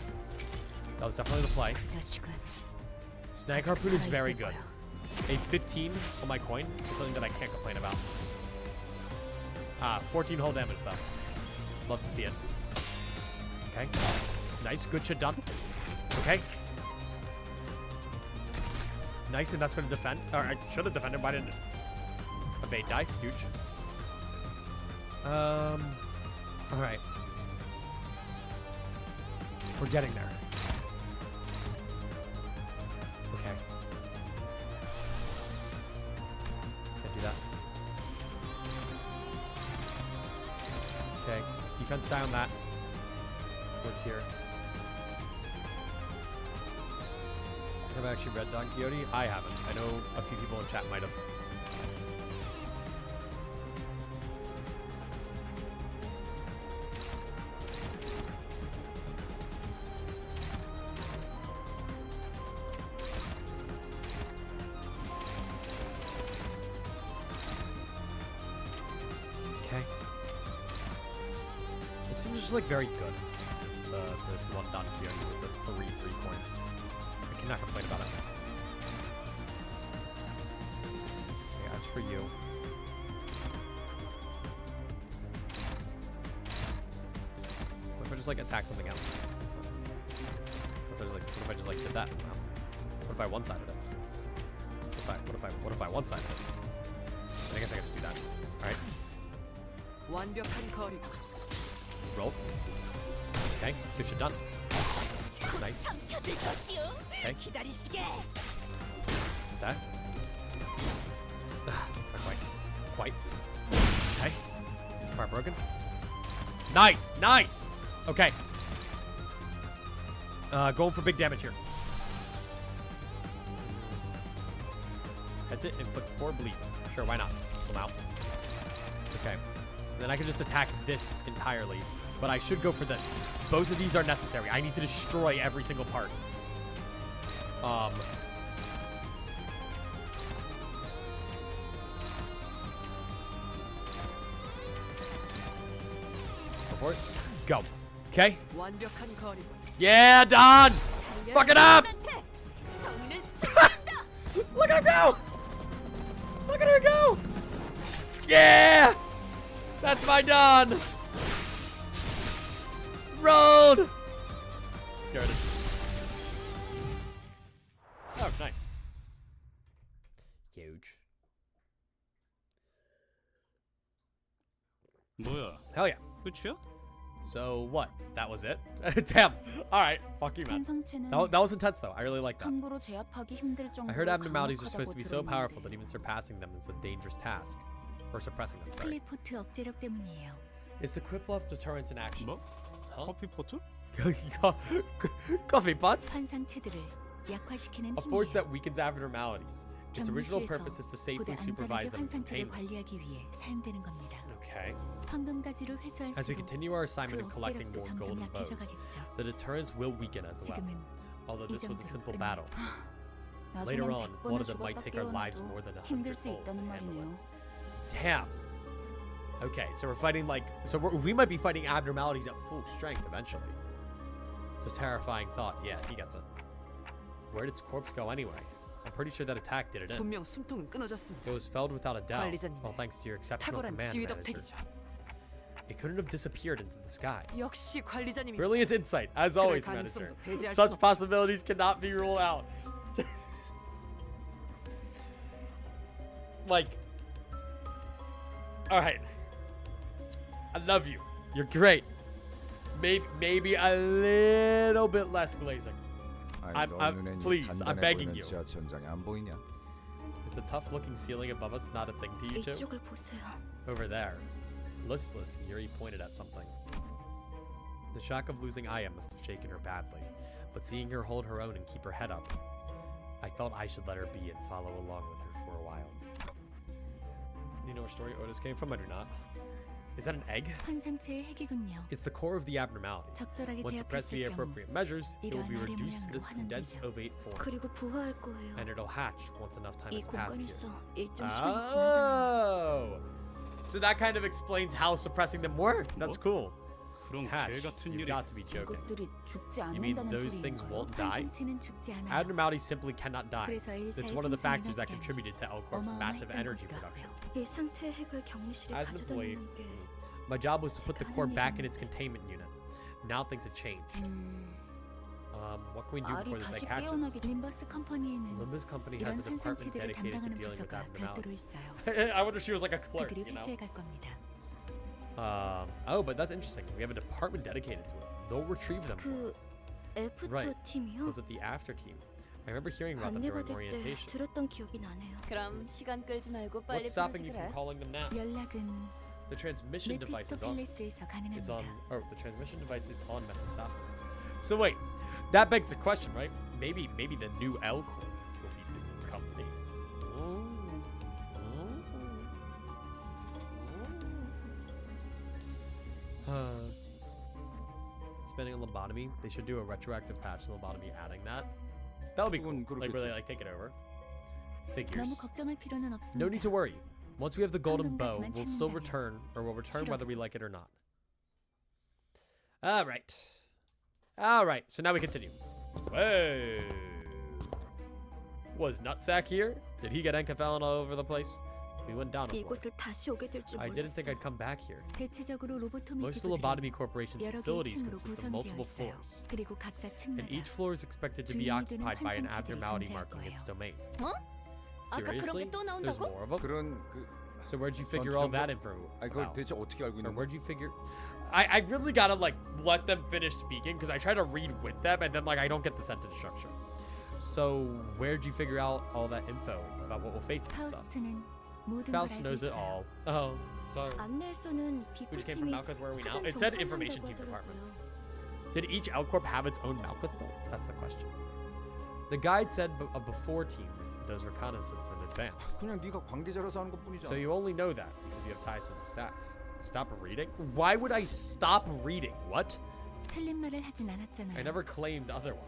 That was definitely the play. Snag Harpoon is very good. A 15 on my coin is something that I can't complain about. 14 whole damage though. Love to see it. Okay. Nice, good shit done. Okay. Nice, and that's going to defend. Or I should have defended, why didn't it? Evade die, huge. Alright. We're getting there. Okay. Can't do that. Okay. Defense die on that. Work here. Have I actually read Don Quixote? I haven't. I know a few people in chat might have. seems just like very good. This one Dante with the 3 points. I cannot complain about it. Okay, as for you. What if I just like attack something else? What if I just like did that? Wow. What if I one-sided it? What if I one-sided it? I guess I can just do that. Alright. 완벽한 거리. Roll. Okay, good shit done. Nice. Okay. That. Not quite. Okay. Part broken. Nice! Nice! Okay. Going for big damage here. That's it. Inflict 4 bleed. Sure, why not? I'm out. Okay. And then I can just attack this entirely. But I should go for this. Both of these are necessary. I need to destroy every single part. Go for it. Go. Okay. 완벽한 거리. Yeah, Don! Fuck it up! Look at her go! Look at her go! Yeah! That's my Don! Rolled! Get rid of it. Oh, nice. Huge. 뭐야? Hell yeah. 끝이야? So what? That was it? Damn. Alright. Fuck you, man. 탄성체는 That was intense, though. I really like that. 함부로 제압하기 힘들 I heard 정도로 abnormalities are supposed to be so 강력하다고 powerful that 들었는데 even surpassing them is a dangerous task. Or suppressing them, sorry. 텔레포트 억제력 때문이에요. Is the Quiplove deterrent in action? 뭐? Huh? 커피 포트? Coffee pots? 환상체들을 약화시키는 A force 힘이에요. that weakens abnormalities. Its original 경무실에서 purpose is to safely 보다 supervise 안전하게 them and 환상체를 contain them. 관리하기 위해 사용되는 겁니다. Okay. 황금가지를 As we 회수할수록 continue our assignment 그 in collecting 억제력도 more 점점 golden bows, 약해져가겠죠. the deterrents will weaken as well. 지금은 Although 이 this was a 정도로 simple 끝내요. battle. Later 나중엔 on, one 100번을 of them might 죽었다 take our lives 깨어나도 more than 힘들 100 수 fold. 있다는 말이네요. Damn. Okay, so we're fighting like we might be fighting abnormalities at full strength eventually. It's a terrifying thought. Yeah, he gets it. Where did its corpse go anyway? I'm pretty sure that attack did it in. 분명 숨통은 끊어졌습니다. It was felled without a doubt. 관리자님, Well, thanks to your exceptional 탁월한 command 지휘 manager. 덕택이죠. It couldn't have disappeared into the sky. 역시 관리자님이 Brilliant insight, as 그럴 always, manager. 가능성도 배제할 수 Such 없죠. possibilities cannot be ruled out. Like, all right. I love you. You're great. Maybe a little bit less glazing. Please, I'm begging you. 지하철장이 안 보이냐? Is the tough-looking ceiling above us not a thing to you two? 이쪽을 보세요. Over there. Listless, Yuri pointed at something. The shock of losing Aya must have shaken her badly, but seeing her hold her own and keep her head up, I felt I should let her be and follow along with her for a while. You know where story Otis came from? I do not. Is that an egg? 환상체의 핵이군요. It's the core of the abnormality. 적절하게 When suppressed via 제압했을 경우 appropriate measures, it will be 이러한 reduced to this 모양으로 condensed 환원되죠. ovate form, 그리고 부화할 거예요. and it'll hatch once enough time 이 has passed here. 공간에서 일정 시간이 지나면 Oh! So that kind of explains how suppressing them work. That's cool. 그런 Hatch, 개 같은 you've 일이. got to be joking. 이것들이 죽지 You mean 않는다는 those 소리인 things 거예요. won't die? 환상체는 죽지 않아요. Abnormalities simply cannot die. 그래서 It's 일사의 one of the 생성 factors that 에너지량이 contributed to L-Corp's massive 어마어마했던 energy 거기도 production. 하고요. 이 상태의 핵을 격리실에 As an employee, 가져다놓는 게 my job was to put the core back in its containment unit. Now things have changed. What can we do 알이 before this 다시 egg hatches? 깨어나기 림버스 컴퍼니에는 Limbus Company 이런 has a department 환상체들을 dedicated to 담당하는 dealing with 부서가 별도로 abnormalities. 있어요. I wonder if she was like a clerk, 그들이 you know? 회수해 갈 겁니다. Oh, but that's interesting. We have a department dedicated to it. They'll retrieve them for 그 us. 애프터 Right. 팀이요? Was it the after team? I remember hearing about them during 안내받을 때 orientation. 들었던 기억이 나네요. 그럼 시간 끌지 말고 빨리 What's stopping you 부르지 from 그래. calling them now? 연락은 The transmission device 메피스토 팰리스에서 is 가능합니다. on, or the transmission device is on Mephistopheles. So wait, that begs the question, right? Maybe the new L Corp will be Limbus Company. Spending on lobotomy, they should do a retroactive patch to lobotomy, adding that. That would be cool. Like really, like take it over. Figures. 너무 걱정할 필요는 없습니다. No need to worry. Once we have the golden bow, 황금까지만 we'll still 찾는다면 return, or we'll return whether we like it or not. All right. All right. So now we continue. Whoa. Was Nutsack here? Did he get encephalon all over the place? We went down a floor. 이곳을 다시 오게 될 줄 I didn't think I'd 몰랐어. come back here. 대체적으로 로보토미 Most of the 지구들은 Lobotomy Corporation's 여러 개의 facilities 층으로 consist of 구성되어 multiple 있어요. floors, 그리고 각자 and 층마다 each floor is expected to be 주인이 되는 occupied by an 환상체들이 abnormality 존재할 marking its 거예요. domain. 어? 아까 그런 Seriously? 게 또 There's 나온다고? more of them? 그런 그 So where'd you figure all that info 아니 그걸 out? 대체 어떻게 알고 Or 있는 where'd you figure? I really gotta like let them finish speaking because I try to read with them and then like I don't get the sentence structure. So where'd you figure out all that info about what we'll face and stuff? 파우스트는 모든 걸 Faust 알고 knows it 있어요. all. Oh, sorry. 안내에서는 We just came from 비프팀이 Malkuth. Where are we now? 사전 It said 정찰한다고 information team department. 하더라고요. Did each L-Corp have its own Malkuth though? That's the question. The guide said a before team does reconnaissance in advance. 그냥 네가 관계자라서 하는 것뿐이잖아. So you only know that because you have ties to the staff. Stop reading? Why would I stop reading? What? 틀린 말을 하진 않았잖아요. I never claimed otherwise.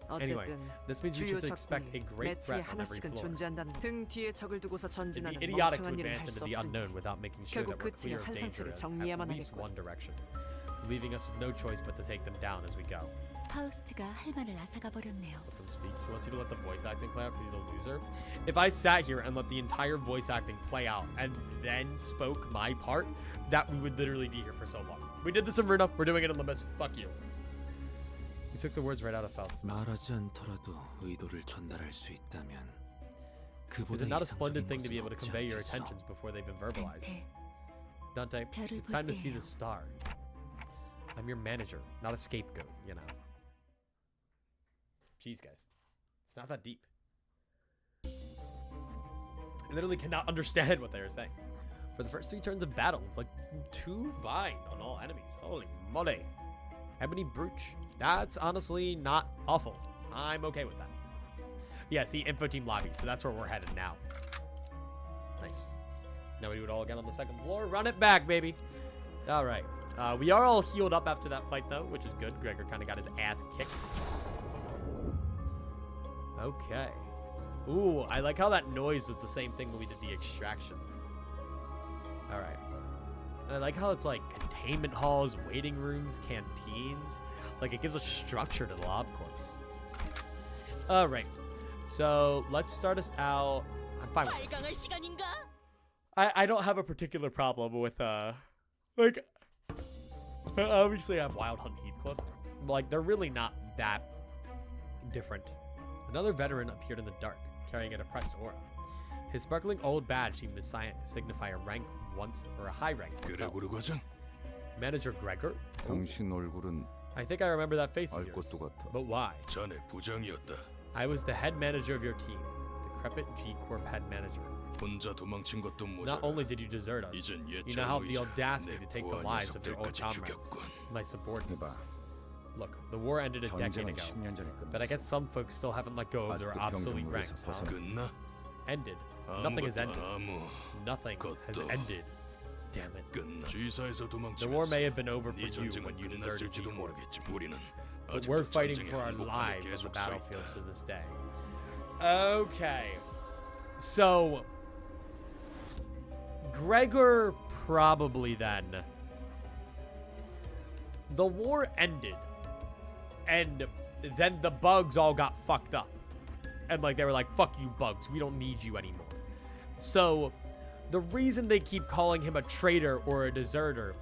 Anyway, 어쨌든 this means we 주요 should expect a 적군이 great 매치에 threat on every 하나씩은 floor. 존재한다는 등 뒤에 적을 두고서 It'd 전진하는 be idiotic to 멍청한 일을 할 advance 수 into the 없으니 unknown without making sure 결국 that we're 그 clear 층의 of danger 환상체를 in 정리해야만 at least 하겠군. one direction, leaving us with no choice but to take them down as we go. 파우스트가 할 말을 앗아가 버렸네요. Let them speak. He wants you to let the voice acting play out because he's a loser. If I sat here and let the entire voice acting play out and then spoke my part, that we would literally be here for so long. We did this in Ruina. We're doing it in Limbus. Fuck you. You took the words right out of Faust's mouth. 말하지 않더라도 의도를 전달할 수 있다면 Is 그보다 it not a 이상적인 splendid thing to be 것은 able to 없지 convey your 않겠어. intentions before they've been verbalized? 단테, Dante, 별을 it's time to see 볼 the star. I'm your manager, not a scapegoat, you know. Jeez, guys. It's not that deep. I literally cannot understand what they were saying. For the first 3 turns of battle, like 2 bind on all enemies. Holy moly. Ebony Brooch. That's honestly not awful. I'm okay with that. Yeah, see, Info Team Lobby. So that's where we're headed now. Nice. Now we do it all again on the 2nd floor. Run it back, baby. All right. We are all healed up after that fight, though, which is good. Gregor kind of got his ass kicked. Okay. Ooh, I like how that noise was the same thing when we did the extractions. All right. And I like how it's like containment halls, waiting rooms, canteens. Like it gives a structure to the Lob Corps. All right. So let's start us out. I'm fine with this. I don't have a particular problem with like obviously I have Wild Hunt Heathcliff. Like they're really not that different. Another veteran appeared in the dark, carrying a depressed aura. His sparkling old badge seemed to signify a rank once or a high rank. 그레고르 과장? Manager Gregor? 당신 얼굴은 I think I remember that face of 알 yours. 것도 같아. But why? 자네 부장이었다. I was the head manager of your team, decrepit G Corp head manager. 혼자 도망친 것도 Not 모자라. only did you desert us, 이젠 you now have the 예찬이자 audacity 내 to take the 부하 lives of your own 녀석들까지 comrades, 죽였군. my subordinates. 해봐. Look, the war ended a decade 전쟁은 ago, 10년 전에 but I 끝났어. guess some folks still haven't let go of their 아직도 obsolete 병정물에서 ranks. Huh? 벗어나. 끝나? Ended. Nothing has 아무것도 ended. 아무 Nothing has 것도 ended. Damn it. 끝나. G사에서 The war may 도망치면서 have been over for 네 you 전쟁은 when you deserted G 끝났을지도 Corp, 모르겠지. 우리는 but 아직도 we're fighting 전쟁의 for our 한복판에 lives on the 계속 battlefield 싸웠다. to this day. Okay. So, Gregor probably then. The war ended, and then the bugs all got fucked up. And like they were like, fuck you bugs, we don't need you anymore. So, the reason they keep calling him a traitor or a deserter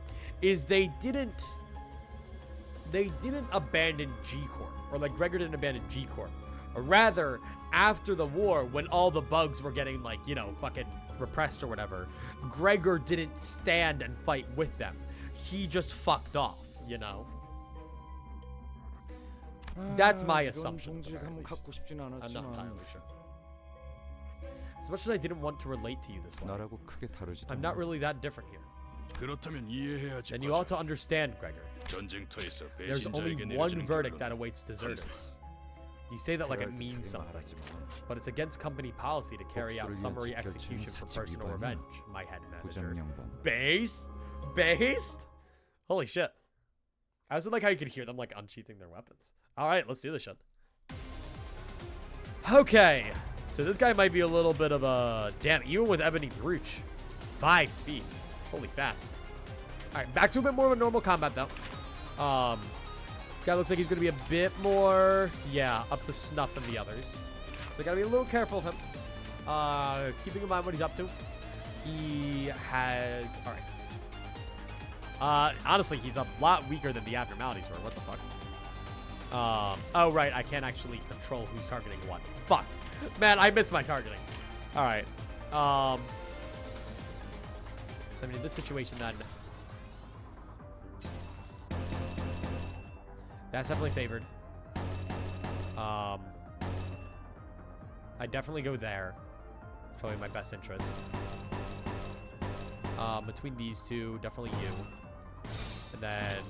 is they didn't abandon G Corp, or like Gregor didn't abandon G Corp. Or rather, after the war, when all the bugs were getting like, you know, fucking repressed or whatever, Gregor didn't stand and fight with them. He just fucked off, you know? That's my assumption. at the very least. 갖고 싶진 I'm not 않았지만 entirely sure. As much as I didn't want to relate to you this way, 나라고 크게 다르지도 I'm not 않아. really that different here. 그렇다면 이해해야지. Then you ought to understand, Gregor. 전쟁터에서 There's only 배신자에게 one 내려지는 verdict 결론은 that awaits deserters. You say that like it 그럴 때 means 되게 something, 말하지만 but it's against company policy to carry out 복수를 위한 summary 직결 execution for 사치 personal 위반이야. revenge, my head manager. 부장 양반. Based? Based? Holy shit. I also like how you could hear them like unsheathing their weapons. All right, let's do this shit. Okay, so this guy might be a little bit of a... Damn, even with Ebony Brooch. 5 speed. Holy fast. right, back to a bit more of a normal combat though. This guy looks like he's gonna be a bit more, yeah, up to snuff than the others. So I gotta be a little careful of him. Keeping in mind what he's up to. He has, all right. Honestly, he's a lot weaker than the abnormalities were. What the fuck? Oh right, I can't actually control who's targeting what. Fuck, man, I missed my targeting. All right. So I mean, in this situation, then that's definitely favored. I definitely go there. It's probably my best interest. Between these two, definitely you. And then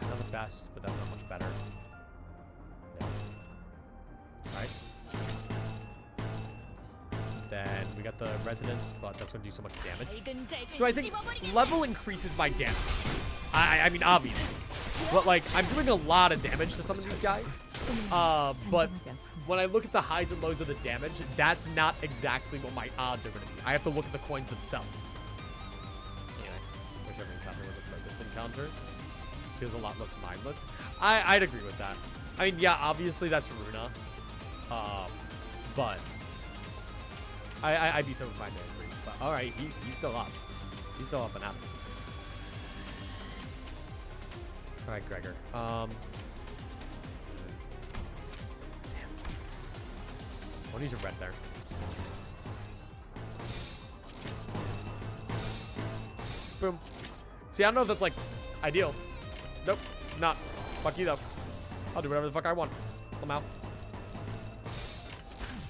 not the best, but that's not much better. No. Alright. Then we got the resonance, but that's gonna do so much damage. So I think level increases my damage. I mean, obviously. But like, I'm doing a lot of damage to some of these guys. But when I look at the highs and lows of the damage, that's not exactly what my odds are going to be. I have to look at the coins themselves. Anyway, whichever encounter was a focus encounter. Feels a lot less mindless. I'd agree with that. I mean, yeah, obviously that's Ruina. But I'd be so fine to agree. But all right, he's still up. He's still up and at it. All right, Gregor. Damn. I want to use a red there. Boom. See, I don't know if that's like ideal. Nope, not. Fuck you though. I'll do whatever the fuck I want. I'm out.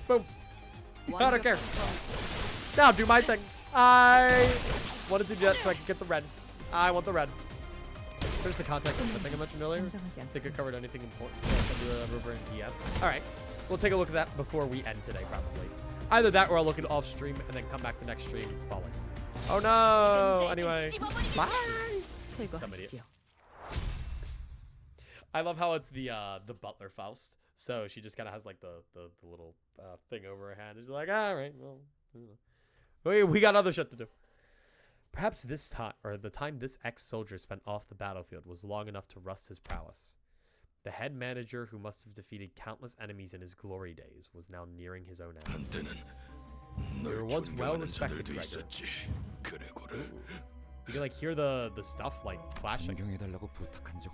Boom. I don't care. Now do my thing. I wanted to do that so I could get the red. I want the red. There's the context of the thing I mentioned earlier. I think I covered anything important. All right. We'll take a look at that before we end today, probably. Either that or I'll look at off stream and then come back to next stream following. Oh no! Anyway. Bye! Dumb idiot. I love how it's the butler Faust. So she just kind of has like the little thing over her hand. She's like, all right, well, we got other shit to do. Perhaps this time, or the time this ex-soldier spent off the battlefield was long enough to rust his prowess. The head manager, who must have defeated countless enemies in his glory days, was now nearing his own end. They were once well respected, Gregor. You can like hear the stuff like flashing.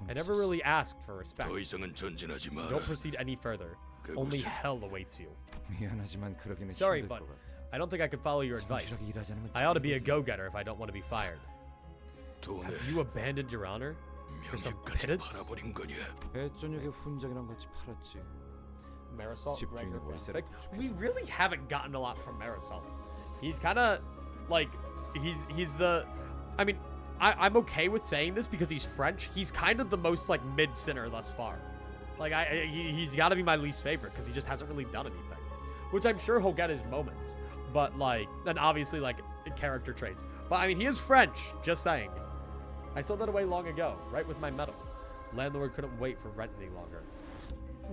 I never really asked for respect. Don't proceed any further. Only hell awaits you. Sorry, but I don't think I could follow your advice. I ought to be a go-getter if I don't want to be fired. Have you abandoned your honor? For some pittance? Marisol, Gregor, we really haven't gotten a lot from Marisol. He's kind of like, he's the, I mean, I'm okay with saying this because he's French. He's kind of the most like mid-sinner thus far. Like he's got to be my least favorite because he just hasn't really done anything. Which I'm sure he'll get his moments. But like, and obviously like character traits. But I mean, he is French, just saying. I sold that away long ago, right with my medal. Landlord couldn't wait for rent any longer.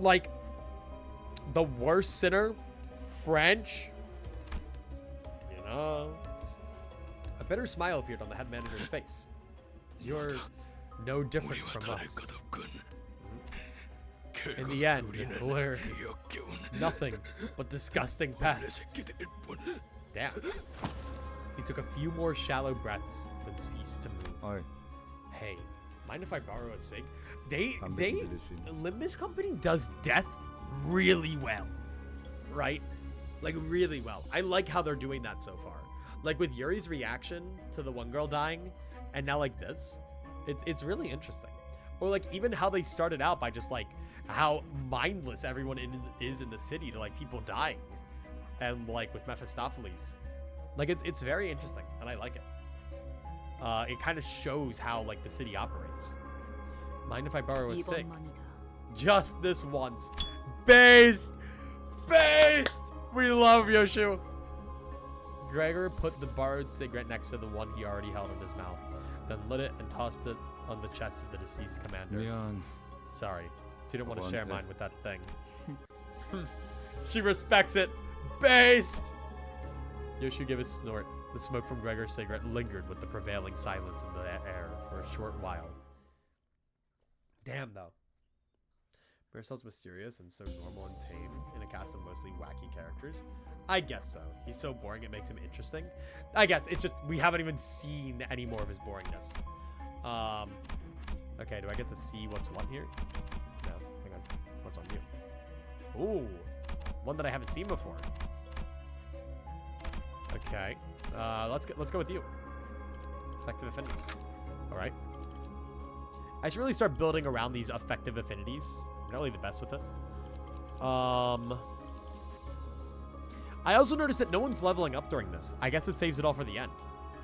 Like, the worst sinner, French, you know. A bitter smile appeared on the head manager's face. You're no different from us. In the end, we're nothing but disgusting pests. Damn. He took a few more shallow breaths, then ceased to move. Hey, mind if I borrow a cig? Limbus Company does death really well, right? Like really well. I like how they're doing that so far. Like with Yuri's reaction to the one girl dying, and now like this, it's really interesting. Or like even how they started out by just like how mindless everyone is in the city to like people dying, and like with Mephistopheles, like it's very interesting and I like it. It kind of shows how like the city operates. Mind if I borrow a cig? Just this once. Based! We love Yoshu. Gregor put the borrowed cigarette next to the one he already held in his mouth, then lit it and tossed it on the chest of the deceased commander. Sorry, didn't want to share mine with that thing. She respects it. Based! Yoshi gave a snort. The smoke from Gregor's cigarette lingered with the prevailing silence in the air for a short while. Damn, though. Marisol's mysterious and so normal and tame in a cast of mostly wacky characters. I guess so. He's so boring it makes him interesting. I guess it's just we haven't even seen any more of his boringness. Okay, do I get to see what's what here? No, hang on. What's on you? Ooh, one that I haven't seen before. Okay, let's go with you. Effective affinities. All right. I should really start building around these effective affinities. I'm not really the best with it. I also noticed that no one's leveling up during this. I guess it saves it all for the end.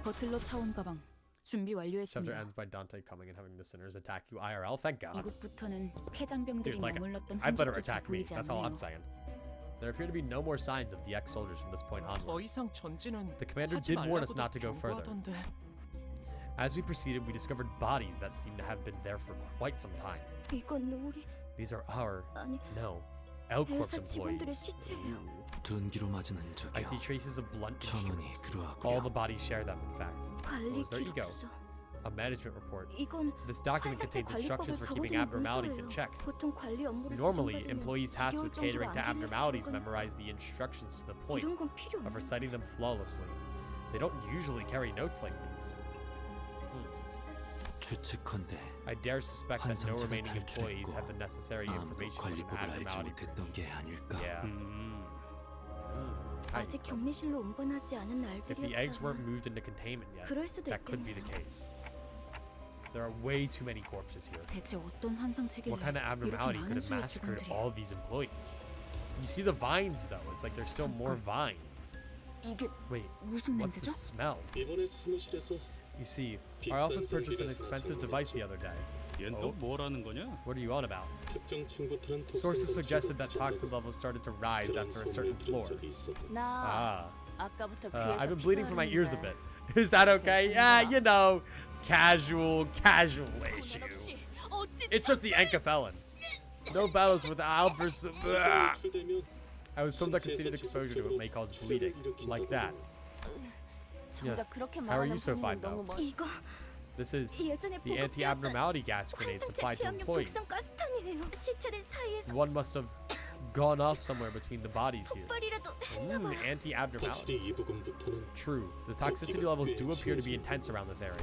버틀러 차원 가방 준비 Chapter 완료했습니다. ends by Dante coming and having the sinners attack you IRL. Thank God. 이곳부터는 폐장병들이 Dude, like, 머물렀던 I'd let her 흔적조차 attack me. 보이지 That's all I'm 않네요. saying. There appear to be no more signs of the ex-soldiers from this point 더 onward. 이상 전진은 The commander 하지 did warn us 말라고도 not to go further. 경고하던데. As we proceeded, we discovered bodies that seemed to have been there for quite some time. 이건 우리 These are our, 아니 no, L-Corp's 회사 직원들의 employees. 시체예요. 둔기로 맞은 I see 흔적이요. traces of blunt 전원이 instruments. All the 그러하구려. bodies share them, in fact. 관리 was their ego? 기록서. A management report. 이건 This document 회사 contains instructions 관리법을 for keeping 적어두는 abnormalities in 문서예요. check. 보통 관리 업무를 Normally, 지정받으면 employees tasked with 2개월 catering 정도로 to 안 abnormalities 걸렸을 거니까. memorize the instructions to the point 이런 건 필요 of 없네. reciting them flawlessly. They don't usually carry notes like these. 추측컨대 I dare suspect that no 환상체가 remaining employees 탈출했고 had the necessary 아무도 information when an 관리법을 알지 abnormality 못했던 게 아닐까. Yeah. 아직 격리실로 운반하지 않은 If the eggs weren't 날들이었다면 moved into containment yet, 그럴 수도 that could be the 있겠네요. case. There are way too many corpses here. 대체 어떤 환상체길래 What kind of 이렇게 abnormality 많은 could have 수의 massacred 직원들이 all these employees? You see the vines though. It's like there's still more vines. 이게 Wait, 무슨 what's the 냄새죠? smell? 이번에 사무실에서 You see, our office purchased an expensive device the other day. 얜 Oh. 또 뭐라는 거냐? What are you on about? 특정 친구들은 Sources suggested that toxin levels started to rise after a certain floor. 나 Ah. 아까부터 귀에서 I've been bleeding from my ears a 피가 bit. Is that okay? Yeah, 괜찮은가? you know, casual issue. It's just the enkephalin. No battles with Alvers. I was told that continued exposure to it may cause bleeding, like that. 정작 그렇게 How are you 말하는 so fine, 분이 너무 though? 이거 This is 예전에 the anti-abnormality gas grenade supplied to employees. 가스탄이에요. 시체들 사이에서 One must have gone off somewhere between the bodies here. 폭발이라도 했나봐. Anti-abnormality. 확실히 이 부분부터는 True. The toxicity levels do appear to be intense around this area.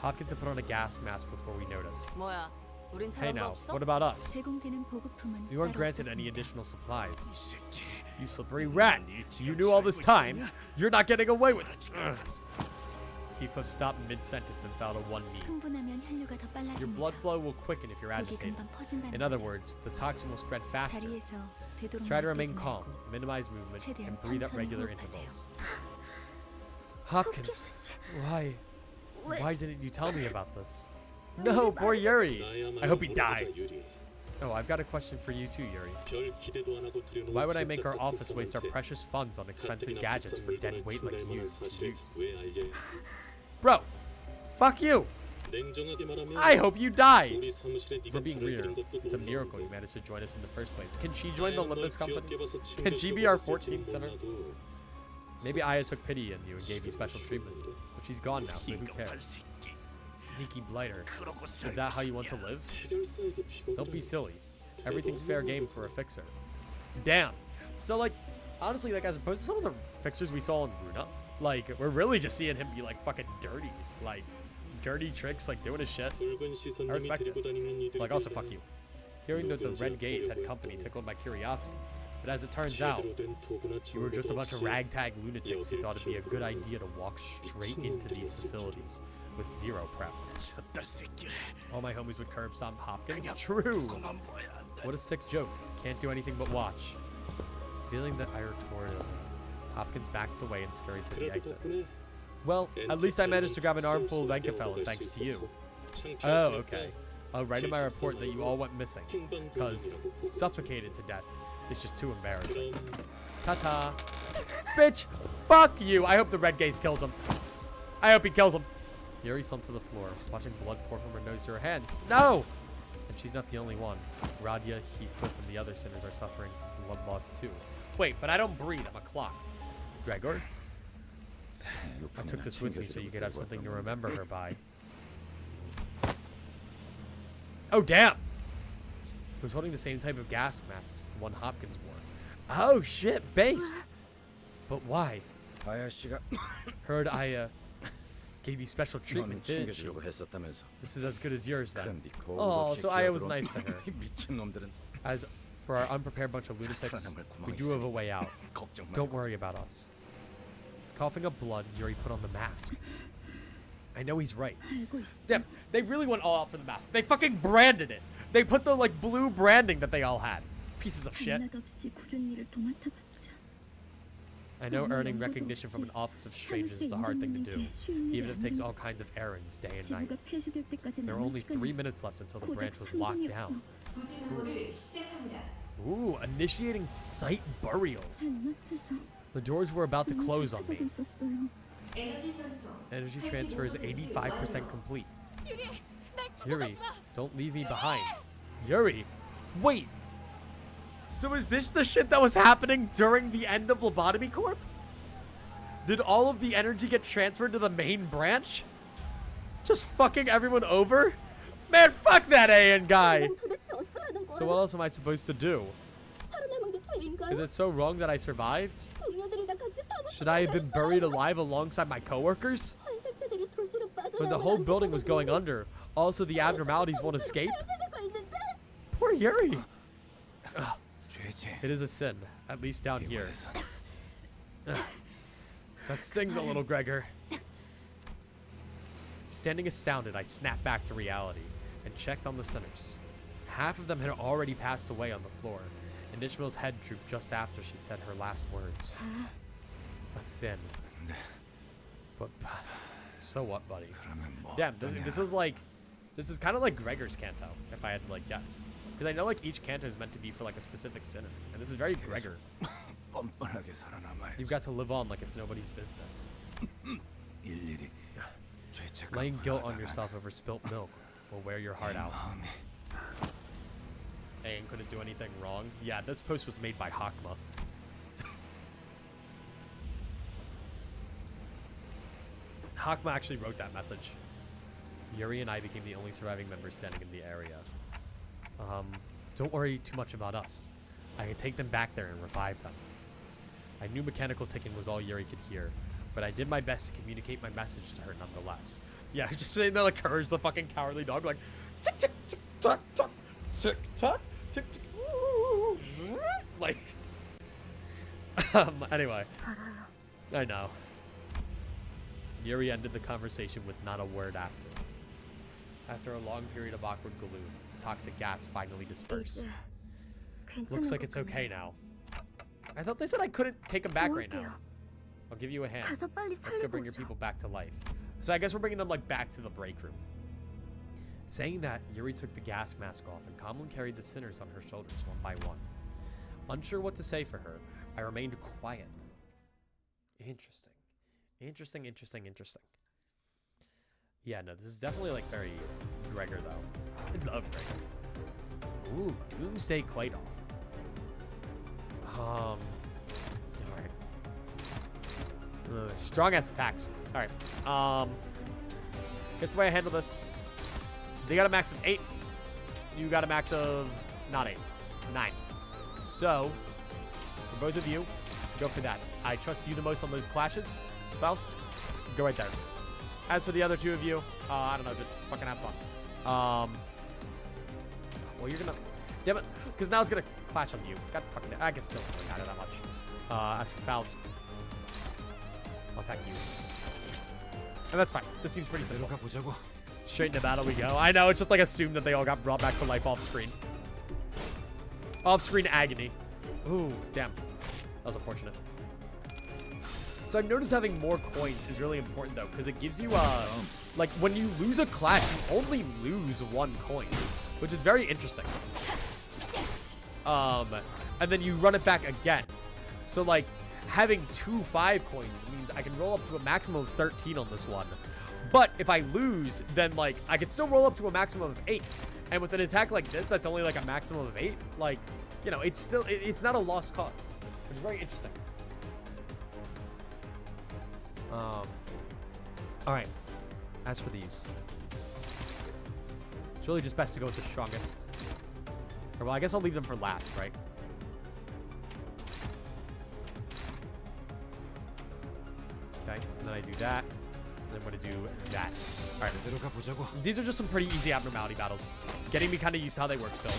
Hopkins had put on a gas mask before we noticed. 뭐야? 우린 Hey 저런 거 now, 없어? what about us? 제공되는 보급품은 We weren't 따로 granted any 없었습니다. additional supplies. You slippery rat! You knew all this time. You're not getting away with it. Ugh. Heathcliff stopped mid-sentence and fell to one knee. 흥분하면 혈류가 더 Your 빨라집니다. blood flow will quicken if you're 그게 agitated. 금방 퍼진다는 In other 거죠. words, the toxin will spread faster. 자리에서 되도록 Try to 막 remain 뛰지 calm, 말고 minimize movement, 최대한 and breathe at 천천히 regular 호흡하세요. intervals. Hopkins, why didn't you tell me about this? No, poor Yuri. I hope he dies. Oh, I've got a question for you too, Yuri. Why would I make our office waste our precious funds on expensive gadgets for dead weight like you to use? Bro, fuck you. I hope you die. For being real, it's a miracle you managed to join us in the first place. Can she join the Limbus Company? Can she be our 14th center? Maybe Aya took pity on you and gave you special treatment. But she's gone now, so who cares? Sneaky blighter. Is that how you want to live? Don't be silly. Everything's fair game for a fixer. Damn. So, like, honestly, like, as opposed to some of the fixers we saw in Ruina, like, we're really just seeing him be, like, fucking dirty. Like, dirty tricks, like, doing his shit. I respect it. Like, also, fuck you. Hearing that the Red Gates had company tickled my curiosity. But as it turns out, you were just a bunch of ragtag lunatics who thought it'd be a good idea to walk straight into these facilities with zero prep. All my homies would curb stomp Hopkins? True! What a sick joke. Can't do anything but watch. Feeling that I retorted, Hopkins backed away and scurried to the exit. Well, at least I managed to grab an armful of Enkefelin thanks to you. Oh, okay. I'll write in my report that you all went missing, because suffocated to death is just too embarrassing. Ta-ta. Bitch! Fuck you! I hope the Red Gaze kills him. I hope he kills him. Yuri slumped to the floor, watching blood pour from her nose to her hands. No! And she's not the only one. Radia, Heathcliff, and the other sinners are suffering from blood loss too. Wait, but I don't breathe. I'm a clock. Gregor. I took this with me so you could have something to remember her by. Oh, damn! He was holding the same type of gas mask as the one Hopkins wore. Oh, shit, based! But why? Heard I, gave you special treatment, didn't she? This is as good as yours, then. Oh, so Aya was nice to her. As for our unprepared bunch of lunatics, we do have a way out. Don't worry about us. Coughing up blood, Yuri put on the mask. I know he's right. Damn, they really went all out for the mask. They fucking branded it. They put the, like, blue branding that they all had. Pieces of shit. I know earning recognition from an office of strangers is a hard thing to do, even if it takes all kinds of errands day and night. There were only 3 minutes left until the branch was locked down. Ooh, initiating site burial. The doors were about to close on me. Energy transfer is 85% complete. Yuri, don't leave me behind. Yuri, wait. So is this the shit that was happening during the end of Lobotomy Corp? Did all of the energy get transferred to the main branch? Just fucking everyone over? Man, fuck that AN guy. So what else am I supposed to do? Is it so wrong that I survived? Should I have been buried alive alongside my coworkers? When the whole building was going under, also the abnormalities won't escape? Poor Yuri. Ugh. It is a sin, at least down here. Ugh. That stings a little, Gregor. Standing astounded, I snapped back to reality and checked on the sinners. Half of them had already passed away on the floor, and Ishmael's head drooped just after she said her last words. A sin. But so what, buddy? Damn, this is kind of like Gregor's Canto, if I had to, like, guess. Because I know, like, each Canto is meant to be for, like, a specific sinner. And this is very Gregor. You've got to live on like it's nobody's business. Laying guilt on yourself over spilt milk will wear your heart out. Aang couldn't do anything wrong. Yeah, this post was made by Hakma. Hakma actually wrote that message. Yuri and I became the only surviving members standing in the area. Don't worry too much about us. I can take them back there and revive them. I knew mechanical ticking was all Yuri could hear, but I did my best to communicate my message to her nonetheless. Yeah, just saying that, like, her is the fucking cowardly dog, like, tick, tick, tick, tock, tock, tick, tock, tick, tick, like, anyway. I know. Yuri ended the conversation with not a word after. After a long period of awkward glue, the toxic gas finally dispersed. Looks like it's okay now. I thought they said I couldn't take them back right now. I'll give you a hand. Let's go bring your people back to life. So I guess we're bringing them, like, back to the break room. Saying that, Yuri took the gas mask off and calmly carried the sinners on her shoulders one by one. Unsure what to say for her, I remained quiet. Interesting. Interesting, interesting, interesting. Yeah, no, this is definitely, like, very Gregor, though. I love Gregor. Ooh, Doomsday Clay Doll. Alright. Strong ass attacks. Alright. Here's the way I handle this. They got a max of 8. You got a max of not 8. 9. So, for both of you, go for that. I trust you the most on those clashes. Faust, go right there. As for the other two of you, I don't know, just fucking have fun. Well, you're gonna, damn it, because now it's gonna clash on you. God fucking, I can still not matter that much. As for Faust, I'll attack you. And that's fine. This seems pretty simple. Straight into battle we go. I know, it's just like assumed that they all got brought back to life off screen. Off screen agony. Ooh, damn. That was unfortunate. So I've noticed having more coins is really important though, because it gives you, like when you lose a clash, you only lose 1 coin, which is very interesting. And then you run it back again. So like having 2 5 coins means I can roll up to a maximum of 13 on this one. But if I lose, then like I can still roll up to a maximum of 8. And with an attack like this, that's only like a maximum of 8. Like, you know, it's still, it's not a lost cause, which is very interesting. All right. As for these, it's really just best to go with the strongest. Or, well, I guess I'll leave them for last, right? Okay, and then I do that. And I'm gonna do that. All right. These are just some pretty easy abnormality battles. Getting me kind of used to how they work still.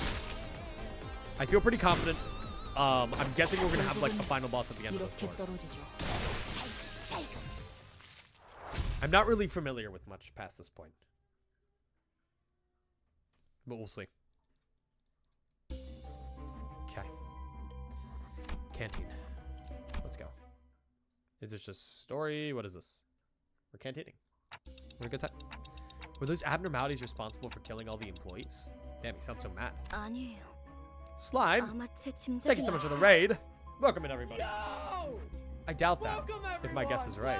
I feel pretty confident. I'm guessing we're gonna have like a final boss at the end of the 이렇게 floor. 떨어지죠. I'm not really familiar with much past this point, but we'll see. Okay. Canteen. Let's go. Is this just story? What is this? We're canteening. We're a good time. Were those abnormalities responsible for killing all the employees? Damn, he sounds so mad. 아니에요. Slime, 아마 제 짐작이. thank you so much for the raid. Welcome in, everybody. I doubt that, if my guess is right.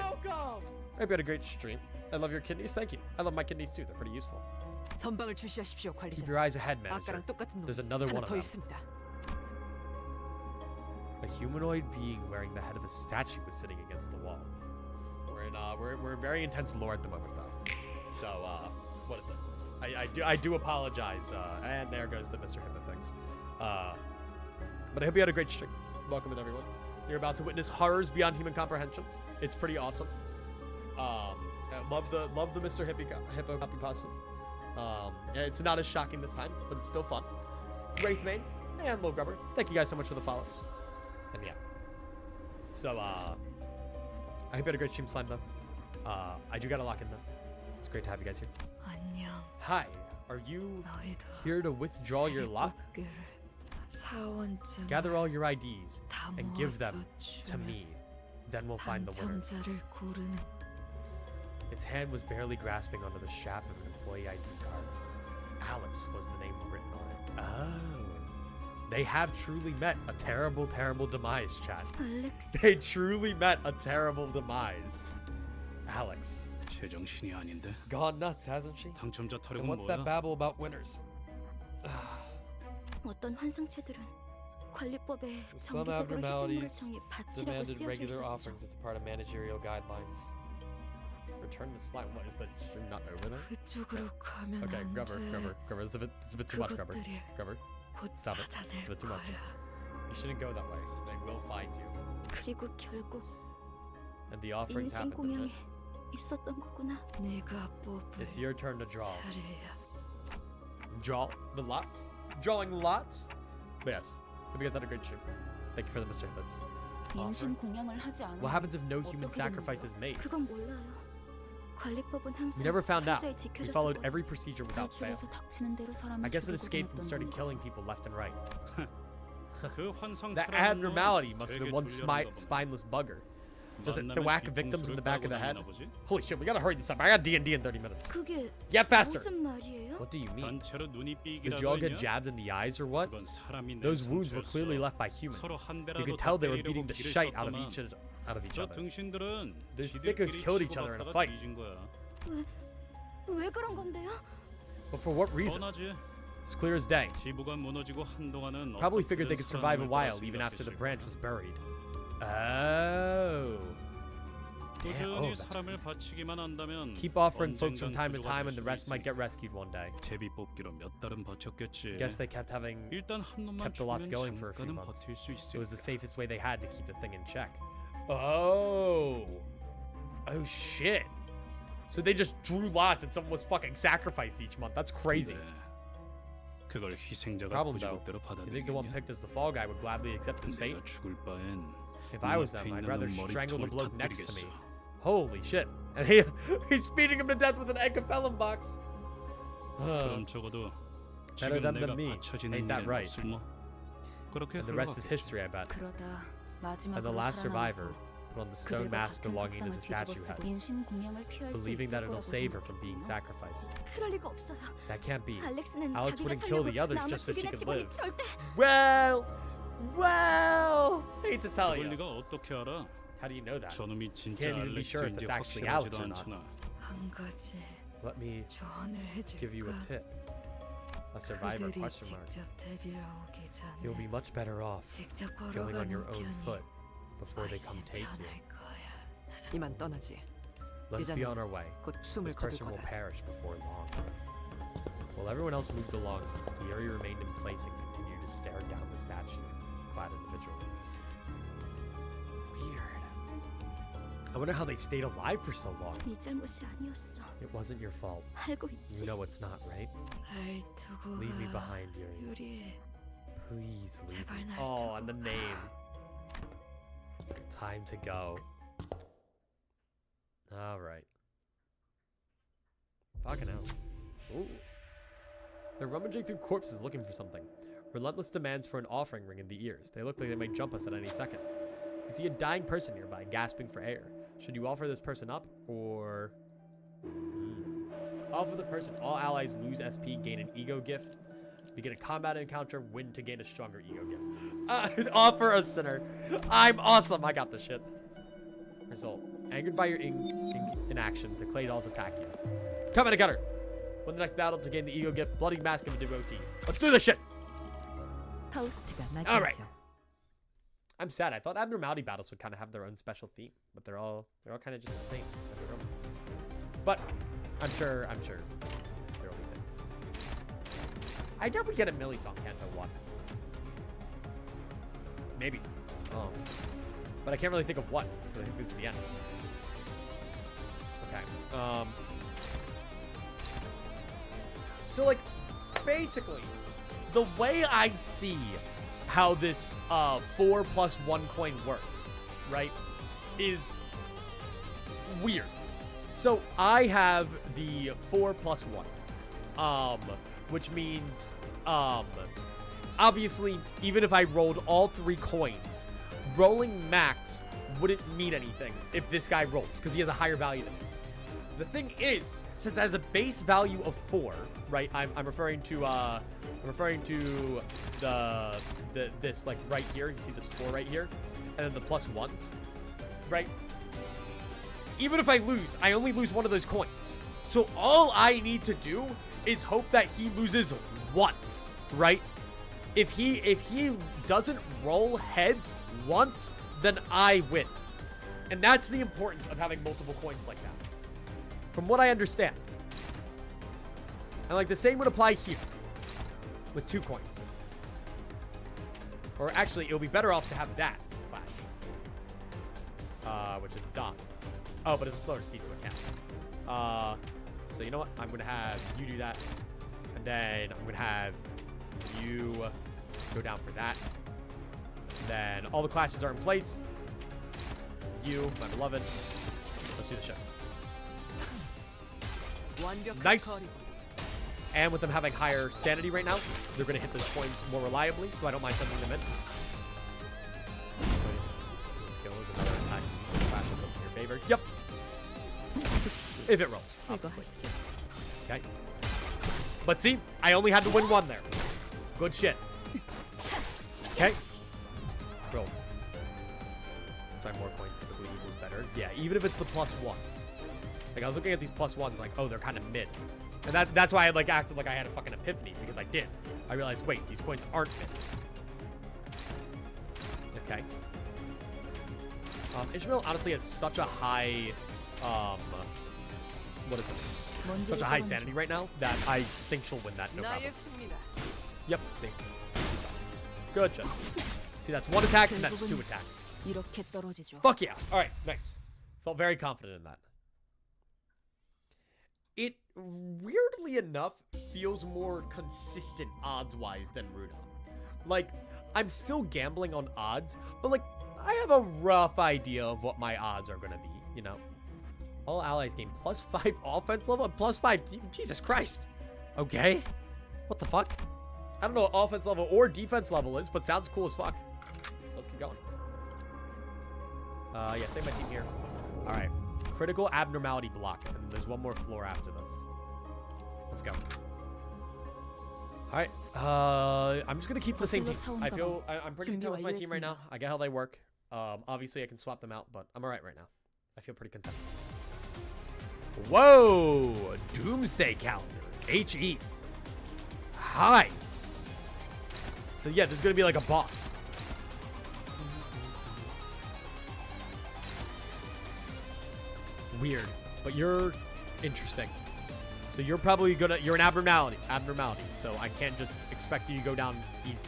I hope you had a great stream. I love your kidneys. Thank you. I love my kidneys too. They're pretty useful. 전방을 주시하십시오, Keep 관리자. your eyes ahead, manager. 아까랑 똑같은 놈 There's another 하나 one of 더 them. 있습니다. A humanoid being wearing the head of a statue was sitting against the wall. We're in very intense lore at the moment, though. So what is it? I do apologize. And there goes the Mr. Hippo things. But I hope you had a great stream. Welcome in, everyone. You're about to witness horrors beyond human comprehension. It's pretty awesome. Love the Mr. Hippo copy passes. Yeah, it's not as shocking this time, but it's still fun. Wraithmane and Low Grubber, thank you guys so much for the follows. And yeah. So I hope you had a great stream, Slime, though. I do gotta lock in, though. It's great to have you guys here. 안녕. Hi, are you 너희도 here to withdraw your lot? 복귀를 사원증 Gather all your IDs 다 and give them 모아서 to 주면 me. Then we'll find the winner. 당첨자를 고르는. Its hand was barely grasping onto the strap of an employee ID card. Alex was the name written on it. Oh. They have truly met a terrible, terrible demise, chat. 알렉스. They truly met a terrible demise. Alex. 제정신이 아닌데. Gone nuts, hasn't she? 당첨자 And 타령은 what's that 뭐야? babble about winners? 어떤 환상체들은 관리법에 Some 정기적으로 희생물을 abnormalities 정해 바치라고 demanded 쓰여져 regular 있었죠. offerings as a part of managerial guidelines. Return the slime. What is the stream not over there? 그쪽으로 가면 Okay, 안 Grubber, 돼. Grubber. It's a bit too much, Grubber. 그것들이 Grubber, 곧 stop it. 찾아낼 It's a bit too much. 거야. You shouldn't go that way. They will find you. 그리고 결국 And the offerings happened. 인신공양에 있었던 거구나. 네가 뽑을 It's your turn to draw. 차례야. Draw the lots? Drawing lots? But yes. Hope you guys had a great stream. Thank you for the Mr. Hippos. 인신 공양을 하지 않으면 What happens if no human 어떻게 sacrifice is made? 그건 몰라요. 관리법은 항상 We never found out. 철저히 We 지켜졌을 followed 거예요. every procedure without fail. 탈출해서 닥치는 대로 사람을 I guess it 죽이고 escaped and 보냈던 started 건가. killing people left and right. 그 환상 That 출연은 abnormality must have 되게 been one 졸려하는가 보네. spineless bugger. Does it 만나면 thwack victims in the back of the 뒤통수를 head? 까고 다니나 보지? Holy shit, we gotta hurry this up. I got D&D in 30 minutes. 그게 Get faster! 무슨 말이에요? What do you mean? 단체로 눈이 Did you all 삐기라도 get 했냐? jabbed in the eyes or what? 그건 사람이 낸 Those wounds were 상처였어. clearly left by humans. 서로 한 You 대라도 could tell they were 때리려고 beating the 길을 shite out of 썼더만. each 저 other. 등신들은 Those 지들끼리 thickos killed each other in a 치고받다가 fight. 뒤진 거야. 왜 그런 건데요? But for what reason? 뻔하지. It's clear as day. 지부가 무너지고 한동안은 Probably figured they 어떻게든 could survive a 살아남을 while 거라 even after the 생각했을 branch 거야. was buried. Oh. Damn, 꾸준히 that's 사람을 crazy. 바치기만 한다면 Keep offering folks from 언젠간 time to 구조가 time 될 and the 수도 rest might 있으니까. get rescued one day. 제비 뽑기로 몇 달은 버텼겠지. Guess they kept 일단 한 놈만 kept the lots 죽으면 going for a few 잠깐은 months. 버틸 수 It was the 있으니까. safest way they had to keep the thing in check. Oh. Oh shit. So they just drew lots and someone was fucking sacrificed each month. That's crazy. 네. 그걸 희생자가 Problem though, 고지법대로 you think the one 받아들이겠냐? picked as the fall guy would gladly accept his fate? 내가 죽을 바엔 If I was them, 눈앞에 I'd 있는 rather 놈 strangle the 머리통을 bloke next to me. 터뜨리겠어. Holy shit. And he's beating him to death with an egg of felon box. 그럼 적어도 Better 지금 them 내가 than me. 받쳐지는 Ain't that 일은 right? 없을 뭐. 그렇게 And the rest is 흘러갔겠지. history, I bet. 그러다 And the 마지막으로 last survivor 살아남아서 put on the stone 그들과 mask 같은 belonging to 적상을 the statue 뒤집어 쓰고 heads, 인신 공양을 피할 수 believing 있을 that it'll 거라고 save her from being 생각했군요. sacrificed. 그럴 리가 없어요. That can't be. 알렉스는 Alex 자기가 wouldn't kill the 살려고 others 남을 just so she 죽이는 could 직원이 live. 절대. Well, hate to tell 그걸 you. 네가 어떻게 알아? How do you know that? 저놈이 진짜 can't even be sure if 알렉스인지 it's actually Alex 확실하지도 or not. 않잖아. 한 가지 Let me 조언을 give you a 해줄까? tip. A survivor 그들이 question mark. 직접 데리러 오기 전에 You'll be much better off 직접 going on 걸어가는 your own 편이 foot before they come 훨씬 take you. 편할 거야. 이만 떠나지. Let's be on our way. 곧 숨을 This 거둘 person will 거다. perish before long. While everyone else moved along, the area remained in place and continued to stare down the statue-clad individual. Weird. I wonder how they've stayed alive for so long. 네 잘못이 아니었어. It wasn't your fault. 알고 있지. You know it's not, right? 날 두고 Leave me 가. behind, Yuri. 유리. Please leave 제발 me. 날 Oh, 두고 and the 가. name. Time to go. Alright. Fucking hell. Ooh. They're rummaging through corpses looking for something. Relentless demands for an offering ring in the ears. They look like they might jump us at any second. You see a dying person nearby, gasping for air. Should you offer this person up, or... Offer the person. All allies lose SP, gain an ego gift. Begin a combat encounter, win to gain a stronger ego gift. Offer a sinner. I'm awesome. I got this shit. Result. Angered by your inaction, the clay dolls attack you. Come in, gutter. Win the next battle to gain the ego gift, bloody mask of a devotee. Let's do this shit. 파우스트가 All right. 맞이하죠. I'm sad. I thought abnormality battles would kind of have their own special theme, but they're all kind of just the same. Have their own things. But I'm sure there will be things. I doubt we get a Millie song Kanto 1. Maybe. But I can't really think of what. I think this is the end. Okay. So like, basically, the way I see how this 4 plus 1 coin works, right, is weird. So I have the 4 plus 1, which means, obviously, even if I rolled all 3 coins, rolling max wouldn't mean anything if this guy rolls, because he has a higher value than me. The thing is, since it has a base value of 4, right? I'm referring to this like right here. You see this 4 right here, and then the plus 1s, right? Even if I lose, I only lose one of those coins. So all I need to do is hope that he loses once, right? If he doesn't roll heads once, then I win. And that's the importance of having multiple coins like that, from what I understand. And like the same would apply here with 2 coins. Or actually, it would be better off to have that clash, which is dot. Oh, but it's a slower speed, so it can't. So you know what? I'm gonna have you do that, and then I'm gonna have you go down for that. Then all the clashes are in place. You, my beloved. Let's do the show. Nice. And with them having higher sanity right now, they're going to hit those coins more reliably, so I don't mind sending them in. The skill is another attack. You use flash in your favor. Yep. If it rolls, obviously. Okay. But see, I only had to win 1 there. Good shit. Okay. Roll. That's why more coins typically equals better. Yeah, even if it's the plus 1s. Like, I was looking at these plus 1s, like, oh, they're kind of mid. And that's why I, like, acted like I had a fucking epiphany, because I did. I realized, wait, these coins aren't mid. Okay. Ishmael honestly has such a high, what is it? Such a high sanity right now that I think she'll win that, no problem. Yep, see. Good job. See, that's 1 attack, and that's 2 attacks. 이렇게 떨어지죠. Fuck yeah. All right, nice. Felt very confident in that. It, weirdly enough, feels more consistent odds-wise than Ruina. Like, I'm still gambling on odds, but, like, I have a rough idea of what my odds are going to be, you know? All allies gain +5 offense level and +5... Jesus Christ. Okay. What the fuck? I don't know what offense level or defense level is, but sounds cool as fuck. So let's keep going. Yeah, save my team here. All right. Critical abnormality block. And there's 1 more floor after this. Let's go. All right. I'm just going to keep the same team. I'm pretty content with my team right now. I get how they work. Obviously, I can swap them out, but I'm all right right now. I feel pretty content. Whoa! Doomsday calendar. HE. Hi. So yeah, this is going to be like a boss. Weird. But you're interesting. So you're probably gonna, you're an abnormality, so I can't just expect you to go down easy.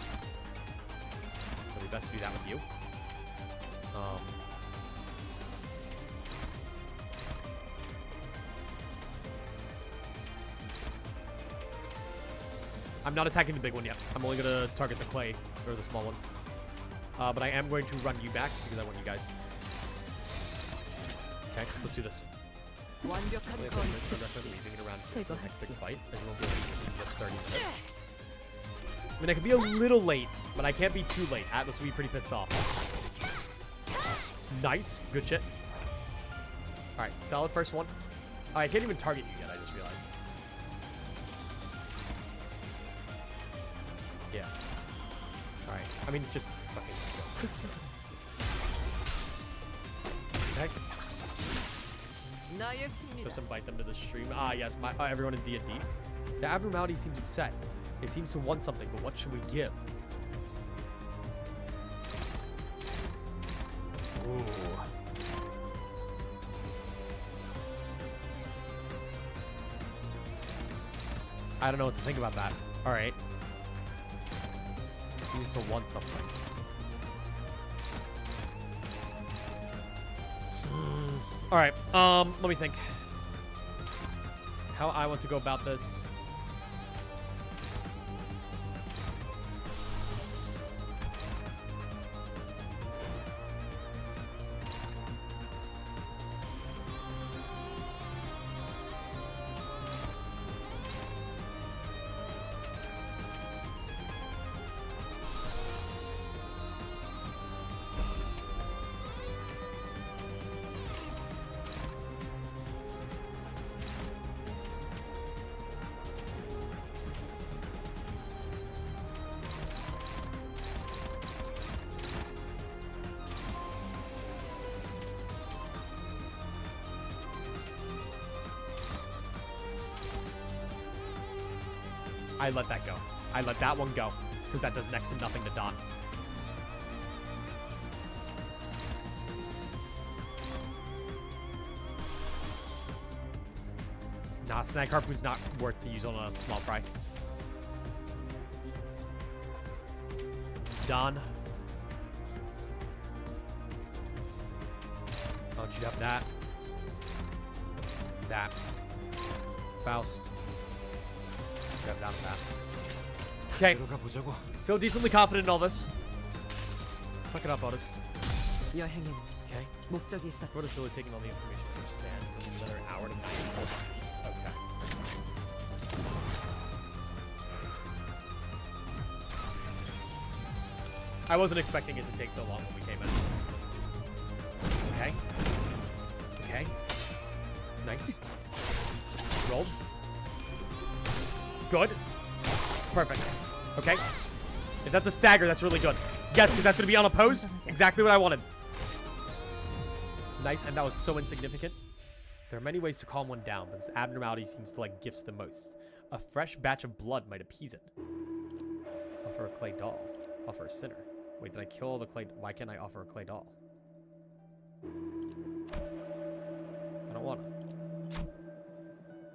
It'll be best to do that with you. I'm not attacking the big one yet. I'm only gonna target the clay, or the small ones. But I am going to run you back, because I want you guys. Okay, let's do this. 완벽한 Leaving it around here for the next big fight. Everyone will be just 30 minutes. I mean, I could be a little late, but I can't be too late. Atlas will be pretty pissed off. Nice. Good shit. Alright, solid first one. Oh, I can't even target you yet, I just realized. Yeah. Alright. I mean, just fucking go. Okay. 나의 승리다. Just invite them to the stream. Ah, yes, everyone in D&D. The abnormality seems upset. It seems to want something, but what should we give? Ooh. I don't know what to think about that. All right. It seems to want something. All right, let me think. How I want to go about this. I let that go. I let that one go, because that does next to nothing to Don. Nah, snag harpoon's not worth to use on a small fry. Don. Why don't you have that? That. Faust. Grab down that. Okay. Feel decently confident in all this. Fuck it up, Otis. 여행엔 Okay. 목적이 있었지. What is really taking all the information to understand for another hour to 90 minutes. Okay. I wasn't expecting it to take so long when we came in. Okay. Okay. Nice. Rolled. Good. Perfect. Okay. If that's a stagger, that's really good. Yes, because that's going to be unopposed. Exactly what I wanted. Nice, and that was so insignificant. There are many ways to calm one down, but this abnormality seems to like gifts the most. A fresh batch of blood might appease it. Offer a clay doll. Offer a sinner. Wait, did I kill all the clay? Why can't I offer a clay doll? I don't want to.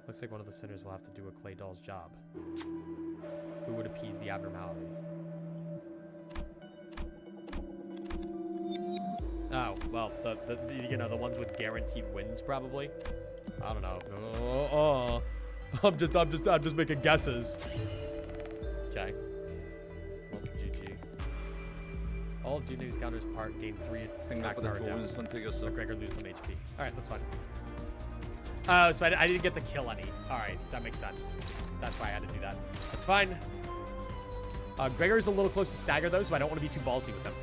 Looks like one of the sinners will have to do a clay doll's job. Who would appease the abnormality? Oh, well, the ones with guaranteed wins probably. I don't know. I'm just making guesses. Okay. Well, GG. All Dune's counters part gain 3 attack power down. McGregor lose some HP. Alright, that's fine. Oh, so I didn't get to kill any. Alright, that makes sense. That's why I had to do that. That's fine. Gregor's a little close to stagger though, so I don't want to be too ballsy with him.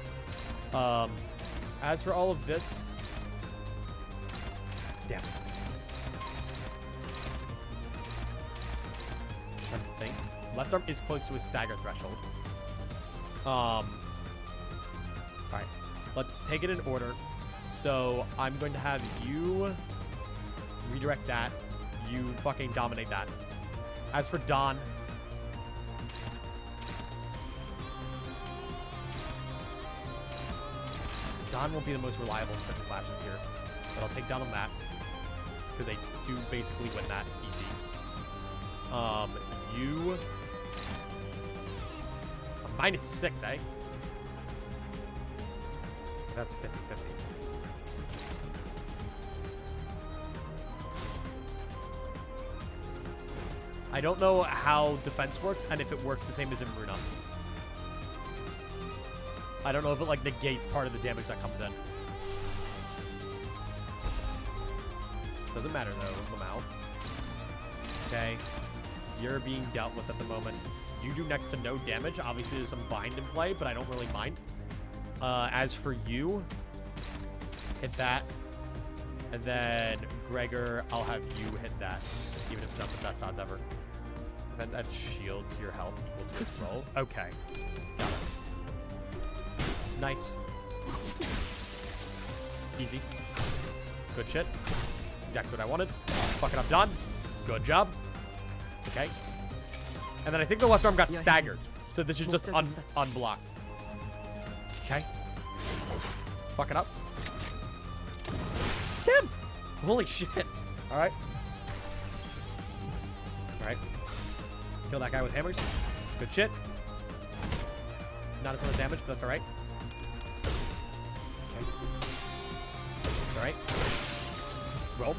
As for all of this... Damn it. I'm trying to think. Left arm is close to his stagger threshold. Alright. Let's take it in order. So, I'm going to have you redirect that. You fucking dominate that. As for Don... Don won't be the most reliable in second clashes here. But I'll take down on that. because they do basically win that easy. You a -6, eh? That's 50-50. I don't know how defense works and if it works the same as in Ruina. I don't know if it like negates part of the damage that comes in. Doesn't matter though, Lamau. Okay. You're being dealt with at the moment. You do next to no damage. Obviously there's some bind in play, but I don't really mind. As for you, hit that. And then Gregor, I'll have you hit that. Even if it's not the best odds ever. Prevent that shield to your health equal to its roll. Okay. Got it. Nice. Easy. Good shit. Exactly what I wanted. Fucking up done. Good job. Okay. And then I think the left arm got staggered. So this is just unblocked. Okay. Fuck it up. Damn. Holy shit. Alright. Alright. Kill that guy with hammers. Good shit. Not a ton of damage, but that's alright. Okay. Alright. Roll.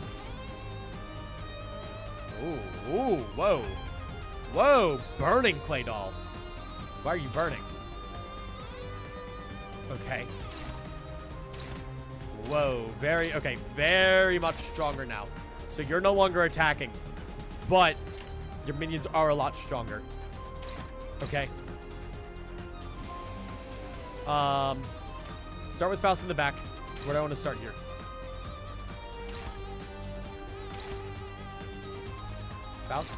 Ooh, ooh, whoa. Whoa, burning clay doll. Why are you burning? Okay. Whoa, very much stronger now. So you're no longer attacking, but your minions are a lot stronger. Okay. Start with Faust in the back. Where do I want to start here? Faust,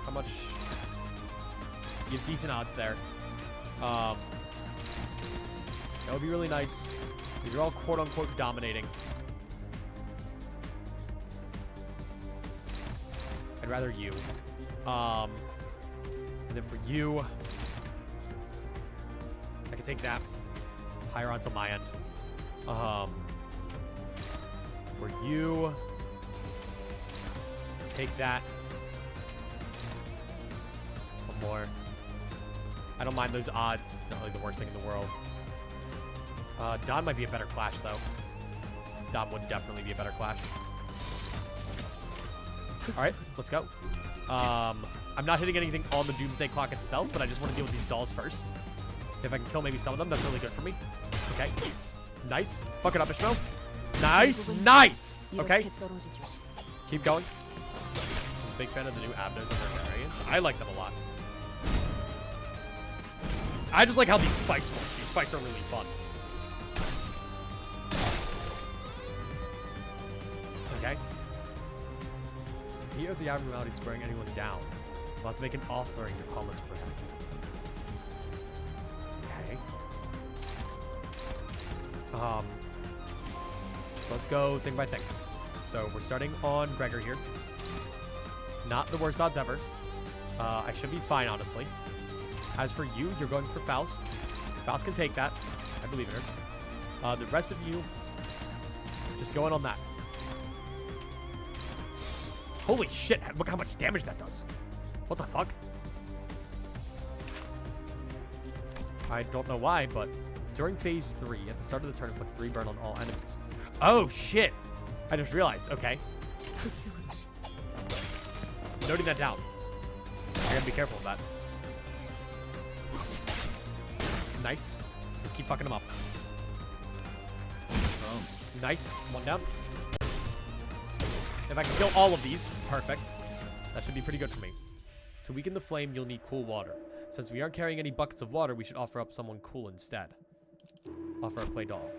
how much? You have decent odds there. That would be really nice. These are all quote-unquote dominating. I'd rather you. And then for you, I could take that. Higher onto my end. For you, take that. One more. I don't mind those odds. Not really the worst thing in the world. Don might be a better clash, though. Don would definitely be a better clash. All right, let's go. I'm not hitting anything on the Doomsday Clock itself, but I just want to deal with these dolls first. If I can kill maybe some of them, that's really good for me. Okay. Nice. Fuck it up, Ishmael. Nice. Nice. Okay. Keep going. I'm a big fan of the new Abnos and their variants. I like them a lot. I just like how these fights work. These fights are really fun. Okay. Here the abnormality is wearing anyone down. We'll have to make an offering to comments for him. Okay. So let's go thing by thing. So we're starting on Gregor here. Not the worst odds ever. I should be fine, honestly. As for you, you're going for Faust. Faust can take that. I believe in her. The rest of you, just go in on that. Holy shit, look how much damage that does. What the fuck? I don't know why, but during phase 3, at the start of the turn, inflict 3 burn on all enemies. Oh shit! I just realized. Okay. Noting that down. I gotta be careful of that. Nice. Just keep fucking him up. Oh. Nice. One down. If I can kill all of these, perfect. That should be pretty good for me. To weaken the flame, you'll need cool water. Since we aren't carrying any buckets of water, we should offer up someone cool instead. Offer a clay doll.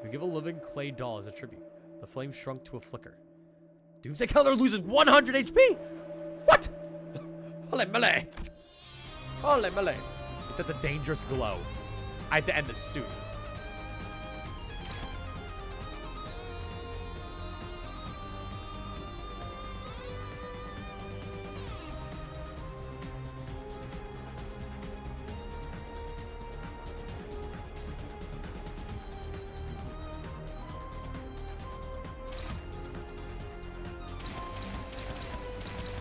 We give a living clay doll as a tribute. The flame shrunk to a flicker. Doomsday Killer loses 100 HP? What? Holy melee. Holy melee. He sets a dangerous glow. I have to end this soon.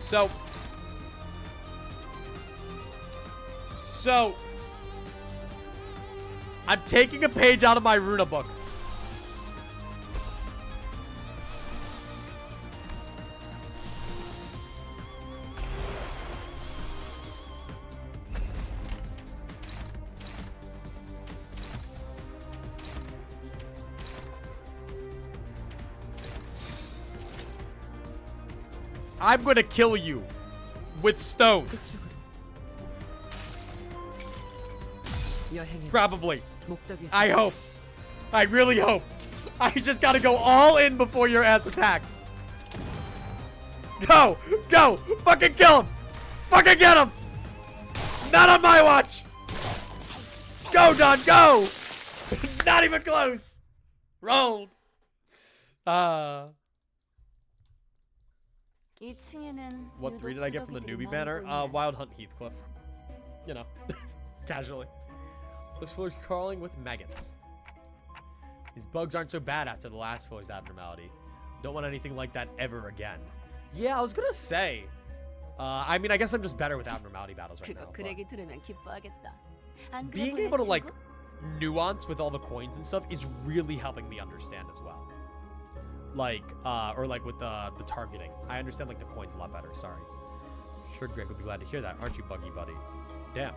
So, I'm taking a page out of my Ruina book. I'm gonna kill you with stone. 여행에는 Probably. 목적이 있어. I hope. I really hope. I just gotta go all in before your ass attacks. Go! Go! Fucking kill him! Fucking get him! Not on my watch! Go, Don, go! Not even close! Rolled. 2층에는 What 3 did I get from the newbie banner? Wild Hunt Heathcliff. You know, casually. This floor's crawling with maggots. These bugs aren't so bad after the last floor's abnormality. Don't want anything like that ever again. Yeah, I was gonna say. I mean, I guess I'm just better with abnormality battles right now. 그거 그 얘기 들으면 기뻐하겠다. 안 Being 그래 able to 보여, like 친구? nuance with all the coins and stuff is really helping me understand as well. Like, or like with the targeting. I understand like the coins a lot better. Sorry. Sure, Greg would be glad to hear that, aren't you, Buggy Buddy? Damn.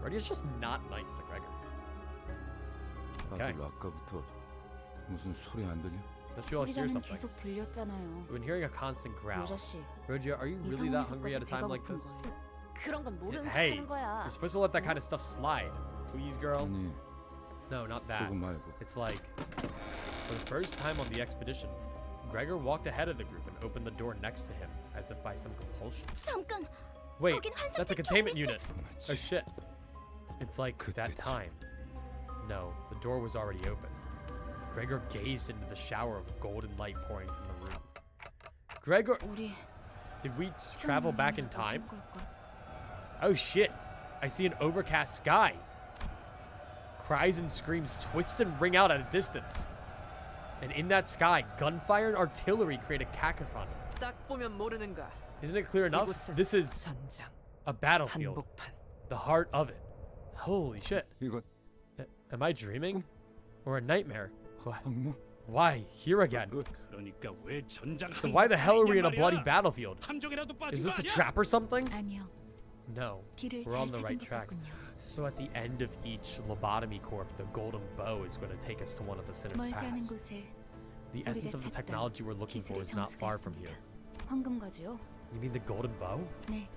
Ruddy's just not nice to Gregor. Okay. 아들 아까부터 무슨 소리 안 들려? Don't you all hear 소리라는 something? 계속 들렸잖아요. We've been hearing a constant growl. 여자씨, Rogia, are you 이 really that hungry 상황에서까지 at a time 배가 like 고픈 this? 거야. 그런 건 모르는 Hey, 척하는 거야. you're supposed to let that kind of stuff slide. Please, girl. 아니 No, not that. 그거 말고 It's like, for the first time on the expedition, Gregor walked ahead of the group and opened the door next to him, as if by some compulsion. 잠깐. Wait, 거긴 환상적 that's a containment 경비실. unit. Oh shit. It's like that time. No, the door was already open. Gregor gazed into the shower of golden light pouring from the room. Gregor, 우리 did we travel back in time? 한 걸까? Oh shit, I see an overcast sky. Cries and screams twist and ring out at a distance. And in that sky, gunfire and artillery create a cacophony. 딱 보면 모르는가? Isn't it clear enough? 이곳은 This is 전장, a battlefield. 한복판. The heart of it. Holy shit. 이건 Am I dreaming? Or a nightmare? 악몽? Why? Here again? 그러니까 왜 전장 So why the hell are we in a 말이야? bloody battlefield? 함정이라도 빠진 Is 거 this a 아니야? trap or something? 아니요. No. 길을 We're on 잘 the right 찾은 것 track. 같군요. So at the end of each lobotomy corp, the golden bow is going to take us to one of the sinner's 멀지 않은 paths. 곳에 The essence of the technology we're looking for 기술의 is not 장수가 far from 있습니다. here. 황금과지요? You mean the golden bow? 네.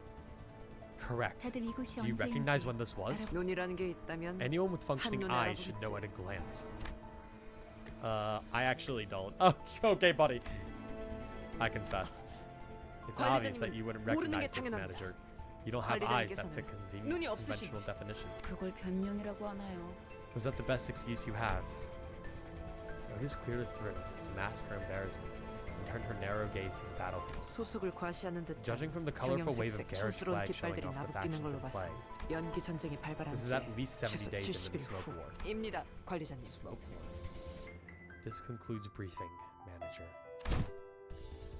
Correct. 다들 이곳이 Do you recognize 언제인지 when this was? 눈이라는 게 있다면 Anyone with functioning 한눈에 eyes should know 알아보겠지. at a glance. I actually don't. Oh, okay, buddy. I confessed. It's obvious that you wouldn't 모르는 게 recognize this 당연합니다. manager. You don't have eyes that fit 눈이 없으시고. conventional definition. 그걸 변명이라고 하나요? Was that the best excuse you have? It is clear to Thrill as if to mask her embarrassment and turn her narrow gaze to the battlefield. 소속을 과시하는 듯한 Judging from the colorful wave of 형형색색 garish 촌스러운 flags showing 깃발들이 off the 나부끼는 factions 걸로 in 봐서 play, 연기 전쟁이 발발한 this is 지 at least 70 최소 days into the 70일 smoke war. 후입니다, 관리자님. Smoke war. This concludes briefing, manager.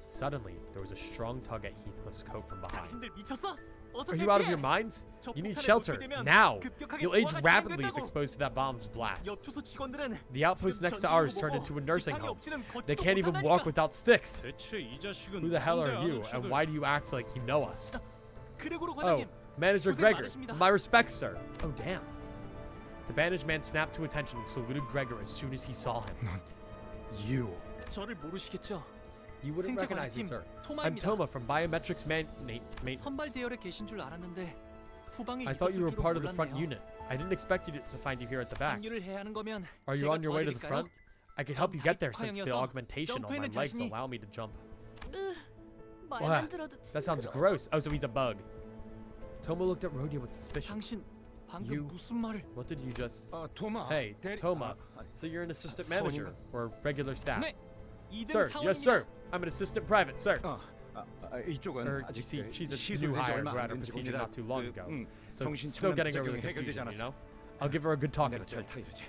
Suddenly, there was a strong tug at Heathcliff's coat from behind. 당신들 미쳤어? 어서 Are you out of 대피해! your minds? 저 You need 폭탄에 shelter, 노출되면 now! 급격하게 You'll age 부하가 rapidly if 진행된다고! exposed to that bomb's blast. 여투소 직원들은 The outpost 지금 next to 전쟁을 ours turned 보고 into a nursing 지팡이 home. 없이는 They 걷지도 can't even 못한다니까! walk without sticks. 대체 이 자식은 Who the hell 뭔데 are you, 아는 and 척을. why do you act like you know us? 그레고로 Oh, 과장님, Manager 고생 Gregor. 많으십니다. My respects, sir. Oh, damn. The bandaged man snapped to attention and saluted Gregor as soon as he saw him. You. 저를 모르시겠죠? You wouldn't recognize me, 생체관리팀 sir. I'm 토마입니다. Toma from Biometrics Maintenance. 선발 대열에 계신 줄 알았는데 후방에 I thought you were 있었을 줄은 part of the front 몰랐네요. unit. I didn't expect you to find you here at the back. 합류를 해야 하는 거면 Are you 제가 on your way to the 도와드릴까요? front? I can help you get there since the 다이어트 augmentation on my 점프에는 legs 자신이- allow me to jump. 말만 들어도 That sounds 징그러워. gross. Oh, so he's a bug. Toma looked at Rhodia with suspicion. 당신 방금 You- 무슨 말을? What did you just... 아 도마. Hey, 대리- Toma. 아, 아니, So you're an assistant 사원인가? manager or regular staff? 네, 2등 Sir, 사원입니다. yes, sir. I'm an assistant private, sir. 이쪽은 Or 아직 you see, she's a 시술된 new 지 hire 얼마 who 안 had a 된 procedure 직원이라 not too long ago. So 정신 still getting over the 부작용이 해결되지 confusion, you 않았어. know? I'll give her a good talking 내가 to. 잘 타이르지.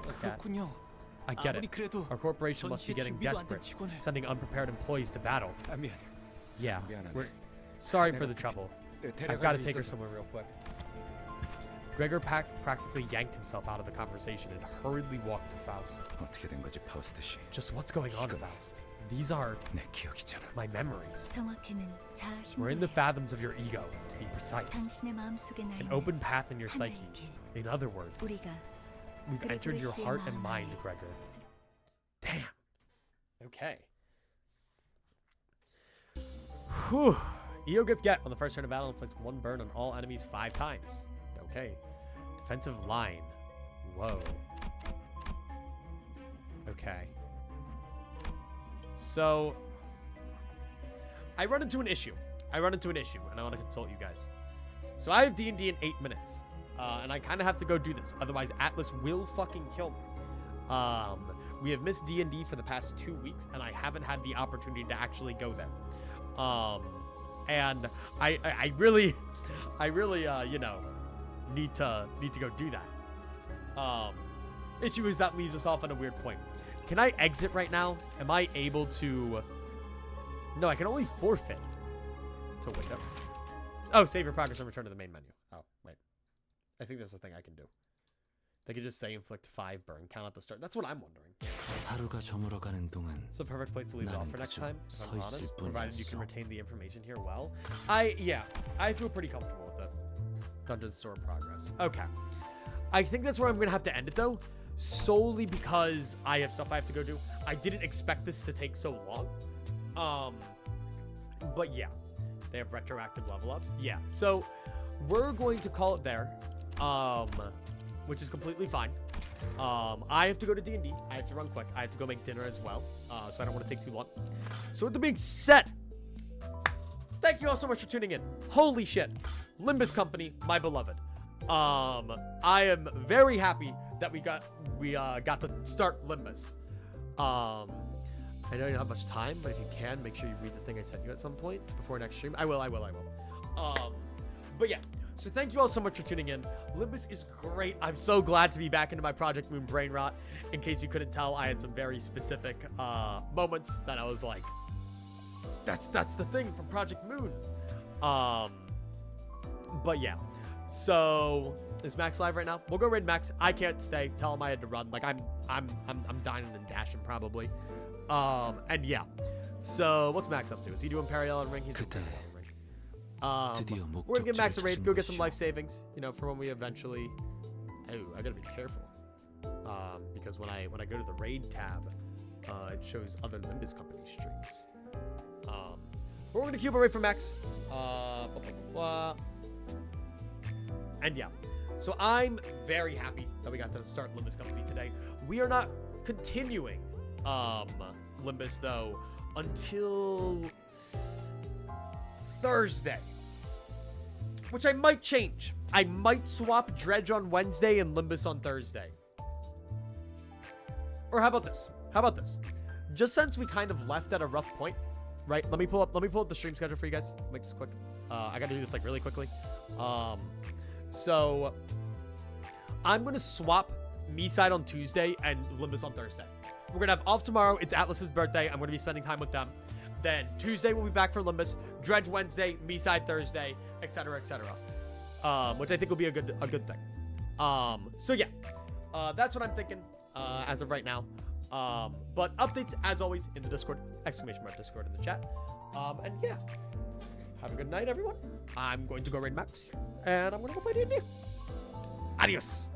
Okay. 그렇군요. I get 아무리 it. 그래도 Our corporation must be 전시에 getting 준비도 안 된 desperate, 직원을 sending unprepared employees to battle. 아 미안해. Yeah, 미안하네. Sorry for the trouble. I've got to take her somewhere real quick. Gregor practically yanked himself out of the conversation and hurriedly walked to Faust. 어떻게 된 거지, 파우스트 씨? Just what's going on, Faust? These are 내 기억이잖아. my memories. 정확히는 자아 We're in the 신부예요. fathoms of your ego, to be precise. 당신의 마음속에 나 An 있는 open path in your psyche. 하나의 길. In other words, 우리가 we've entered your 씨의 heart and 마음 mind, 안에 Gregor. Damn. Okay. Whew. Eo gift get on the first turn of battle inflicts 1 burn on all enemies 5 times. Okay. Defensive line. Whoa. Okay. So I run into an issue. and I want to consult you guys. So I have D&D in 8 minutes. And I kind of have to go do this. Otherwise, Atlas will fucking kill me. We have missed D&D for the past 2 weeks, and I haven't had the opportunity to actually go there. And I really, you know, need to go do that. Issue is that leaves us off on a weird point. Can I exit right now? Am I able to? No, I can only forfeit to window. Oh, save your progress and return to the main menu. Oh, wait. I think there's a thing I can do. They could just say inflict 5 burn, count at the start. That's what I'm wondering. 하루가 저물어가는 동안 It's the perfect place to leave it off for next time, if I'm 서 있을 honest, provided you can 뿐이었어. retain the information here well. Yeah, I feel pretty comfortable with it. Dungeon Store progress. Okay. I think that's where I'm going to have to end it, though, solely because I have stuff I have to go do. I didn't expect this to take so long. But yeah, they have retroactive level ups. Yeah, so we're going to call it there, which is completely fine. I have to go to D&D. I have to run quick. I have to go make dinner as well, so I don't want to take too long. So with the being said, thank you all so much for tuning in. Holy shit. Limbus Company, my beloved. I am very happy that we got to start Limbus. I know you don't have much time, but if you can, make sure you read the thing I sent you at some point before next stream. I will. But yeah, so thank you all so much for tuning in. Limbus is great. I'm so glad to be back into my Project Moon brain rot. In case you couldn't tell, I had some very specific moments that I was like, that's the thing from Project Moon. But yeah, so is Max live right now? We'll go raid Max. I can't stay. Tell him I had to run. Like I'm dining and dashing probably. And yeah. So what's Max up to? Is he doing parallel and ring? He's doing parallel and ring. We're gonna give Max a raid. Go get some life savings. You know, for when we eventually. Oh, I gotta be careful. Because when I go to the raid tab, it shows other Limbus Company streams. But we're gonna keep a raid for Max. And yeah, so I'm very happy that we got to start Limbus Company today. We are not continuing Limbus though until Thursday, which I might change. I might swap Dredge on Wednesday and Limbus on Thursday. Or how about this? Just since we kind of left at a rough point, right? Let me pull up the stream schedule for you guys. Make this quick. I gotta do this like really quickly. So I'm gonna swap me side on Tuesday and Limbus on Thursday. We're gonna have off tomorrow. It's Atlas's birthday. I'm gonna be spending time with them. Then Tuesday we'll be back for Limbus. Dredge Wednesday, me side Thursday, etc., etc. Which I think will be a good thing. So yeah, that's what I'm thinking as of right now. But updates as always in the Discord, !Discord in the chat. And yeah, have a good night, everyone. I'm going to go raid Max, and I'm going to go play D&D. Adios.